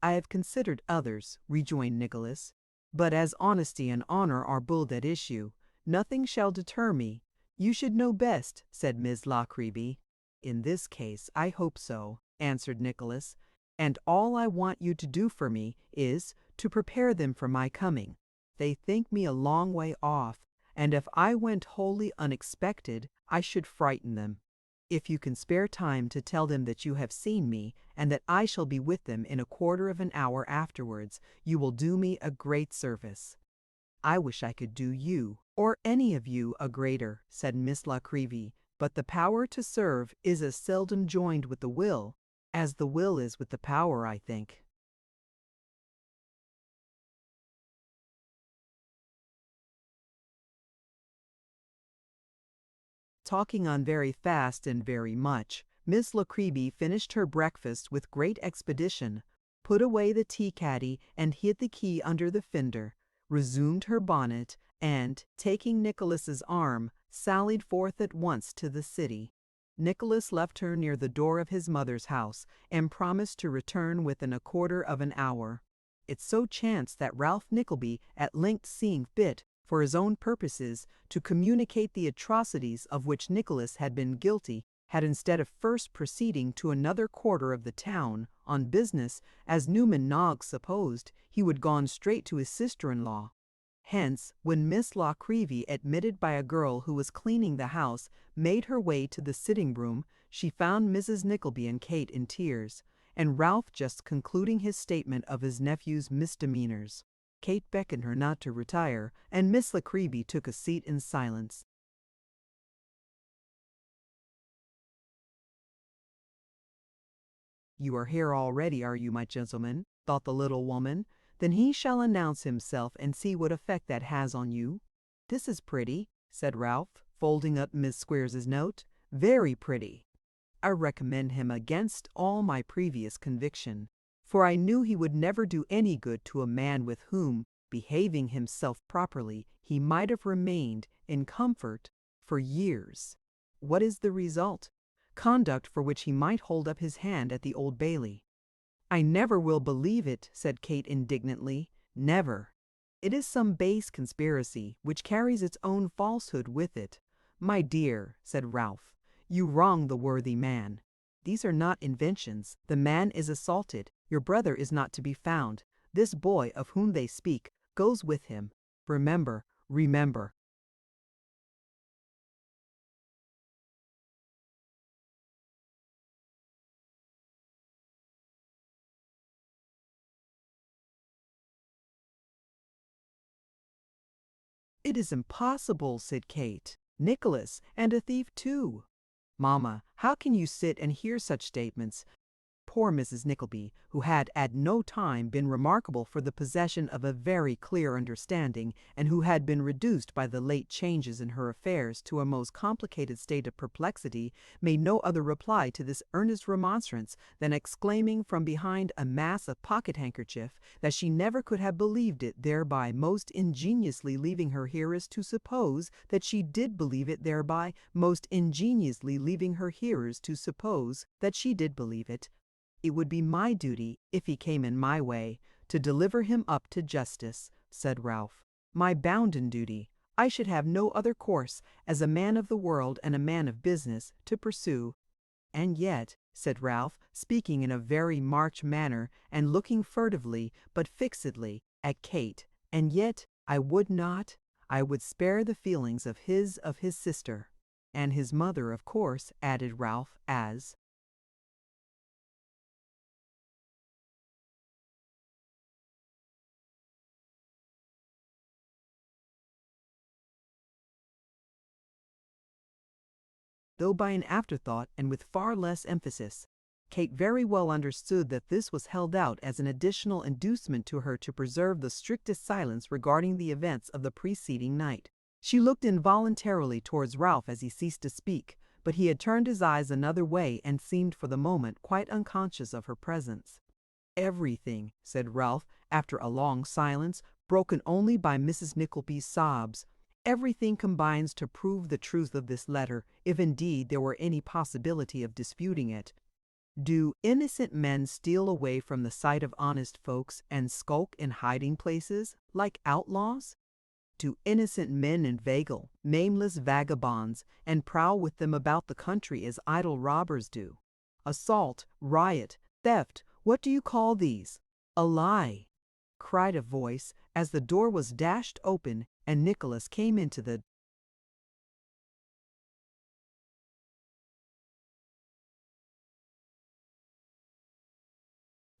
"I have considered others," rejoined Nicholas, "but as honesty and honor are both at issue, nothing shall deter me." "You should know best," said Miss Nickleby. "In this case I hope so," answered Nicholas, "and all I want you to do for me is to prepare them for my coming." They think me a long way off, and if I went wholly unexpected, I should frighten them. If you can spare time to tell them that you have seen me, and that I shall be with them in a quarter of an hour afterwards, you will do me a great service." "I wish I could do you, or any of you, a greater," said Miss La Creevy, "but the power to serve is as seldom joined with the will, as the will is with the power, I think." Talking on very fast and very much, Miss La Creevy finished her breakfast with great expedition, put away the tea-caddy and hid the key under the fender, resumed her bonnet, and, taking Nicholas's arm, sallied forth at once to the city. Nicholas left her near the door of his mother's house, and promised to return within a quarter of an hour. It so chanced that Ralph Nickleby, at length seeing fit, for his own purposes, to communicate the atrocities of which Nicholas had been guilty, had, instead of first proceeding to another quarter of the town, on business, as Newman Noggs supposed, he would gone straight to his sister-in-law. Hence, when Miss La Creevy, admitted by a girl who was cleaning the house, made her way to the sitting-room, she found Mrs. Nickleby and Kate in tears, and Ralph just concluding his statement of his nephew's misdemeanors. Kate beckoned her not to retire, and Miss La Creevy took a seat in silence. "You are here already, are you, my gentleman?" thought the little woman. "Then he shall announce himself and see what effect that has on you." "This is pretty," said Ralph, folding up Miss Squeers's note. "Very pretty. I recommend him against all my previous conviction, for I knew he would never do any good to a man with whom, behaving himself properly, he might have remained, in comfort, for years. What is the result? Conduct for which he might hold up his hand at the Old Bailey." "I never will believe it," said Kate indignantly. "Never. It is some base conspiracy, which carries its own falsehood with it." "My dear," said Ralph, "you wrong the worthy man. These are not inventions. The man is assaulted. Your brother is not to be found. This boy, of whom they speak, goes with him. Remember, remember." "It is impossible," said Kate. "Nicholas, and a thief too." "Mamma, how can you sit and hear such statements?" Poor Mrs. Nickleby, who had at no time been remarkable for the possession of a very clear understanding, and who had been reduced by the late changes in her affairs to a most complicated state of perplexity, made no other reply to this earnest remonstrance than exclaiming from behind a mass of pocket-handkerchief that she never could have believed it, thereby most ingeniously leaving her hearers to suppose that she did believe it, thereby most ingeniously leaving her hearers to suppose that she did believe it. "It would be my duty, if he came in my way, to deliver him up to justice," said Ralph. "My bounden duty. I should have no other course, as a man of the world and a man of business, to pursue." "And yet," said Ralph, speaking in a very March manner, and looking furtively, but fixedly, at Kate, "and yet I would not. I would spare the feelings of his sister." "And his mother, of course," added Ralph, as though by an afterthought and with far less emphasis. Kate very well understood that this was held out as an additional inducement to her to preserve the strictest silence regarding the events of the preceding night. She looked involuntarily towards Ralph as he ceased to speak, but he had turned his eyes another way and seemed for the moment quite unconscious of her presence. "Everything," said Ralph, after a long silence, broken only by Mrs. Nickleby's sobs, "everything combines to prove the truth of this letter, if indeed there were any possibility of disputing it. Do innocent men steal away from the sight of honest folks and skulk in hiding places, like outlaws? Do innocent men inveigle nameless vagabonds and prowl with them about the country as idle robbers do? Assault, riot, theft, what do you call these? A lie. cried a voice as the door was dashed open and Nicholas came into the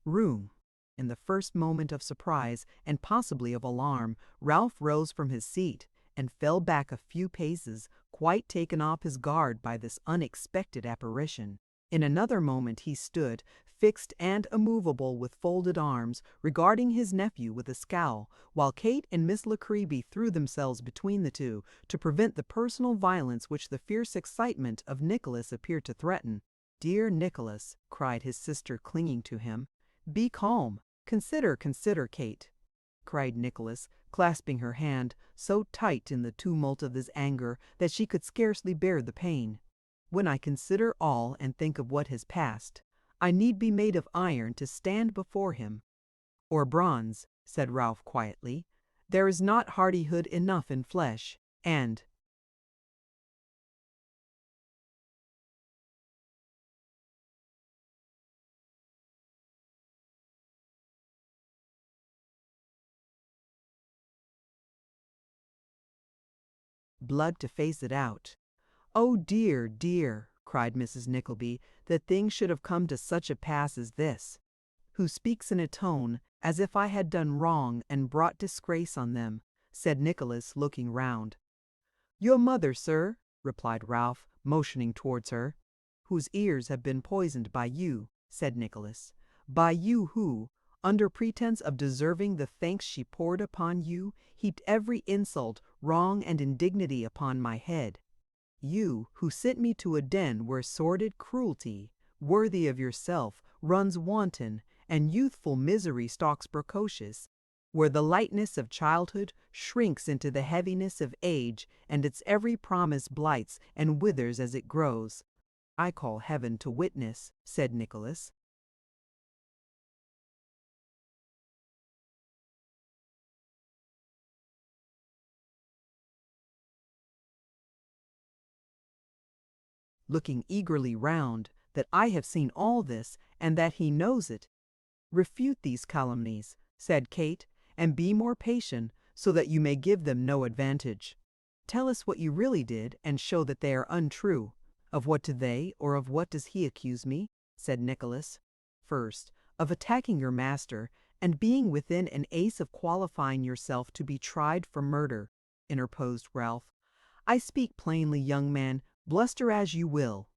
room. In the first moment of surprise and possibly of alarm, Ralph rose from his seat and fell back a few paces, quite taken off his guard by this unexpected apparition. In another moment he stood, fixed and immovable with folded arms, regarding his nephew with a scowl, while Kate and Miss Nickleby threw themselves between the two to prevent the personal violence which the fierce excitement of Nicholas appeared to threaten. "Dear Nicholas," cried his sister, clinging to him, "be calm. Consider, Kate," cried Nicholas, clasping her hand so tight in the tumult of his anger that she could scarcely bear the pain. "When I consider all and think of what has passed, I need be made of iron to stand before him." "Or bronze," said Ralph quietly. "There is not hardihood enough in flesh, and blood to face it out." "Oh dear, dear," cried Mrs. Nickleby, "that things should have come to such a pass as this." "Who speaks in a tone as if I had done wrong and brought disgrace on them," said Nicholas, looking round. "Your mother, sir," replied Ralph, motioning towards her. "Whose ears have been poisoned by you," said Nicholas. "By you who, under pretence of deserving the thanks she poured upon you, heaped every insult, wrong, and indignity upon my head. You, who sent me to a den where sordid cruelty, worthy of yourself, runs wanton, and youthful misery stalks precocious, where the lightness of childhood shrinks into the heaviness of age, and its every promise blights and withers as it grows. I call heaven to witness," said Nicholas. Looking eagerly round, "that I have seen all this, and that he knows it." "Refute these calumnies," said Kate, "and be more patient, so that you may give them no advantage. Tell us what you really did, and show that they are untrue." "Of what do they, or of what does he accuse me?" said Nicholas. "First, of attacking your master, and being within an ace of qualifying yourself to be tried for murder," interposed Ralph. "I speak plainly, young man, bluster as you will."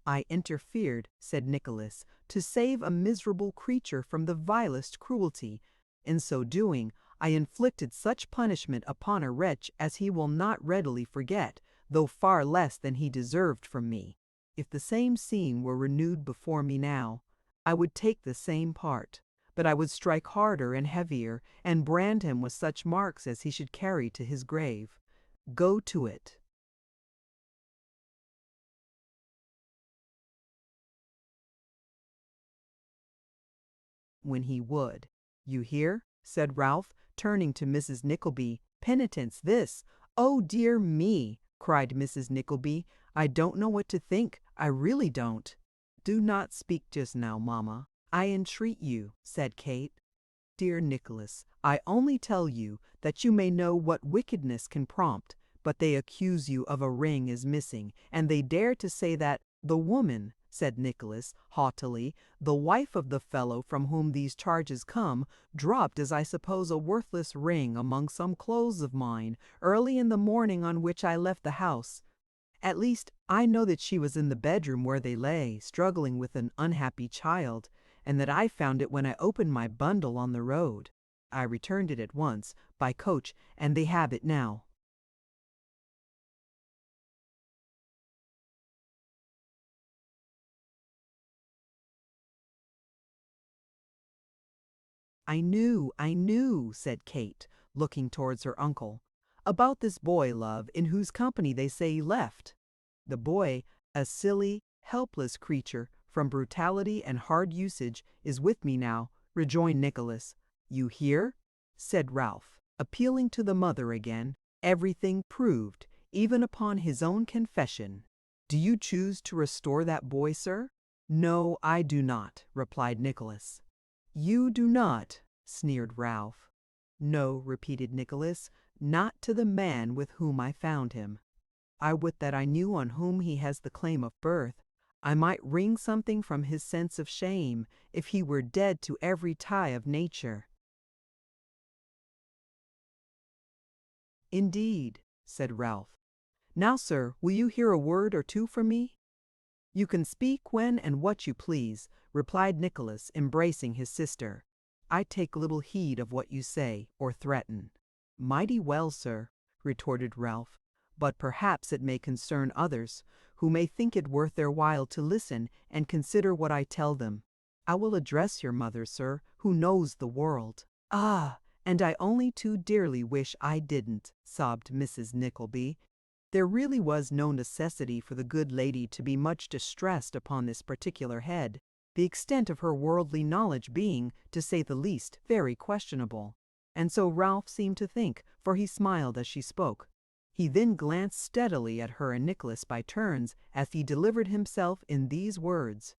"I interfered," said Nicholas, "to save a miserable creature from the vilest cruelty. In so doing, I inflicted such punishment upon a wretch as he will not readily forget, though far less than he deserved from me. If the same scene were renewed before me now, I would take the same part, but I would strike harder and heavier, and brand him with such marks as he should carry to his grave. Go to it." When he would. "You hear?" said Ralph, turning to Mrs. Nickleby. "Penitence this!" "Oh dear me!" cried Mrs. Nickleby. "I don't know what to think. I really don't." "Do not speak just now, mamma, I entreat you," said Kate. "Dear Nicholas, I only tell you that you may know what wickedness can prompt, but they accuse you of a ring is missing, and they dare to say that the woman," said Nicholas haughtily, "the wife of the fellow from whom these charges come, dropped, as I suppose, a worthless ring among some clothes of mine early in the morning on which I left the house. At least, I know that she was in the bedroom where they lay, struggling with an unhappy child, and that I found it when I opened my bundle on the road. I returned it at once, by coach, and they have it now." I knew," said Kate, looking towards her uncle. "About this boy, love, in whose company they say he left." "The boy, a silly, helpless creature, from brutality and hard usage, is with me now," rejoined Nicholas. "You hear?" said Ralph, appealing to the mother again. "Everything proved, even upon his own confession. Do you choose to restore that boy, sir?" "No, I do not," replied Nicholas. "You do not," sneered Ralph. No, repeated Nicholas, not to the man with whom I found him. I would that I knew on whom he has the claim of birth. I might wring something from his sense of shame, if he were dead to every tie of nature. Indeed, said Ralph. Now, sir, will you hear a word or two from me? You can speak when and what you please, replied Nicholas, embracing his sister. I take little heed of what you say or threaten. Mighty well, sir, retorted Ralph, but perhaps it may concern others, who may think it worth their while to listen and consider what I tell them. I will address your mother, sir, who knows the world. Ah, and I only too dearly wish I didn't, sobbed Mrs. Nickleby. There really was no necessity for the good lady to be much distressed upon this particular head, the extent of her worldly knowledge being, to say the least, very questionable. And so Ralph seemed to think, for he smiled as she spoke. He then glanced steadily at her and Nicholas by turns as he delivered himself in these words.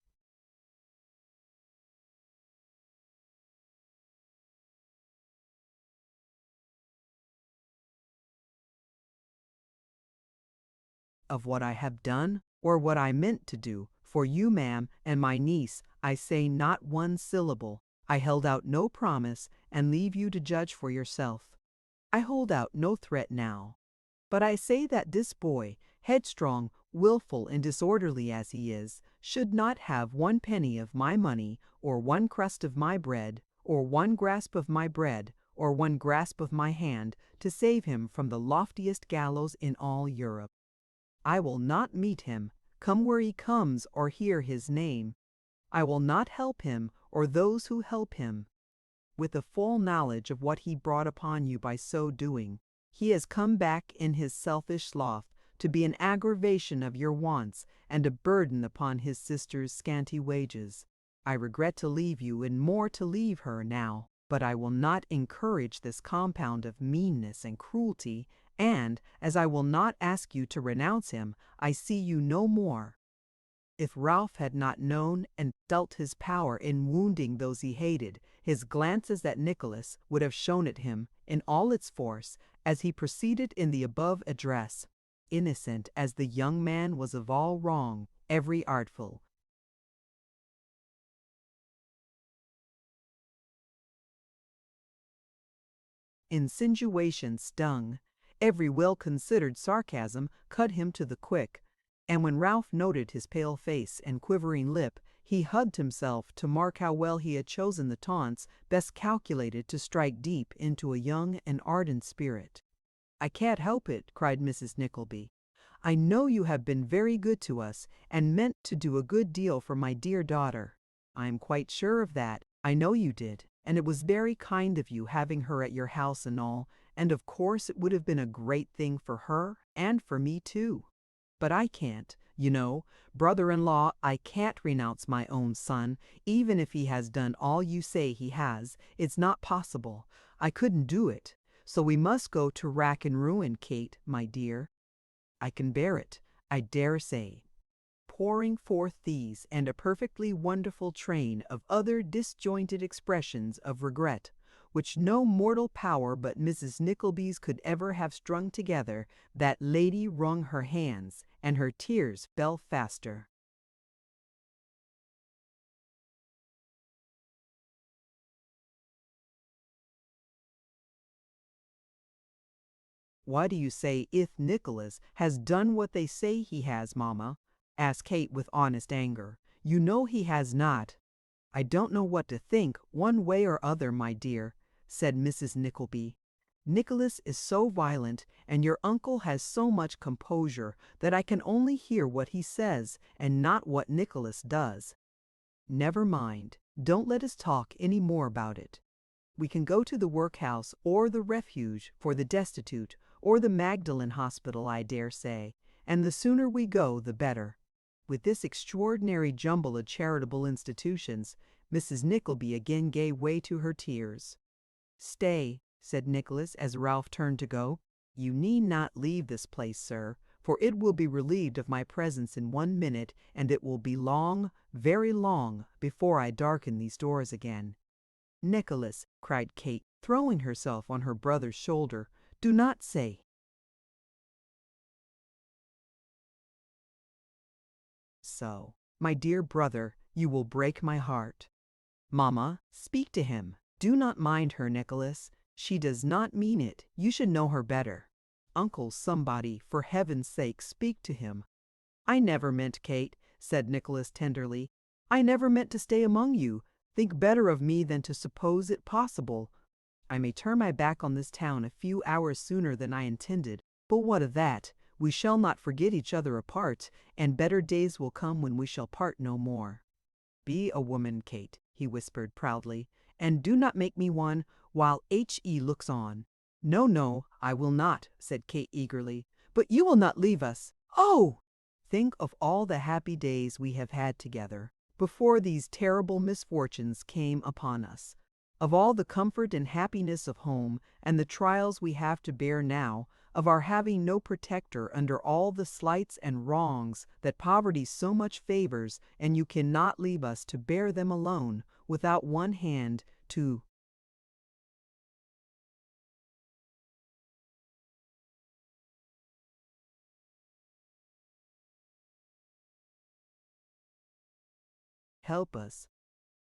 Of what I have done, or what I meant to do, for you, ma'am, and my niece, I say not one syllable. I held out no promise, and leave you to judge for yourself. I hold out no threat now. But I say that this boy, headstrong, wilful, and disorderly as he is, should not have one penny of my money, or one crust of my bread, or one grasp of my bread, or one grasp of my hand, to save him from the loftiest gallows in all Europe. I will not meet him, come where he comes, or hear his name. I will not help him, or those who help him. With a full knowledge of what he brought upon you by so doing, he has come back in his selfish sloth to be an aggravation of your wants and a burden upon his sister's scanty wages. I regret to leave you and more to leave her now, but I will not encourage this compound of meanness and cruelty, and, as I will not ask you to renounce him, I see you no more. If Ralph had not known and felt his power in wounding those he hated, his glances at Nicholas would have shown it him, in all its force, as he proceeded in the above address. Innocent as the young man was of all wrong, every artful, insinuation stung, every well-considered sarcasm cut him to the quick, and when Ralph noted his pale face and quivering lip, he hugged himself to mark how well he had chosen the taunts best calculated to strike deep into a young and ardent spirit. "I can't help it," cried Mrs. Nickleby. "I know you have been very good to us, and meant to do a good deal for my dear daughter. I am quite sure of that. I know you did, and it was very kind of you having her at your house and all, and of course it would have been a great thing for her, and for me too. But I can't, you know, brother-in-law, I can't renounce my own son, even if he has done all you say he has. It's not possible. I couldn't do it. So we must go to rack and ruin, Kate, my dear. I can bear it, I dare say." Pouring forth these and a perfectly wonderful train of other disjointed expressions of regret, which no mortal power but Mrs. Nickleby's could ever have strung together, that lady wrung her hands, and her tears fell faster. "Why do you say if Nicholas has done what they say he has, mamma?" asked Kate with honest anger. "You know he has not." "I don't know what to think, one way or other, my dear," said Mrs. Nickleby. "Nicholas is so violent, and your uncle has so much composure, that I can only hear what he says, and not what Nicholas does. Never mind, don't let us talk any more about it. We can go to the workhouse, or the refuge for the destitute, or the Magdalen Hospital, I dare say, and the sooner we go the better." With this extraordinary jumble of charitable institutions, Mrs. Nickleby again gave way to her tears. "Stay," said Nicholas as Ralph turned to go. "You need not leave this place, sir, for it will be relieved of my presence in 1 minute, and it will be long, very long, before I darken these doors again. Nicholas, cried Kate, throwing herself on her brother's shoulder, do not say so. My dear brother, you will break my heart. Mamma, speak to him. Do not mind her, Nicholas. She does not mean it. You should know her better. Uncle somebody, for heaven's sake, speak to him. I never meant, Kate, said Nicholas tenderly. I never meant to stay among you. Think better of me than to suppose it possible. I may turn my back on this town a few hours sooner than I intended, but what of that? We shall not forget each other apart, and better days will come when we shall part no more. Be a woman, Kate, he whispered proudly, and do not make me one while H.E. looks on. No, no, I will not, said Kate eagerly. But you will not leave us. Oh! Think of all the happy days we have had together before these terrible misfortunes came upon us. Of all the comfort and happiness of home and the trials we have to bear now, of our having no protector under all the slights and wrongs that poverty so much favors, and you cannot leave us to bear them alone, without one hand to help us.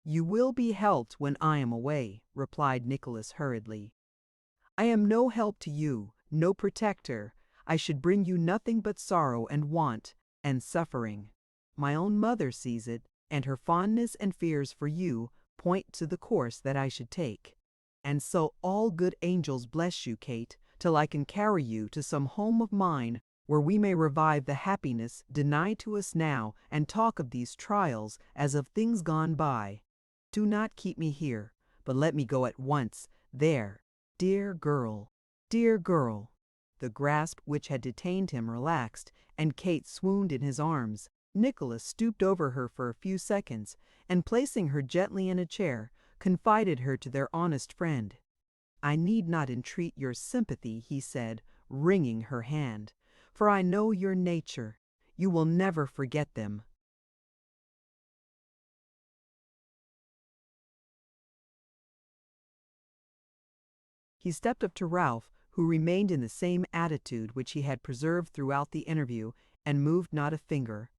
You will be helped when I am away, replied Nicholas hurriedly. I am no help to you, no protector. I should bring you nothing but sorrow and want and suffering. My own mother sees it, and her fondness and fears for you point to the course that I should take. And so all good angels bless you, Kate, till I can carry you to some home of mine where we may revive the happiness denied to us now and talk of these trials as of things gone by. Do not keep me here, but let me go at once. There, dear girl, dear girl. The grasp which had detained him relaxed, and Kate swooned in his arms. Nicholas stooped over her for a few seconds, and placing her gently in a chair, confided her to their honest friend. I need not entreat your sympathy, he said, wringing her hand, for I know your nature. You will never forget them. He stepped up to Ralph, who remained in the same attitude which he had preserved throughout the interview, and moved not a finger.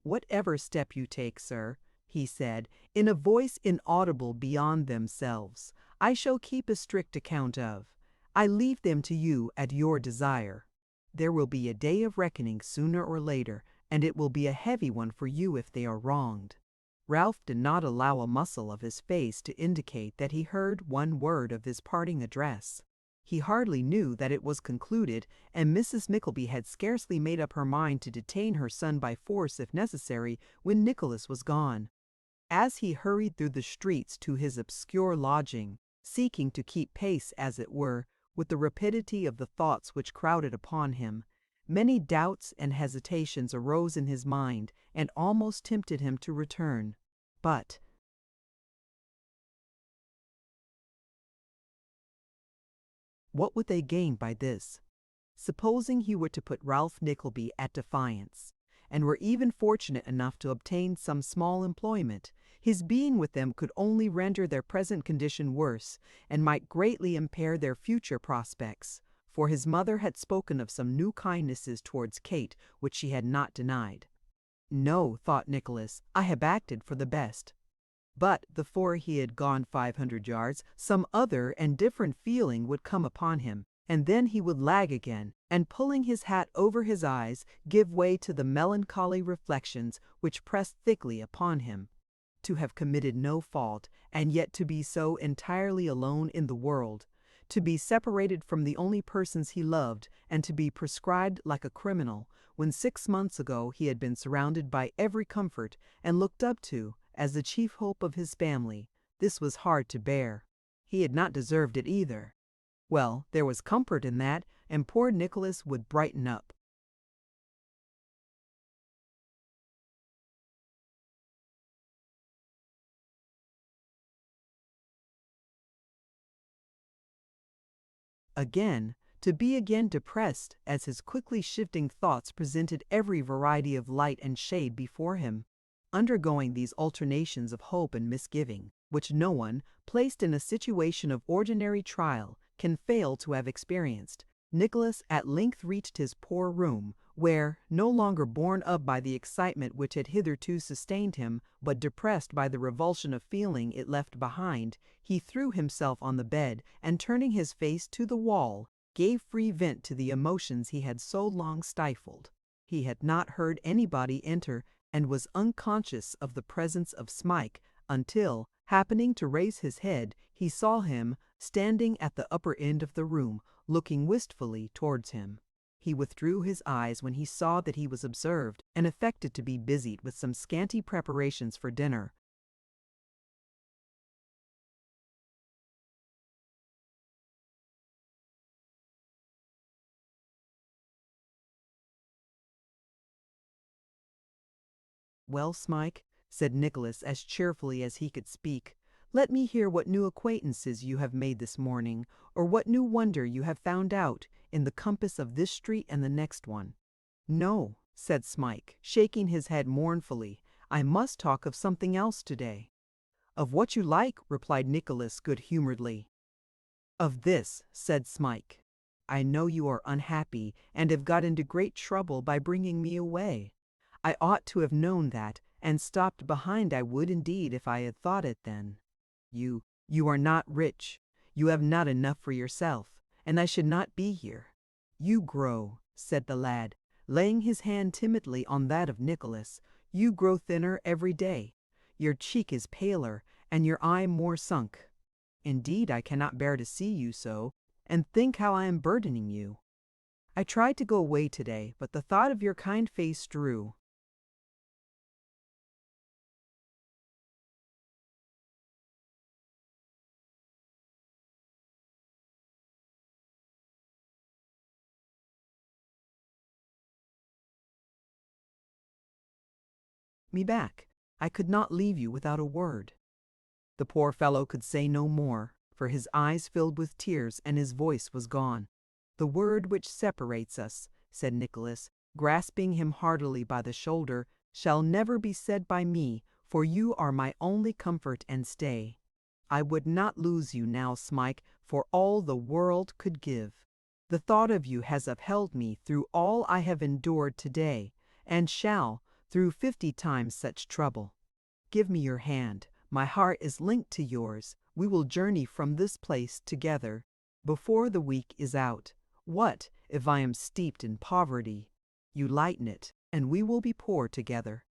Whatever step you take, sir, he said, in a voice inaudible beyond themselves, I shall keep a strict account of. I leave them to you at your desire. There will be a day of reckoning sooner or later, and it will be a heavy one for you if they are wronged. Ralph did not allow a muscle of his face to indicate that he heard one word of his parting address. He hardly knew that it was concluded, and Mrs. Nickleby had scarcely made up her mind to detain her son by force if necessary, when Nicholas was gone. As he hurried through the streets to his obscure lodging, seeking to keep pace, as it were, with the rapidity of the thoughts which crowded upon him, many doubts and hesitations arose in his mind and almost tempted him to return. But what would they gain by this? Supposing he were to put Ralph Nickleby at defiance, and were even fortunate enough to obtain some small employment, his being with them could only render their present condition worse, and might greatly impair their future prospects, for his mother had spoken of some new kindnesses towards Kate which she had not denied. No, thought Nicholas, I have acted for the best. But before he had gone 500 yards, some other and different feeling would come upon him, and then he would lag again, and pulling his hat over his eyes, give way to the melancholy reflections which pressed thickly upon him. To have committed no fault, and yet to be so entirely alone in the world, to be separated from the only persons he loved, and to be proscribed like a criminal, when 6 months ago he had been surrounded by every comfort, and looked up to as the chief hope of his family, this was hard to bear. He had not deserved it either. Well, there was comfort in that, and poor Nicholas would brighten up. Again, to be again depressed as his quickly shifting thoughts presented every variety of light and shade before him, undergoing these alternations of hope and misgiving, which no one, placed in a situation of ordinary trial, can fail to have experienced. Nicholas at length reached his poor room, where, no longer borne up by the excitement which had hitherto sustained him, but depressed by the revulsion of feeling it left behind, he threw himself on the bed, and turning his face to the wall, gave free vent to the emotions he had so long stifled. He had not heard anybody enter, and was unconscious of the presence of Smike until, happening to raise his head, he saw him standing at the upper end of the room, looking wistfully towards him. He withdrew his eyes when he saw that he was observed, and affected to be busied with some scanty preparations for dinner. "Well, Smike," said Nicholas as cheerfully as he could speak, "let me hear what new acquaintances you have made this morning, or what new wonder you have found out in the compass of this street and the next one." "No," said Smike, shaking his head mournfully, "I must talk of something else today." "Of what you like," replied Nicholas good-humoredly. "Of this," said Smike. "I know you are unhappy, and have got into great trouble by bringing me away. I ought to have known that, and stopped behind. I would indeed if I had thought it then. You are not rich, you have not enough for yourself, and I should not be here. You grow," said the lad, laying his hand timidly on that of Nicholas, "you grow thinner every day. Your cheek is paler, and your eye more sunk. Indeed, I cannot bear to see you so, and think how I am burdening you. I tried to go away today, but the thought of your kind face drew." "Me back. I could not leave you without a word." The poor fellow could say no more, for his eyes filled with tears and his voice was gone. "The word which separates us," said Nicholas, grasping him heartily by the shoulder, "shall never be said by me, for you are my only comfort and stay. I would not lose you now, Smike, for all the world could give. The thought of you has upheld me through all I have endured today, and shall, through 50 times such trouble. Give me your hand. My heart is linked to yours. We will journey from this place together before the week is out. What if I am steeped in poverty? You lighten it, and we will be poor together."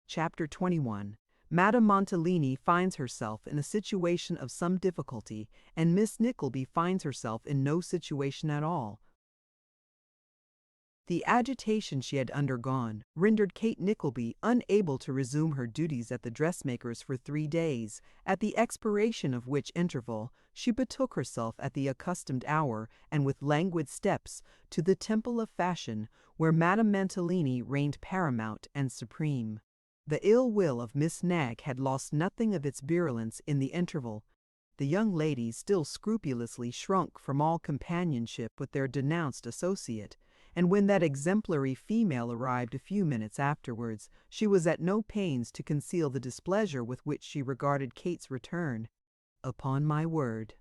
Chapter 21. Madame Montellini finds herself in a situation of some difficulty, and Miss Nickleby finds herself in no situation at all. The agitation she had undergone rendered Kate Nickleby unable to resume her duties at the dressmaker's for 3 days, at the expiration of which interval she betook herself at the accustomed hour, and with languid steps, to the temple of fashion, where Madame Montellini reigned paramount and supreme. The ill will of Miss Nagg had lost nothing of its virulence in the interval. The young ladies still scrupulously shrunk from all companionship with their denounced associate, and when that exemplary female arrived a few minutes afterwards, she was at no pains to conceal the displeasure with which she regarded Kate's return. "Upon my word,"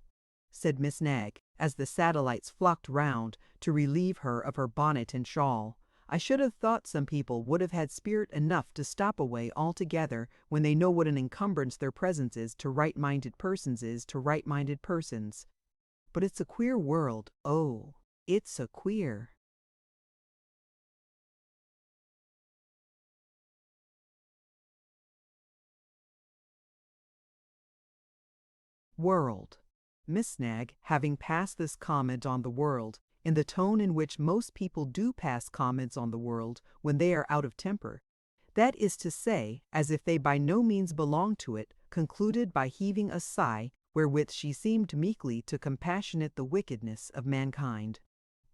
said Miss Nagg, as the satellites flocked round to relieve her of her bonnet and shawl, "I should have thought some people would have had spirit enough to stop away altogether when they know what an encumbrance their presence is to right-minded persons. But it's a queer world. Oh, it's a queer." World. Miss Nagg, having passed this comment on the world, in the tone in which most people do pass comments on the world when they are out of temper, that is to say, as if they by no means belonged to it, concluded by heaving a sigh, wherewith she seemed meekly to compassionate the wickedness of mankind.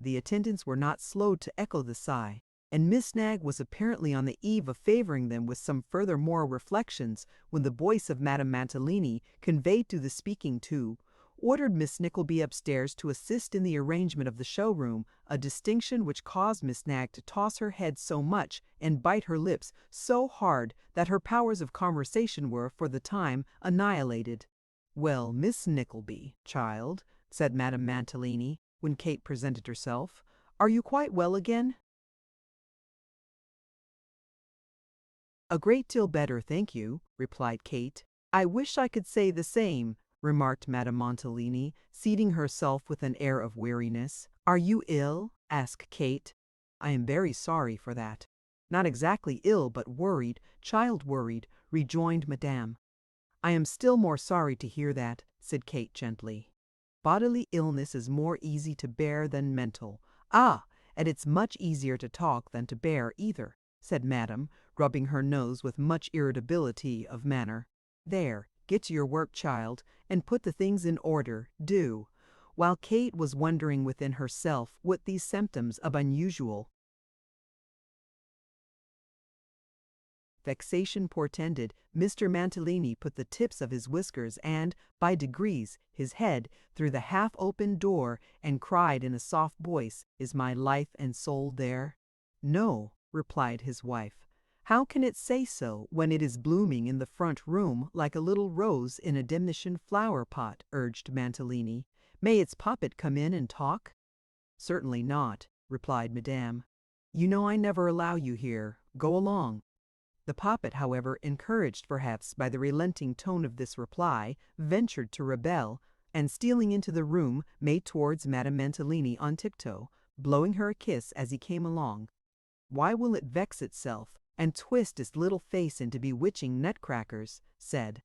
The attendants were not slow to echo the sigh, and Miss Nagg was apparently on the eve of favouring them with some further moral reflections, when the voice of Madame Montellini conveyed through the speaking tube, ordered Miss Nickleby upstairs to assist in the arrangement of the showroom, a distinction which caused Miss Nagg to toss her head so much and bite her lips so hard that her powers of conversation were, for the time, annihilated. "Well, Miss Nickleby, child," said Madame Mantalini, when Kate presented herself, "are you quite well again?" "A great deal better, thank you," replied Kate. "I wish I could say the same," remarked Madame Mantalini, seating herself with an air of weariness. "Are you ill?" asked Kate. "I am very sorry for that." "Not exactly ill, but worried, child worried," rejoined Madame. "I am still more sorry to hear that," said Kate gently. "Bodily illness is more easy to bear than mental. Ah, and it's much easier to talk than to bear either," said Madame, rubbing her nose with much irritability of manner. "There, get to your work, child, and put the things in order, do." While Kate was wondering within herself what these symptoms of unusual vexation portended, Mr. Mantalini put the tips of his whiskers and, by degrees, his head through the half-opened door, and cried in a soft voice, "Is my life and soul there?" "No," replied his wife. "How can it say so when it is blooming in the front room like a little rose in a diminution flower-pot?" urged Mantalini. "May its poppet come in and talk?" "Certainly not," replied Madame. "You know I never allow you here. Go along." The poppet, however, encouraged perhaps by the relenting tone of this reply, ventured to rebel, and stealing into the room, made towards Madame Mantalini on tiptoe, blowing her a kiss as he came along. "Why will it vex itself, and twist its little face into bewitching nutcrackers?" said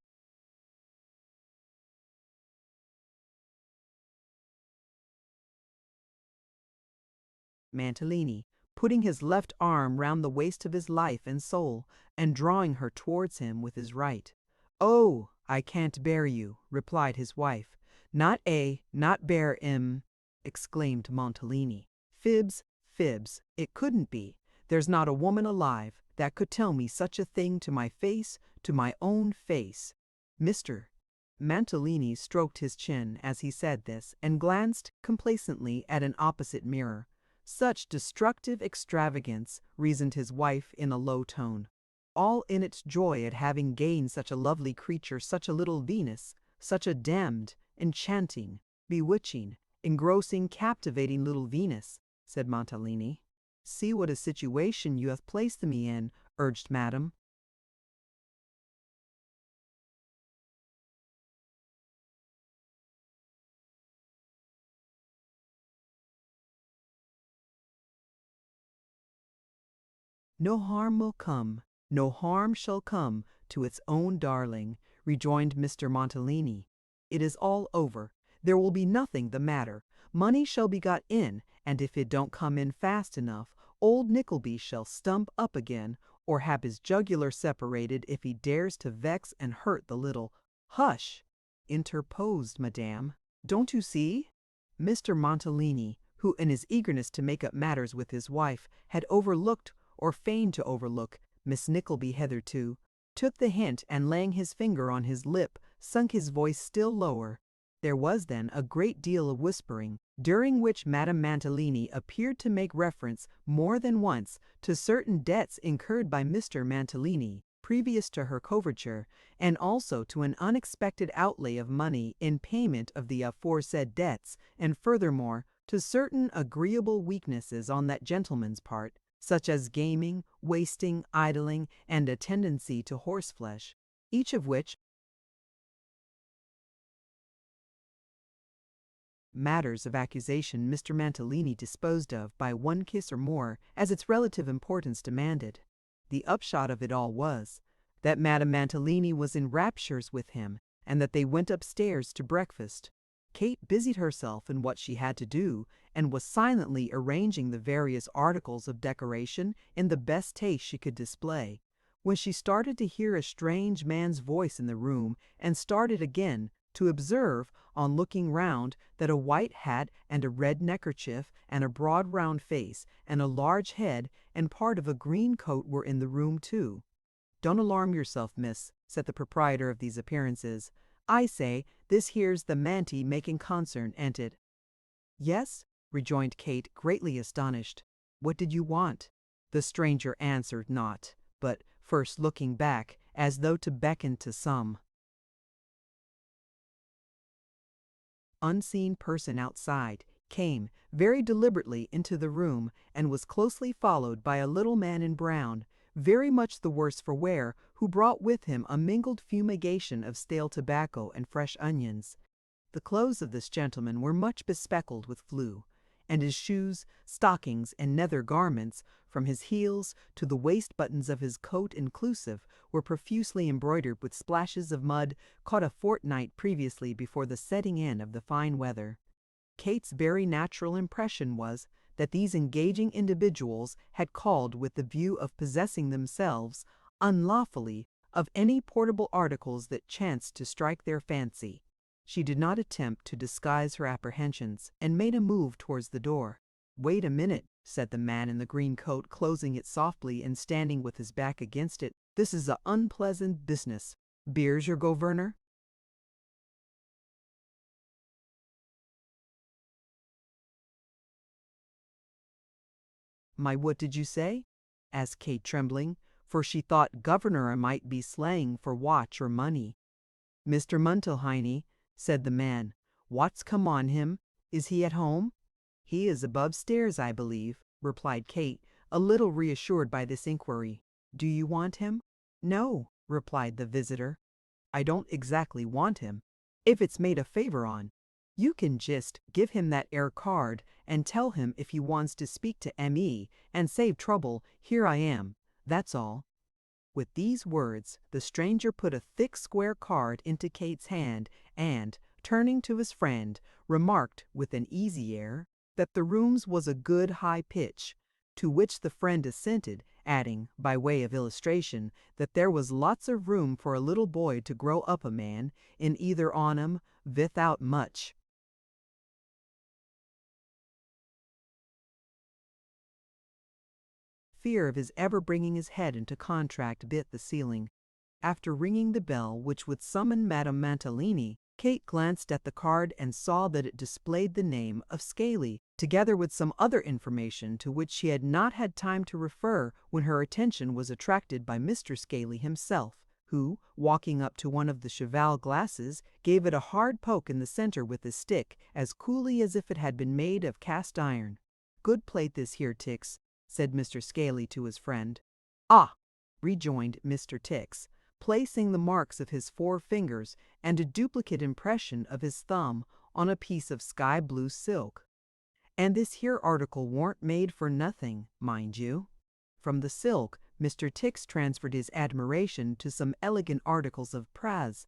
Mantalini, putting his left arm round the waist of his life and soul, and drawing her towards him with his right. "Oh, I can't bear you," replied his wife. "Not bear 'im," exclaimed Mantalini. "Fibs, fibs, it couldn't be. There's not a woman alive that could tell me such a thing to my face, to my own face." Mr. Mantalini stroked his chin as he said this, and glanced complacently at an opposite mirror. "Such destructive extravagance," reasoned his wife in a low tone. "All in its joy at having gained such a lovely creature, such a little Venus, such a damned, enchanting, bewitching, engrossing, captivating little Venus," said Mantalini. "See what a situation you have placed me in," urged Madame. "No harm will come, no harm shall come to its own darling," rejoined Mr. Mantalini. "It is all over. There will be nothing the matter. Money shall be got in, and if it don't come in fast enough, old Nickleby shall stump up again, or have his jugular separated if he dares to vex and hurt the little—" "Hush!" interposed Madame. "Don't you see?" Mr. Mantalini, who in his eagerness to make up matters with his wife had overlooked or feigned to overlook Miss Nickleby hitherto, took the hint, and laying his finger on his lip, sunk his voice still lower. There was then a great deal of whispering, during which Madame Mantalini appeared to make reference more than once to certain debts incurred by Mr. Mantalini previous to her coverture, and also to an unexpected outlay of money in payment of the aforesaid debts, and furthermore to certain agreeable weaknesses on that gentleman's part, such as gaming, wasting, idling, and a tendency to horseflesh, each of which matters of accusation Mr. Mantalini disposed of by one kiss or more, as its relative importance demanded. The upshot of it all was, that Madame Mantalini was in raptures with him, and that they went upstairs to breakfast. Kate busied herself in what she had to do, and was silently arranging the various articles of decoration in the best taste she could display, when she started to hear a strange man's voice in the room, and started again to observe, on looking round, that a white hat and a red neckerchief and a broad round face and a large head and part of a green coat were in the room too. "Don't alarm yourself, miss," said the proprietor of these appearances. "I say, this here's the manty making concern, ain't it?" "Yes," rejoined Kate, greatly astonished. "What did you want?" The stranger answered not, but, first looking back, as though to beckon to some unseen person outside, came very deliberately into the room and was closely followed by a little man in brown, very much the worse for wear, who brought with him a mingled fumigation of stale tobacco and fresh onions. The clothes of this gentleman were much bespeckled with flue, and his shoes, stockings, and nether garments, from his heels to the waist buttons of his coat inclusive, were profusely embroidered with splashes of mud caught a fortnight previously before the setting in of the fine weather. Kate's very natural impression was that these engaging individuals had called with the view of possessing themselves, unlawfully, of any portable articles that chanced to strike their fancy. She did not attempt to disguise her apprehensions, and made a move towards the door. "Wait a minute," said the man in the green coat, closing it softly and standing with his back against it. "This is a unpleasant business. Beer's your governor?" "My what did you say?" asked Kate, trembling, for she thought governor might be slang for watch or money. "Mr. Muntelheiny," said the man. "What's come on him? Is he at home?" "He is above stairs, I believe," replied Kate, a little reassured by this inquiry. "Do you want him?" "No," replied the visitor. "I don't exactly want him, if it's made a favor on. You can just give him that 'ere card and tell him if he wants to speak to M.E. and save trouble, here I am. That's all." With these words, the stranger put a thick square card into Kate's hand and, turning to his friend, remarked with an easy air that the room's was a good high pitch, to which the friend assented, adding, by way of illustration, that there was lots of room for a little boy to grow up a man, in either on 'em, vithout much. Fear of his ever bringing his head into contract bit the ceiling. After ringing the bell which would summon Madame Mantalini, Kate glanced at the card and saw that it displayed the name of Scaly, together with some other information to which she had not had time to refer when her attention was attracted by Mr. Scaly himself, who, walking up to one of the cheval glasses, gave it a hard poke in the center with his stick as coolly as if it had been made of cast iron. "Good plate this here, Tix," said Mr. Scaly to his friend. "Ah!" rejoined Mr. Tix, placing the marks of his 4 fingers and a duplicate impression of his thumb on a piece of sky blue silk. "And this here article warn't made for nothing, mind you." From the silk, Mr. Tix transferred his admiration to some elegant articles of Praz.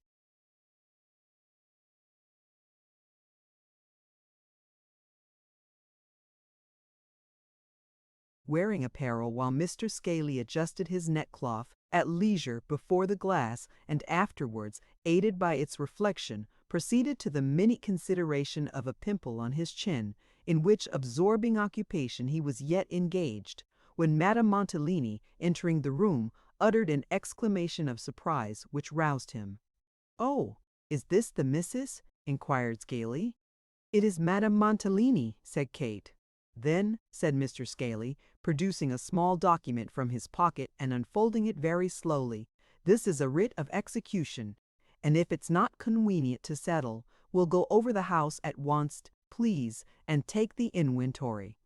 Wearing apparel while Mr. Scaly adjusted his neckcloth at leisure before the glass, and afterwards, aided by its reflection, proceeded to the minute consideration of a pimple on his chin, in which absorbing occupation he was yet engaged, when Madame Mantalini, entering the room, uttered an exclamation of surprise which roused him. "Oh, is this the missus?" inquired Scaly. "It is Madame Mantalini," said Kate. "Then," said Mr. Scaly, producing a small document from his pocket and unfolding it very slowly, "this is a writ of execution, and if it's not conwenient to settle, we'll go over the house at once, please, and take the inwentory."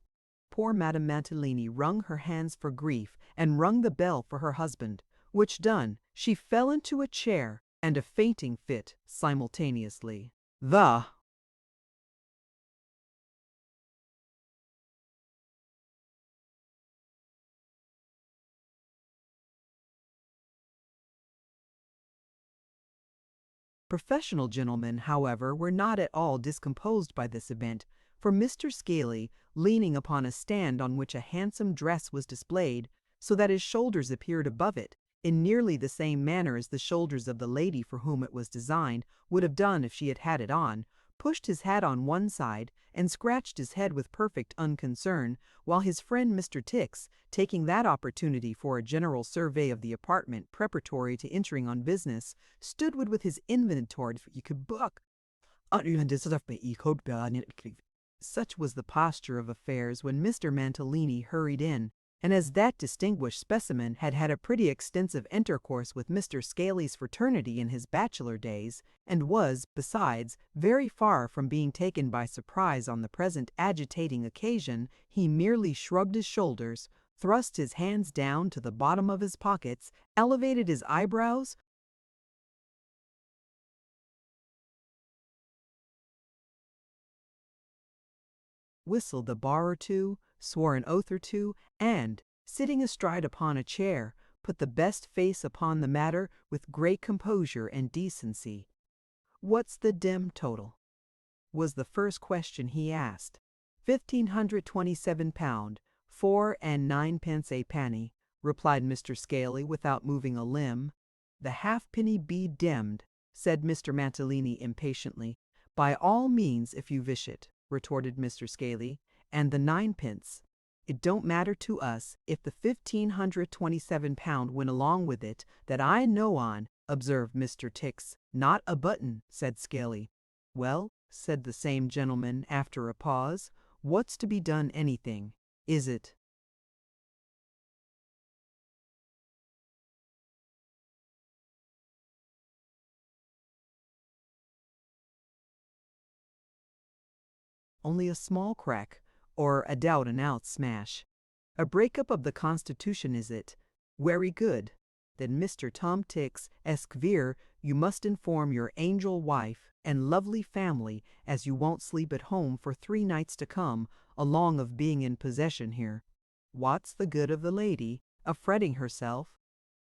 Poor Madame Mantalini wrung her hands for grief and rung the bell for her husband, which done, she fell into a chair and a fainting fit simultaneously. The professional gentlemen, however, were not at all discomposed by this event, for Mr. Scaly, leaning upon a stand on which a handsome dress was displayed, so that his shoulders appeared above it, in nearly the same manner as the shoulders of the lady for whom it was designed would have done if she had had it on, pushed his hat on one side, and scratched his head with perfect unconcern, while his friend Mr. Tix, taking that opportunity for a general survey of the apartment preparatory to entering on business, stood with his inventory. Such was the posture of affairs when Mr. Mantalini hurried in, and as that distinguished specimen had had a pretty extensive intercourse with Mr. Scaley's fraternity in his bachelor days, and was, besides, very far from being taken by surprise on the present agitating occasion, he merely shrugged his shoulders, thrust his hands down to the bottom of his pockets, elevated his eyebrows, whistled a bar or two, swore an oath or two, and, sitting astride upon a chair, put the best face upon the matter with great composure and decency. "What's the dim total?" was the first question he asked. £1,527, 4 and 9 a penny, replied Mr. Scaley without moving a limb. "The halfpenny be demmed," said Mr. Mantalini impatiently. "By all means, if you wish it," retorted Mr. Scaley, "and the 9 pence. It don't matter to us if the £1,527 went along with it, that I know on," observed Mr. Tix. "Not a button," said Scaley. "Well," said the same gentleman after a pause, "what's to be done anything? Is it?" Only a small crack, or a doubt-and-out smash. A break-up of the Constitution, is it? Wery good. Then Mr. Tom Tix, Esquire, you must inform your angel wife and lovely family as you won't sleep at home for 3 nights to come, along of being in possession here. What's the good of the lady a-fretting herself?"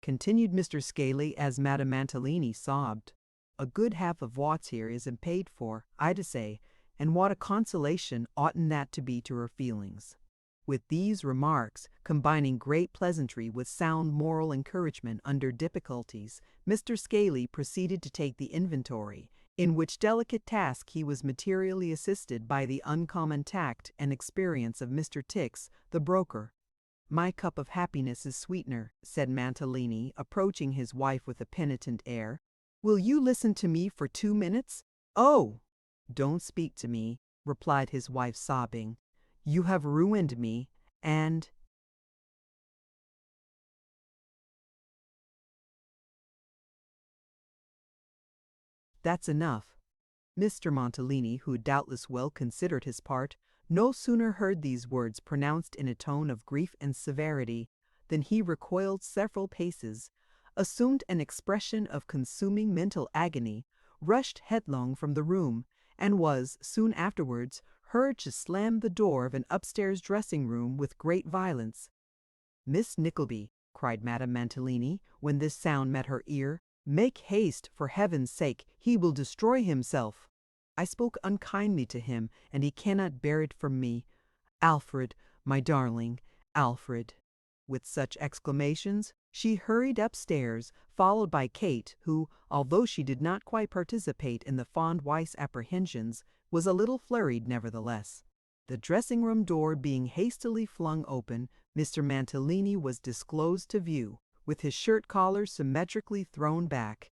continued Mr. Scaley as Madame Mantalini sobbed. "A good half of what's here isn't paid for, I say, and what a consolation oughtn't that to be to her feelings?" With these remarks, combining great pleasantry with sound moral encouragement under difficulties, Mr. Scaley proceeded to take the inventory, in which delicate task he was materially assisted by the uncommon tact and experience of Mr. Tix, the broker. "My cup of happiness is sweetener," said Mantalini, approaching his wife with a penitent air. "Will you listen to me for 2 minutes?" "Oh!" "Don't speak to me," replied his wife, sobbing. "You have ruined me, and—" "That's enough." Mr. Mantalini, who doubtless well considered his part, no sooner heard these words pronounced in a tone of grief and severity, than he recoiled several paces, assumed an expression of consuming mental agony, rushed headlong from the room, and was, soon afterwards, heard to slam the door of an upstairs dressing-room with great violence. "Miss Nickleby," cried Madame Mantalini, when this sound met her ear, "make haste, for heaven's sake, he will destroy himself. I spoke unkindly to him, and he cannot bear it from me. Alfred, my darling, Alfred." With such exclamations, she hurried upstairs, followed by Kate, who, although she did not quite participate in the fond wife's apprehensions, was a little flurried nevertheless. The dressing-room door being hastily flung open, Mr. Mantalini was disclosed to view, with his shirt-collar symmetrically thrown back,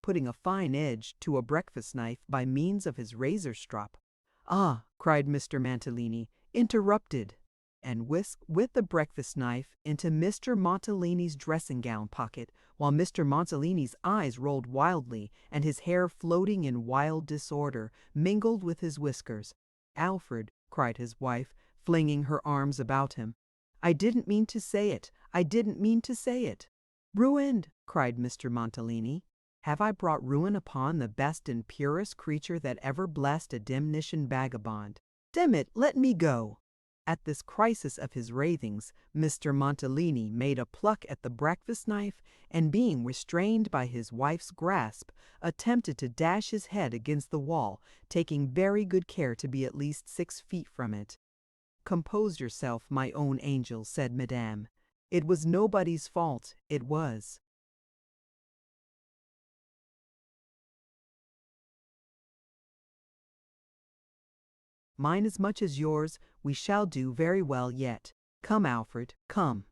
putting a fine edge to a breakfast-knife by means of his razor-strop. "Ah!" cried Mr. Mantalini, "interrupted!" and whisked with the breakfast-knife into Mr. Mantalini's dressing-gown pocket, while Mr. Mantalini's eyes rolled wildly, and his hair floating in wild disorder, mingled with his whiskers. "Alfred," cried his wife, flinging her arms about him, "I didn't mean to say it, I didn't mean to say it." "Ruined!" cried Mr. Mantalini. "Have I brought ruin upon the best and purest creature that ever blessed a demnition vagabond? Damn it, let me go!" At this crisis of his ravings, Mr. Mantalini made a pluck at the breakfast-knife, and being restrained by his wife's grasp, attempted to dash his head against the wall, taking very good care to be at least 6 feet from it. "Compose yourself, my own angel," said Madame. It was nobody's fault, it was. Mine as much as yours. We shall do very well yet. Come, Alfred, come.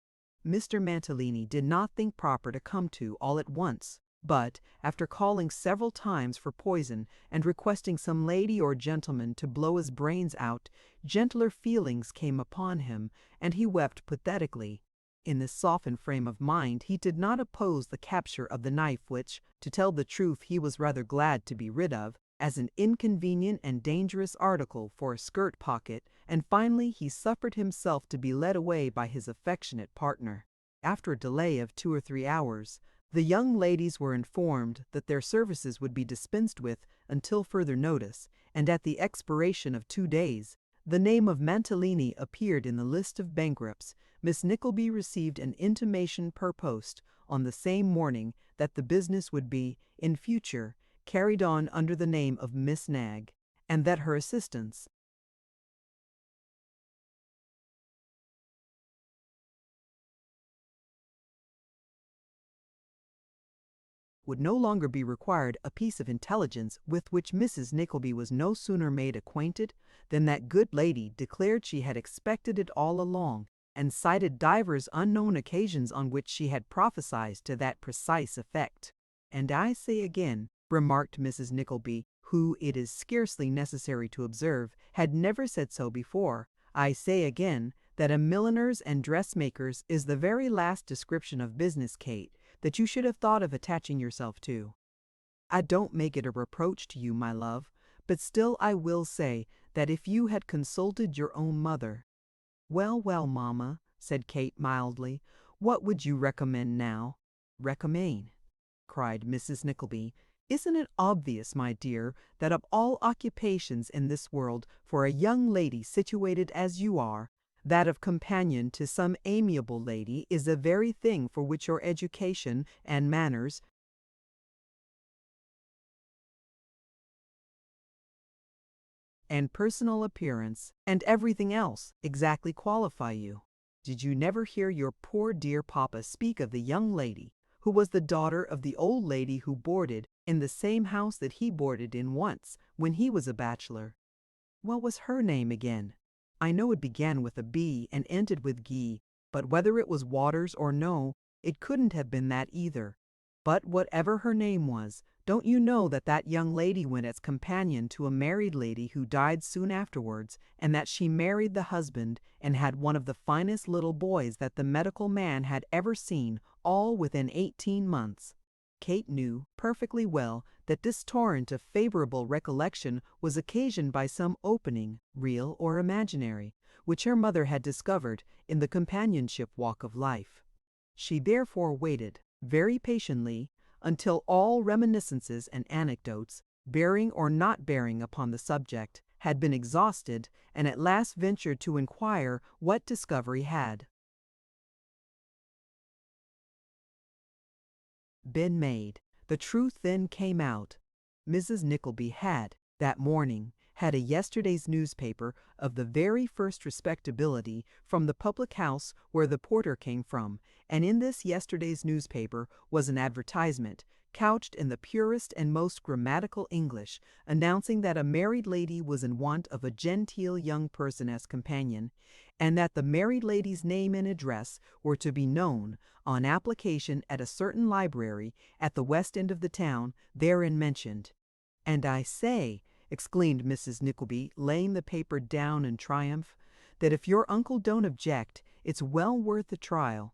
Mr. Mantalini did not think proper to come to all at once, but, after calling several times for poison and requesting some lady or gentleman to blow his brains out, gentler feelings came upon him, and he wept pathetically. In this softened frame of mind he did not oppose the capture of the knife which, to tell the truth, he was rather glad to be rid of, as an inconvenient and dangerous article for a skirt pocket, and finally he suffered himself to be led away by his affectionate partner. After a delay of 2 or 3 hours, the young ladies were informed that their services would be dispensed with until further notice, and at the expiration of 2 days, the name of Mantalini appeared in the list of bankrupts. Miss Nickleby received an intimation per post on the same morning that the business would be, in future, carried on under the name of Miss Nagg, and that her assistance would no longer be required. A piece of intelligence with which Mrs. Nickleby was no sooner made acquainted than that good lady declared she had expected it all along, and cited divers unknown occasions on which she had prophesied to that precise effect. "And I say again," remarked Mrs. Nickleby, who, it is scarcely necessary to observe, had never said so before, "I say again, that a milliner's and dressmaker's is the very last description of business, Kate, that you should have thought of attaching yourself to. I don't make it a reproach to you, my love, but still I will say that if you had consulted your own mother—" "Well, well, mamma," said Kate mildly, "what would you recommend now?" "Recommend!" cried Mrs. Nickleby. "Isn't it obvious, my dear, that of all occupations in this world, for a young lady situated as you are, that of companion to some amiable lady is the very thing for which your education and manners and personal appearance, and everything else, exactly qualify you? Did you never hear your poor dear papa speak of the young lady who was the daughter of the old lady who boarded in the same house that he boarded in once when he was a bachelor? What was her name again? I know it began with a B and ended with Gee, but whether it was Waters or no, it couldn't have been that either. But whatever her name was, don't you know that that young lady went as companion to a married lady who died soon afterwards, and that she married the husband and had one of the finest little boys that the medical man had ever seen, all within 18 months? Kate knew perfectly well that this torrent of favorable recollection was occasioned by some opening, real or imaginary, which her mother had discovered in the companionship walk of life. She therefore waited very patiently until all reminiscences and anecdotes, bearing or not bearing upon the subject, had been exhausted, and at last ventured to inquire what discovery had been made. The truth then came out. Mrs. Nickleby had, that morning, had a yesterday's newspaper of the very first respectability from the public house where the porter came from, and in this yesterday's newspaper was an advertisement, couched in the purest and most grammatical English, announcing that a married lady was in want of a genteel young person as companion, and that the married lady's name and address were to be known, on application at a certain library at the west end of the town, therein mentioned. "And I say," exclaimed Mrs. Nickleby, laying the paper down in triumph, "that if your uncle don't object, it's well worth the trial."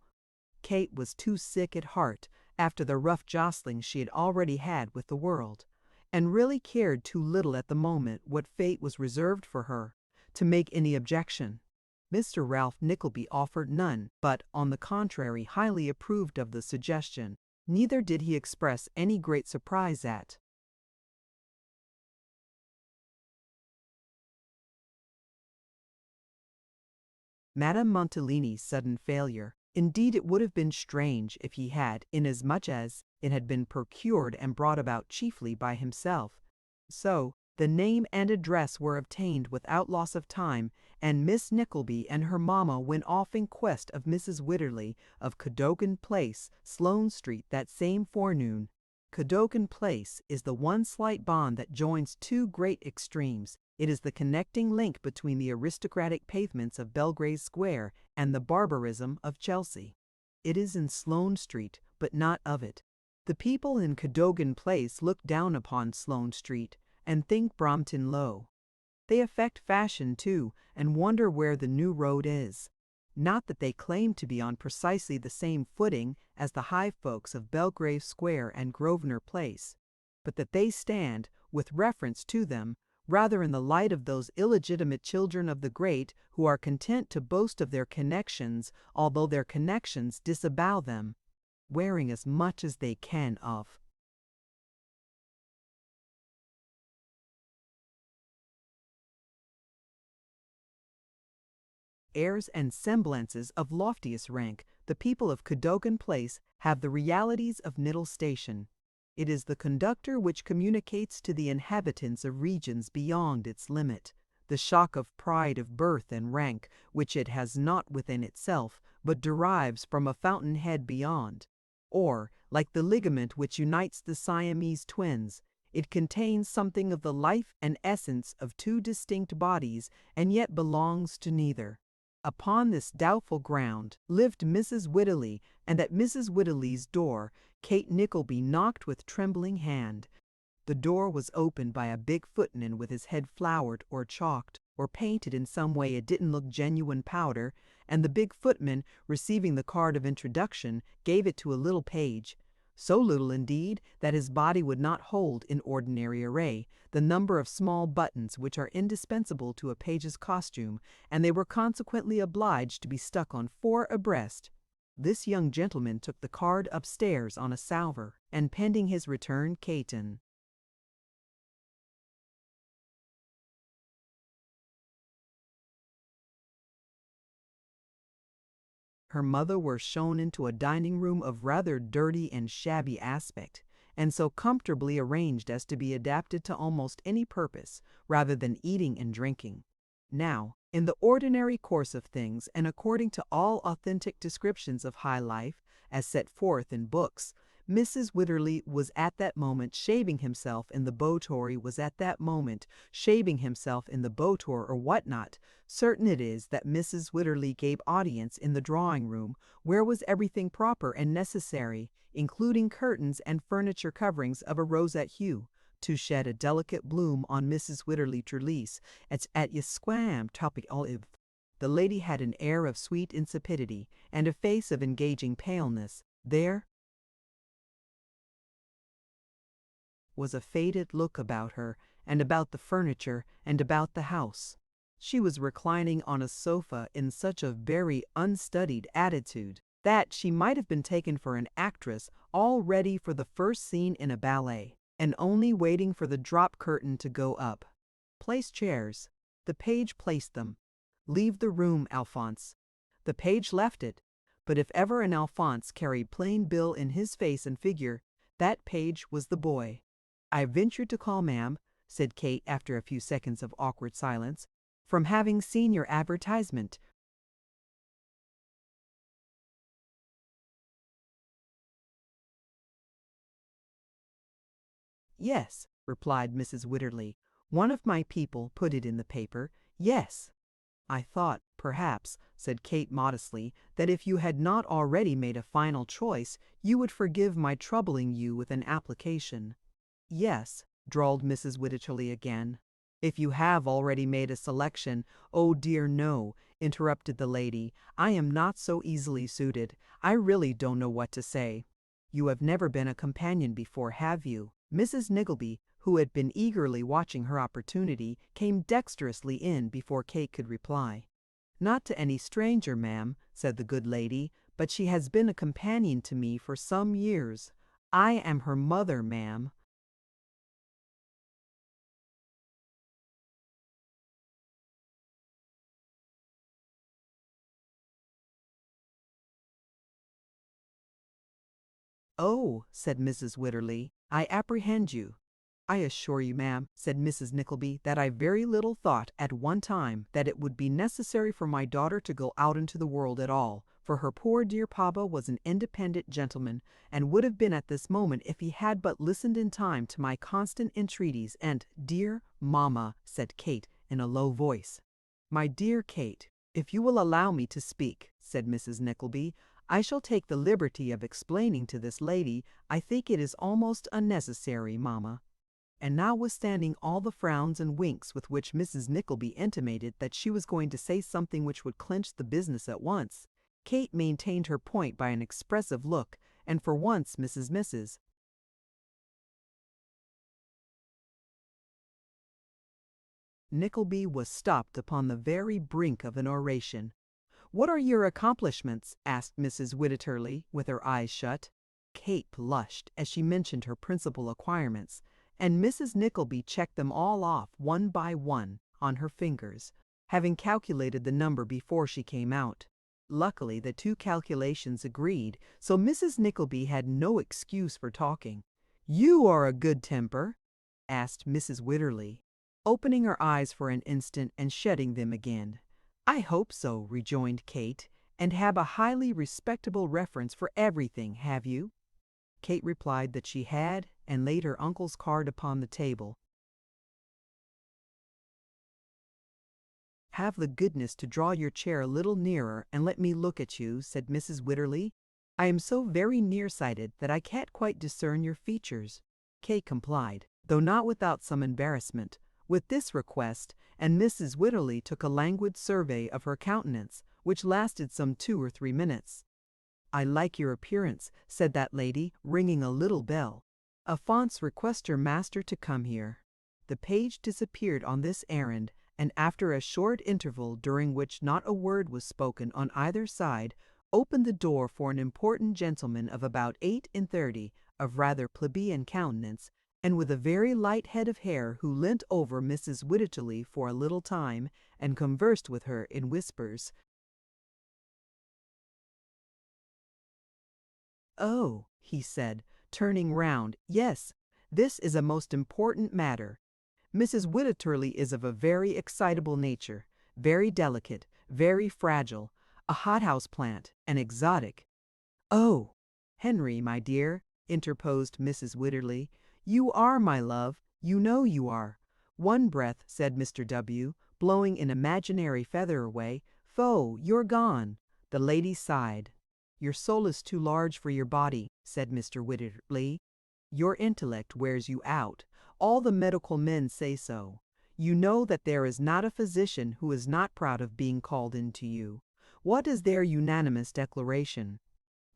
Kate was too sick at heart, after the rough jostling she had already had with the world, and really cared too little at the moment what fate was reserved for her, to make any objection. Mr. Ralph Nickleby offered none, but, on the contrary, highly approved of the suggestion. Neither did he express any great surprise at Madame Mantalini's sudden failure. Indeed, it would have been strange if he had, inasmuch as it had been procured and brought about chiefly by himself. So The name and address were obtained without loss of time, and Miss Nickleby and her mamma went off in quest of Mrs. Witherley of Cadogan Place, Sloane Street, that same forenoon. Cadogan Place is the one slight bond that joins two great extremes. It is the connecting link between the aristocratic pavements of Belgrave Square and the barbarism of Chelsea. It is in Sloane Street, but not of it. The people in Cadogan Place look down upon Sloane Street and think Brompton low. They affect fashion, too, and wonder where the new road is. Not that they claim to be on precisely the same footing as the high folks of Belgrave Square and Grosvenor Place, but that they stand, with reference to them, rather in the light of those illegitimate children of the great who are content to boast of their connections, although their connections disavow them, wearing as much as they can of airs and semblances of loftiest rank. The people of Cadogan Place have the realities of middle station. It is the conductor which communicates to the inhabitants of regions beyond its limit the shock of pride of birth and rank, which it has not within itself, but derives from a fountain-head beyond. Or, like the ligament which unites the Siamese twins, it contains something of the life and essence of two distinct bodies, and yet belongs to neither. Upon this doubtful ground lived Mrs. Witherley, and at Mrs. Witherley's door Kate Nickleby knocked with trembling hand. The door was opened by a big footman with his head floured or chalked or painted in some way it didn't look genuine powder, and the big footman, receiving the card of introduction, gave it to a little page. So little, indeed, that his body would not hold, in ordinary array, the number of small buttons which are indispensable to a page's costume, and they were consequently obliged to be stuck on 4 abreast. This young gentleman took the card upstairs on a salver, and pending his return, Caton. Her mother were shown into a dining room of rather dirty and shabby aspect, and so comfortably arranged as to be adapted to almost any purpose, rather than eating and drinking. Now, in the ordinary course of things, and according to all authentic descriptions of high life, as set forth in books, Mrs. Witherley was at that moment shaving himself in the Bow-Tory was at that moment shaving himself in the Bow-Tor or what not. Certain it is that Mrs. Witherley gave audience in the drawing-room, where was everything proper and necessary, including curtains and furniture coverings of a roseate hue, to shed a delicate bloom on Mrs. Witherley Trelease, at Yesquam topic olive. The lady had an air of sweet insipidity, and a face of engaging paleness. There was a faded look about her, and about the furniture, and about the house. She was reclining on a sofa in such a very unstudied attitude that she might have been taken for an actress all ready for the first scene in a ballet, and only waiting for the drop curtain to go up. Place chairs. The page placed them. Leave the room, Alphonse. The page left it. But if ever an Alphonse carried plain bill in his face and figure, that page was the boy. "I ventured to call, ma'am," said Kate after a few seconds of awkward silence, "from having seen your advertisement." "Yes," replied Mrs. Witherley. "One of my people put it in the paper. Yes." "I thought, perhaps," said Kate modestly, "that if you had not already made a final choice, you would forgive my troubling you with an application." "Yes," drawled Mrs. Witherley again. "If you have already made a selection—" "Oh dear no," interrupted the lady. "I am not so easily suited. I really don't know what to say." "You have never been a companion before, have you?" Mrs. Nickleby, who had been eagerly watching her opportunity, came dexterously in before Kate could reply. "Not to any stranger, ma'am," said the good lady, "but she has been a companion to me for some years. I am her mother, ma'am." "Oh," said Mrs. Witherley, "I apprehend you. "I assure you, ma'am," said Mrs. Nickleby, "that I very little thought at one time that it would be necessary for my daughter to go out into the world at all, for her poor dear papa was an independent gentleman, and would have been at this moment if he had but listened in time to my constant entreaties, and—" "Dear mamma," said Kate in a low voice. "My dear Kate, if you will allow me to speak," said Mrs. Nickleby, "I shall take the liberty of explaining to this lady. I think it is almost unnecessary, mamma." And notwithstanding all the frowns and winks with which Mrs. Nickleby intimated that she was going to say something which would clinch the business at once, Kate maintained her point by an expressive look, and for once Mrs. Nickleby was stopped upon the very brink of an oration. "What are your accomplishments?" asked Mrs. Wittaturley, with her eyes shut. Kate blushed as she mentioned her principal acquirements, and Mrs. Nickleby checked them all off one by one on her fingers, having calculated the number before she came out. Luckily the two calculations agreed, so Mrs. Nickleby had no excuse for talking. "You are a good temper?" asked Mrs. Wititterly, opening her eyes for an instant and shutting them again. "I hope so," rejoined Kate. "And have a highly respectable reference for everything, have you?" Kate replied that she had, and laid her uncle's card upon the table. "Have the goodness to draw your chair a little nearer and let me look at you," said Mrs. Wititterly. "I am so very nearsighted that I can't quite discern your features." Kate complied, though not without some embarrassment, with this request, and Mrs. Wititterly took a languid survey of her countenance, which lasted some 2 or 3 minutes. "I like your appearance," said that lady, ringing a little bell. "Alphonse requests your master to come here." The page disappeared on this errand, and after a short interval during which not a word was spoken on either side, opened the door for an important gentleman of about 38, of rather plebeian countenance, and with a very light head of hair, who leant over Mrs. Wittaturley for a little time, and conversed with her in whispers. "Oh," he said, turning round, "yes, this is a most important matter. Mrs. Wittaturley is of a very excitable nature, very delicate, very fragile, a hothouse plant, an exotic." "Oh, Henry, my dear," interposed Mrs. Wititterly, "you are my love, you know you are." "One breath," said Mr. W., blowing an imaginary feather away. "Foh, you're gone." The lady sighed. "Your soul is too large for your body," said Mr. Wititterly. "Your intellect wears you out. All the medical men say so. You know that there is not a physician who is not proud of being called in to you. What is their unanimous declaration?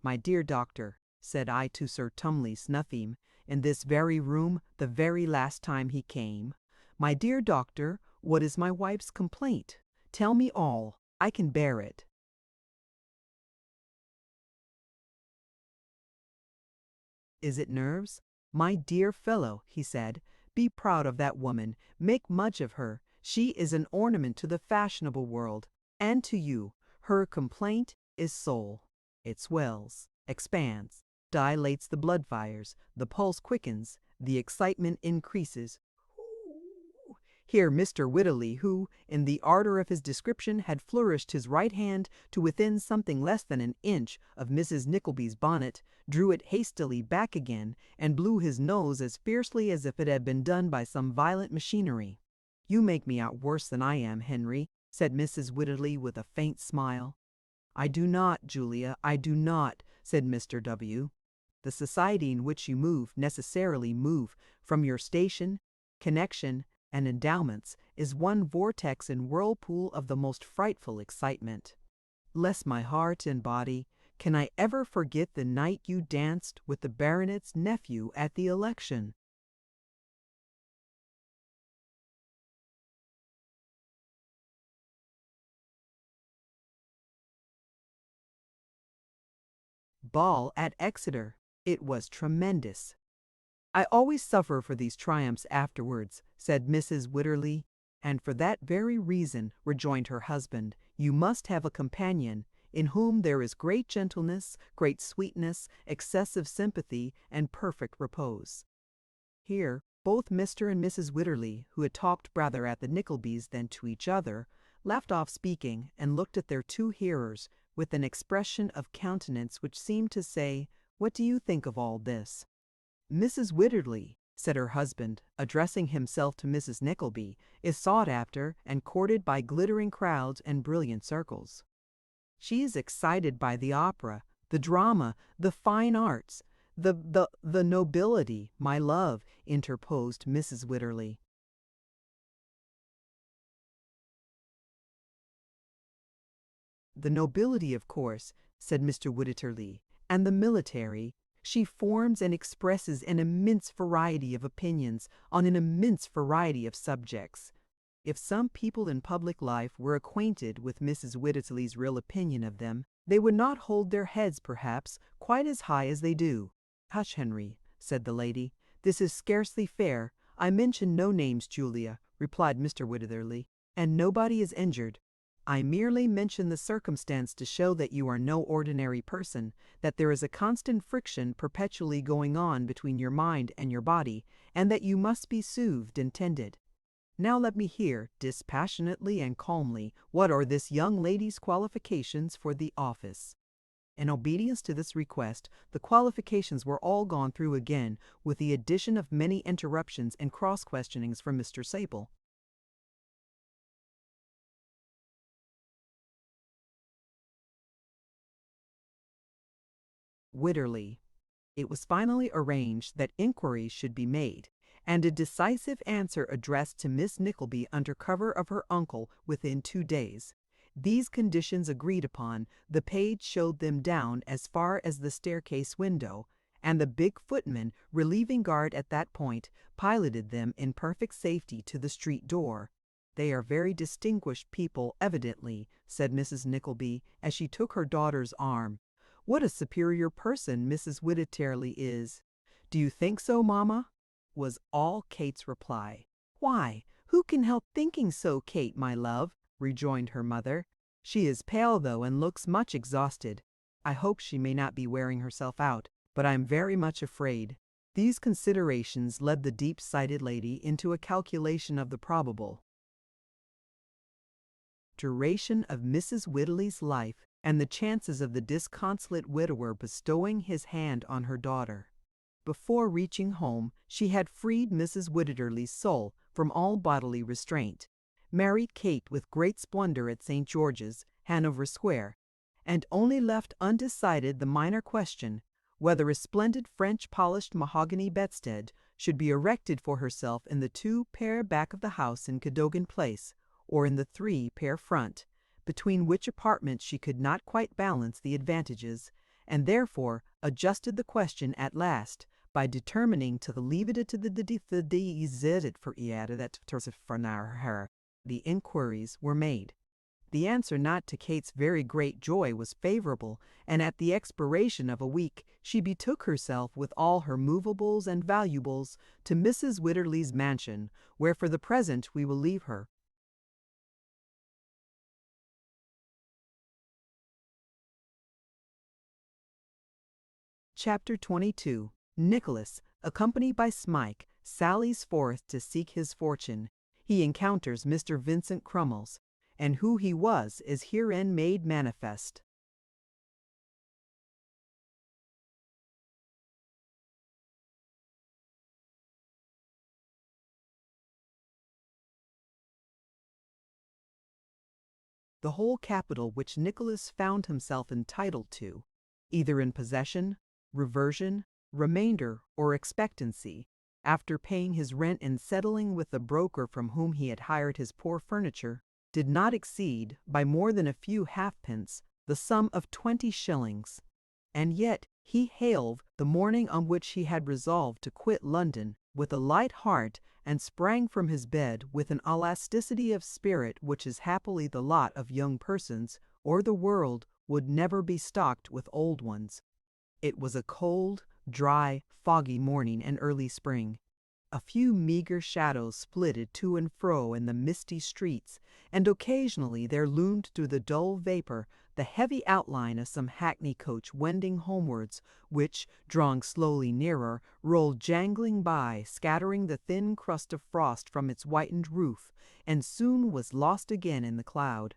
'My dear doctor,' said I to Sir Tumley Snuffim, in this very room, the very last time he came, 'my dear doctor, what is my wife's complaint? Tell me all. I can bear it.' Is it nerves? My dear fellow," he said, "be proud of that woman, make much of her. She is an ornament to the fashionable world, and to you. Her complaint is soul. It swells, expands, dilates the blood fires, the pulse quickens, the excitement increases." Here Mr. Wititterly, who, in the ardor of his description, had flourished his right hand to within something less than an inch of Mrs. Nickleby's bonnet, drew it hastily back again, and blew his nose as fiercely as if it had been done by some violent machinery. "You make me out worse than I am, Henry," said Mrs. Wititterly with a faint smile. "I do not, Julia, I do not," said Mr. W. "The society in which you necessarily move, from your station, connection, and endowments, is one vortex and whirlpool of the most frightful excitement. Bless my heart and body, can I ever forget the night you danced with the baronet's nephew at the election?" "Ball at Exeter. It was tremendous." "I always suffer for these triumphs afterwards," said Mrs. Wititterly. "And for that very reason," rejoined her husband, "you must have a companion, in whom there is great gentleness, great sweetness, excessive sympathy, and perfect repose." Here Both Mr. and Mrs. Witherley, who had talked rather at the Nicklebys than to each other, left off speaking and looked at their two hearers with an expression of countenance which seemed to say, "What do you think of all this?" "Mrs. Witherley," said her husband, addressing himself to Mrs. Nickleby, "is sought after and courted by glittering crowds and brilliant circles. She is excited by the opera, the drama, the fine arts, the nobility, my love," interposed Mrs. Witherley. "The nobility, of course," said Mr. Witherley, "and the military. She forms and expresses an immense variety of opinions on an immense variety of subjects. If some people in public life were acquainted with Mrs. Witherley's real opinion of them, they would not hold their heads, perhaps, quite as high as they do." "Hush, Henry," said the lady. "This is scarcely fair. I mention no names, Julia," replied Mr. Witherley, "and nobody is injured. I merely mention the circumstance to show that you are no ordinary person, that there is a constant friction perpetually going on between your mind and your body, and that you must be soothed and tended. Now let me hear, dispassionately and calmly, what are this young lady's qualifications for the office." In obedience to this request, the qualifications were all gone through again, with the addition of many interruptions and cross-questionings from Mr. Sable. Witherley. It was finally arranged that inquiries should be made, and a decisive answer addressed to Miss Nickleby under cover of her uncle within 2 days. These conditions agreed upon, the page showed them down as far as the staircase window, and the big footman, relieving guard at that point, piloted them in perfect safety to the street door. "They are very distinguished people, evidently," said Mrs. Nickleby, as she took her daughter's arm. "What a superior person Mrs. Witherley is!" "Do you think so, mamma?" was all Kate's reply. "Why, who can help thinking so, Kate, my love?" rejoined her mother. "She is pale, though, and looks much exhausted. I hope she may not be wearing herself out, but I am very much afraid." These considerations led the deep-sighted lady into a calculation of the probable duration of Mrs. Witherley's life, and the chances of the disconsolate widower bestowing his hand on her daughter. Before reaching home, she had freed Mrs. Witherley's soul from all bodily restraint, married Kate with great splendor at St. George's, Hanover Square, and only left undecided the minor question whether a splendid French polished mahogany bedstead should be erected for herself in the 2-pair back of the house in Cadogan Place, or in the 3-pair front, between which apartments she could not quite balance the advantages, and therefore adjusted the question at last by determining to leave it to the her. The inquiries were made. The answer, not to Kate's very great joy, was favorable, and at the expiration of a week she betook herself with all her movables and valuables to Mrs. Witherley's mansion, where for the present we will leave her. Chapter 22. Nicholas, accompanied by Smike, sallies forth to seek his fortune. He encounters Mr. Vincent Crummles, and who he was is herein made manifest. The whole capital which Nicholas found himself entitled to, either in possession, reversion, remainder, or expectancy, after paying his rent and settling with the broker from whom he had hired his poor furniture, did not exceed, by more than a few halfpence, the sum of 20 shillings. And yet he hailed the morning on which he had resolved to quit London with a light heart, and sprang from his bed with an elasticity of spirit which is happily the lot of young persons, or the world would never be stocked with old ones. It was a cold, dry, foggy morning in early spring. A few meager shadows splitted to and fro in the misty streets, and occasionally there loomed through the dull vapor the heavy outline of some hackney coach wending homewards, which, drawing slowly nearer, rolled jangling by, scattering the thin crust of frost from its whitened roof, and soon was lost again in the cloud.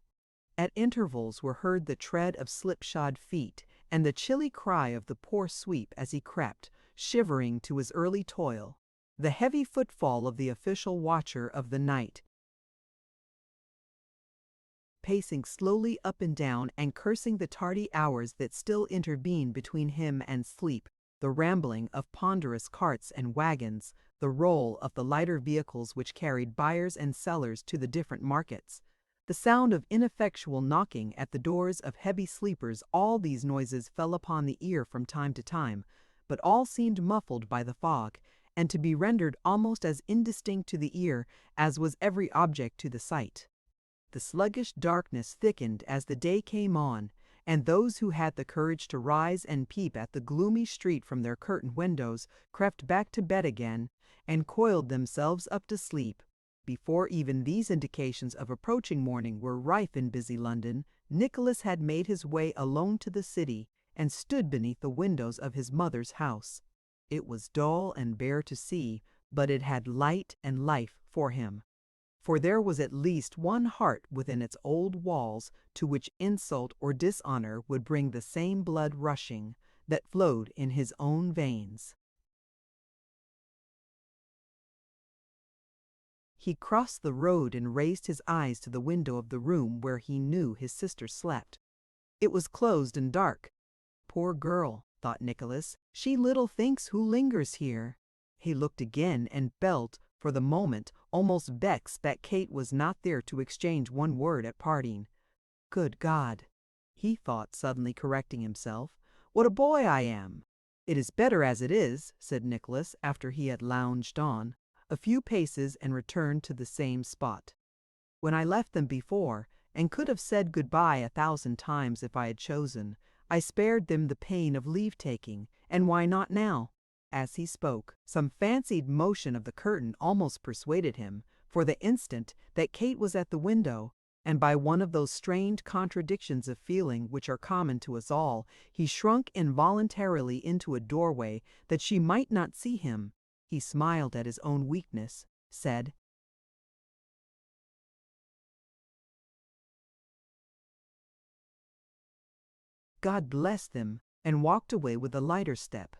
At intervals were heard the tread of slipshod feet, and the chilly cry of the poor sweep as he crept, shivering to his early toil, the heavy footfall of the official watcher of the night, pacing slowly up and down and cursing the tardy hours that still intervened between him and sleep, the rambling of ponderous carts and wagons, the roll of the lighter vehicles which carried buyers and sellers to the different markets, the sound of ineffectual knocking at the doors of heavy sleepers. All these noises fell upon the ear from time to time, but all seemed muffled by the fog, and to be rendered almost as indistinct to the ear as was every object to the sight. The sluggish darkness thickened as the day came on, and those who had the courage to rise and peep at the gloomy street from their curtained windows crept back to bed again and coiled themselves up to sleep. Before even these indications of approaching morning were rife in busy London, Nicholas had made his way alone to the city and stood beneath the windows of his mother's house. It was dull and bare to see, but it had light and life for him. For there was at least one heart within its old walls to which insult or dishonor would bring the same blood rushing that flowed in his own veins. He crossed the road and raised his eyes to the window of the room where he knew his sister slept. It was closed and dark. Poor girl, thought Nicholas, she little thinks who lingers here. He looked again and felt, for the moment, almost vexed that Kate was not there to exchange one word at parting. Good God, he thought, suddenly correcting himself, what a boy I am! It is better as it is, said Nicholas, after he had lounged on a few paces and returned to the same spot. When I left them before, and could have said good-bye 1,000 times if I had chosen, I spared them the pain of leave-taking, and why not now? As he spoke, some fancied motion of the curtain almost persuaded him, for the instant, that Kate was at the window, and by one of those strange contradictions of feeling which are common to us all, he shrunk involuntarily into a doorway that she might not see him. He smiled at his own weakness, said, God bless them, and walked away with a lighter step.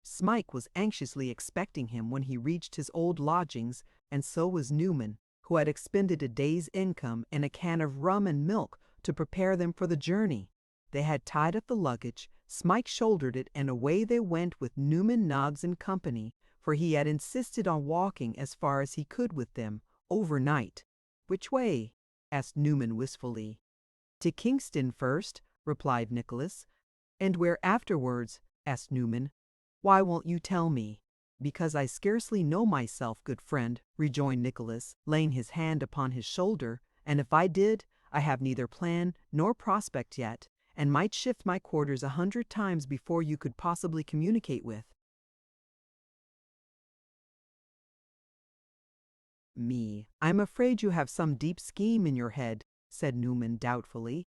Smike was anxiously expecting him when he reached his old lodgings, and so was Newman, who had expended a day's income in a can of rum and milk to prepare them for the journey. They had tied up the luggage, Smike shouldered it, and away they went with Newman, Noggs and company, for he had insisted on walking as far as he could with them, overnight. Which way? asked Newman wistfully. To Kingston first, replied Nicholas. And where afterwards? asked Newman. Why won't you tell me? Because I scarcely know myself, good friend, rejoined Nicholas, laying his hand upon his shoulder, and if I did, I have neither plan nor prospect yet, and might shift my quarters 100 times before you could possibly communicate with me. I'm afraid you have some deep scheme in your head, said Newman doubtfully.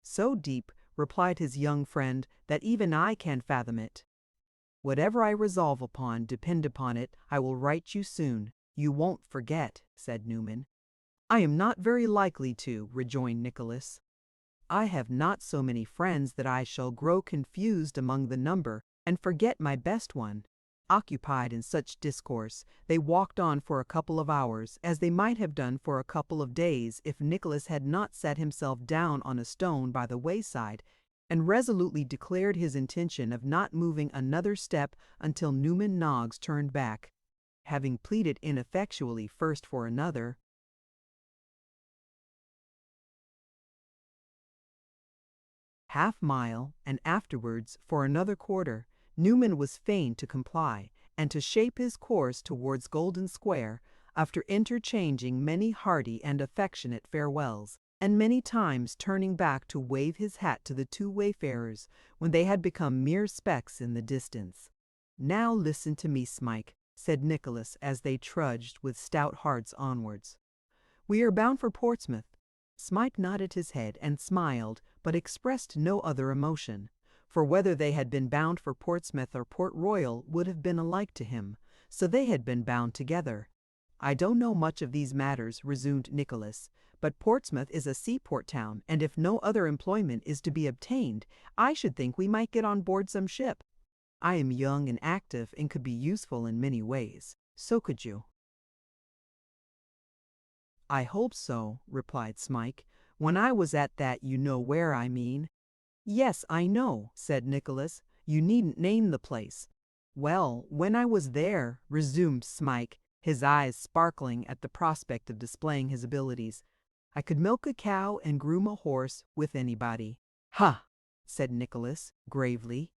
So deep, replied his young friend, that even I can fathom it. Whatever I resolve upon, depend upon it, I will write you soon. You won't forget, said Newman. I am not very likely to, rejoined Nicholas. I have not so many friends that I shall grow confused among the number, and forget my best one. Occupied in such discourse, they walked on for a couple of hours, as they might have done for a couple of days if Nicholas had not sat himself down on a stone by the wayside, and resolutely declared his intention of not moving another step until Newman Noggs turned back, having pleaded ineffectually first for another half-mile, and afterwards for another quarter. Newman was fain to comply, and to shape his course towards Golden Square, after interchanging many hearty and affectionate farewells, and many times turning back to wave his hat to the 2 wayfarers, when they had become mere specks in the distance. Now listen to me, Smike, said Nicholas as they trudged with stout hearts onwards. "We are bound for Portsmouth." Smike nodded his head and smiled, but expressed no other emotion, for whether they had been bound for Portsmouth or Port Royal would have been alike to him, so they had been bound together. "I don't know much of these matters," resumed Nicholas, "but Portsmouth is a seaport town, and if no other employment is to be obtained, I should think we might get on board some ship. I am young and active and could be useful in many ways. So could you." "I hope so," replied Smike. "When I was at that, you know where I mean." "Yes, I know," said Nicholas. "You needn't name the place." "Well, when I was there," resumed Smike, his eyes sparkling at the prospect of displaying his abilities, "I could milk a cow and groom a horse with anybody." "Ha!" said Nicholas, gravely.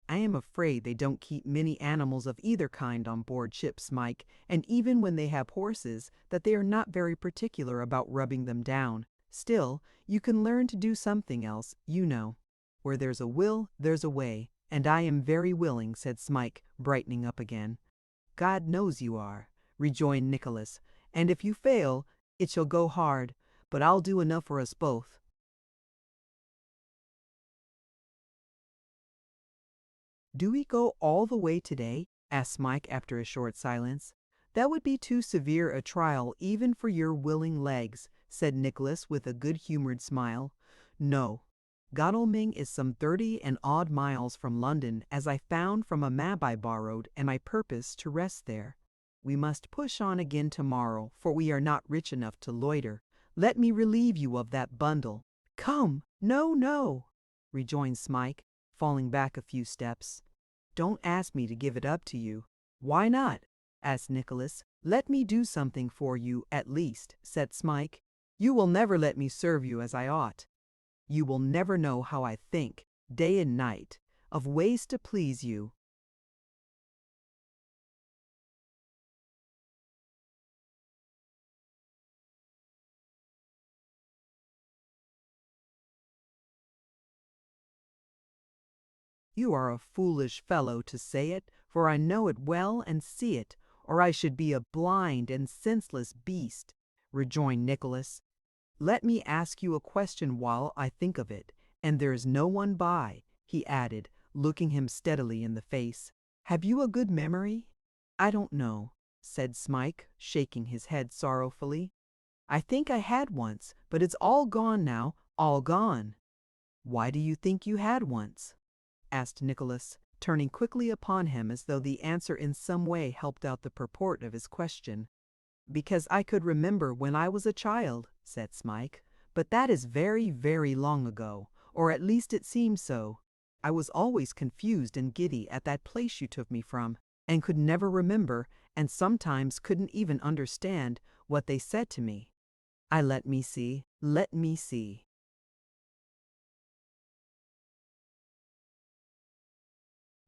"I am afraid they don't keep many animals of either kind on board ship, Smike, and even when they have horses, that they are not very particular about rubbing them down. Still, you can learn to do something else, you know. Where there's a will, there's a way, and I am very willing," said Smike, brightening up again. "God knows you are," rejoined Nicholas, "and if you fail, it shall go hard, but I'll do enough for us both." "Do we go all the way today?" asked Smike after a short silence. "That would be too severe a trial even for your willing legs," said Nicholas with a good-humored smile. "No. Godalming is some 30 and odd miles from London, as I found from a map I borrowed, and I purpose to rest there. We must push on again tomorrow, for we are not rich enough to loiter. Let me relieve you of that bundle." "Come, no, no," rejoined Smike, falling back a few steps. "Don't ask me to give it up to you." "Why not?" asked Nicholas. "Let me do something for you, at least," said Smike. "You will never let me serve you as I ought. You will never know how I think, day and night, of ways to please you." "You are a foolish fellow to say it, for I know it well and see it, or I should be a blind and senseless beast," rejoined Nicholas. "Let me ask you a question while I think of it, and there is no one by," he added, looking him steadily in the face. "Have you a good memory?" "I don't know," said Smike, shaking his head sorrowfully. "I think I had once, but it's all gone now, all gone." "Why do you think you had once?" asked Nicholas, turning quickly upon him as though the answer in some way helped out the purport of his question. "Because I could remember when I was a child," said Smike. "But that is very, very long ago, or at least it seems so. I was always confused and giddy at that place you took me from, and could never remember, and sometimes couldn't even understand, what they said to me. Let me see.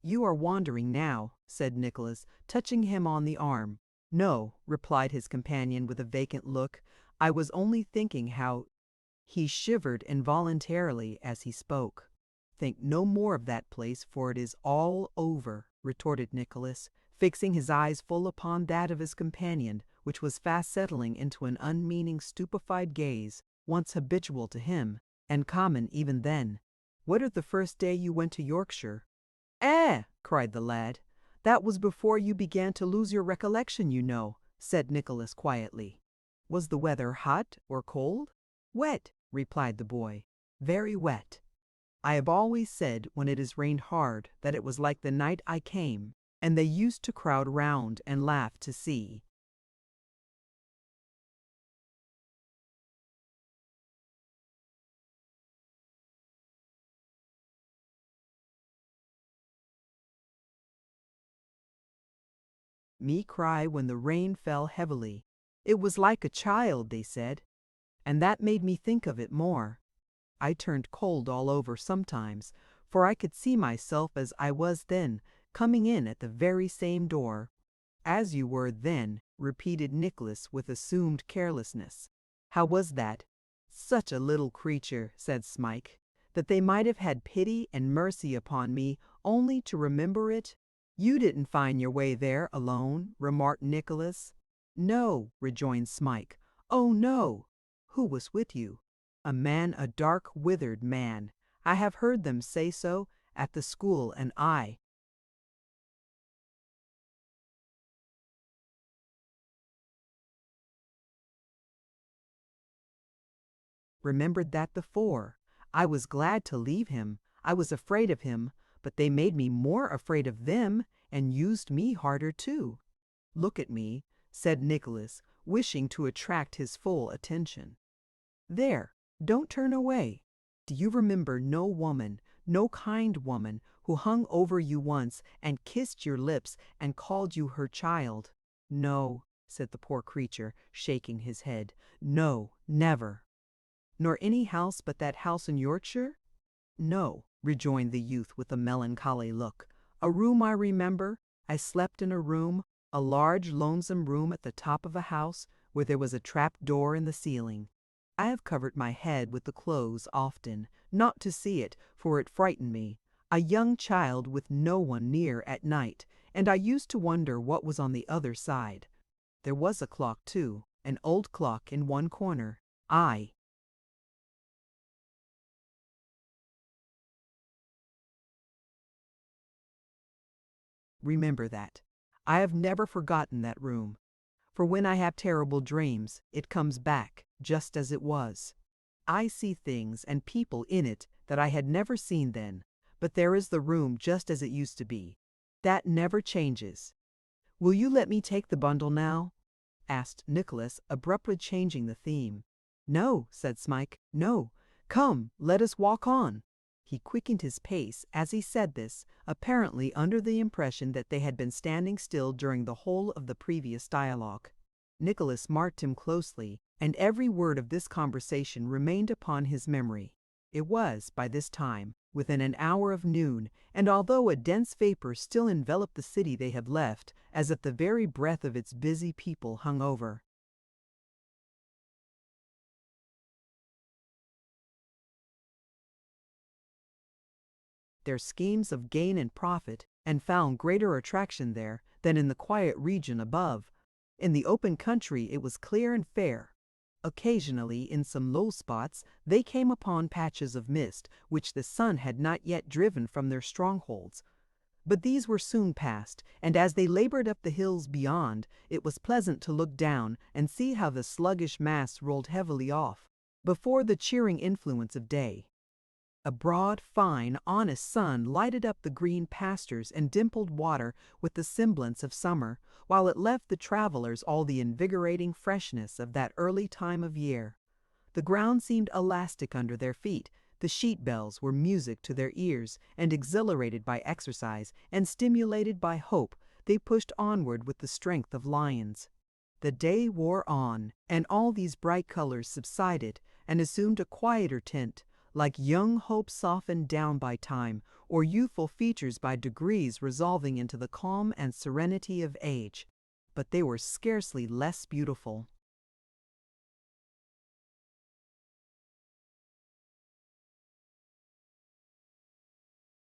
"You are wandering now," said Nicholas, touching him on the arm. "No," replied his companion with a vacant look. "I was only thinking how—" He shivered involuntarily as he spoke. "Think no more of that place, for it is all over," retorted Nicholas, fixing his eyes full upon that of his companion, which was fast settling into an unmeaning stupefied gaze, once habitual to him, and common even then. "What of the first day you went to Yorkshire?" "Eh!" cried the lad. "That was before you began to lose your recollection, you know," said Nicholas quietly. "Was the weather hot or cold?" "Wet," replied the boy. "Very wet. I have always said when it has rained hard that it was like the night I came, and they used to crowd round and laugh to see." "Me cry when the rain fell heavily. It was like a child," they said, and that made me think of it more. I turned cold all over sometimes, for I could see myself as I was then, coming in at the very same door." "As you were then," repeated Nicholas with assumed carelessness. "How was that?" "Such a little creature," said Smike, "that they might have had pity and mercy upon me only to remember it." "You didn't find your way there alone," remarked Nicholas. "No," rejoined Smike. "Oh, no." "Who was with you?" "A man, a dark, withered man. I have heard them say so at the school, and I remembered that before. I was glad to leave him. I was afraid of him, but they made me more afraid of them, and used me harder too." "Look at me," said Nicholas, wishing to attract his full attention. "There, don't turn away. Do you remember no woman, no kind woman, who hung over you once and kissed your lips and called you her child?" "No," said the poor creature, shaking his head. "No, never." "Nor any house but that house in Yorkshire?" "No," rejoined the youth with a melancholy look. "A room I remember. I slept in a room, a large lonesome room at the top of a house, where there was a trap door in the ceiling. I have covered my head with the clothes often, not to see it, for it frightened me, a young child with no one near at night, and I used to wonder what was on the other side. There was a clock too, an old clock in one corner. I remember that. I have never forgotten that room, for when I have terrible dreams, it comes back just as it was. I see things and people in it that I had never seen then, but there is the room just as it used to be. That never changes. Will you let me take the bundle now?" asked Nicholas, abruptly changing the theme. "No," said Smike, "no. Come, let us walk on." He quickened his pace as he said this, apparently under the impression that they had been standing still during the whole of the previous dialogue. Nicholas marked him closely, and every word of this conversation remained upon his memory. It was, by this time, within an hour of noon, and although a dense vapor still enveloped the city they had left, as if the very breath of its busy people hung over their schemes of gain and profit, and found greater attraction there than in the quiet region above. In the open country it was clear and fair. Occasionally, in some low spots, they came upon patches of mist which the sun had not yet driven from their strongholds. But these were soon past, and as they labored up the hills beyond, it was pleasant to look down and see how the sluggish mass rolled heavily off, before the cheering influence of day. A broad, fine, honest sun lighted up the green pastures and dimpled water with the semblance of summer, while it left the travelers all the invigorating freshness of that early time of year. The ground seemed elastic under their feet. The sheep bells were music to their ears, and exhilarated by exercise and stimulated by hope, they pushed onward with the strength of lions. The day wore on, and all these bright colors subsided and assumed a quieter tint, like young hope softened down by time, or youthful features by degrees resolving into the calm and serenity of age. But they were scarcely less beautiful.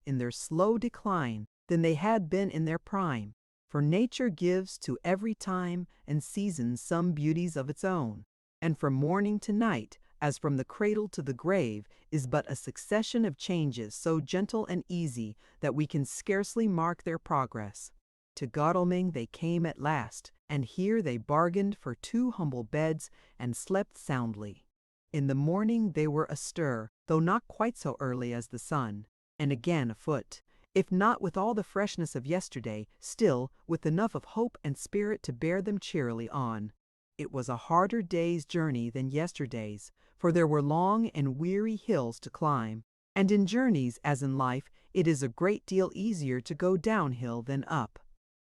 In their slow decline than they had been in their prime, for nature gives to every time and season some beauties of its own, and from morning to night, as from the cradle to the grave, is but a succession of changes so gentle and easy that we can scarcely mark their progress. To Godalming they came at last, and here they bargained for 2 humble beds and slept soundly. In the morning they were astir, though not quite so early as the sun, and again afoot, if not with all the freshness of yesterday, still with enough of hope and spirit to bear them cheerily on. It was a harder day's journey than yesterday's, for there were long and weary hills to climb, and in journeys, as in life, it is a great deal easier to go downhill than up.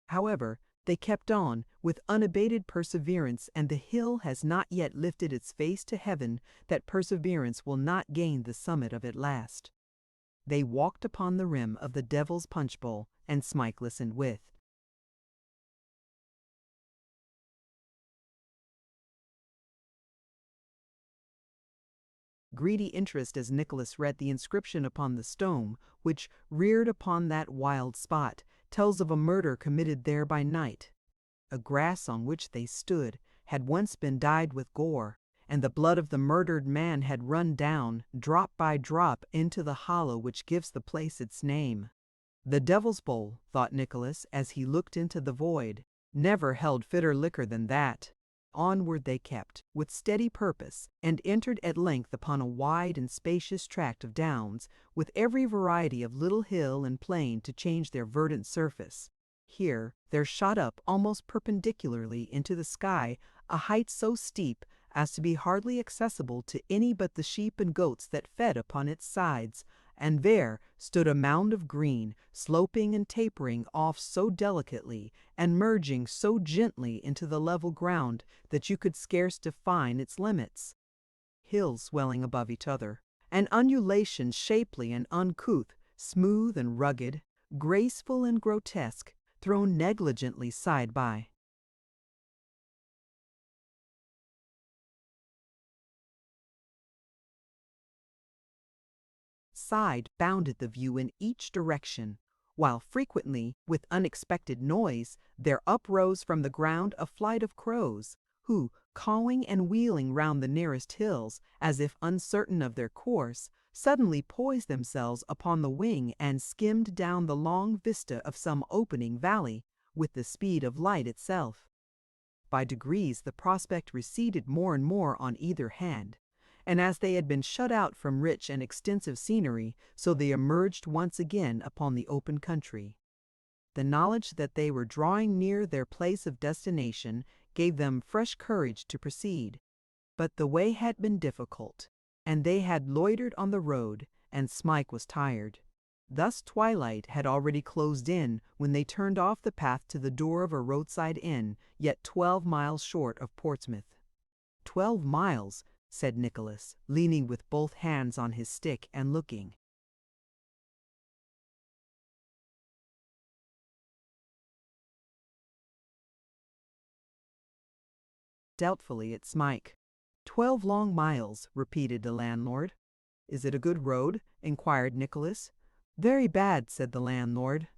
However, they kept on with unabated perseverance, and the hill has not yet lifted its face to heaven that perseverance will not gain the summit of at last. They walked upon the rim of the Devil's Punch Bowl, and Smike listened with greedy interest as Nicholas read the inscription upon the stone which reared upon that wild spot, tells of a murder committed there by night. A grass on which they stood had once been dyed with gore, and the blood of the murdered man had run down, drop by drop, into the hollow which gives the place its name. The Devil's Bowl, thought Nicholas as he looked into the void, never held fitter liquor than that. Onward they kept, with steady purpose, and entered at length upon a wide and spacious tract of downs, with every variety of little hill and plain to change their verdant surface. Here there shot up almost perpendicularly into the sky a height so steep as to be hardly accessible to any but the sheep and goats that fed upon its sides, and there stood a mound of green, sloping and tapering off so delicately, and merging so gently into the level ground that you could scarce define its limits. Hills swelling above each other, and undulations shapely and uncouth, smooth and rugged, graceful and grotesque, thrown negligently side by. Side bounded the view in each direction, while frequently, with unexpected noise, there uprose from the ground a flight of crows, who, cawing and wheeling round the nearest hills, as if uncertain of their course, suddenly poised themselves upon the wing and skimmed down the long vista of some opening valley, with the speed of light itself. By degrees the prospect receded more and more on either hand, and as they had been shut out from rich and extensive scenery, so they emerged once again upon the open country. The knowledge that they were drawing near their place of destination gave them fresh courage to proceed. But the way had been difficult, and they had loitered on the road, and Smike was tired. Thus twilight had already closed in when they turned off the path to the door of a roadside inn, yet 12 miles short of Portsmouth. 12 miles, said Nicholas, leaning with both hands on his stick and looking. Doubtfully at Smike. 12 long miles, repeated the landlord. Is it a good road? Inquired Nicholas. Very bad, said the landlord.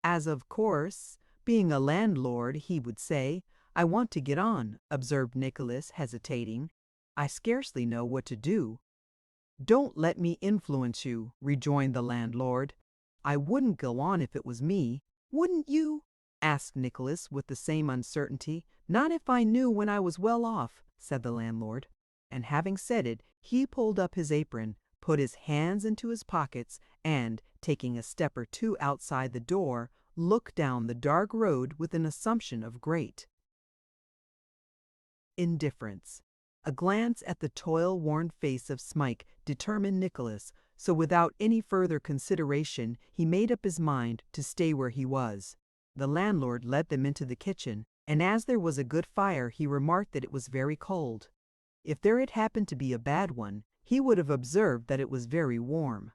As of course, being a landlord, he would say, I want to get on, observed Nicholas, hesitating. I scarcely know what to do. Don't let me influence you, rejoined the landlord. I wouldn't go on if it was me. Wouldn't you? Asked Nicholas with the same uncertainty. Not if I knew when I was well off, said the landlord. And having said it, he pulled up his apron, put his hands into his pockets, and, taking a step or two outside the door, looked down the dark road with an assumption of great indifference. A glance at the toil-worn face of Smike determined Nicholas, so without any further consideration he made up his mind to stay where he was. The landlord led them into the kitchen, and as there was a good fire he remarked that it was very cold. If there had happened to be a bad one, he would have observed that it was very warm.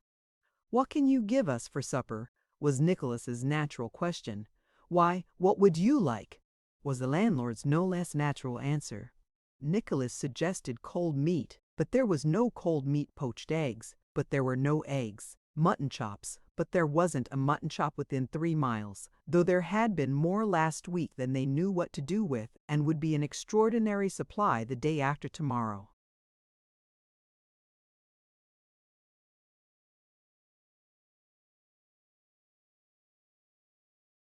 "What can you give us for supper?" was Nicholas's natural question. "Why, what would you like?" was the landlord's no less natural answer. Nicholas suggested cold meat, but there was no cold meat. Poached eggs, but there were no eggs. Mutton chops, but there wasn't a mutton chop within 3 miles, though there had been more last week than they knew what to do with, and would be an extraordinary supply the day after tomorrow.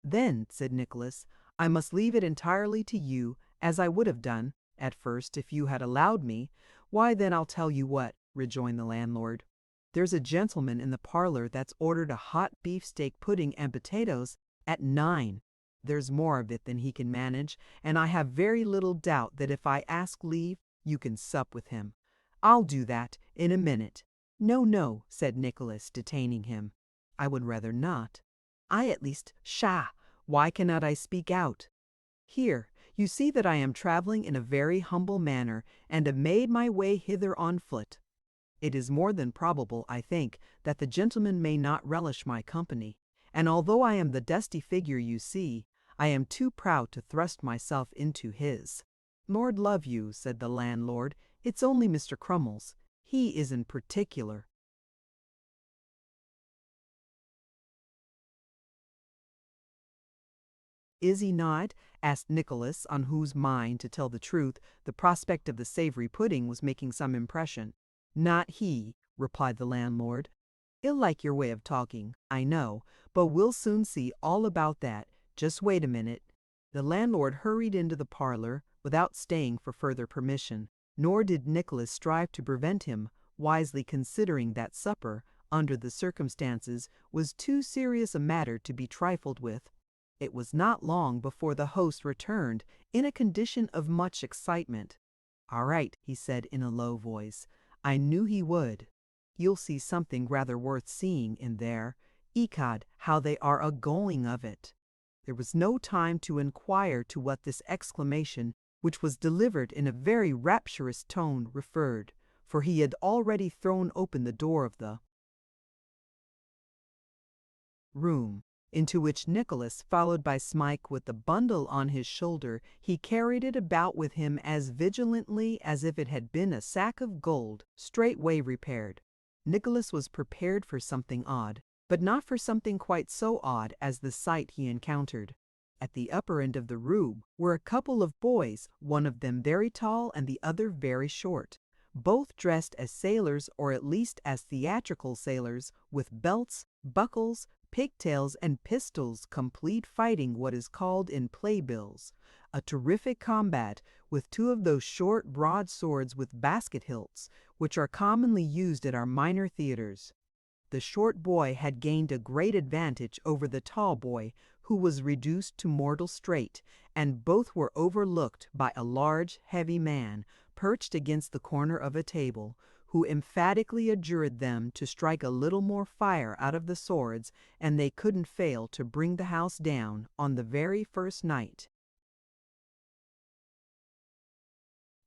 Then, said Nicholas, I must leave it entirely to you, as I would have done, at first, if you had allowed me. Why, then I'll tell you what, rejoined the landlord. There's a gentleman in the parlor that's ordered a hot beefsteak pudding and potatoes at 9. There's more of it than he can manage, and I have very little doubt that if I ask leave, you can sup with him. I'll do that in a minute. No, no, said Nicholas, detaining him. I would rather not. I at least, why cannot I speak out? Here, you see that I am traveling in a very humble manner, and have made my way hither on foot. It is more than probable, I think, that the gentleman may not relish my company, and although I am the dusty figure you see, I am too proud to thrust myself into his. Lord love you, said the landlord, it's only Mr. Crummles. He isn't particular. is he not?" asked Nicholas, on whose mind, to tell the truth, the prospect of the savory pudding was making some impression. "Not he," replied the landlord. "He'll like your way of talking, I know, but we'll soon see all about that. Just wait a minute." The landlord hurried into the parlor without staying for further permission, nor did Nicholas strive to prevent him, wisely considering that supper, under the circumstances, was too serious a matter to be trifled with. It was not long before the host returned, in a condition of much excitement. "All right," he said in a low voice. "I knew he would. You'll see something rather worth seeing in there. Ecod, how they are a-going of it." There was no time to inquire to what this exclamation, which was delivered in a very rapturous tone, referred, for he had already thrown open the door of the room, into which Nicholas, followed by Smike with the bundle on his shoulder, he carried it about with him as vigilantly as if it had been a sack of gold, straightway repaired. Nicholas was prepared for something odd, but not for something quite so odd as the sight he encountered. At the upper end of the room were a couple of boys, one of them very tall and the other very short, both dressed as sailors, or at least as theatrical sailors, with belts, buckles, pigtails, and pistols, complete, fighting what is called in playbills a terrific combat with two of those short broad swords with basket hilts, which are commonly used at our minor theaters. The short boy had gained a great advantage over the tall boy, who was reduced to mortal strait, and both were overlooked by a large, heavy man, perched against the corner of a table, who emphatically adjured them to strike a little more fire out of the swords, and they couldn't fail to bring the house down on the very first night.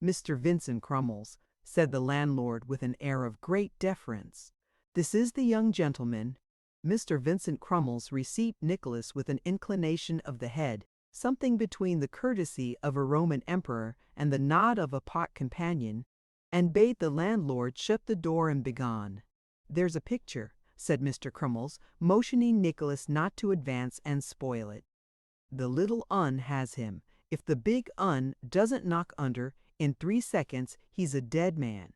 "Mr. Vincent Crummles," said the landlord with an air of great deference, "this is the young gentleman." Mr. Vincent Crummles received Nicholas with an inclination of the head, something between the courtesy of a Roman emperor and the nod of a pot companion, and bade the landlord shut the door and begone. "There's a picture," said Mr. Crummles, motioning Nicholas not to advance and spoil it. "The little Un has him. If the big Un doesn't knock under, in 3 seconds he's a dead man.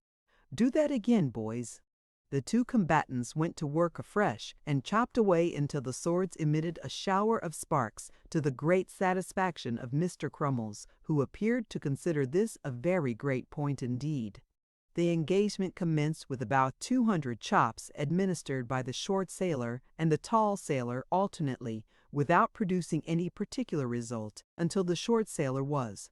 Do that again, boys." The two combatants went to work afresh, and chopped away until the swords emitted a shower of sparks, to the great satisfaction of Mr. Crummles, who appeared to consider this a very great point indeed. The engagement commenced with about 200 chops administered by the short sailor and the tall sailor alternately, without producing any particular result, until the short sailor was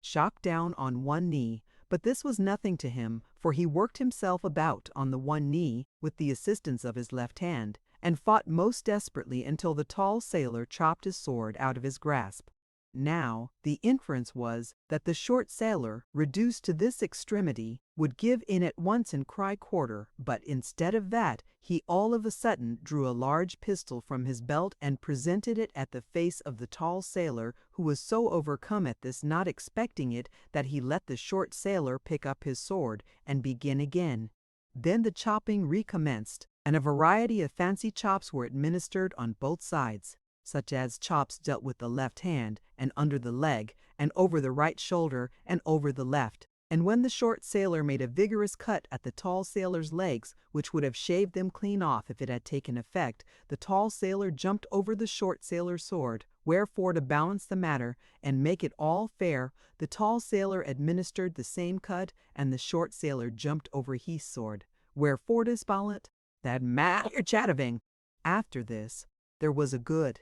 shocked down on one knee, but this was nothing to him, for he worked himself about on the one knee with the assistance of his left hand, and fought most desperately until the tall sailor chopped his sword out of his grasp. Now, the inference was that the short sailor, reduced to this extremity, would give in at once and cry quarter, but instead of that, he all of a sudden drew a large pistol from his belt and presented it at the face of the tall sailor, who was so overcome at this, not expecting it, that he let the short sailor pick up his sword and begin again. Then the chopping recommenced, and a variety of fancy chops were administered on both sides, such as chops dealt with the left hand, and under the leg, and over the right shoulder, and over the left. And when the short sailor made a vigorous cut at the tall sailor's legs, which would have shaved them clean off if it had taken effect, the tall sailor jumped over the short sailor's sword, wherefore, to balance the matter, and make it all fair, the tall sailor administered the same cut, and the short sailor jumped over his sword, wherefore, to spell it, that man you're chatting. After this, there was a good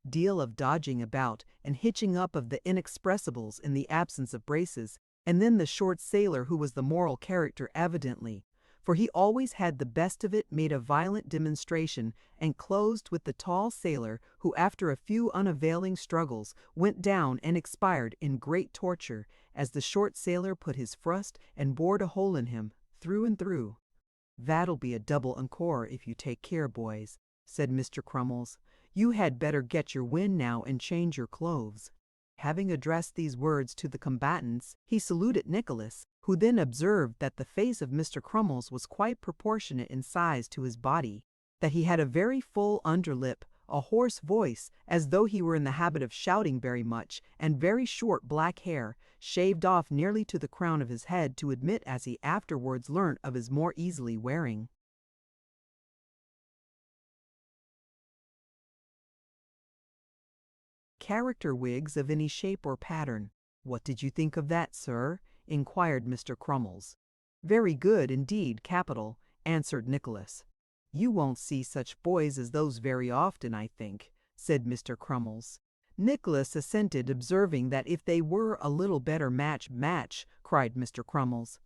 deal of dodging about and hitching up of the inexpressibles in the absence of braces, and then the short sailor, who was the moral character evidently, for he always had the best of it, made a violent demonstration, and closed with the tall sailor, who after a few unavailing struggles went down and expired in great torture, as the short sailor put his thrust and bored a hole in him through and through. "That'll be a double encore if you take care, boys," said Mr. Crummles. "You had better get your wind now and change your clothes." Having addressed these words to the combatants, he saluted Nicholas, who then observed that the face of Mr. Crummles was quite proportionate in size to his body, that he had a very full underlip, a hoarse voice, as though he were in the habit of shouting very much, and very short black hair, shaved off nearly to the crown of his head to admit, as he afterwards learnt, of his more easily wearing. Character wigs of any shape or pattern. "What did you think of that, sir?" inquired Mr. Crummles. "Very good, indeed, capital," answered Nicholas. "You won't see such boys as those very often, I think," said Mr. Crummles. Nicholas assented, observing that if they were a little better match, cried Mr. Crummles.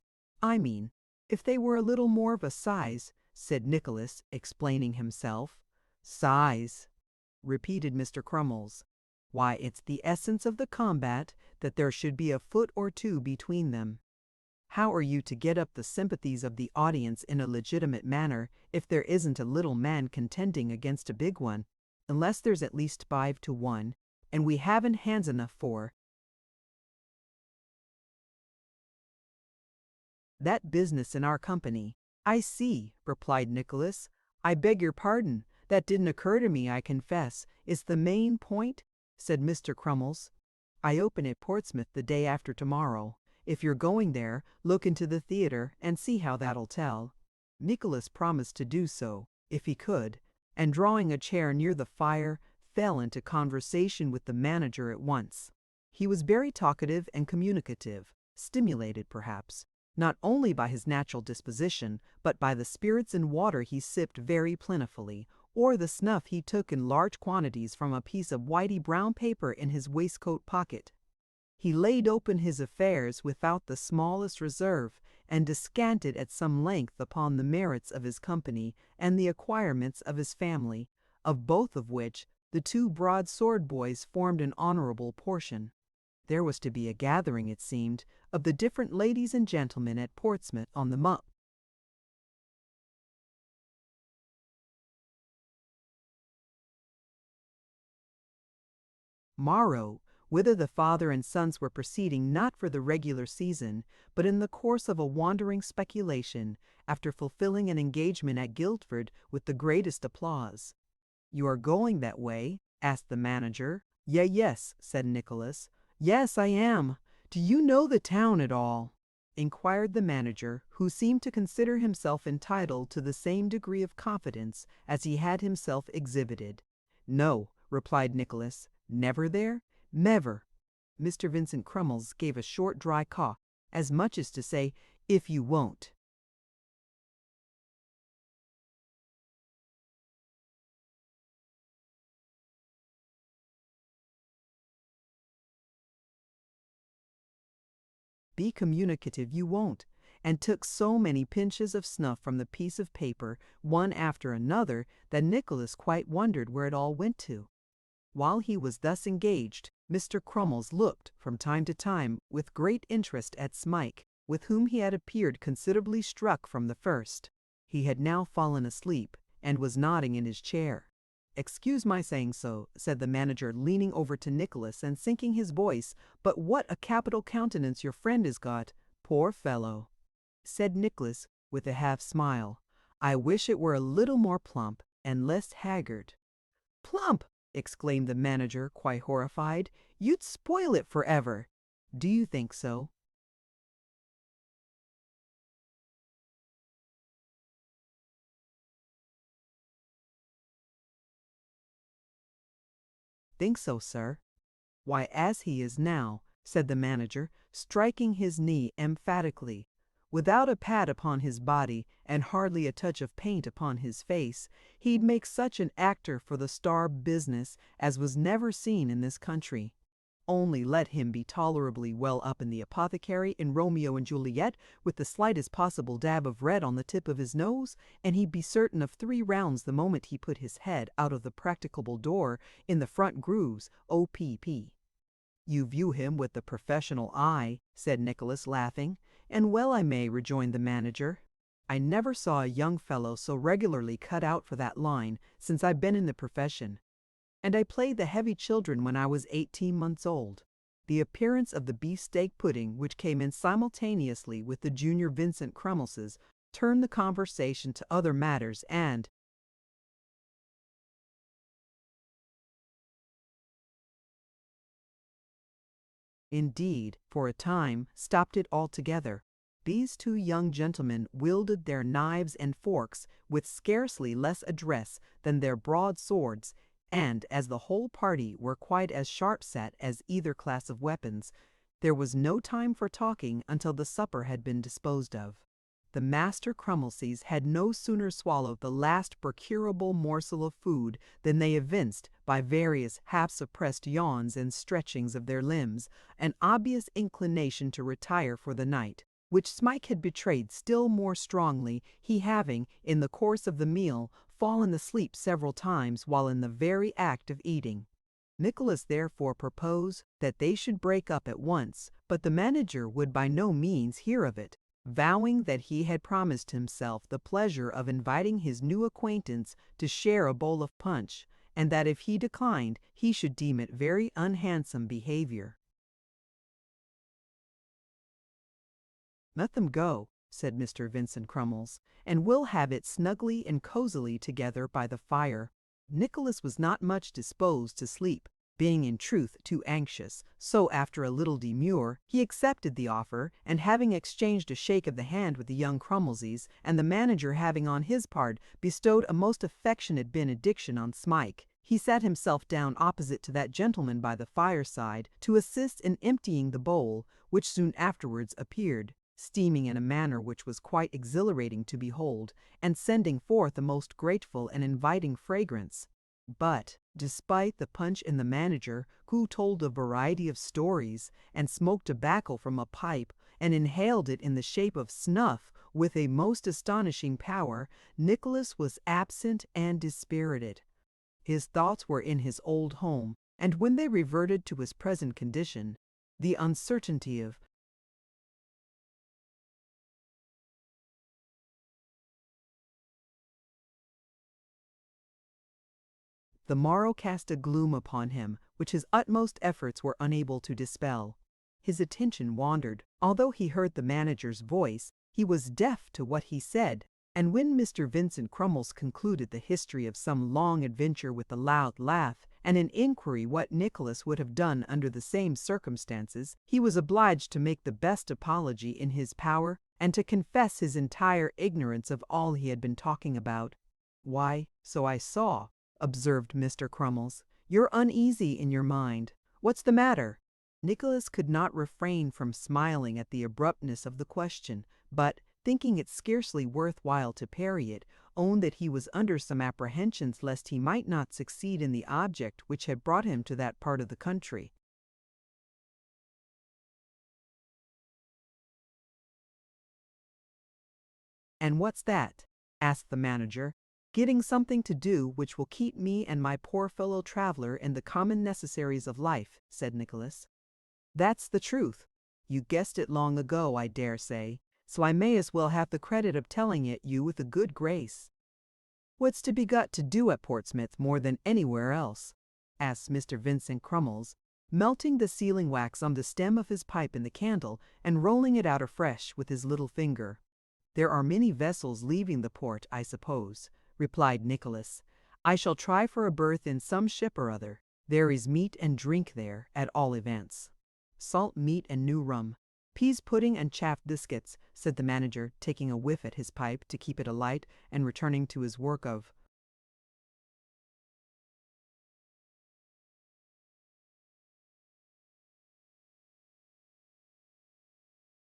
"I mean, if they were a little more of a size," said Nicholas, explaining himself. "Size," repeated Mr. Crummles. "Why, it's the essence of the combat that there should be a foot or two between them. How are you to get up the sympathies of the audience in a legitimate manner if there isn't a little man contending against a big one, unless there's at least 5 to 1, and we haven't hands enough for that business in our company?" "I see," replied Nicholas. "I beg your pardon. That didn't occur to me, I confess. Is the main point?" said Mr. Crummles. "I open at Portsmouth the day after tomorrow. If you're going there, look into the theatre and see how that'll tell." Nicholas promised to do so, if he could, and drawing a chair near the fire, fell into conversation with the manager at once. He was very talkative and communicative, stimulated, perhaps, not only by his natural disposition, but by the spirits and water he sipped very plentifully, or the snuff he took in large quantities from a piece of whitey brown paper in his waistcoat pocket. He laid open his affairs without the smallest reserve, and descanted at some length upon the merits of his company and the acquirements of his family, of both of which the 2 broadsword boys formed an honourable portion. There was to be a gathering, it seemed, of the different ladies and gentlemen at Portsmouth on the morrow, whither the father and sons were proceeding not for the regular season, but in the course of a wandering speculation, after fulfilling an engagement at Guildford with the greatest applause. "You are going that way?" asked the manager. Yes," said Nicholas. "Yes, I am. Do you know the town at all?" inquired the manager, who seemed to consider himself entitled to the same degree of confidence as he had himself exhibited. "No," replied Nicholas. "Never there?" "Never." Mr. Vincent Crummles gave a short dry cough, as much as to say, "If you won't." Be communicative you won't, and took so many pinches of snuff from the piece of paper, one after another, that Nicholas quite wondered where it all went to. While he was thus engaged, Mr. Crummles looked, from time to time, with great interest at Smike, with whom he had appeared considerably struck from the first. He had now fallen asleep, and was nodding in his chair. "Excuse my saying so," said the manager, leaning over to Nicholas and sinking his voice, "but what a capital countenance your friend has got. Poor fellow!" Said Nicholas, with a half smile, "I wish it were a little more plump, and less haggard." "Plump!" exclaimed the manager, quite horrified. "You'd spoil it for ever." "Do you think so?" "Think so, sir?" "Why, as he is now," said the manager, striking his knee emphatically, "without a pad upon his body, and hardly a touch of paint upon his face, he'd make such an actor for the star business as was never seen in this country. Only let him be tolerably well up in the apothecary in Romeo and Juliet, with the slightest possible dab of red on the tip of his nose, and he'd be certain of 3 rounds the moment he put his head out of the practicable door in the front grooves, OPP. "You view him with the professional eye," said Nicholas, laughing. "And well I may," rejoined the manager. I never saw a young fellow so regularly cut out for that line since I've been in the profession. And I played the heavy children when I was 18 months old. The appearance of the beefsteak pudding, which came in simultaneously with the junior Vincent Crummleses, turned the conversation to other matters and, indeed, for a time, stopped it altogether. These two young gentlemen wielded their knives and forks with scarcely less address than their broadswords, and as the whole party were quite as sharp-set as either class of weapons, there was no time for talking until the supper had been disposed of. The Master Crummleses had no sooner swallowed the last procurable morsel of food than they evinced, by various half-suppressed yawns and stretchings of their limbs, an obvious inclination to retire for the night, which Smike had betrayed still more strongly, he having, in the course of the meal, fallen asleep several times while in the very act of eating. Nicholas therefore proposed that they should break up at once, but the manager would by no means hear of it, vowing that he had promised himself the pleasure of inviting his new acquaintance to share a bowl of punch, and that if he declined, he should deem it very unhandsome behavior. "Let them go," said Mr. Vincent Crummles, "and we'll have it snugly and cosily together by the fire." Nicholas was not much disposed to sleep, being in truth too anxious, so after a little demur, he accepted the offer, and having exchanged a shake of the hand with the young Crummleses, and the manager having on his part bestowed a most affectionate benediction on Smike, he sat himself down opposite to that gentleman by the fireside to assist in emptying the bowl, which soon afterwards appeared, steaming in a manner which was quite exhilarating to behold, and sending forth a most grateful and inviting fragrance. But, despite the punch in the manager, who told a variety of stories, and smoked tobacco from a pipe, and inhaled it in the shape of snuff with a most astonishing power, Nicholas was absent and dispirited. His thoughts were in his old home, and when they reverted to his present condition, the uncertainty of the morrow cast a gloom upon him which his utmost efforts were unable to dispel. His attention wandered. Although he heard the manager's voice, he was deaf to what he said, and when Mr. Vincent Crummles concluded the history of some long adventure with a loud laugh, and an inquiry what Nicholas would have done under the same circumstances, he was obliged to make the best apology in his power, and to confess his entire ignorance of all he had been talking about. "Why, so I saw," observed Mr. Crummles. "You're uneasy in your mind. What's the matter?" Nicholas could not refrain from smiling at the abruptness of the question, but, thinking it scarcely worth while to parry it, owned that he was under some apprehensions lest he might not succeed in the object which had brought him to that part of the country. "And what's that?" asked the manager. "Getting something to do which will keep me and my poor fellow traveler in the common necessaries of life," said Nicholas. "That's the truth. You guessed it long ago, I dare say, so I may as well have the credit of telling it you with a good grace." "What's to be got to do at Portsmouth more than anywhere else?" asked Mr. Vincent Crummles, melting the sealing wax on the stem of his pipe in the candle and rolling it out afresh with his little finger. "There are many vessels leaving the port, I suppose," replied Nicholas. "I shall try for a berth in some ship or other. There is meat and drink there, at all events. Salt meat and new rum. Peas pudding and chaff biscuits," said the manager, taking a whiff at his pipe to keep it alight, and returning to his work of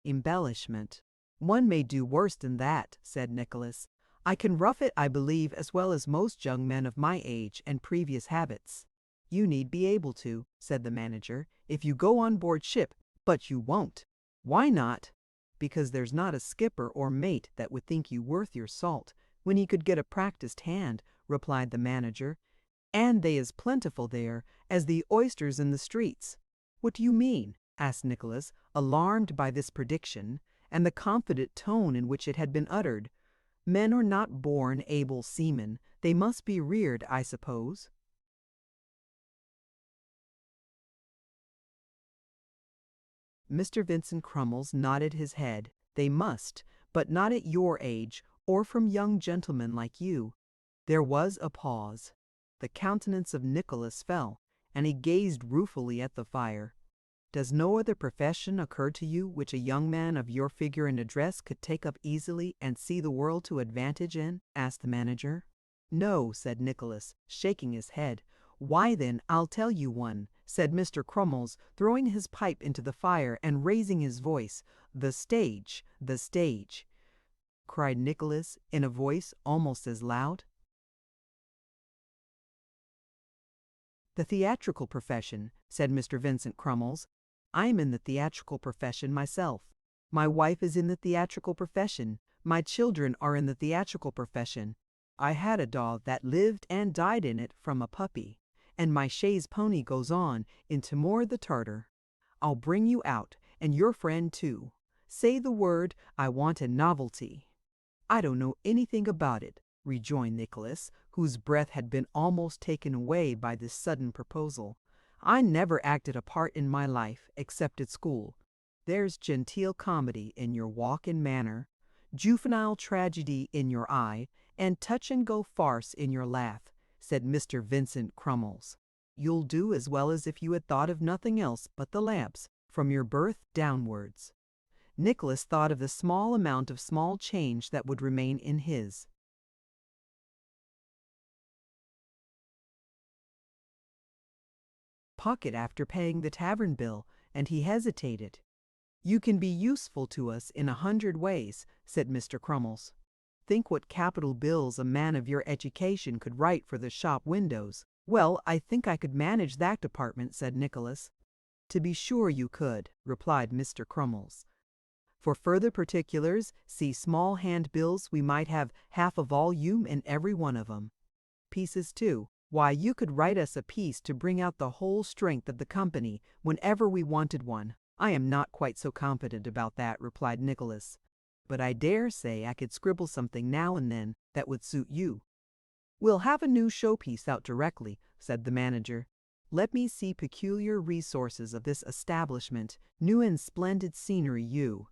embellishment. "One may do worse than that," said Nicholas. "I can rough it, I believe, as well as most young men of my age and previous habits." "You need be able to," said the manager, "if you go on board ship, but you won't." "Why not?" "Because there's not a skipper or mate that would think you worth your salt, when he could get a practised hand," replied the manager. "And they as plentiful there as the oysters in the streets." "What do you mean?" asked Nicholas, alarmed by this prediction, and the confident tone in which it had been uttered. Men are not born able seamen. They must be reared, I suppose. Mr. Vincent Crummles nodded his head. They must, but not at your age, or from young gentlemen like you. There was a pause. The countenance of Nicholas fell, and he gazed ruefully at the fire. Does no other profession occur to you which a young man of your figure and address could take up easily and see the world to advantage in? Asked the manager. No, said Nicholas, shaking his head. Why then, I'll tell you one, said Mr. Crummles, throwing his pipe into the fire and raising his voice. The stage, cried Nicholas in a voice almost as loud. The theatrical profession, said Mr. Vincent Crummles. I am in the theatrical profession myself. My wife is in the theatrical profession. My children are in the theatrical profession. I had a dog that lived and died in it from a puppy, and my chaise pony goes on into Timur the Tartar. I'll bring you out, and your friend too. Say the word, I want a novelty. I don't know anything about it, rejoined Nicholas, whose breath had been almost taken away by this sudden proposal. I never acted a part in my life, except at school. There's genteel comedy in your walk and manner, juvenile tragedy in your eye, and touch-and-go farce in your laugh, said Mr. Vincent Crummles. You'll do as well as if you had thought of nothing else but the lamps, from your birth downwards. Nicholas thought of the small amount of small change that would remain in his pocket after paying the tavern bill, and he hesitated. You can be useful to us in 100 ways, said Mr. Crummles. Think what capital bills a man of your education could write for the shop windows. Well, I think I could manage that department, said Nicholas. To be sure you could, replied Mr. Crummles. For further particulars, see small handbills. We might have half a volume in every one of 'em. Pieces too. Why, you could write us a piece to bring out the whole strength of the company whenever we wanted one. I am not quite so confident about that, replied Nicholas. But I dare say I could scribble something now and then that would suit you. We'll have a new showpiece out directly, said the manager. Let me see peculiar resources of this establishment, new and splendid scenery you.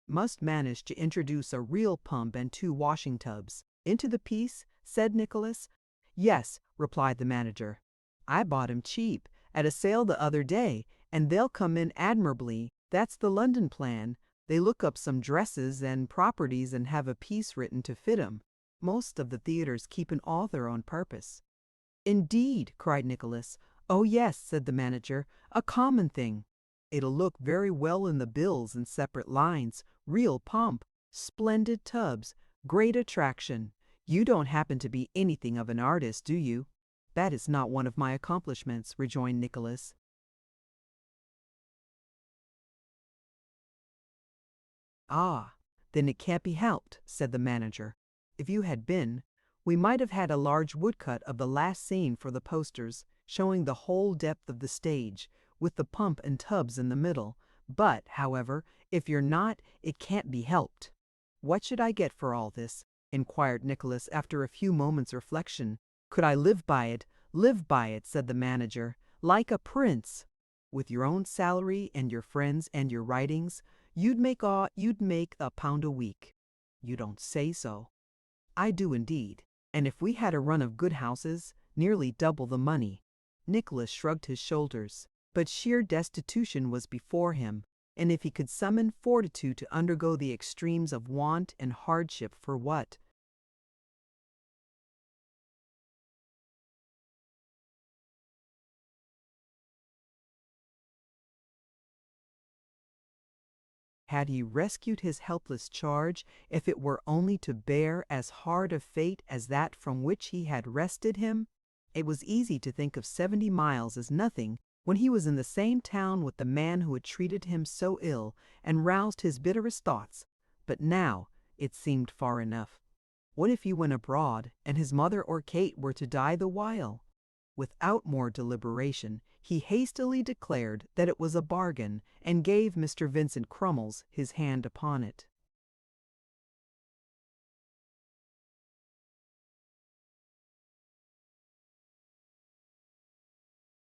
Must manage to introduce a real pump and 2 washing tubs. Into the piece, said Nicholas. Yes, replied the manager. I bought 'em cheap, at a sale the other day, and they'll come in admirably. That's the London plan. They look up some dresses and properties and have a piece written to fit 'em. Most of the theaters keep an author on purpose. Indeed, cried Nicholas. Oh yes, said the manager, a common thing. It'll look very well in the bills in separate lines. Real pomp, splendid tubs, great attraction. You don't happen to be anything of an artist, do you? That is not one of my accomplishments, rejoined Nicholas. Ah, then it can't be helped, said the manager. If you had been, we might have had a large woodcut of the last scene for the posters, showing the whole depth of the stage, with the pump and tubs in the middle. But, however, if you're not, it can't be helped. What should I get for all this? Inquired Nicholas after a few moments' reflection. Could I live by it? Live by it, said the manager, like a prince. With your own salary and your friends and your writings, you'd make £1 a week. You don't say so. I do indeed. And if we had a run of good houses, nearly double the money. Nicholas shrugged his shoulders. But sheer destitution was before him, and if he could summon fortitude to undergo the extremes of want and hardship, for what had he rescued his helpless charge, if it were only to bear as hard a fate as that from which he had wrested him? It was easy to think of 70 miles as nothing when he was in the same town with the man who had treated him so ill and roused his bitterest thoughts, but now it seemed far enough. What if he went abroad, and his mother or Kate were to die the while? Without more deliberation, he hastily declared that it was a bargain and gave Mr. Vincent Crummles his hand upon it.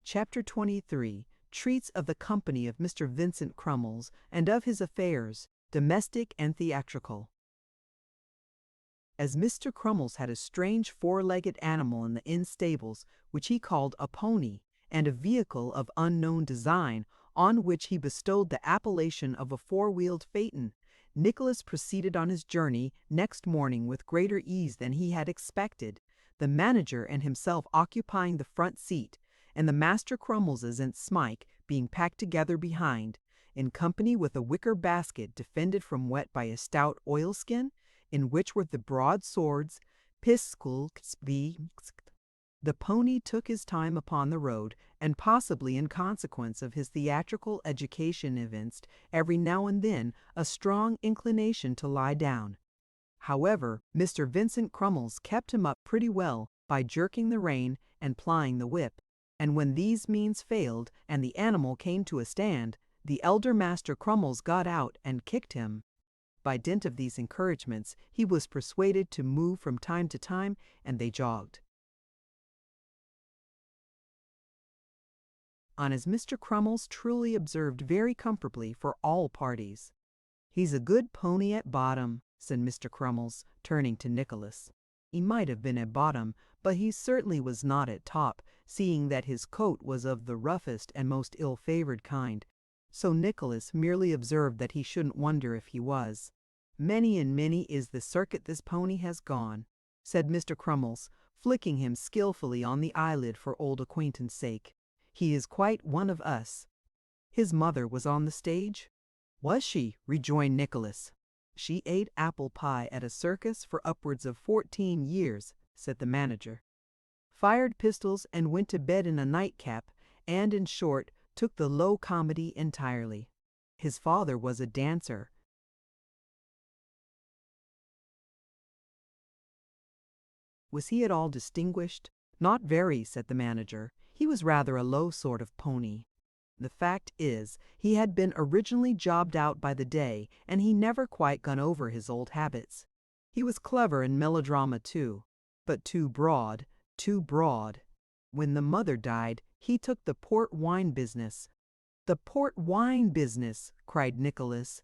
Chapter 23 treats of the company of Mr. Vincent Crummles and of his affairs, domestic and theatrical. As Mr. Crummles had a strange four-legged animal in the inn stables, which he called a pony, and a vehicle of unknown design, on which he bestowed the appellation of a four-wheeled phaeton, Nicholas proceeded on his journey next morning with greater ease than he had expected, the manager and himself occupying the front seat, and the Master Crummleses and Smike being packed together behind, in company with a wicker basket defended from wet by a stout oilskin, in which were the broadswords, pistols. The pony took his time upon the road, and possibly in consequence of his theatrical education evinced every now and then a strong inclination to lie down. However, Mr. Vincent Crummles kept him up pretty well by jerking the rein and plying the whip, and when these means failed and the animal came to a stand, the elder Master Crummles got out and kicked him. By dint of these encouragements, he was persuaded to move from time to time, and they jogged on, as Mr. Crummles truly observed, very comfortably for all parties. "He's a good pony at bottom," said Mr. Crummles, turning to Nicholas. "He might have been at bottom, but he certainly was not at top, seeing that his coat was of the roughest and most ill-favored kind." So Nicholas merely observed that he shouldn't wonder if he was. "Many and many is the circuit this pony has gone," said Mr. Crummles, flicking him skillfully on the eyelid for old acquaintance' sake. "He is quite one of us." "His mother was on the stage?" "Was she?" rejoined Nicholas. "She ate apple pie at a circus for upwards of 14 years, said the manager. "Fired pistols and went to bed in a nightcap, and, in short, took the low comedy entirely. His father was a dancer." "Was he at all distinguished?" "Not very," said the manager. "He was rather a low sort of pony. The fact is, he had been originally jobbed out by the day, and he never quite got over his old habits. He was clever in melodrama too, but too broad, too broad. When the mother died, he took the port wine business." "The port wine business!" cried Nicholas.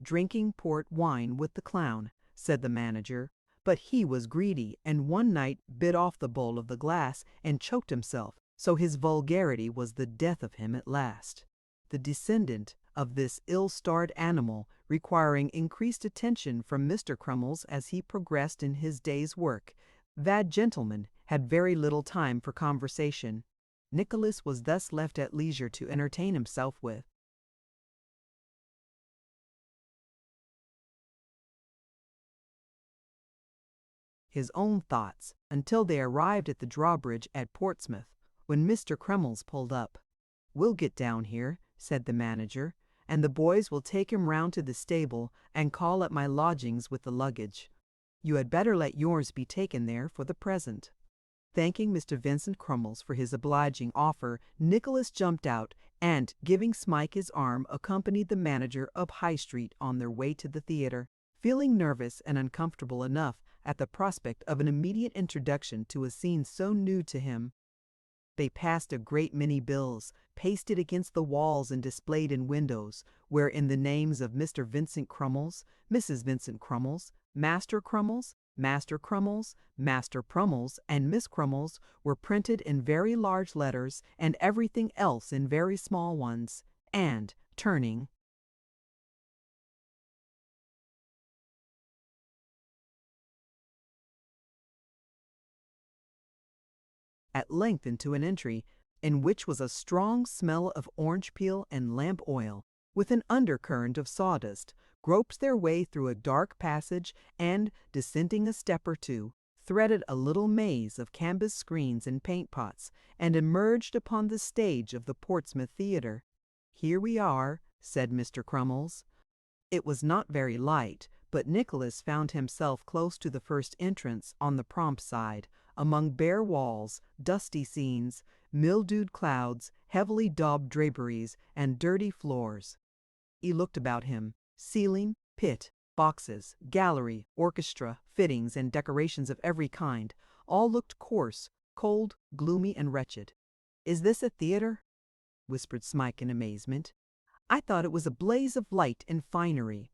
"Drinking port wine with the clown," said the manager. "But he was greedy, and one night bit off the bowl of the glass and choked himself, so his vulgarity was the death of him at last." The descendant of this ill-starred animal, requiring increased attention from Mr. Crummles as he progressed in his day's work, that gentleman had very little time for conversation. Nicholas was thus left at leisure to entertain himself with his own thoughts until they arrived at the drawbridge at Portsmouth, when Mr. Crummles pulled up. "We'll get down here," said the manager, "and the boys will take him round to the stable and call at my lodgings with the luggage. You had better let yours be taken there for the present." Thanking Mr. Vincent Crummles for his obliging offer, Nicholas jumped out, and, giving Smike his arm, accompanied the manager up High Street on their way to the theatre, feeling nervous and uncomfortable enough at the prospect of an immediate introduction to a scene so new to him. They passed a great many bills, pasted against the walls and displayed in windows, wherein the names of Mr. Vincent Crummles, Mrs. Vincent Crummles, Master Crummles, Master Crummles, Master Prummles, and Miss Crummles were printed in very large letters, and everything else in very small ones, and, turning at length into an entry, in which was a strong smell of orange peel and lamp oil, with an undercurrent of sawdust, groped their way through a dark passage, and, descending a step or two, threaded a little maze of canvas screens and paint pots, and emerged upon the stage of the Portsmouth Theatre. "Here we are," said Mr. Crummles. It was not very light, but Nicholas found himself close to the first entrance on the prompt side, among bare walls, dusty scenes, mildewed clouds, heavily daubed draperies, and dirty floors. He looked about him. Ceiling, pit, boxes, gallery, orchestra, fittings, and decorations of every kind, all looked coarse, cold, gloomy, and wretched. "Is this a theatre?" whispered Smike in amazement. "I thought it was a blaze of light and finery."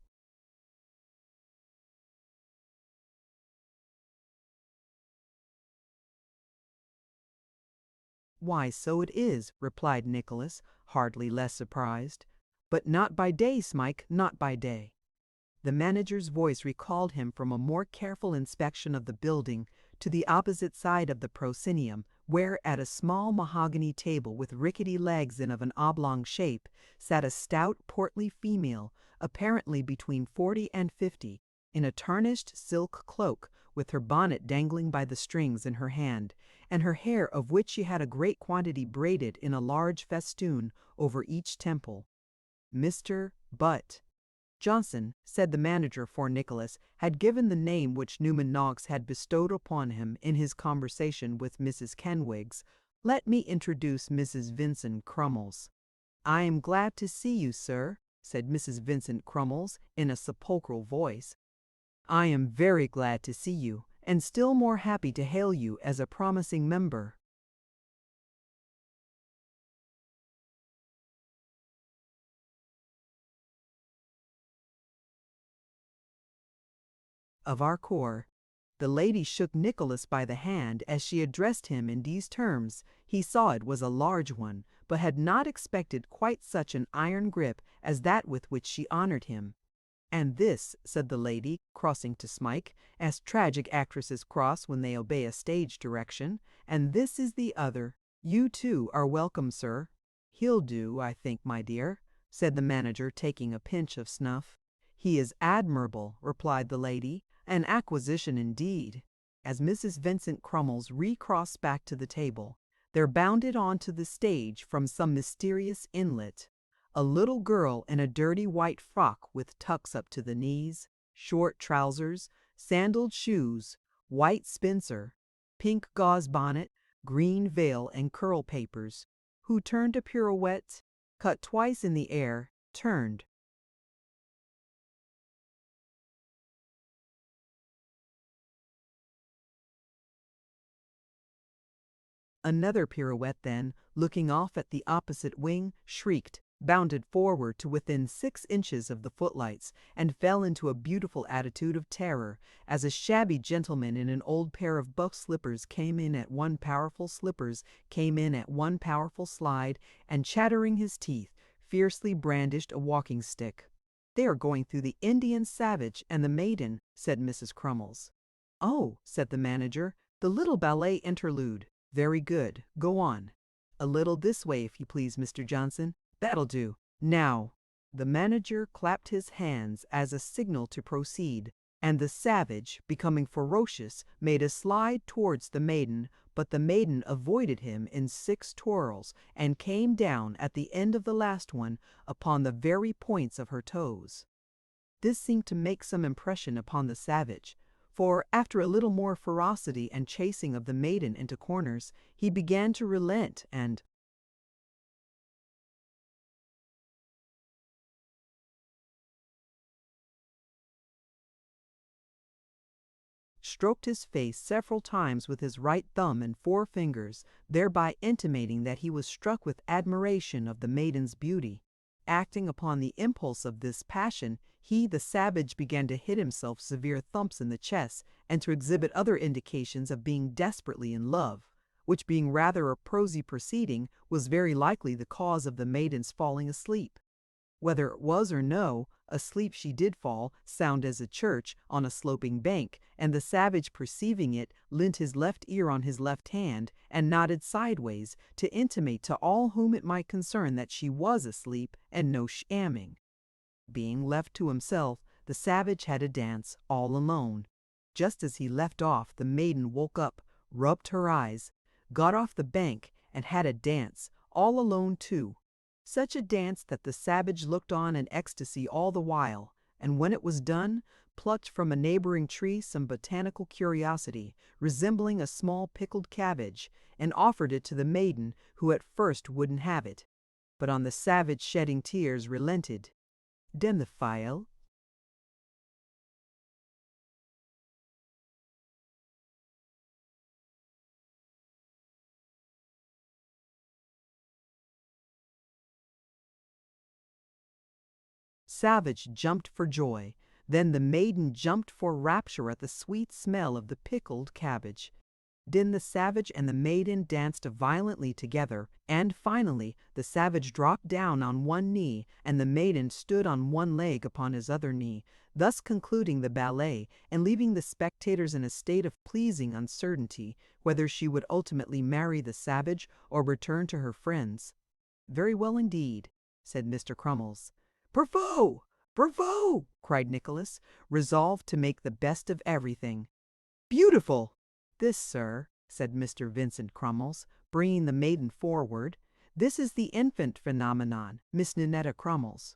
"Why, so it is," replied Nicholas, hardly less surprised. "But not by day, Smike, not by day." The manager's voice recalled him from a more careful inspection of the building to the opposite side of the proscenium, where at a small mahogany table with rickety legs and of an oblong shape sat a stout, portly female, apparently between 40 and 50, in a tarnished silk cloak, with her bonnet dangling by the strings in her hand, and her hair, of which she had a great quantity, braided in a large festoon over each temple. Mr. Butt Johnson, said the manager for Nicholas, had given the name which Newman Noggs had bestowed upon him in his conversation with Mrs. Kenwigs. "Let me introduce Mrs. Vincent Crummles." "I am glad to see you, sir," said Mrs. Vincent Crummles in a sepulchral voice. "I am very glad to see you, and still more happy to hail you as a promising member of our corps." The lady shook Nicholas by the hand as she addressed him in these terms. He saw it was a large one, but had not expected quite such an iron grip as that with which she honored him. "And this," said the lady, crossing to Smike, as tragic actresses cross when they obey a stage direction, "and this is the other. You, too, are welcome, sir." "He'll do, I think, my dear," said the manager, taking a pinch of snuff. "He is admirable," replied the lady. "An acquisition indeed." As Mrs. Vincent Crummles recrossed back to the table, there bounded on to the stage from some mysterious inlet a little girl in a dirty white frock with tucks up to the knees, short trousers, sandaled shoes, white spencer, pink gauze bonnet, green veil, and curl papers, who turned a pirouette, cut twice in the air, turned, another pirouette, then, looking off at the opposite wing, shrieked, bounded forward to within 6 inches of the footlights, and fell into a beautiful attitude of terror, as a shabby gentleman in an old pair of buff slippers came in at one powerful slide, and chattering his teeth, fiercely brandished a walking stick. "They are going through the Indian Savage and the Maiden," said Mrs. Crummles. "Oh," said the manager, "the little ballet interlude. Very good. Go on. A little this way, if you please, Mr. Johnson. That'll do. Now." The manager clapped his hands as a signal to proceed, and the savage, becoming ferocious, made a slide towards the maiden, but the maiden avoided him in 6 twirls, and came down at the end of the last one upon the very points of her toes. This seemed to make some impression upon the savage, for after a little more ferocity and chasing of the maiden into corners, he began to relent and stroked his face several times with his right thumb and 4 fingers, thereby intimating that he was struck with admiration of the maiden's beauty. Acting upon the impulse of this passion, he, the savage, began to hit himself severe thumps in the chest, and to exhibit other indications of being desperately in love, which, being rather a prosy proceeding, was very likely the cause of the maiden's falling asleep. Whether it was or no, asleep she did fall, sound as a church, on a sloping bank, and the savage, perceiving it, leant his left ear on his left hand, and nodded sideways, to intimate to all whom it might concern that she was asleep, and no shamming. Being left to himself, the savage had a dance all alone. Just as he left off, the maiden woke up, rubbed her eyes, got off the bank, and had a dance, all alone too. Such a dance that the savage looked on in ecstasy all the while, and when it was done, plucked from a neighboring tree some botanical curiosity, resembling a small pickled cabbage, and offered it to the maiden, who at first wouldn't have it. But on the savage shedding tears relented. "Den the file?" Savage jumped for joy. Then the maiden jumped for rapture at the sweet smell of the pickled cabbage. Then the savage and the maiden danced violently together, and finally the savage dropped down on one knee, and the maiden stood on one leg upon his other knee, thus concluding the ballet and leaving the spectators in a state of pleasing uncertainty whether she would ultimately marry the savage or return to her friends. "Very well indeed," said Mr. Crummles. "Bravo! Bravo!" cried Nicholas, resolved to make the best of everything. "Beautiful!" "This, sir," said Mr. Vincent Crummles, bringing the maiden forward, "this is the infant phenomenon, Miss Ninetta Crummles."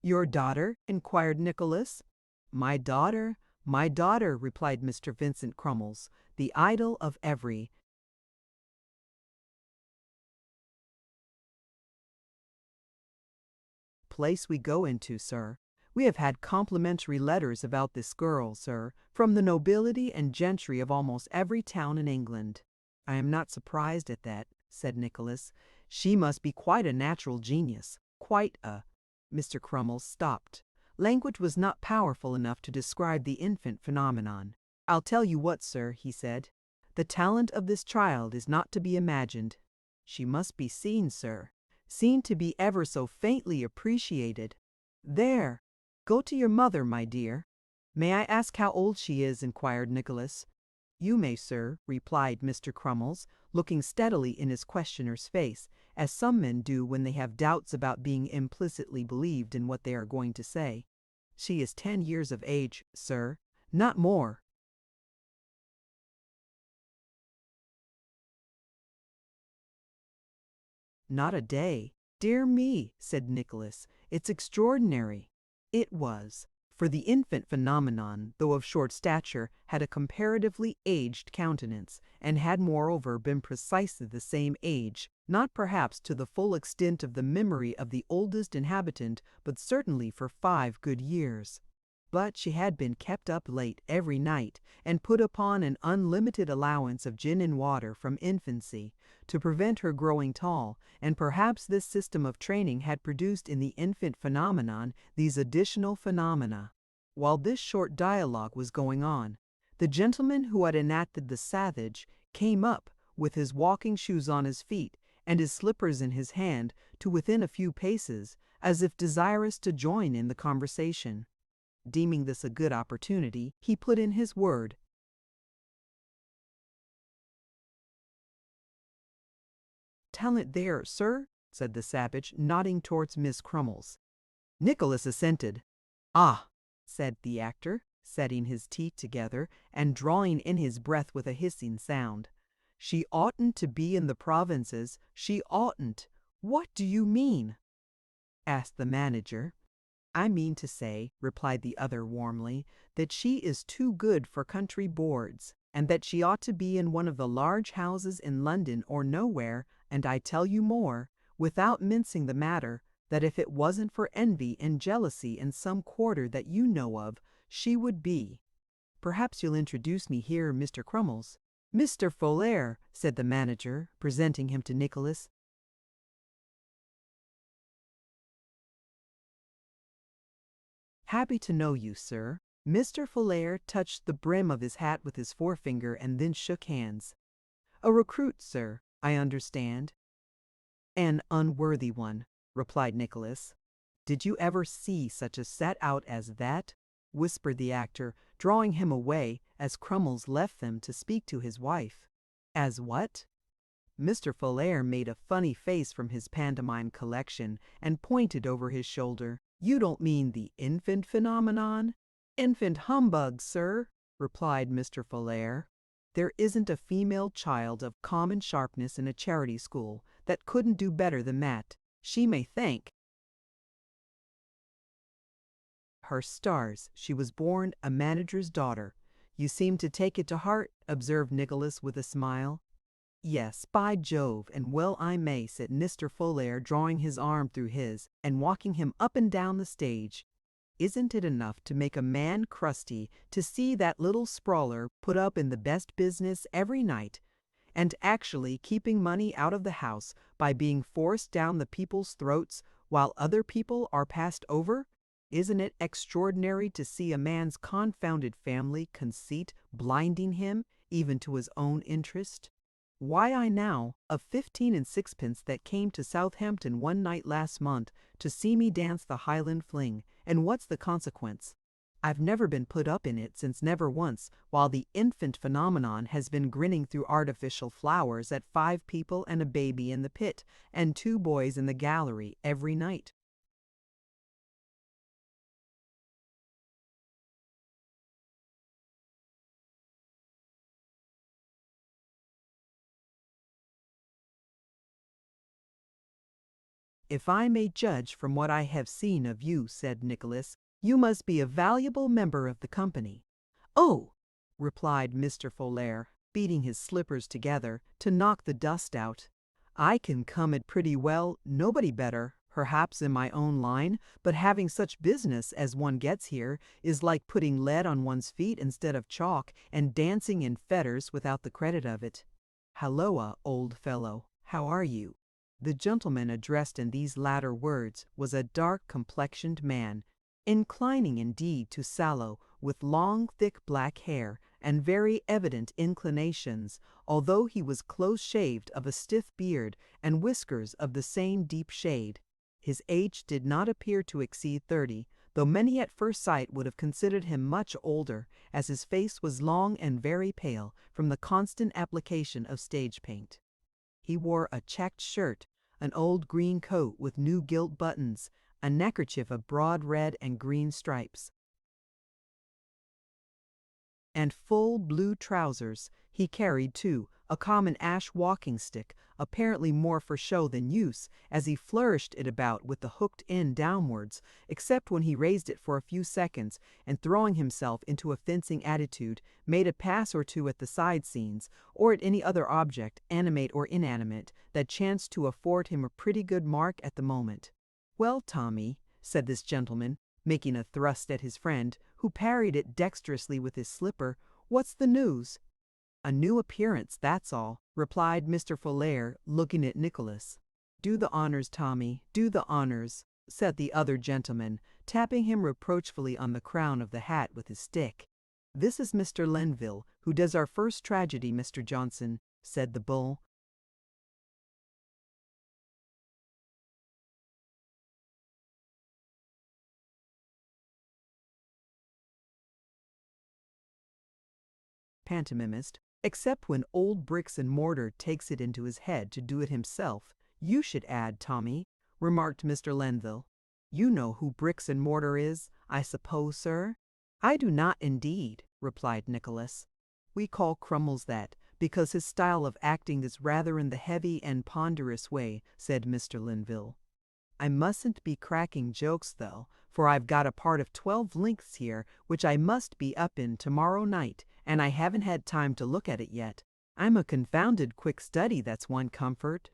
"Your daughter?" inquired Nicholas. My daughter," replied Mr. Vincent Crummles, "the idol of every place we go into, sir. We have had complimentary letters about this girl, sir, from the nobility and gentry of almost every town in England." "I am not surprised at that," said Nicholas. "She must be quite a natural genius, quite a—" Mr. Crummles stopped. Language was not powerful enough to describe the infant phenomenon. "I'll tell you what, sir," he said. "The talent of this child is not to be imagined. She must be seen, sir. Seen to be ever so faintly appreciated. There! Go to your mother, my dear." "May I ask how old she is?" inquired Nicholas. "You may, sir," replied Mr. Crummles, looking steadily in his questioner's face, as some men do when they have doubts about being implicitly believed in what they are going to say. "She is 10 years of age, sir. Not more." "Not a day. Dear me," said Nicholas, "it's extraordinary." It was, for the infant phenomenon, though of short stature, had a comparatively aged countenance, and had moreover been precisely the same age, not perhaps to the full extent of the memory of the oldest inhabitant, but certainly for 5 good years. But she had been kept up late every night, and put upon an unlimited allowance of gin and water from infancy, to prevent her growing tall, and perhaps this system of training had produced in the infant phenomenon these additional phenomena. While this short dialogue was going on, the gentleman who had enacted the savage came up, with his walking shoes on his feet, and his slippers in his hand, to within a few paces, as if desirous to join in the conversation. Deeming this a good opportunity, he put in his word. "Talent there, sir," said the savage, nodding towards Miss Crummles. Nicholas assented. "Ah," said the actor, setting his teeth together and drawing in his breath with a hissing sound. "She oughtn't to be in the provinces. She oughtn't." "What do you mean?" asked the manager. "I mean to say," replied the other warmly, "that she is too good for country boards, and that she ought to be in one of the large houses in London or nowhere, and I tell you more, without mincing the matter, that if it wasn't for envy and jealousy in some quarter that you know of, she would be. Perhaps you'll introduce me here, Mr. Crummles." "Mr. Folair," said the manager, presenting him to Nicholas. "Happy to know you, sir." Mr. Folair touched the brim of his hat with his forefinger and then shook hands. "A recruit, sir, I understand." "An unworthy one," replied Nicholas. "Did you ever see such a set out as that?" whispered the actor, drawing him away as Crummles left them to speak to his wife. "As what?" Mr. Folair made a funny face from his pantomime collection and pointed over his shoulder. "You don't mean the infant phenomenon?" "Infant humbug, sir," replied Mr. Folair. "There isn't a female child of common sharpness in a charity school that couldn't do better than that. She may thank Her stars, she was born a manager's daughter. You seem to take it to heart, observed Nicholas with a smile. Yes, by Jove, and well I may, said Mr. Folair, drawing his arm through his, and walking him up and down the stage. Isn't it enough to make a man crusty to see that little sprawler put up in the best business every night, and actually keeping money out of the house by being forced down the people's throats while other people are passed over? Isn't it extraordinary to see a man's confounded family conceit blinding him even to his own interest? Why, I now, of 15 and sixpence that came to Southampton one night last month to see me dance the Highland fling, and what's the consequence? I've never been put up in it since never once, while the infant phenomenon has been grinning through artificial flowers at 5 people and a baby in the pit, and 2 boys in the gallery every night. If I may judge from what I have seen of you, said Nicholas, you must be a valuable member of the company. Oh, replied Mr. Folair, beating his slippers together to knock the dust out. I can come it pretty well, nobody better, perhaps in my own line, but having such business as one gets here is like putting lead on one's feet instead of chalk, and dancing in fetters without the credit of it. Halloa, old fellow, how are you? The gentleman addressed in these latter words was a dark-complexioned man, inclining indeed to sallow, with long, thick black hair, and very evident inclinations, although he was close-shaved, of a stiff beard, and whiskers of the same deep shade. His age did not appear to exceed 30, though many at first sight would have considered him much older, as his face was long and very pale from the constant application of stage paint. He wore a checked shirt, an old green coat with new gilt buttons, a neckerchief of broad red and green stripes, and full blue trousers. He carried, too, a common ash walking stick, apparently more for show than use, as he flourished it about with the hooked end downwards, except when he raised it for a few seconds, and throwing himself into a fencing attitude, made a pass or two at the side scenes, or at any other object, animate or inanimate, that chanced to afford him a pretty good mark at the moment. Well, Tommy, said this gentleman, making a thrust at his friend, who parried it dexterously with his slipper, what's the news? A new appearance, that's all, replied Mr. Folair, looking at Nicholas. Do the honors, Tommy, do the honors, said the other gentleman, tapping him reproachfully on the crown of the hat with his stick. This is Mr. Lenville, who does our first tragedy, Mr. Johnson, said the bull. Pantomimist. Except when old Bricks and Mortar takes it into his head to do it himself. You should add, Tommy, remarked Mr. Lenville. You know who Bricks and Mortar is, I suppose, sir? I do not indeed, replied Nicholas. We call Crummles that, because his style of acting is rather in the heavy and ponderous way, said Mr. Lenville. I mustn't be cracking jokes, though, for I've got a part of 12 links here which I must be up in tomorrow night, and I haven't had time to look at it yet. I'm a confounded quick study, that's one comfort.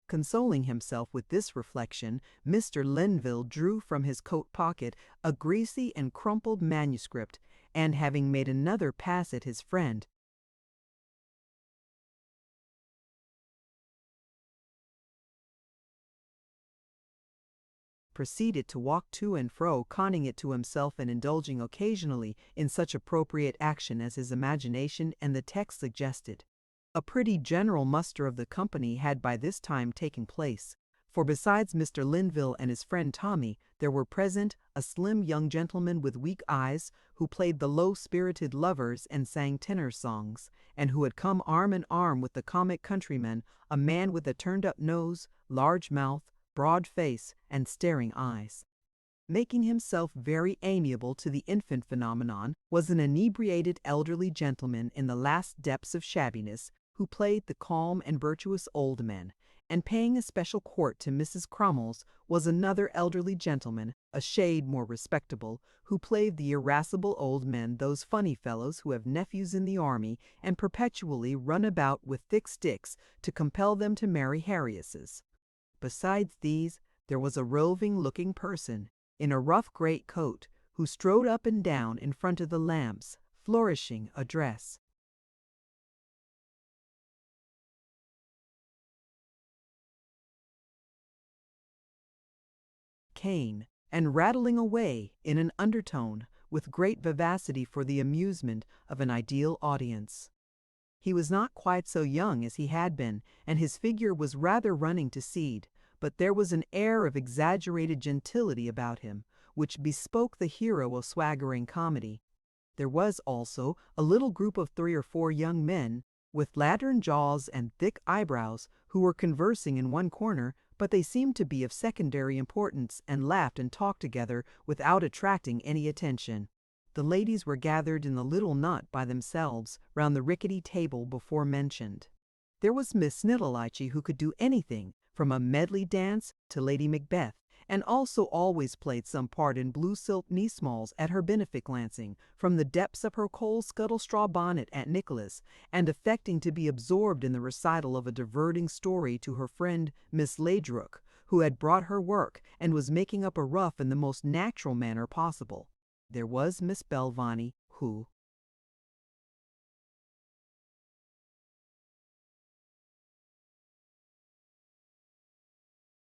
Consoling himself with this reflection, Mr. Lenville drew from his coat pocket a greasy and crumpled manuscript, and having made another pass at his friend, proceeded to walk to and fro, conning it to himself and indulging occasionally in such appropriate action as his imagination and the text suggested. A pretty general muster of the company had by this time taken place, for besides Mr. Lenville and his friend Tommy, there were present a slim young gentleman with weak eyes, who played the low-spirited lovers and sang tenor songs, and who had come arm in arm with the comic countryman, a man with a turned-up nose, large mouth, broad face, and staring eyes. Making himself very amiable to the infant phenomenon was an inebriated elderly gentleman in the last depths of shabbiness, who played the calm and virtuous old man, and paying a special court to Mrs. Crummles was another elderly gentleman, a shade more respectable, who played the irascible old men, those funny fellows who have nephews in the army and perpetually run about with thick sticks to compel them to marry Harriesses. Besides these, there was a roving-looking person, in a rough great coat, who strode up and down in front of the lamps, flourishing a dress. Cane, and rattling away in an undertone with great vivacity for the amusement of an ideal audience. He was not quite so young as he had been, and his figure was rather running to seed, but there was an air of exaggerated gentility about him, which bespoke the hero of swaggering comedy. There was also a little group of 3 or 4 young men, with lantern jaws and thick eyebrows, who were conversing in one corner, but they seemed to be of secondary importance, and laughed and talked together without attracting any attention. The ladies were gathered in the little knot by themselves round the rickety table before mentioned. There was Miss Nickleby, who could do anything, from a medley dance to Lady Macbeth, and also always played some part in blue silk knee-smalls at her benefit glancing, from the depths of her coal-scuttle straw bonnet at Nicholas, and affecting to be absorbed in the recital of a diverting story to her friend Miss Ladrook, who had brought her work, and was making up a ruff in the most natural manner possible. There was Miss Belvani, who,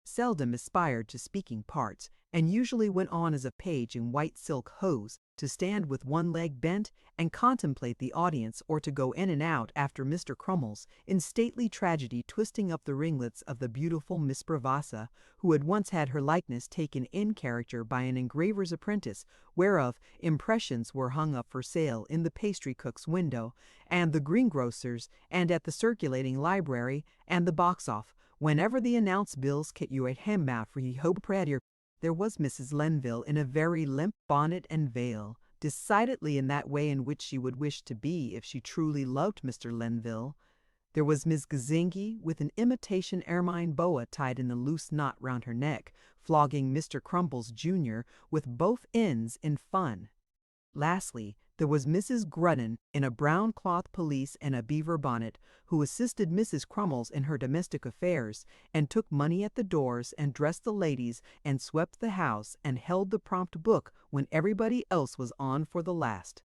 seldom aspired to speaking parts, and usually went on as a page in white silk hose, to stand with one leg bent and contemplate the audience, or to go in and out after Mr. Crummles, in stately tragedy, twisting up the ringlets of the beautiful Miss Bravassa, who had once had her likeness taken in character by an engraver's apprentice, whereof impressions were hung up for sale in the pastry cook's window, and the greengrocer's, and at the circulating library, and the box-off, whenever the announced bills ket you at hem out for ye hope predier. There was Mrs. Lenville in a very limp bonnet and veil, decidedly in that way in which she would wish to be if she truly loved Mr. Lenville. There was Miss Gazingi, with an imitation ermine boa tied in a loose knot round her neck, flogging Mr. Crumbles, Jr., with both ends in fun. Lastly, there was Mrs. Grudden, in a brown cloth pelisse and a beaver bonnet, who assisted Mrs. Crummles in her domestic affairs, and took money at the doors, and dressed the ladies, and swept the house, and held the prompt book when everybody else was on for the last.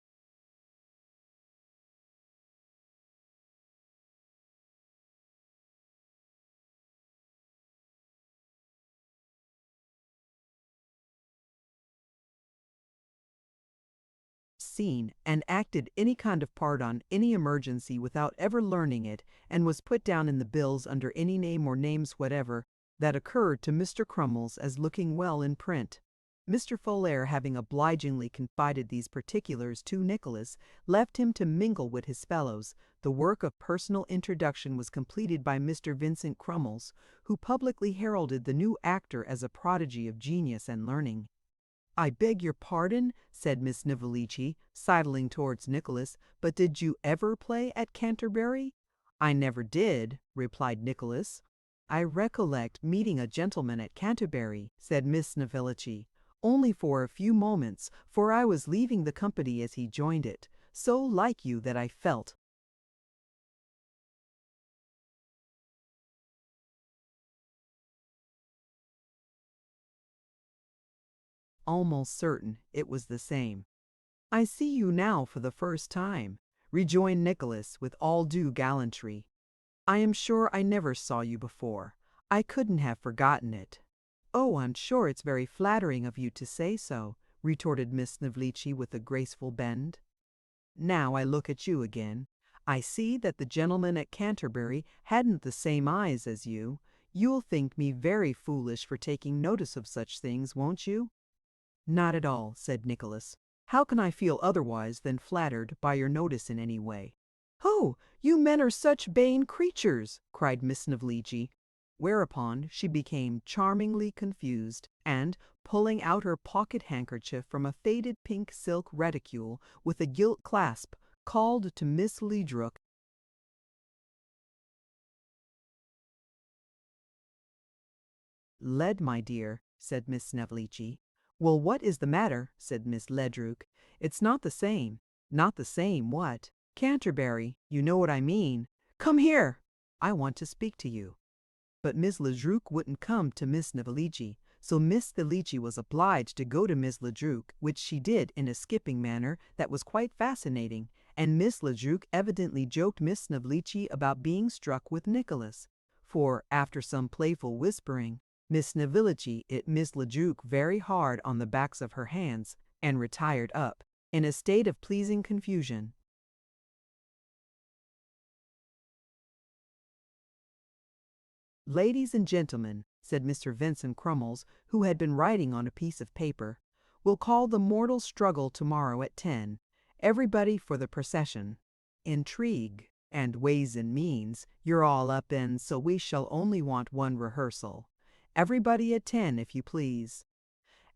Seen and acted any kind of part on any emergency without ever learning it, and was put down in the bills under any name or names whatever that occurred to Mr. Crummles as looking well in print. Mr. Folair, having obligingly confided these particulars to Nicholas, left him to mingle with his fellows. The work of personal introduction was completed by Mr. Vincent Crummles, who publicly heralded the new actor as a prodigy of genius and learning. "I beg your pardon," said Miss Snevellicci, sidling towards Nicholas, "but did you ever play at Canterbury?" "I never did," replied Nicholas. "I recollect meeting a gentleman at Canterbury," said Miss Snevellicci, "only for a few moments, for I was leaving the company as he joined it. So like you that I felt almost certain it was the same." "I see you now for the first time," rejoined Nicholas with all due gallantry. "I am sure I never saw you before. I couldn't have forgotten it." "Oh, I'm sure it's very flattering of you to say so," retorted Miss Snevellicci with a graceful bend. "Now I look at you again. I see that the gentleman at Canterbury hadn't the same eyes as you. You'll think me very foolish for taking notice of such things, won't you?" "Not at all," said Nicholas. "How can I feel otherwise than flattered by your notice in any way?" "Oh, you men are such vain creatures!" cried Miss Snevellicci. Whereupon she became charmingly confused, and, pulling out her pocket-handkerchief from a faded pink silk reticule with a gilt clasp, called to Miss Ledrook "Lead, my dear," said Miss Snevellicci. "Well, what is the matter?" said Miss Ledrook. "It's not the same." "Not the same, what?" "Canterbury, you know what I mean." "Come here!" "I want to speak to you." But Miss Ledrook wouldn't come to Miss Snevellicci, so Miss Snevellicci was obliged to go to Miss Ledrook, which she did in a skipping manner that was quite fascinating, and Miss Ledrook evidently joked Miss Snevellicci about being struck with Nicholas, for, after some playful whispering, Miss Snevellicci hit Miss Ledrook very hard on the backs of her hands, and retired up, in a state of pleasing confusion. "Ladies and gentlemen," said Mr. Vincent Crummles, who had been writing on a piece of paper, "we'll call the mortal struggle tomorrow at 10. Everybody for the procession. Intrigue and ways and means you're all up in, so we shall only want one rehearsal. Everybody at 10, if you please."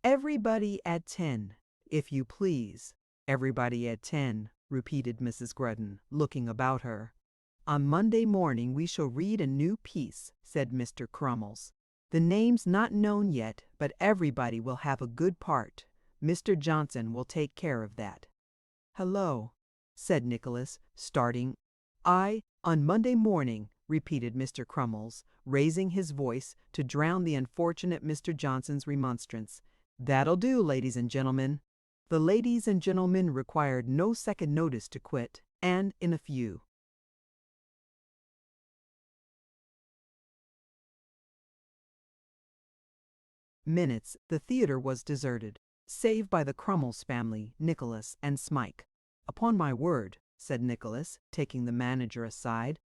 "Everybody at 10, if you please. Everybody at 10," repeated Mrs. Grudden, looking about her. "On Monday morning we shall read a new piece," said Mr. Crummles. "The name's not known yet, but everybody will have a good part. Mr. Johnson will take care of that." "Hello," said Nicholas, starting. On Monday morning," repeated Mr. Crummles, raising his voice to drown the unfortunate Mr. Johnson's remonstrance. "That'll do, ladies and gentlemen." The ladies and gentlemen required no second notice to quit, and in a few minutes the theater was deserted, save by the Crummles family, Nicholas, and Smike. "Upon my word," said Nicholas, taking the manager aside,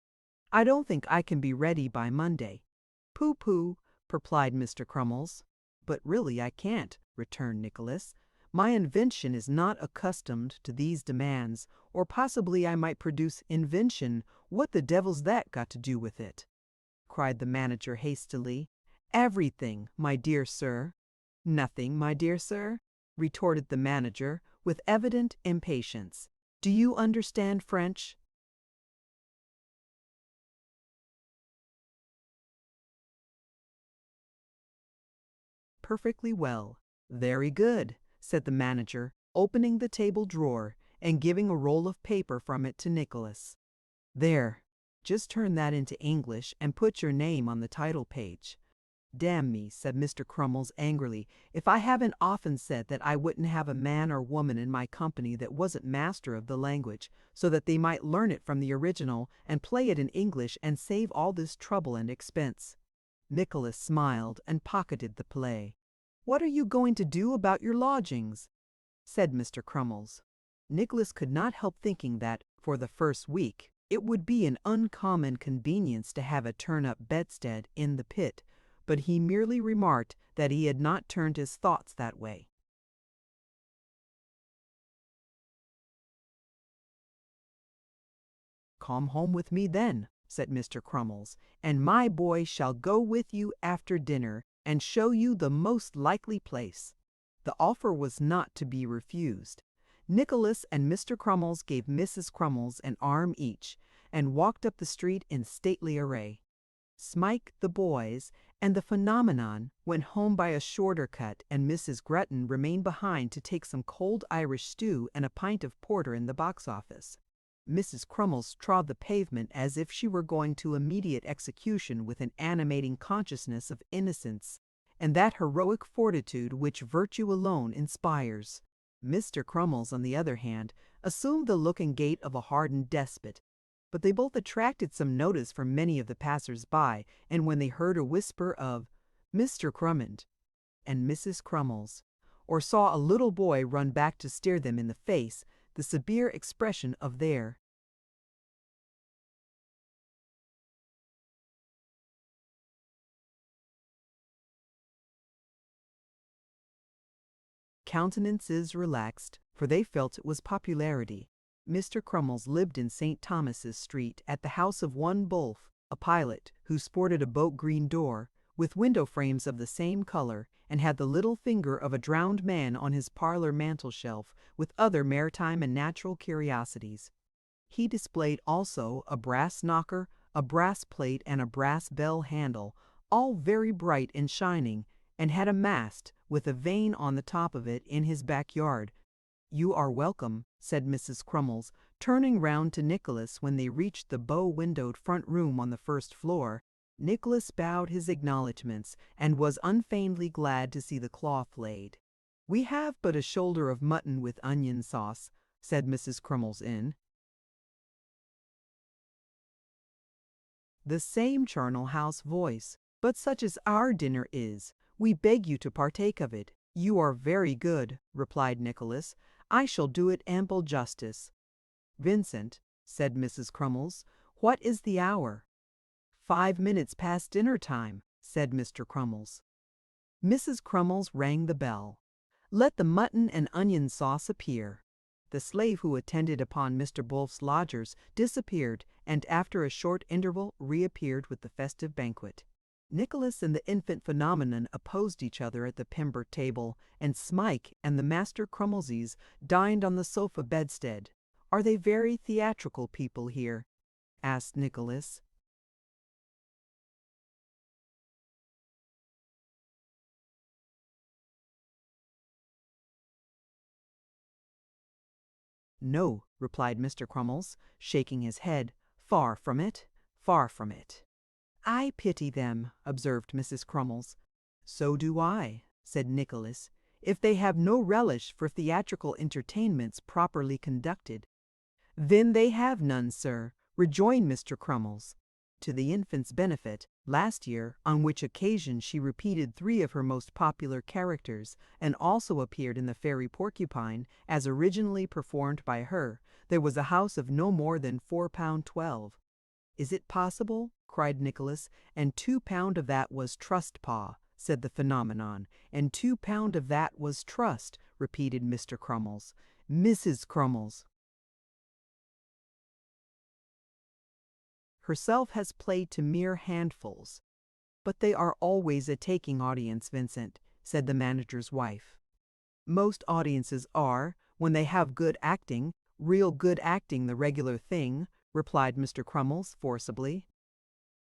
"I don't think I can be ready by Monday." "Pooh-pooh," replied Mr. Crummles. "But really I can't," returned Nicholas. "My invention is not accustomed to these demands, or possibly I might produce invention. What the devil's that got to do with it?" cried the manager hastily. "Everything, my dear sir." "Nothing, my dear sir?" retorted the manager, with evident impatience. "Do you understand French?" "Perfectly well." "Very good," said the manager, opening the table drawer and giving a roll of paper from it to Nicholas. "There, just turn that into English and put your name on the title page." "Damn me," said Mr. Crummles angrily, "if I haven't often said that I wouldn't have a man or woman in my company that wasn't master of the language, so that they might learn it from the original and play it in English and save all this trouble and expense." Nicholas smiled and pocketed the play. "What are you going to do about your lodgings?" said Mr. Crummles. Nicholas could not help thinking that, for the first week, it would be an uncommon convenience to have a turn-up bedstead in the pit, but he merely remarked that he had not turned his thoughts that way. "Come home with me then," said Mr. Crummles, "and my boy shall go with you after dinner and show you the most likely place." The offer was not to be refused. Nicholas and Mr. Crummles gave Mrs. Crummles an arm each, and walked up the street in stately array. Smike, the boys, and the phenomenon went home by a shorter cut, and Mrs. Grudden remained behind to take some cold Irish stew and a pint of porter in the box office. Mrs. Crummles trod the pavement as if she were going to immediate execution with an animating consciousness of innocence, and that heroic fortitude which virtue alone inspires. Mr. Crummles, on the other hand, assumed the look and gait of a hardened despot, but they both attracted some notice from many of the passers-by, and when they heard a whisper of "Mr. Crummond" and "Mrs. Crummles," or saw a little boy run back to stare them in the face, the severe expression of their countenances relaxed, for they felt it was popularity. Mr. Crummles lived in St. Thomas's Street at the house of one Bulph, a pilot, who sported a boat green door, with window frames of the same color, and had the little finger of a drowned man on his parlor mantel-shelf, with other maritime and natural curiosities. He displayed also a brass knocker, a brass plate, and a brass bell handle, all very bright and shining, and had a mast with a vane on the top of it in his backyard. "You are welcome," said Mrs. Crummles, turning round to Nicholas when they reached the bow-windowed front room on the first floor. Nicholas bowed his acknowledgments and was unfeignedly glad to see the cloth laid. "We have but a shoulder of mutton with onion sauce," said Mrs. Crummles in the same charnel house voice. "But such as our dinner is, we beg you to partake of it." "You are very good," replied Nicholas. "I shall do it ample justice." "Vincent," said Mrs. Crummles, "what is the hour?" "5 minutes past dinner time," said Mr. Crummles. Mrs. Crummles rang the bell. "Let the mutton and onion sauce appear." The slave who attended upon Mr. Bulph's lodgers disappeared, and after a short interval reappeared with the festive banquet. Nicholas and the infant phenomenon opposed each other at the Pembroke table, and Smike and the Master Crummleses dined on the sofa bedstead. "Are they very theatrical people here?" asked Nicholas. "No," replied Mr. Crummles, shaking his head. "Far from it, far from it." "I pity them," observed Mrs. Crummles. "So do I," said Nicholas, "if they have no relish for theatrical entertainments properly conducted." "Then they have none, sir," rejoined Mr. Crummles. To the infant's benefit, last year, on which occasion she repeated 3 of her most popular characters, and also appeared in the Fairy Porcupine, as originally performed by her, there was a house of no more than £4.12. "Is it possible?" cried Nicholas. "And £2 of that was trust, pa," said the phenomenon. "And £2 of that was trust," repeated Mr. Crummles. Mrs. Crummles herself has played to mere handfuls. "But they are always a taking audience, Vincent," said the manager's wife. "Most audiences are, when they have good acting, real good acting the regular thing," replied Mr. Crummles forcibly.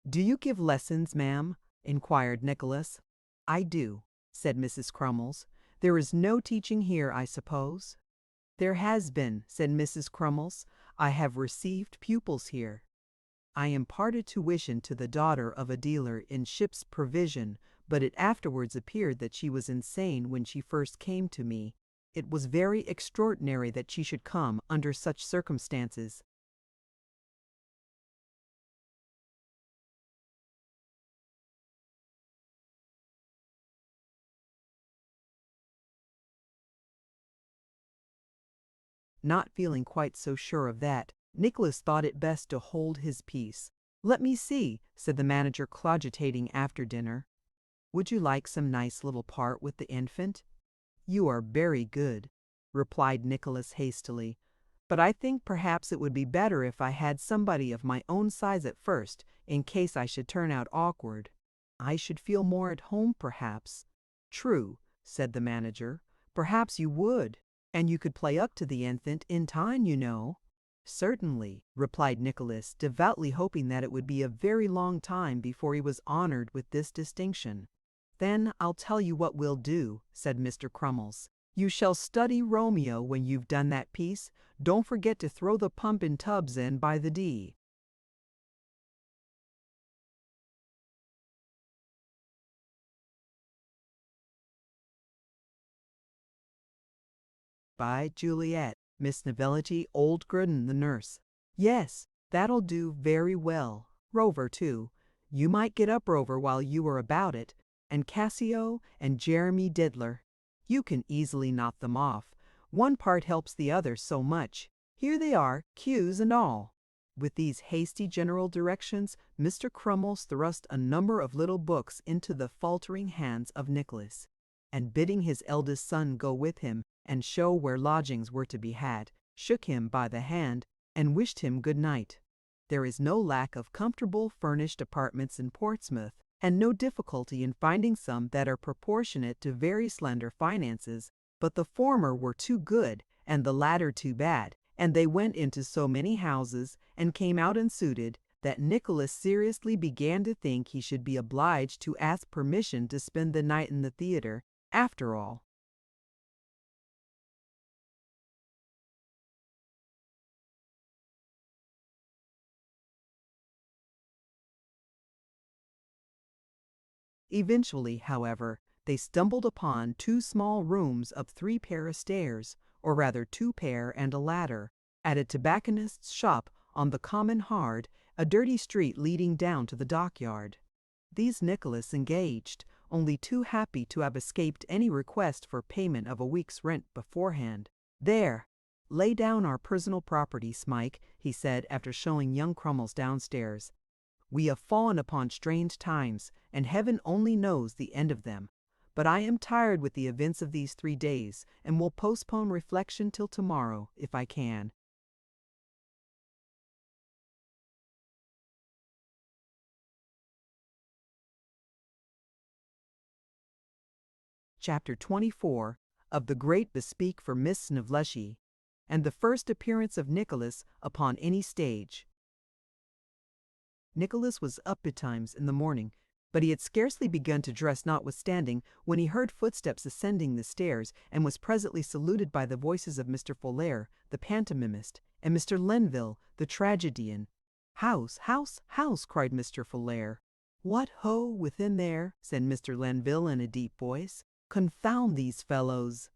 "Do you give lessons, ma'am?" inquired Nicholas. "I do," said Mrs. Crummles. "There is no teaching here, I suppose?" "There has been," said Mrs. Crummles. "I have received pupils here. I imparted tuition to the daughter of a dealer in ship's provision, but it afterwards appeared that she was insane when she first came to me. It was very extraordinary that she should come under such circumstances." Not feeling quite so sure of that, Nicholas thought it best to hold his peace. "Let me see," said the manager, cogitating after dinner. "Would you like some nice little part with the infant?" "You are very good," replied Nicholas hastily. "But I think perhaps it would be better if I had somebody of my own size at first, in case I should turn out awkward. I should feel more at home, perhaps." "True," said the manager. "Perhaps you would. And you could play up to the infant in time, you know." "Certainly," replied Nicholas, devoutly hoping that it would be a very long time before he was honored with this distinction. "Then I'll tell you what we'll do," said Mr. Crummles. "You shall study Romeo when you've done that piece. Don't forget to throw the pump in tubs in by the D." By Juliet, Miss Novelty Oldgren the nurse. "Yes, that'll do very well. Rover, too. You might get up Rover while you are about it. And Cassio and Jeremy Diddler. You can easily knock them off. One part helps the other so much. Here they are, cues and all." With these hasty general directions, Mr. Crummles thrust a number of little books into the faltering hands of Nicholas, and bidding his eldest son go with him and show where lodgings were to be had, shook him by the hand and wished him good night. There is no lack of comfortable furnished apartments in Portsmouth, and no difficulty in finding some that are proportionate to very slender finances, but the former were too good and the latter too bad, and they went into so many houses and came out unsuited that Nicholas seriously began to think he should be obliged to ask permission to spend the night in the theater, after all. Eventually, however, they stumbled upon two small rooms up 3 pair of stairs, or rather 2 pair and a ladder, at a tobacconist's shop on the Common Hard, a dirty street leading down to the dockyard. These Nicholas engaged, only too happy to have escaped any request for payment of a week's rent beforehand. "There, lay down our personal property, Smike," he said after showing young Crummles downstairs. "We have fallen upon strange times, and heaven only knows the end of them. But I am tired with the events of these 3 days, and will postpone reflection till tomorrow, if I can." Chapter 24 of The Great Bespeak for Miss Snovleshy, and the first appearance of Nicholas upon any stage. Nicholas was up betimes in the morning, but he had scarcely begun to dress notwithstanding, when he heard footsteps ascending the stairs, and was presently saluted by the voices of Mr. Folair, the pantomimist, and Mr. Lenville, the tragedian. "House, house, house!" cried Mr. Folair. "What ho, within there!" said Mr. Lenville in a deep voice. "Confound these fellows!"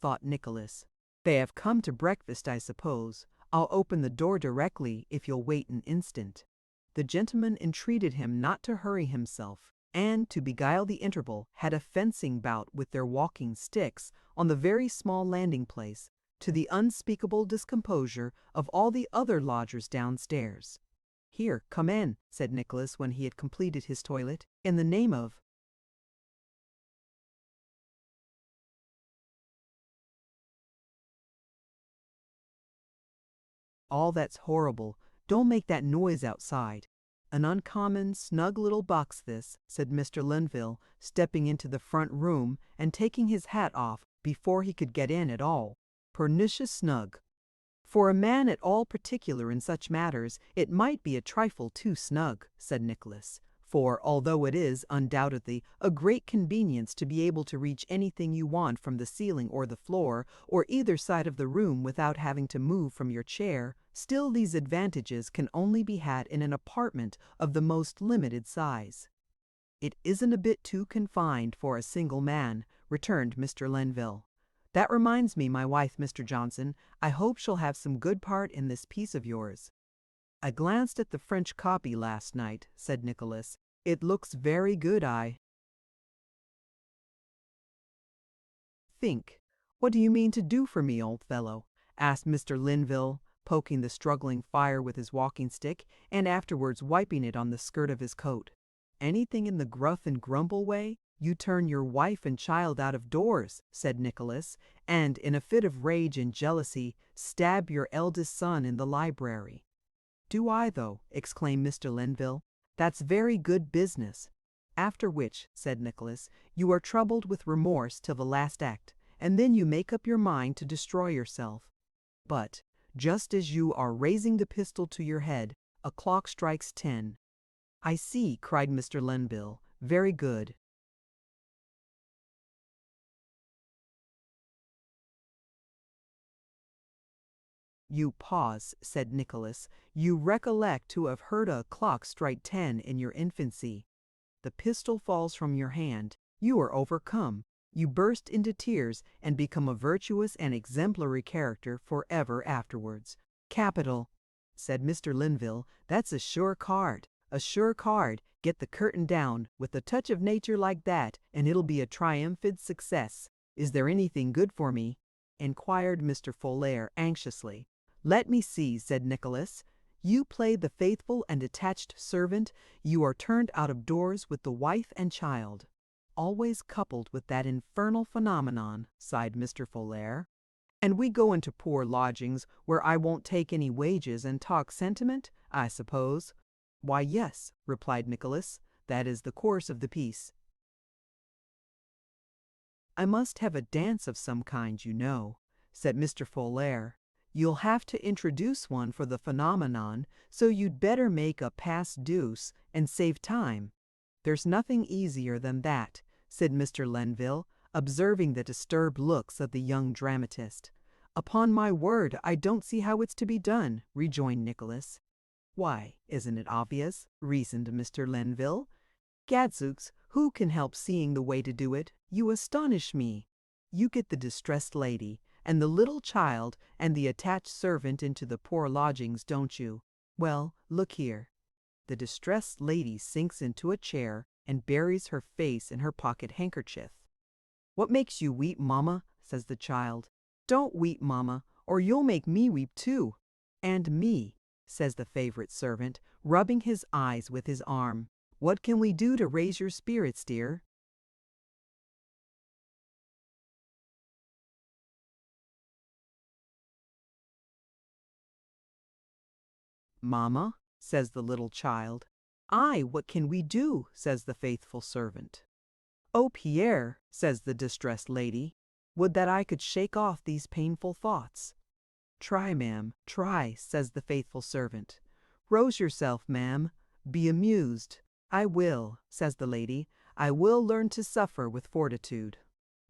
thought Nicholas. "They have come to breakfast, I suppose. I'll open the door directly, if you'll wait an instant." The gentleman entreated him not to hurry himself, and, to beguile the interval, had a fencing bout with their walking sticks on the very small landing place, to the unspeakable discomposure of all the other lodgers downstairs. "Here, come in," said Nicholas when he had completed his toilet. "In the name of—" "All that's horrible. Don't make that noise outside." "An uncommon snug little box this," said Mr. Lenville, stepping into the front room and taking his hat off before he could get in at all. "Pernicious snug. For a man at all particular in such matters, it might be a trifle too snug," said Nicholas. "For, although it is, undoubtedly, a great convenience to be able to reach anything you want from the ceiling or the floor, or either side of the room without having to move from your chair, still these advantages can only be had in an apartment of the most limited size." "It isn't a bit too confined for a single man," returned Mr. Lenville. "That reminds me, my wife, Mr. Johnson, I hope she'll have some good part in this piece of yours." "I glanced at the French copy last night," said Nicholas. "It looks very good. I think. What do you mean to do for me, old fellow?" asked Mr. Lenville, poking the struggling fire with his walking stick, and afterwards wiping it on the skirt of his coat. "Anything in the gruff and grumble way? You turn your wife and child out of doors," said Nicholas, "and, in a fit of rage and jealousy, stab your eldest son in the library." "Do I, though?" exclaimed Mr. Lenville. "That's very good business." "After which," said Nicholas, "you are troubled with remorse till the last act, and then you make up your mind to destroy yourself. But, just as you are raising the pistol to your head, a clock strikes 10. "I see," cried Mr. Lenville. "Very good." "You pause," said Nicholas. "You recollect to have heard a clock strike 10 in your infancy. The pistol falls from your hand. You are overcome. You burst into tears, and become a virtuous and exemplary character for ever afterwards." "Capital," said Mr. Lenville. "That's a sure card. A sure card. Get the curtain down, with a touch of nature like that, and it'll be a triumphant success." "Is there anything good for me?" inquired Mr. Folair anxiously. "Let me see," said Nicholas. "You play the faithful and attached servant. You are turned out of doors with the wife and child." "Always coupled with that infernal phenomenon," sighed Mr. Folair. "And we go into poor lodgings, where I won't take any wages, and talk sentiment, I suppose?" "Why, yes," replied Nicholas. "That is the course of the piece." "I must have a dance of some kind, you know," said Mr. Folair. You'll have to introduce one for the phenomenon, so you'd better make a pas douce and save time." "There's nothing easier than that," said Mr. Lenville, observing the disturbed looks of the young dramatist. "Upon my word, I don't see how it's to be done," rejoined Nicholas. "Why, isn't it obvious?" reasoned Mr. Lenville. "Gadzooks, who can help seeing the way to do it? You astonish me. You get the distressed lady, and the little child, and the attached servant into the poor lodgings, don't you? Well, look here." The distressed lady sinks into a chair and buries her face in her pocket handkerchief. "What makes you weep, mamma?" says the child. "Don't weep, mamma, or you'll make me weep too." "And me," says the favorite servant, rubbing his eyes with his arm. "What can we do to raise your spirits, dear?" "Mamma," says the little child. "Aye, what can we do?" says the faithful servant. "Oh, Pierre," says the distressed lady, "would that I could shake off these painful thoughts." "Try, ma'am, try," says the faithful servant. "Rouse yourself, ma'am. Be amused." "I will," says the lady. "I will learn to suffer with fortitude."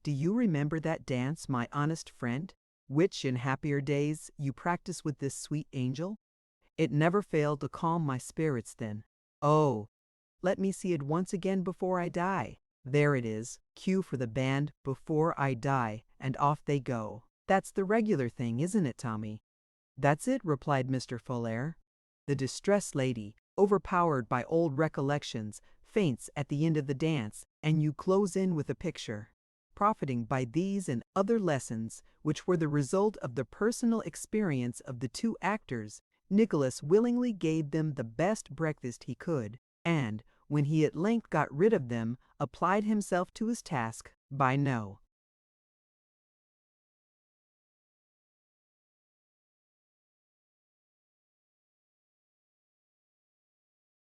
"Do you remember that dance, my honest friend, which in happier days you practiced with this sweet angel? It never failed to calm my spirits then. Oh, let me see it once again before I die. There it is. Cue for the band, 'Before I Die,' and off they go. That's the regular thing, isn't it, Tommy?" "That's it," replied Mr. Fuller. The distressed lady, overpowered by old recollections, faints at the end of the dance, and you close in with a picture. Profiting by these and other lessons, which were the result of the personal experience of the two actors, Nicholas willingly gave them the best breakfast he could, and, when he at length got rid of them, applied himself to his task by no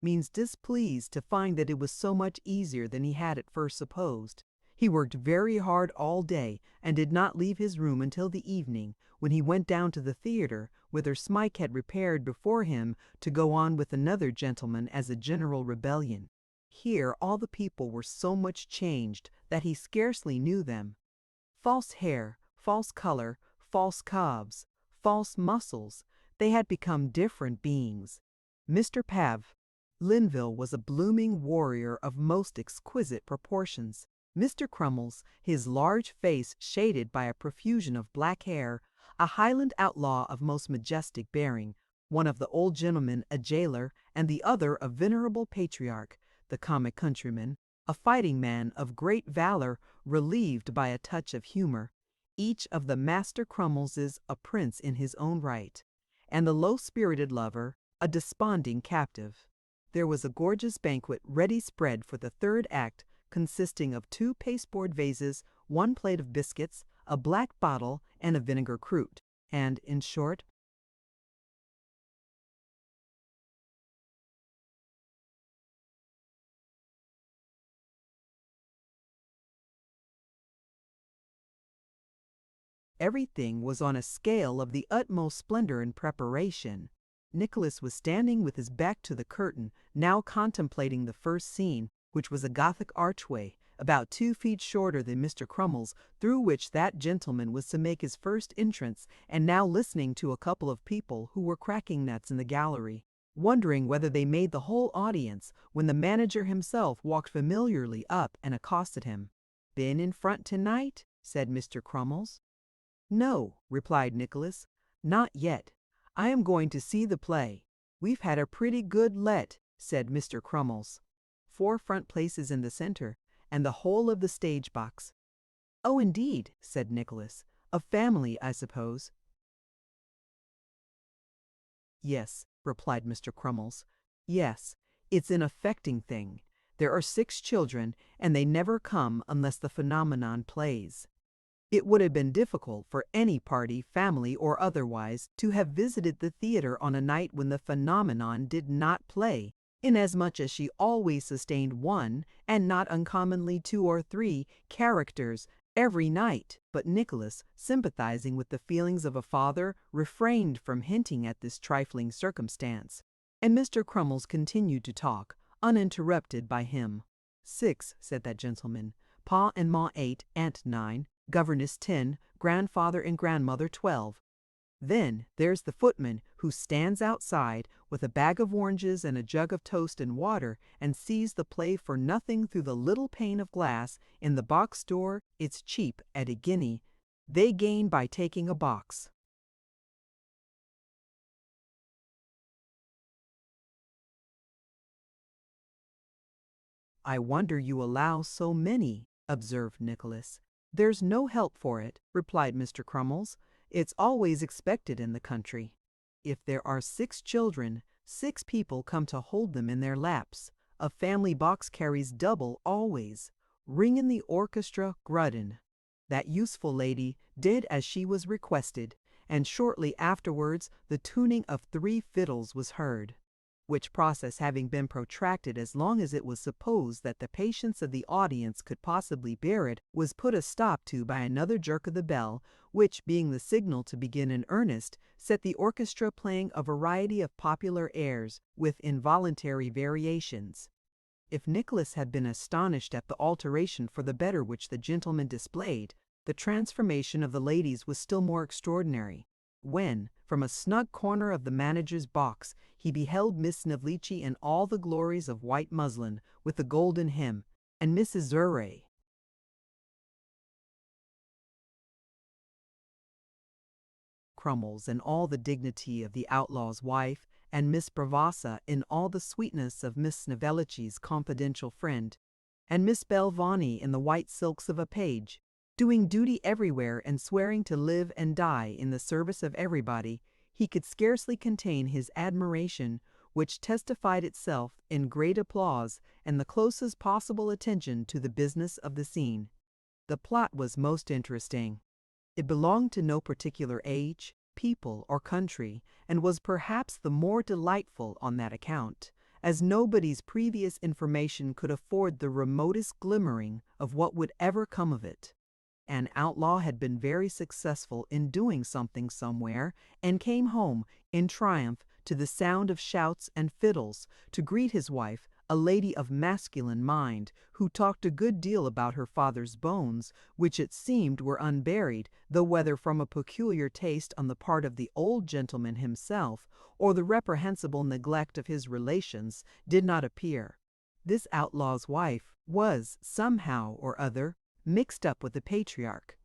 means displeased to find that it was so much easier than he had at first supposed. He worked very hard all day, and did not leave his room until the evening, when he went down to the theatre, whither Smike had repaired before him to go on with another gentleman as a general rebellion. Here all the people were so much changed that he scarcely knew them. False hair, false color, false calves, false muscles, they had become different beings. Mr. Pav Linville was a blooming warrior of most exquisite proportions. Mr. Crummles, his large face shaded by a profusion of black hair, a Highland outlaw of most majestic bearing, one of the old gentlemen a jailer, and the other a venerable patriarch, the comic countryman, a fighting man of great valor relieved by a touch of humor, each of the Master Crummleses a prince in his own right, and the low-spirited lover a desponding captive. There was a gorgeous banquet ready spread for the third act, consisting of 2 pasteboard vases, 1 plate of biscuits, a black bottle, and a vinegar crute, and, in short, everything was on a scale of the utmost splendor and preparation. Nicholas was standing with his back to the curtain, now contemplating the first scene, which was a Gothic archway, about 2 feet shorter than Mr. Crummles, through which that gentleman was to make his first entrance, and now listening to a couple of people who were cracking nuts in the gallery, wondering whether they made the whole audience, when the manager himself walked familiarly up and accosted him. "Been in front tonight?" said Mr. Crummles. "No," replied Nicholas, "not yet. I am going to see the play." "We've had a pretty good let," said Mr. Crummles. "4 front places in the center, and the whole of the stage box." "Oh, indeed," said Nicholas. "A family, I suppose?" "Yes," replied Mr. Crummles. "Yes, it's an affecting thing. There are 6 children, and they never come unless the phenomenon plays. It would have been difficult for any party, family or otherwise, to have visited the theatre on a night when the phenomenon did not play, inasmuch as she always sustained 1, and not uncommonly 2 or 3, characters, every night. But Nicholas, sympathizing with the feelings of a father, refrained from hinting at this trifling circumstance, and Mr. Crummles continued to talk, uninterrupted by him. 6, said that gentleman. Pa and Ma 8, Aunt 9, governess 10, grandfather and grandmother 12. Then there's the footman who stands outside with a bag of oranges and a jug of toast and water and sees the play for nothing through the little pane of glass in the box door. It's cheap at a guinea. They gain by taking a box. I wonder you allow so many, observed Nicholas. There's no help for it, replied Mr. Crummles. It's always expected in the country. If there are 6 children, 6 people come to hold them in their laps. A family box carries double always. Ring in the orchestra Grudden. That useful lady did as she was requested, and shortly afterwards the tuning of 3 fiddles was heard, which process having been protracted as long as it was supposed that the patience of the audience could possibly bear it, was put a stop to by another jerk of the bell, which, being the signal to begin in earnest, set the orchestra playing a variety of popular airs, with involuntary variations. If Nicholas had been astonished at the alteration for the better which the gentleman displayed, the transformation of the ladies was still more extraordinary. When, from a snug corner of the manager's box, he beheld Miss Snevellicci in all the glories of white muslin, with the golden hem, and Mrs. Zurray Crummles in all the dignity of the outlaw's wife, and Miss Bravassa in all the sweetness of Miss Snevellicci's confidential friend, and Miss Belvani in the white silks of a page, doing duty everywhere and swearing to live and die in the service of everybody, he could scarcely contain his admiration, which testified itself in great applause and the closest possible attention to the business of the scene. The plot was most interesting. It belonged to no particular age, people, or country, and was perhaps the more delightful on that account, as nobody's previous information could afford the remotest glimmering of what would ever come of it. An outlaw had been very successful in doing something somewhere, and came home in triumph to the sound of shouts and fiddles, to greet his wife, a lady of masculine mind, who talked a good deal about her father's bones, which it seemed were unburied, though whether from a peculiar taste on the part of the old gentleman himself, or the reprehensible neglect of his relations, did not appear. This outlaw's wife was, somehow or other, mixed up with the patriarch.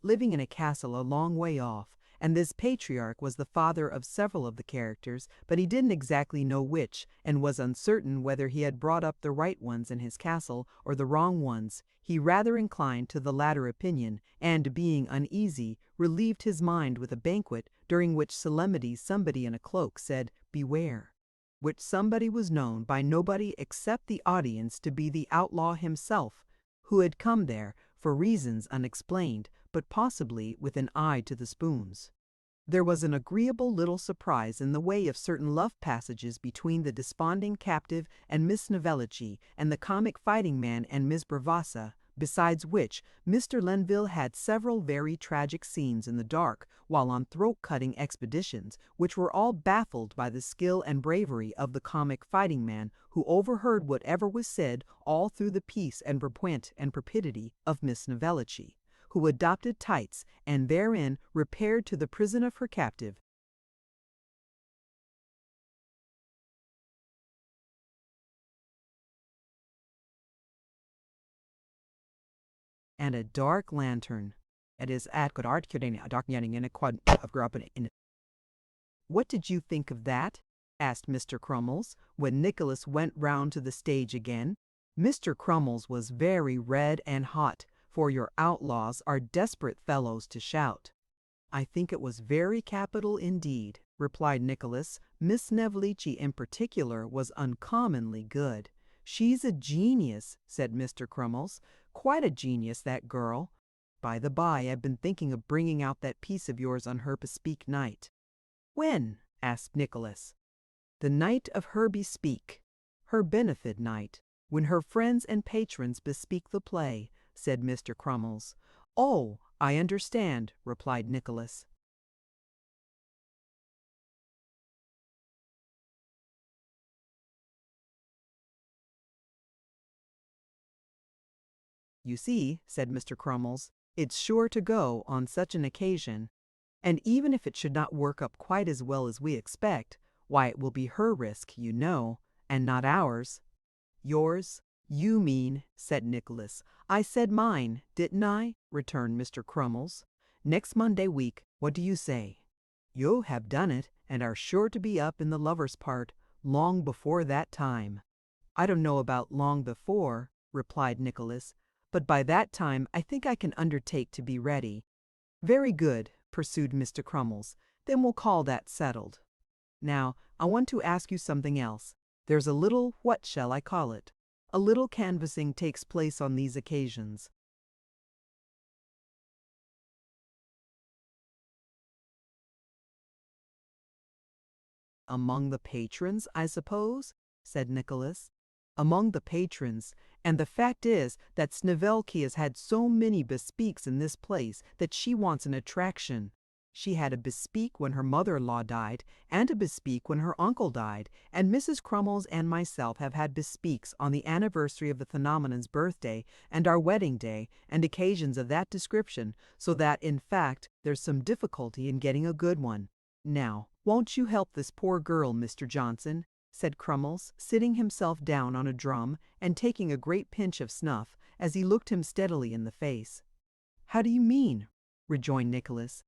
Living in a castle a long way off, and this patriarch was the father of several of the characters, but he didn't exactly know which, and was uncertain whether he had brought up the right ones in his castle or the wrong ones. He rather inclined to the latter opinion, and, being uneasy, relieved his mind with a banquet, during which solemnity somebody in a cloak said, "Beware," which somebody was known by nobody except the audience to be the outlaw himself, who had come there for reasons unexplained, but possibly with an eye to the spoons. There was an agreeable little surprise in the way of certain love passages between the desponding captive and Miss Snevellicci, and the comic fighting man and Miss Bravassa, besides which Mr. Lenville had several very tragic scenes in the dark while on throat-cutting expeditions, which were all baffled by the skill and bravery of the comic fighting man, who overheard whatever was said all through the peace and pourpoint and perfidy of Miss Snevellicci, who adopted tights, and therein repaired to the prison of her captive, and a dark lantern. What did you think of that? Asked Mr. Crummles, when Nicholas went round to the stage again. Mr. Crummles was very red and hot, for your outlaws are desperate fellows to shout. I think it was very capital indeed, replied Nicholas. Miss Snevellicci in particular was uncommonly good. She's a genius, said Mr. Crummles. Quite a genius, that girl. By the by, I've been thinking of bringing out that piece of yours on her bespeak night. When? Asked Nicholas. The night of her bespeak. her benefit night, when her friends and patrons bespeak the play," said Mr. Crummles. "Oh, I understand," replied Nicholas. "You see," said Mr. Crummles, "it's sure to go on such an occasion. And even if it should not work up quite as well as we expect, why it will be her risk, you know, and not ours." "Yours? You mean," said Nicholas. "I said mine, didn't I?" returned Mr. Crummles. "Next Monday week, what do you say? You have done it, and are sure to be up in the lover's part long before that time." "I don't know about long before," replied Nicholas, "but by that time I think I can undertake to be ready." "Very good," pursued Mr. Crummles. "Then we'll call that settled. Now, I want to ask you something else. There's a little, what shall I call it? A little canvassing takes place on these occasions." "Among the patrons, I suppose?" said Nicholas. "Among the patrons, and the fact is that Snevelky has had so many bespeaks in this place that she wants an attraction. She had a bespeak when her mother-in-law died, and a bespeak when her uncle died, and Mrs. Crummles and myself have had bespeaks on the anniversary of the phenomenon's birthday, and our wedding day, and occasions of that description, so that, in fact, there's some difficulty in getting a good one. Now, won't you help this poor girl, Mr. Johnson?" said Crummles, sitting himself down on a drum and taking a great pinch of snuff as he looked him steadily in the face. "How do you mean?" rejoined Nicholas.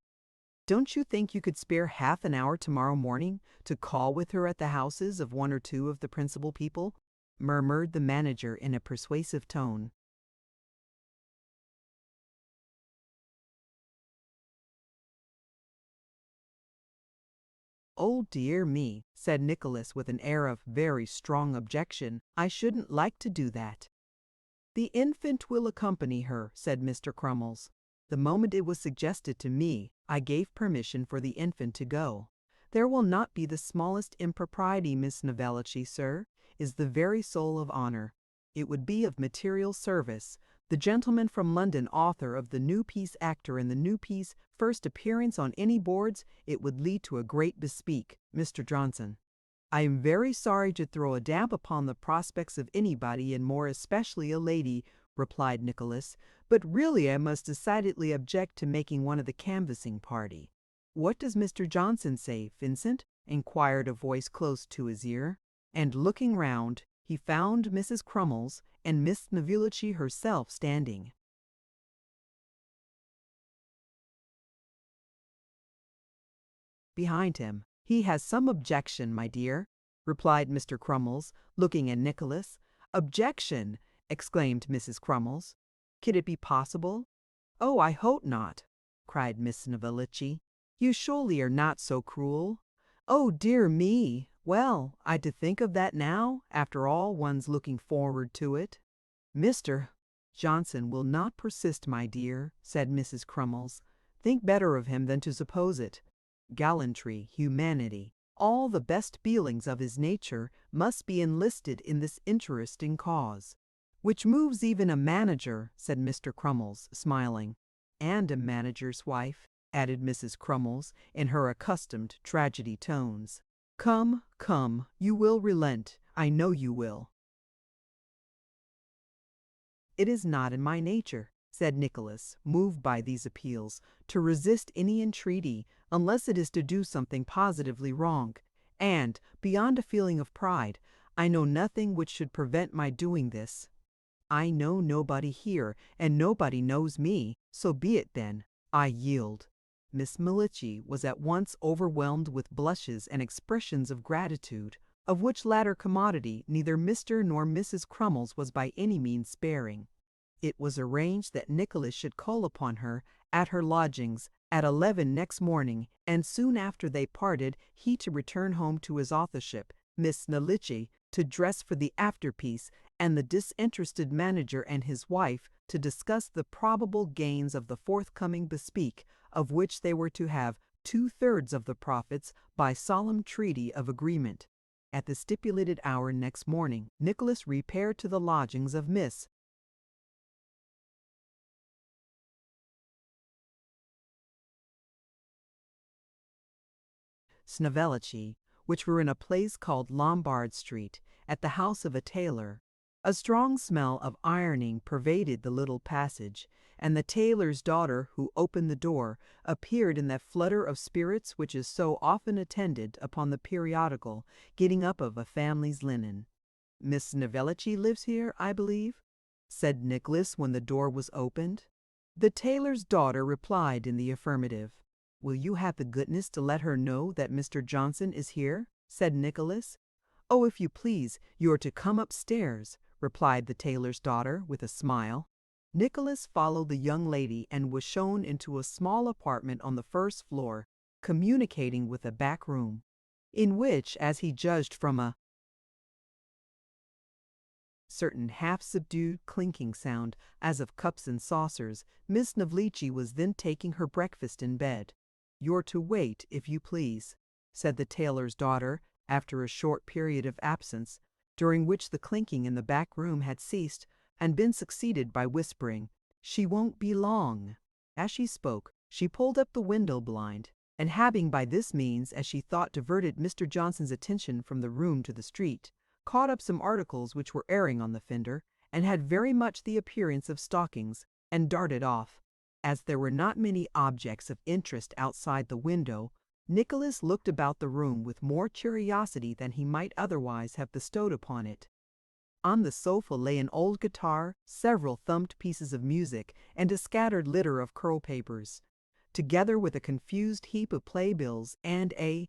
"Don't you think you could spare half an hour tomorrow morning to call with her at the houses of one or two of the principal people?" murmured the manager in a persuasive tone. "Oh dear me," said Nicholas with an air of very strong objection. "I shouldn't like to do that." "The infant will accompany her," said Mr. Crummles. "The moment it was suggested to me, I gave permission for the infant to go. There will not be the smallest impropriety, Miss Snevellicci, sir, is the very soul of honor. It would be of material service. The gentleman from London, author of the new piece, actor in the new piece, first appearance on any boards, it would lead to a great bespeak, Mr. Johnson. I am very sorry to throw a damp upon the prospects of anybody, and more especially a lady," replied Nicholas, "but really I must decidedly object to making one of the canvassing party." "What does Mr. Johnson say, Vincent?" inquired a voice close to his ear, and looking round, he found Mrs. Crummles and Miss Snevellicci herself standing. Behind him. "He has some objection, my dear," replied Mr. Crummles, looking at Nicholas. "Objection!" exclaimed Mrs. Crummles. "Could it be possible?" "Oh, I hope not," cried Miss Snevellicci. "You surely are not so cruel." "Oh dear me! Well, I to think of that now, after all one's looking forward to it." "Mr. Johnson will not persist, my dear," said Mrs. Crummles. "Think better of him than to suppose it. Gallantry, humanity, all the best feelings of his nature must be enlisted in this interesting cause." "Which moves even a manager," said Mr. Crummles, smiling. "And a manager's wife," added Mrs. Crummles in her accustomed tragedy tones. "Come, come, you will relent. I know you will." "It is not in my nature," said Nicholas, moved by these appeals, "to resist any entreaty, unless it is to do something positively wrong. And, beyond a feeling of pride, I know nothing which should prevent my doing this. I know nobody here, and nobody knows me, so be it then. I yield." Miss Snevellicci was at once overwhelmed with blushes and expressions of gratitude, of which latter commodity neither Mr. nor Mrs. Crummles was by any means sparing. It was arranged that Nicholas should call upon her at her lodgings at 11 next morning, and soon after they parted, he to return home to his authorship, Miss Snevellicci to dress for the afterpiece, and the disinterested manager and his wife to discuss the probable gains of the forthcoming bespeak, of which they were to have 2/3 of the profits by solemn treaty of agreement. At the stipulated hour next morning, Nicholas repaired to the lodgings of Miss Snovellicci, which were in a place called Lombard Street, at the house of a tailor. A strong smell of ironing pervaded the little passage, and the tailor's daughter, who opened the door, appeared in that flutter of spirits which is so often attendant upon the periodical getting up of a family's linen. "Miss Snovellicci lives here, I believe?" said Nicholas when the door was opened. The tailor's daughter replied in the affirmative. "Will you have the goodness to let her know that Mr. Johnson is here?" said Nicholas. "Oh, if you please, you are to come upstairs," replied the tailor's daughter with a smile. Nicholas followed the young lady and was shown into a small apartment on the first floor, communicating with a back room, in which, as he judged from a certain half-subdued clinking sound, as of cups and saucers, Miss Snovellicci was then taking her breakfast in bed. "You're to wait, if you please," said the tailor's daughter, after a short period of absence, during which the clinking in the back room had ceased, and been succeeded by whispering. "She won't be long." As she spoke, she pulled up the window blind, and having by this means, as she thought, diverted Mr. Johnson's attention from the room to the street, caught up some articles which were airing on the fender, and had very much the appearance of stockings, and darted off. As there were not many objects of interest outside the window, Nicholas looked about the room with more curiosity than he might otherwise have bestowed upon it. On the sofa lay an old guitar, several thumbed pieces of music, and a scattered litter of curl papers, together with a confused heap of playbills and a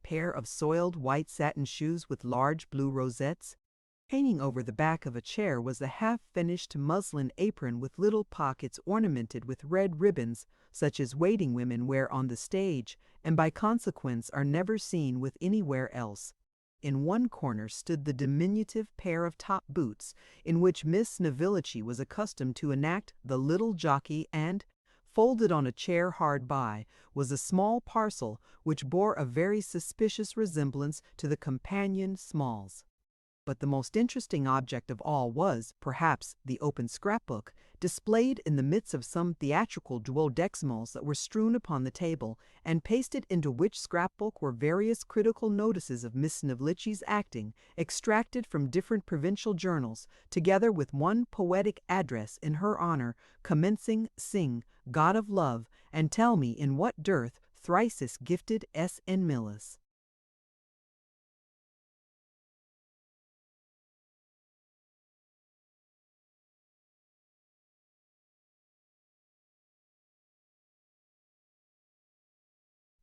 pair of soiled white satin shoes with large blue rosettes. Hanging over the back of a chair was a half-finished muslin apron with little pockets ornamented with red ribbons, such as waiting women wear on the stage, and by consequence are never seen with anywhere else. In one corner stood the diminutive pair of top boots in which Miss Snovellicci was accustomed to enact the little jockey, and, folded on a chair hard by, was a small parcel which bore a very suspicious resemblance to the companion smalls. But the most interesting object of all was, perhaps, the open scrapbook, displayed in the midst of some theatrical duodecimals that were strewn upon the table, and pasted into which scrapbook were various critical notices of Miss Snovellicci's acting, extracted from different provincial journals, together with one poetic address in her honor, commencing, "Sing, God of love, and tell me in what dearth thrice is gifted S. N. Millis."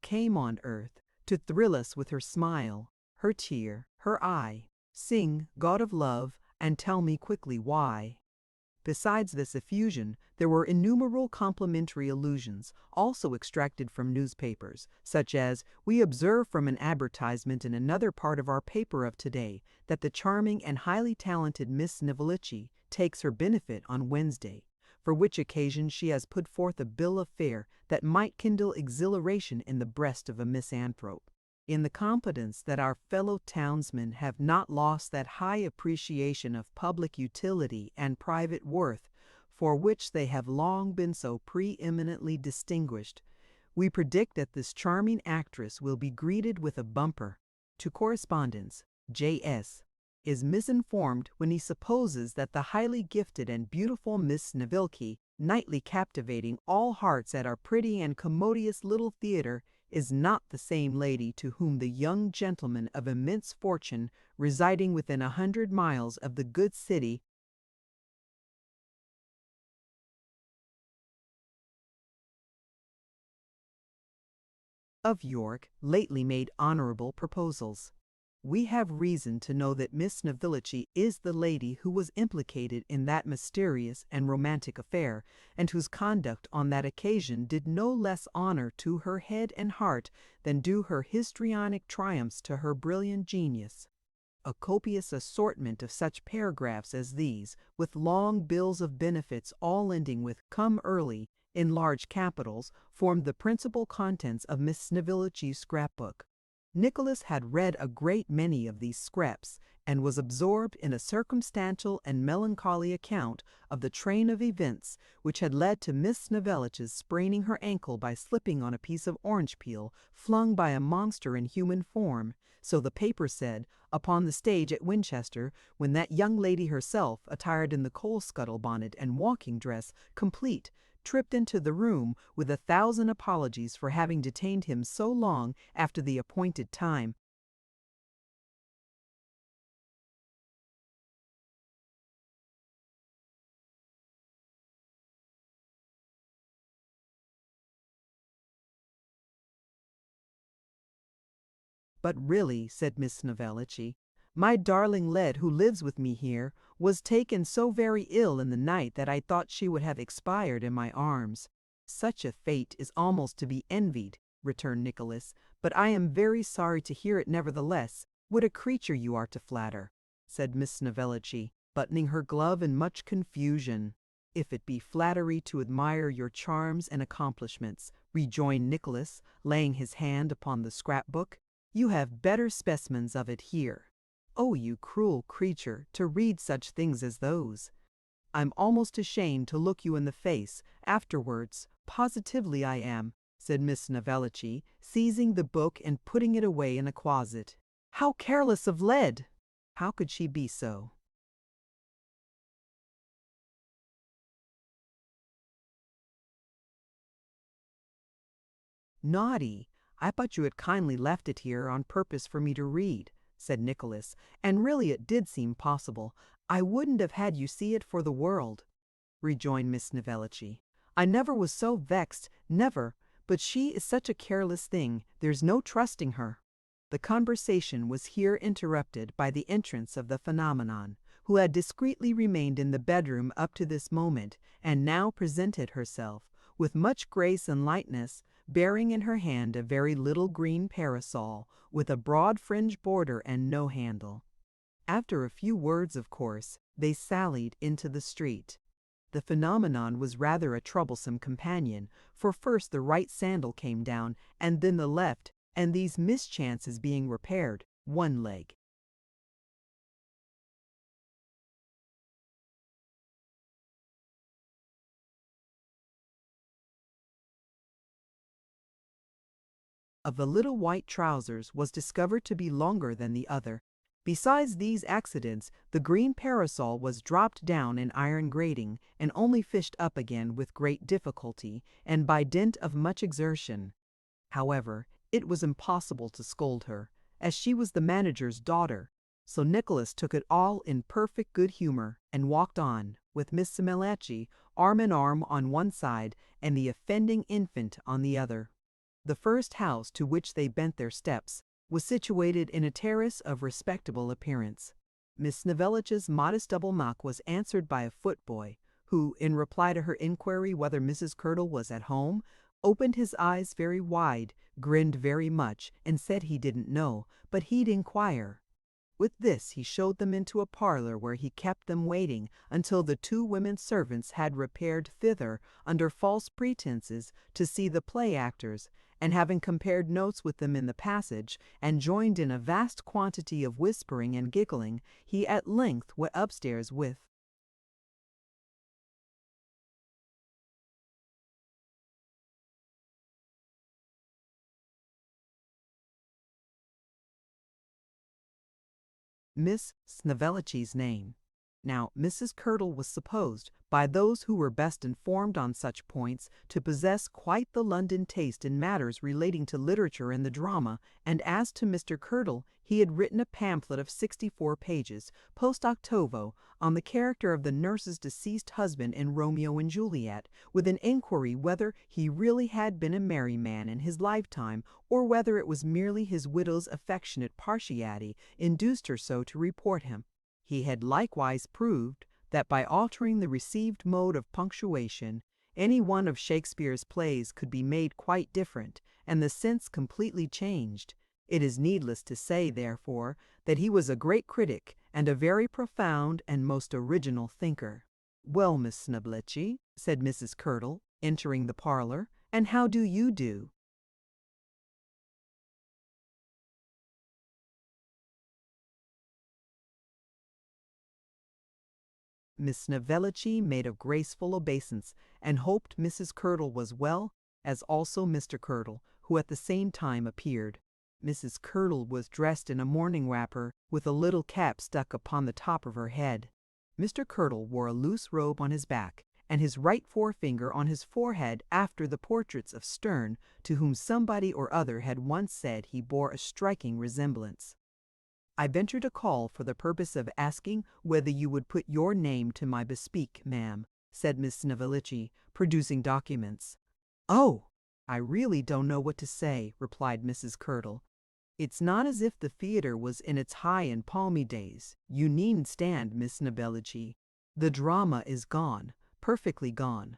Came on earth to thrill us with her smile, her tear, her eye. Sing, God of love, and tell me quickly why. Besides this effusion, there were innumerable complimentary allusions, also extracted from newspapers, such as, "We observe from an advertisement in another part of our paper of today that the charming and highly talented Miss Snovellicci takes her benefit on Wednesday, for which occasion she has put forth a bill of fare that might kindle exhilaration in the breast of a misanthrope." In the confidence that our fellow townsmen have not lost that high appreciation of public utility and private worth for which they have long been so preeminently distinguished, we predict that this charming actress will be greeted with a bumper. To correspondence, J.S. is misinformed when he supposes that the highly gifted and beautiful Miss Snovellicci, nightly captivating all hearts at our pretty and commodious little theatre, is not the same lady to whom the young gentleman of immense fortune, residing within 100 miles of the good city of York, lately made honorable proposals. We have reason to know that Miss Snovellicci is the lady who was implicated in that mysterious and romantic affair, and whose conduct on that occasion did no less honor to her head and heart than do her histrionic triumphs to her brilliant genius. a copious assortment of such paragraphs as these, with long bills of benefits all ending with "Come early" in large capitals, formed the principal contents of Miss Snevilligy's scrapbook. Nicholas had read a great many of these scraps, and was absorbed in a circumstantial and melancholy account of the train of events which had led to Miss Snevilligy's spraining her ankle by slipping on a piece of orange peel flung by a monster in human form, so the paper said, upon the stage at Winchester, when that young lady herself, attired in the coal-scuttle bonnet and walking dress, complete, tripped into the room with 1,000 apologies for having detained him so long after the appointed time. "But really," said Miss Snevilligy, "my darling Led, who lives with me here, was taken so very ill in the night that I thought she would have expired in my arms." "Such a fate is almost to be envied," returned Nicholas, "but I am very sorry to hear it nevertheless. What a creature you are to flatter," said Miss Snevilligy, buttoning her glove in much confusion. "If it be flattery to admire your charms and accomplishments," rejoined Nicholas, laying his hand upon the scrapbook, "you have better specimens of it here. Oh, you cruel creature, to read such things as those! I'm almost ashamed to look you in the face afterwards, positively I am," said Miss Snevilligy, seizing the book and putting it away in a closet. "How careless of Led!" How could she be so? "Naughty! I thought you had kindly left it here on purpose for me to read," said Nicholas, "and really it did seem possible. I wouldn't have had you see it for the world," rejoined Miss Snevilligy. "I never was so vexed, never, but she is such a careless thing, there's no trusting her." The conversation was here interrupted by the entrance of the phenomenon, who had discreetly remained in the bedroom up to this moment, and now presented herself, with much grace and lightness, bearing in her hand a very little green parasol, with a broad fringe border and no handle. After a few words, of course, they sallied into the street. The phenomenon was rather a troublesome companion, for first the right sandal came down, and then the left, and these mischances being repaired, one leg. Of the little white trousers was discovered to be longer than the other. Besides these accidents, the green parasol was dropped down an iron grating, and only fished up again with great difficulty, and by dint of much exertion. However, it was impossible to scold her, as she was the manager's daughter, so Nicholas took it all in perfect good humor, and walked on, with Miss Snevilligy arm in arm on one side, and the offending infant on the other. The first house to which they bent their steps was situated in a terrace of respectable appearance. Miss Snevilligy's modest double knock was answered by a footboy, who, in reply to her inquiry whether Mrs. Curdle was at home, opened his eyes very wide, grinned very much, and said he didn't know, but he'd inquire. With this he showed them into a parlor where he kept them waiting until the two women servants had repaired thither under false pretenses to see the play actors, and having compared notes with them in the passage, and joined in a vast quantity of whispering and giggling, he at length went upstairs with Miss Snevilligy's name. Now, Mrs. Curdle was supposed, by those who were best informed on such points, to possess quite the London taste in matters relating to literature and the drama, and as to Mr. Curdle, he had written a pamphlet of 64 pages, post octavo, on the character of the nurse's deceased husband in Romeo and Juliet, with an inquiry whether he really had been a merry man in his lifetime, or whether it was merely his widow's affectionate partiality induced her so to report him. He had likewise proved that by altering the received mode of punctuation, any one of Shakespeare's plays could be made quite different, and the sense completely changed. It is needless to say, therefore, that he was a great critic and a very profound and most original thinker. "Well, Miss Snoblety," said Mrs. Curdle, entering the parlor, "and how do you do?" Miss Snovellicci made a graceful obeisance and hoped Mrs. Curdle was well, as also Mr. Curdle, who at the same time appeared. Mrs. Curdle was dressed in a morning wrapper with a little cap stuck upon the top of her head. Mr. Curdle wore a loose robe on his back and his right forefinger on his forehead after the portraits of Sterne, to whom somebody or other had once said he bore a striking resemblance. "I venture to call for the purpose of asking whether you would put your name to my bespeak, ma'am," said Miss Snovellicci, producing documents. "Oh, I really don't know what to say," replied Mrs. Curdle. "It's not as if the theatre was in its high and palmy days. You needn't stand, Miss Snovellicci. The drama is gone, perfectly gone.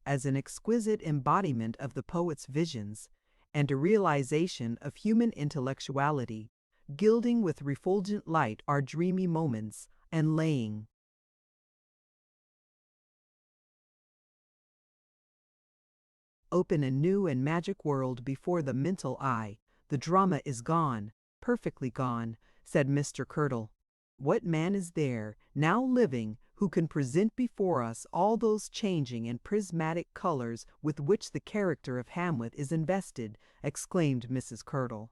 As an exquisite embodiment of the poet's visions, and a realization of human intellectuality, gilding with refulgent light our dreamy moments, and laying open a new and magic world before the mental eye. The drama is gone, perfectly gone," said Mr. Curdle. "What man is there, now living, who can present before us all those changing and prismatic colors with which the character of Hamlet is invested?" exclaimed Mrs. Curdle.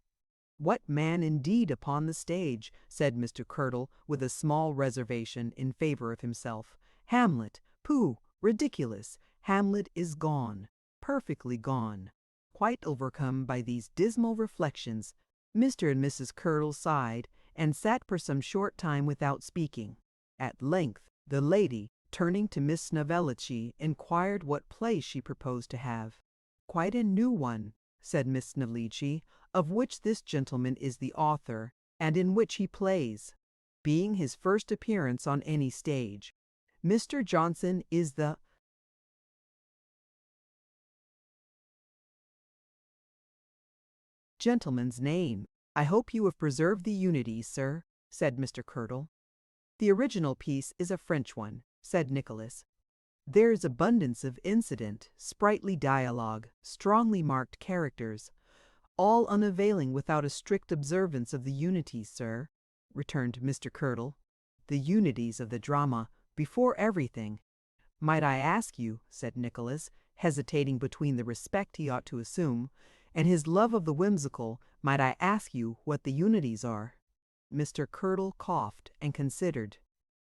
"What man indeed upon the stage?" said Mr. Curdle, with a small reservation in favor of himself. "Hamlet! Pooh! Ridiculous! Hamlet is gone, perfectly gone." Quite overcome by these dismal reflections, Mr. and Mrs. Curdle sighed, and sat for some short time without speaking. At length the lady, turning to Miss Snovellicci, inquired what play she proposed to have. "Quite a new one," said Miss Snovellicci, "of which this gentleman is the author, and in which he plays, being his first appearance on any stage. Mr. Johnson is the gentleman's name. I hope you have preserved the unities, sir," said Mr. Curdle. "The original piece is a French one," said Nicholas. "There is abundance of incident, sprightly dialogue, strongly marked characters, all unavailing without a strict observance of the unities, sir," returned Mr. Curdle. "The unities of the drama, before everything." "Might I ask you," said Nicholas, hesitating between the respect he ought to assume and his love of the whimsical, "might I ask you what the unities are?" Mr. Curdle coughed and considered.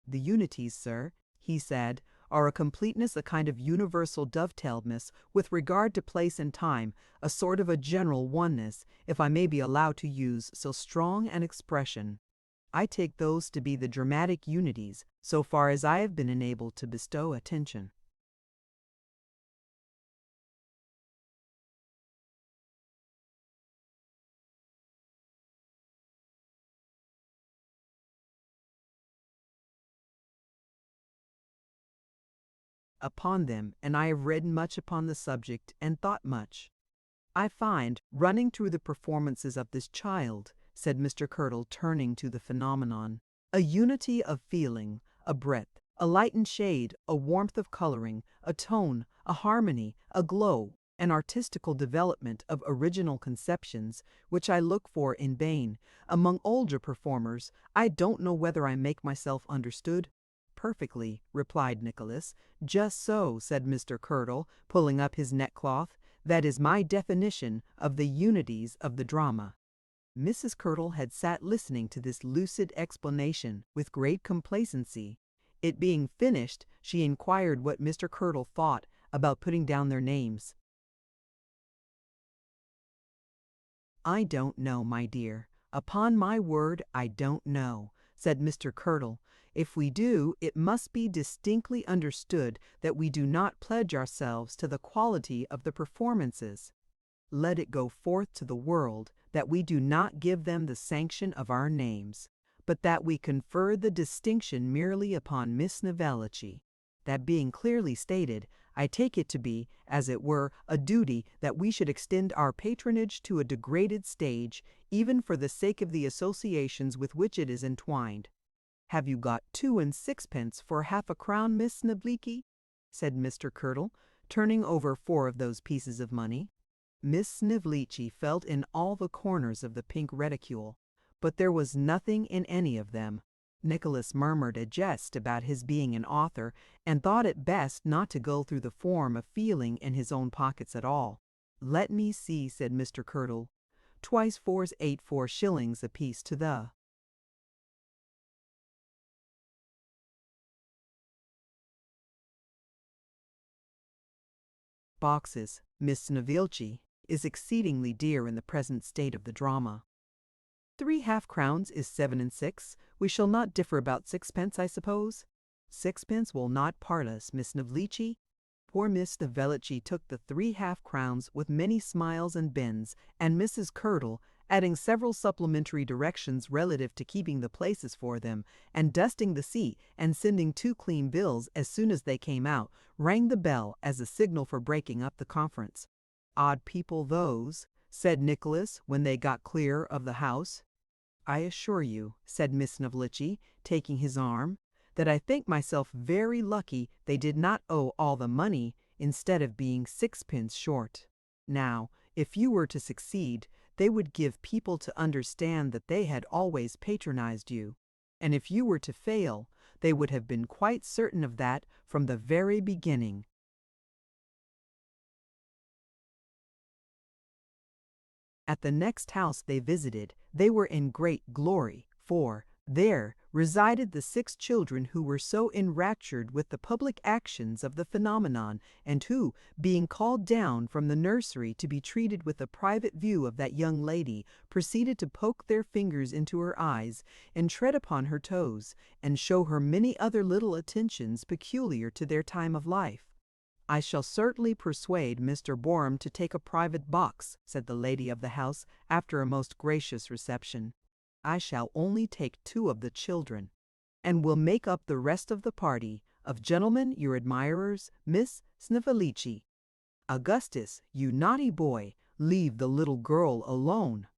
"The unities, sir," he said, "are a completeness, a kind of universal dovetailedness with regard to place and time, a sort of a general oneness, if I may be allowed to use so strong an expression. I take those to be the dramatic unities, so far as I have been enabled to bestow attention." "Upon them, and I have read much upon the subject, and thought much. I find, running through the performances of this child," said Mr. Curdle, turning to the phenomenon, "a unity of feeling, a breadth, a light and shade, a warmth of coloring, a tone, a harmony, a glow, an artistical development of original conceptions, which I look for in vain among older performers. I don't know whether I make myself understood?" "Perfectly," replied Nicholas. "Just so," said Mr. Curdle, pulling up his neckcloth. "That is my definition of the unities of the drama." Mrs. Curdle had sat listening to this lucid explanation with great complacency. It being finished, she inquired what Mr. Curdle thought about putting down their names. "I don't know, my dear. Upon my word, I don't know," said Mr. Curdle. "If we do, it must be distinctly understood that we do not pledge ourselves to the quality of the performances. Let it go forth to the world that we do not give them the sanction of our names, but that we confer the distinction merely upon Miss Snovellicci. That being clearly stated, I take it to be, as it were, a duty that we should extend our patronage to a degraded stage, even for the sake of the associations with which it is entwined. Have you got 2 and 6pence for half a crown, Miss Snivellicci? Said Mr. Curdle, turning over 4 of those pieces of money. Miss Snivellicci felt in all the corners of the pink reticule, but there was nothing in any of them. Nicholas murmured a jest about his being an author, and thought it best not to go through the form of feeling in his own pockets at all. "Let me see," said Mr. Curdle. "Twice 4's 8, 4 shillings apiece to the boxes, Miss Snivellicci, is exceedingly dear in the present state of the drama. 3 half-crowns is 7 and 6. We shall not differ about 6pence, I suppose? 6pence will not part us, Miss Snivellicci." Poor Miss Snivellicci took the 3 half-crowns with many smiles and bends, and Mrs. Curdle, adding several supplementary directions relative to keeping the places for them, and dusting the seat, and sending 2 clean bills as soon as they came out, rang the bell as a signal for breaking up the conference. "Odd people those," said Nicholas when they got clear of the house. "I assure you," said Miss Snivellicci, taking his arm, "that I think myself very lucky they did not owe all the money instead of being 6pence short. Now, if you were to succeed, they would give people to understand that they had always patronized you, and if you were to fail, they would have been quite certain of that from the very beginning." At the next house they visited, they were in great glory, for there resided the 6 children who were so enraptured with the public actions of the phenomenon, and who, being called down from the nursery to be treated with a private view of that young lady, proceeded to poke their fingers into her eyes, and tread upon her toes, and show her many other little attentions peculiar to their time of life. "I shall certainly persuade Mr. Borum to take a private box," said the lady of the house, after a most gracious reception. "I shall only take 2 of the children, and will make up the rest of the party of gentlemen, your admirers, Miss Snivellicci. Augustus, you naughty boy, leave the little girl alone."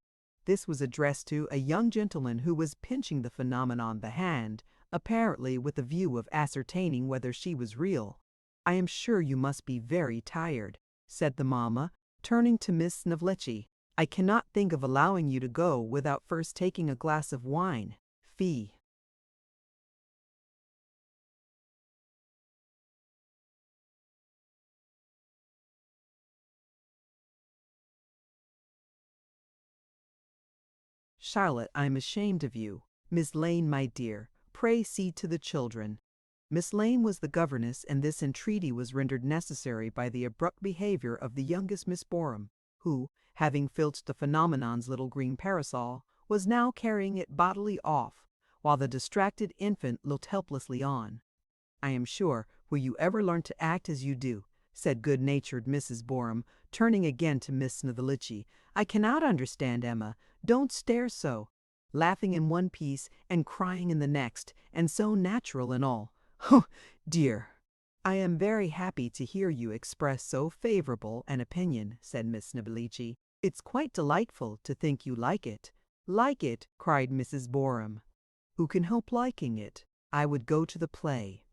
This was addressed to a young gentleman who was pinching the phenomenon the hand, apparently with a view of ascertaining whether she was real. "I am sure you must be very tired," said the mamma, turning to Miss Snivellicci. "I cannot think of allowing you to go without first taking a glass of wine. Fee." "Charlotte, I am ashamed of you. Miss Lane, my dear, pray see to the children." Miss Lane was the governess, and this entreaty was rendered necessary by the abrupt behavior of the youngest Miss Borum, who, having filched the phenomenon's little green parasol, was now carrying it bodily off, while the distracted infant looked helplessly on. "I am sure, will you ever learn to act as you do?" said good-natured Mrs. Borum, turning again to Miss Snivellicci. "I cannot understand Emma. Don't stare so. Laughing in one piece and crying in the next, and so natural in all. Oh, dear!" "I am very happy to hear you express so favorable an opinion," said Miss Snivellicci. "It's quite delightful to think you like it." "Like it!" cried Mrs. Borum. "Who can help liking it? I would go to the play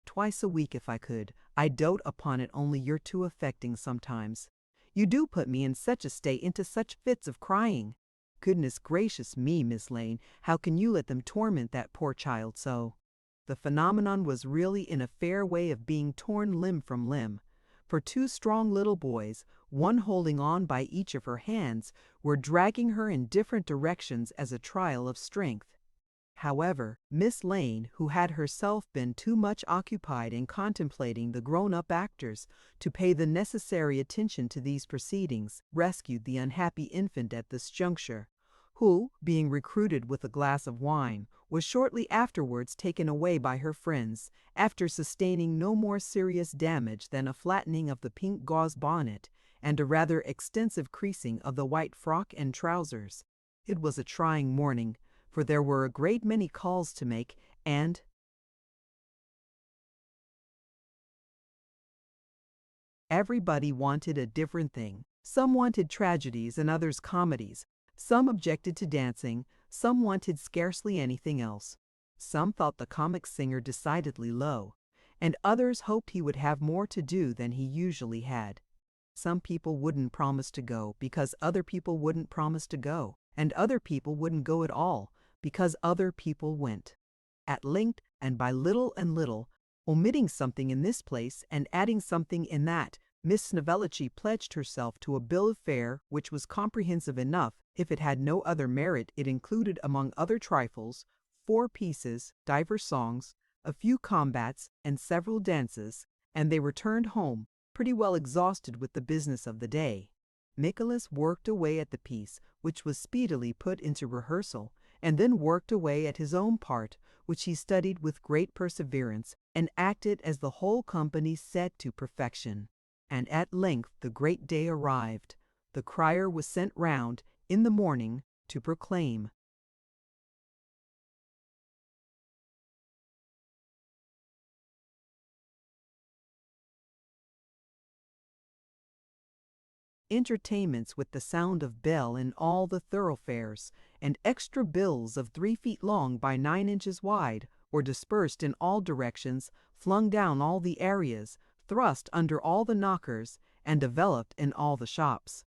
twice a week if I could. I dote upon it, only you're too affecting sometimes. You do put me in such a state into such fits of crying. Goodness gracious me, Miss Lane, how can you let them torment that poor child so?" The phenomenon was really in a fair way of being torn limb from limb, for 2 strong little boys, one holding on by each of her hands, were dragging her in different directions as a trial of strength. However, Miss Lane, who had herself been too much occupied in contemplating the grown-up actors to pay the necessary attention to these proceedings, rescued the unhappy infant at this juncture, who, being recruited with a glass of wine, was shortly afterwards taken away by her friends, after sustaining no more serious damage than a flattening of the pink gauze bonnet and a rather extensive creasing of the white frock and trousers. It was a trying morning, for there were a great many calls to make, and Everybody wanted a different thing. Some wanted tragedies and others comedies. Some objected to dancing, some wanted scarcely anything else. Some thought the comic singer decidedly low, and others hoped he would have more to do than he usually had. Some people wouldn't promise to go because other people wouldn't promise to go, and other people wouldn't go at all because other people went. At length, and by little and little, omitting something in this place and adding something in that, Miss Snevellicci pledged herself to a bill of fare which was comprehensive enough if it had no other merit. It included, among other trifles, 4 pieces, divers songs, a few combats, and several dances, and they returned home, pretty well exhausted with the business of the day. Nicholas worked away at the piece, which was speedily put into rehearsal, and then worked away at his own part, which he studied with great perseverance, and acted as the whole company said to perfection. And at length the great day arrived. The crier was sent round in the morning to proclaim. Entertainments with the sound of bell in all the thoroughfares, and extra bills of 3 feet long by 9 inches wide, were dispersed in all directions, flung down all the areas, thrust under all the knockers, and developed in all the shops.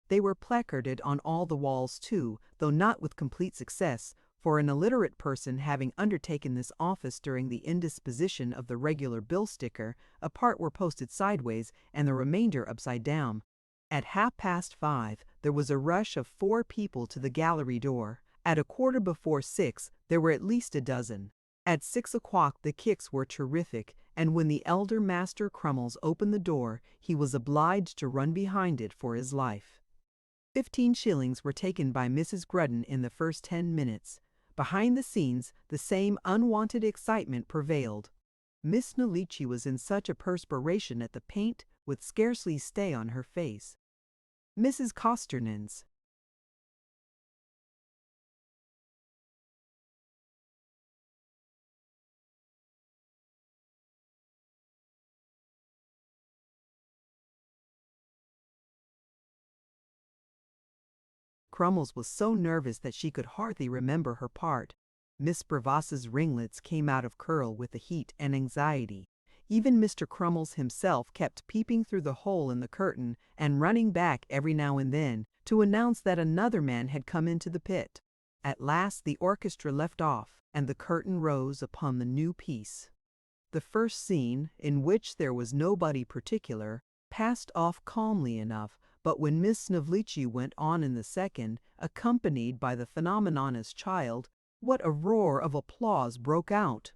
They were placarded on all the walls too, though not with complete success, for an illiterate person having undertaken this office during the indisposition of the regular bill sticker, a part were posted sideways and the remainder upside down. At 5:30 there was a rush of 4 people to the gallery door. At 6:15 there were at least a dozen. At 6 o'clock the kicks were terrific, and when the elder Master Crummles opened the door, he was obliged to run behind it for his life. 15 shillings were taken by Mrs. Grudden in the first 10 minutes. Behind the scenes the same unwonted excitement prevailed. Miss Snevellicci was in such a perspiration that the paint would scarcely stay on her face. Mrs. Costernens. Crummles was so nervous that she could hardly remember her part. Miss Bravassa's ringlets came out of curl with the heat and anxiety. Even Mr. Crummles himself kept peeping through the hole in the curtain and running back every now and then to announce that another man had come into the pit. At last the orchestra left off, and the curtain rose upon the new piece. The first scene, in which there was nobody particular, passed off calmly enough, but when Miss Snevellicci went on in the second, accompanied by the phenomenonous child, what a roar of applause broke out!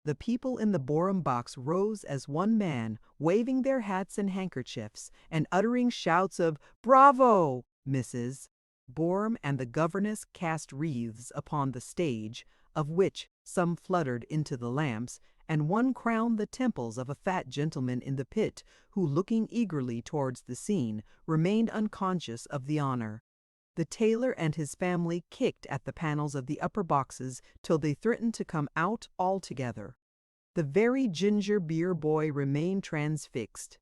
The people in the Borum box rose as one man, waving their hats and handkerchiefs, and uttering shouts of "Bravo, Mrs." Borum and the governess cast wreaths upon the stage, of which some fluttered into the lamps, and one crowned the temples of a fat gentleman in the pit, who, looking eagerly towards the scene, remained unconscious of the honor. The tailor and his family kicked at the panels of the upper boxes till they threatened to come out altogether. The very ginger beer boy remained transfixed.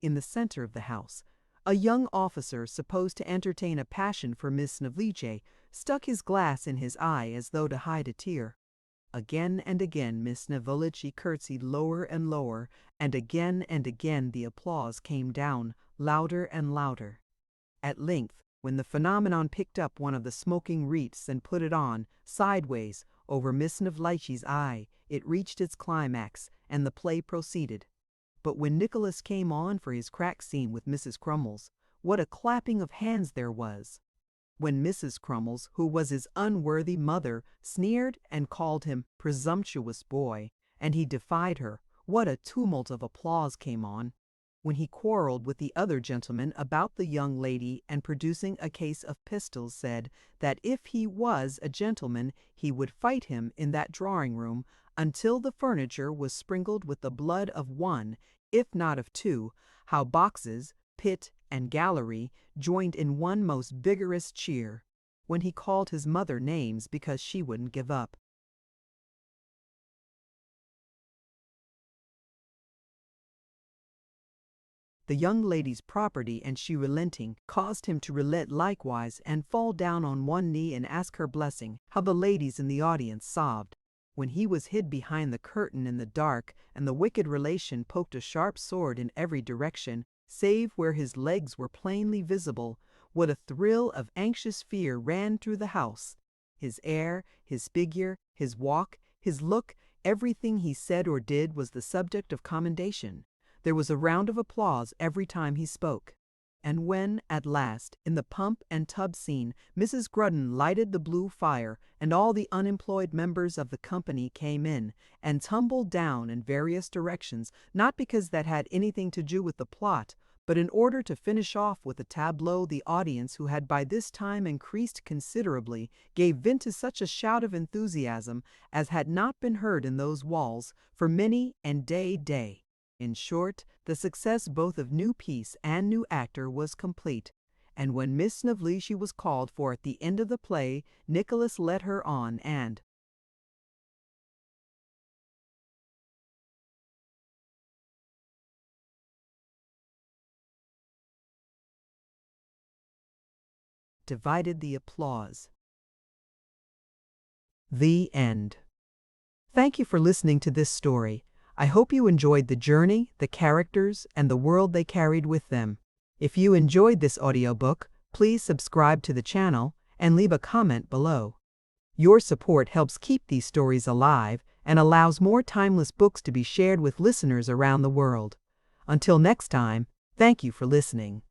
In the center of the house, a young officer, supposed to entertain a passion for Miss Snevellicci, stuck his glass in his eye as though to hide a tear. Again and again Miss Snevellicci curtsied lower and lower, and again the applause came down, louder and louder. At length, when the phenomenon picked up one of the smoking wreaths and put it on, sideways, over Miss Snevellicci's eye, it reached its climax, and the play proceeded. But when Nicholas came on for his crack scene with Mrs. Crummles, what a clapping of hands there was! When Mrs. Crummles, who was his unworthy mother, sneered and called him presumptuous boy, and he defied her, what a tumult of applause came on! When he quarrelled with the other gentleman about the young lady, and producing a case of pistols said that if he was a gentleman he would fight him in that drawing-room until the furniture was sprinkled with the blood of one, if not of two, how boxes, pit, and gallery joined in one most vigorous cheer. When he called his mother names because she wouldn't give up. the young lady's property, and she, relenting, caused him to relent likewise and fall down on one knee and ask her blessing. How the ladies in the audience sobbed when he was hid behind the curtain in the dark, and the wicked relation poked a sharp sword in every direction, save where his legs were plainly visible. What a thrill of anxious fear ran through the house! His air, his figure, his walk, his look, everything he said or did was the subject of commendation. There was a round of applause every time he spoke. And when, at last, in the pump and tub scene, Mrs. Grudden lighted the blue fire, and all the unemployed members of the company came in, and tumbled down in various directions, not because that had anything to do with the plot, but in order to finish off with a tableau, the audience, who had by this time increased considerably, gave vent to such a shout of enthusiasm as had not been heard in those walls for many and day. In short, the success both of new piece and new actor was complete, and when Miss Snevellicci was called for at the end of the play, Nicholas led her on and divided the applause. The end. Thank you for listening to this story. I hope you enjoyed the journey, the characters, and the world they carried with them. If you enjoyed this audiobook, please subscribe to the channel and leave a comment below. Your support helps keep these stories alive and allows more timeless books to be shared with listeners around the world. Until next time, thank you for listening.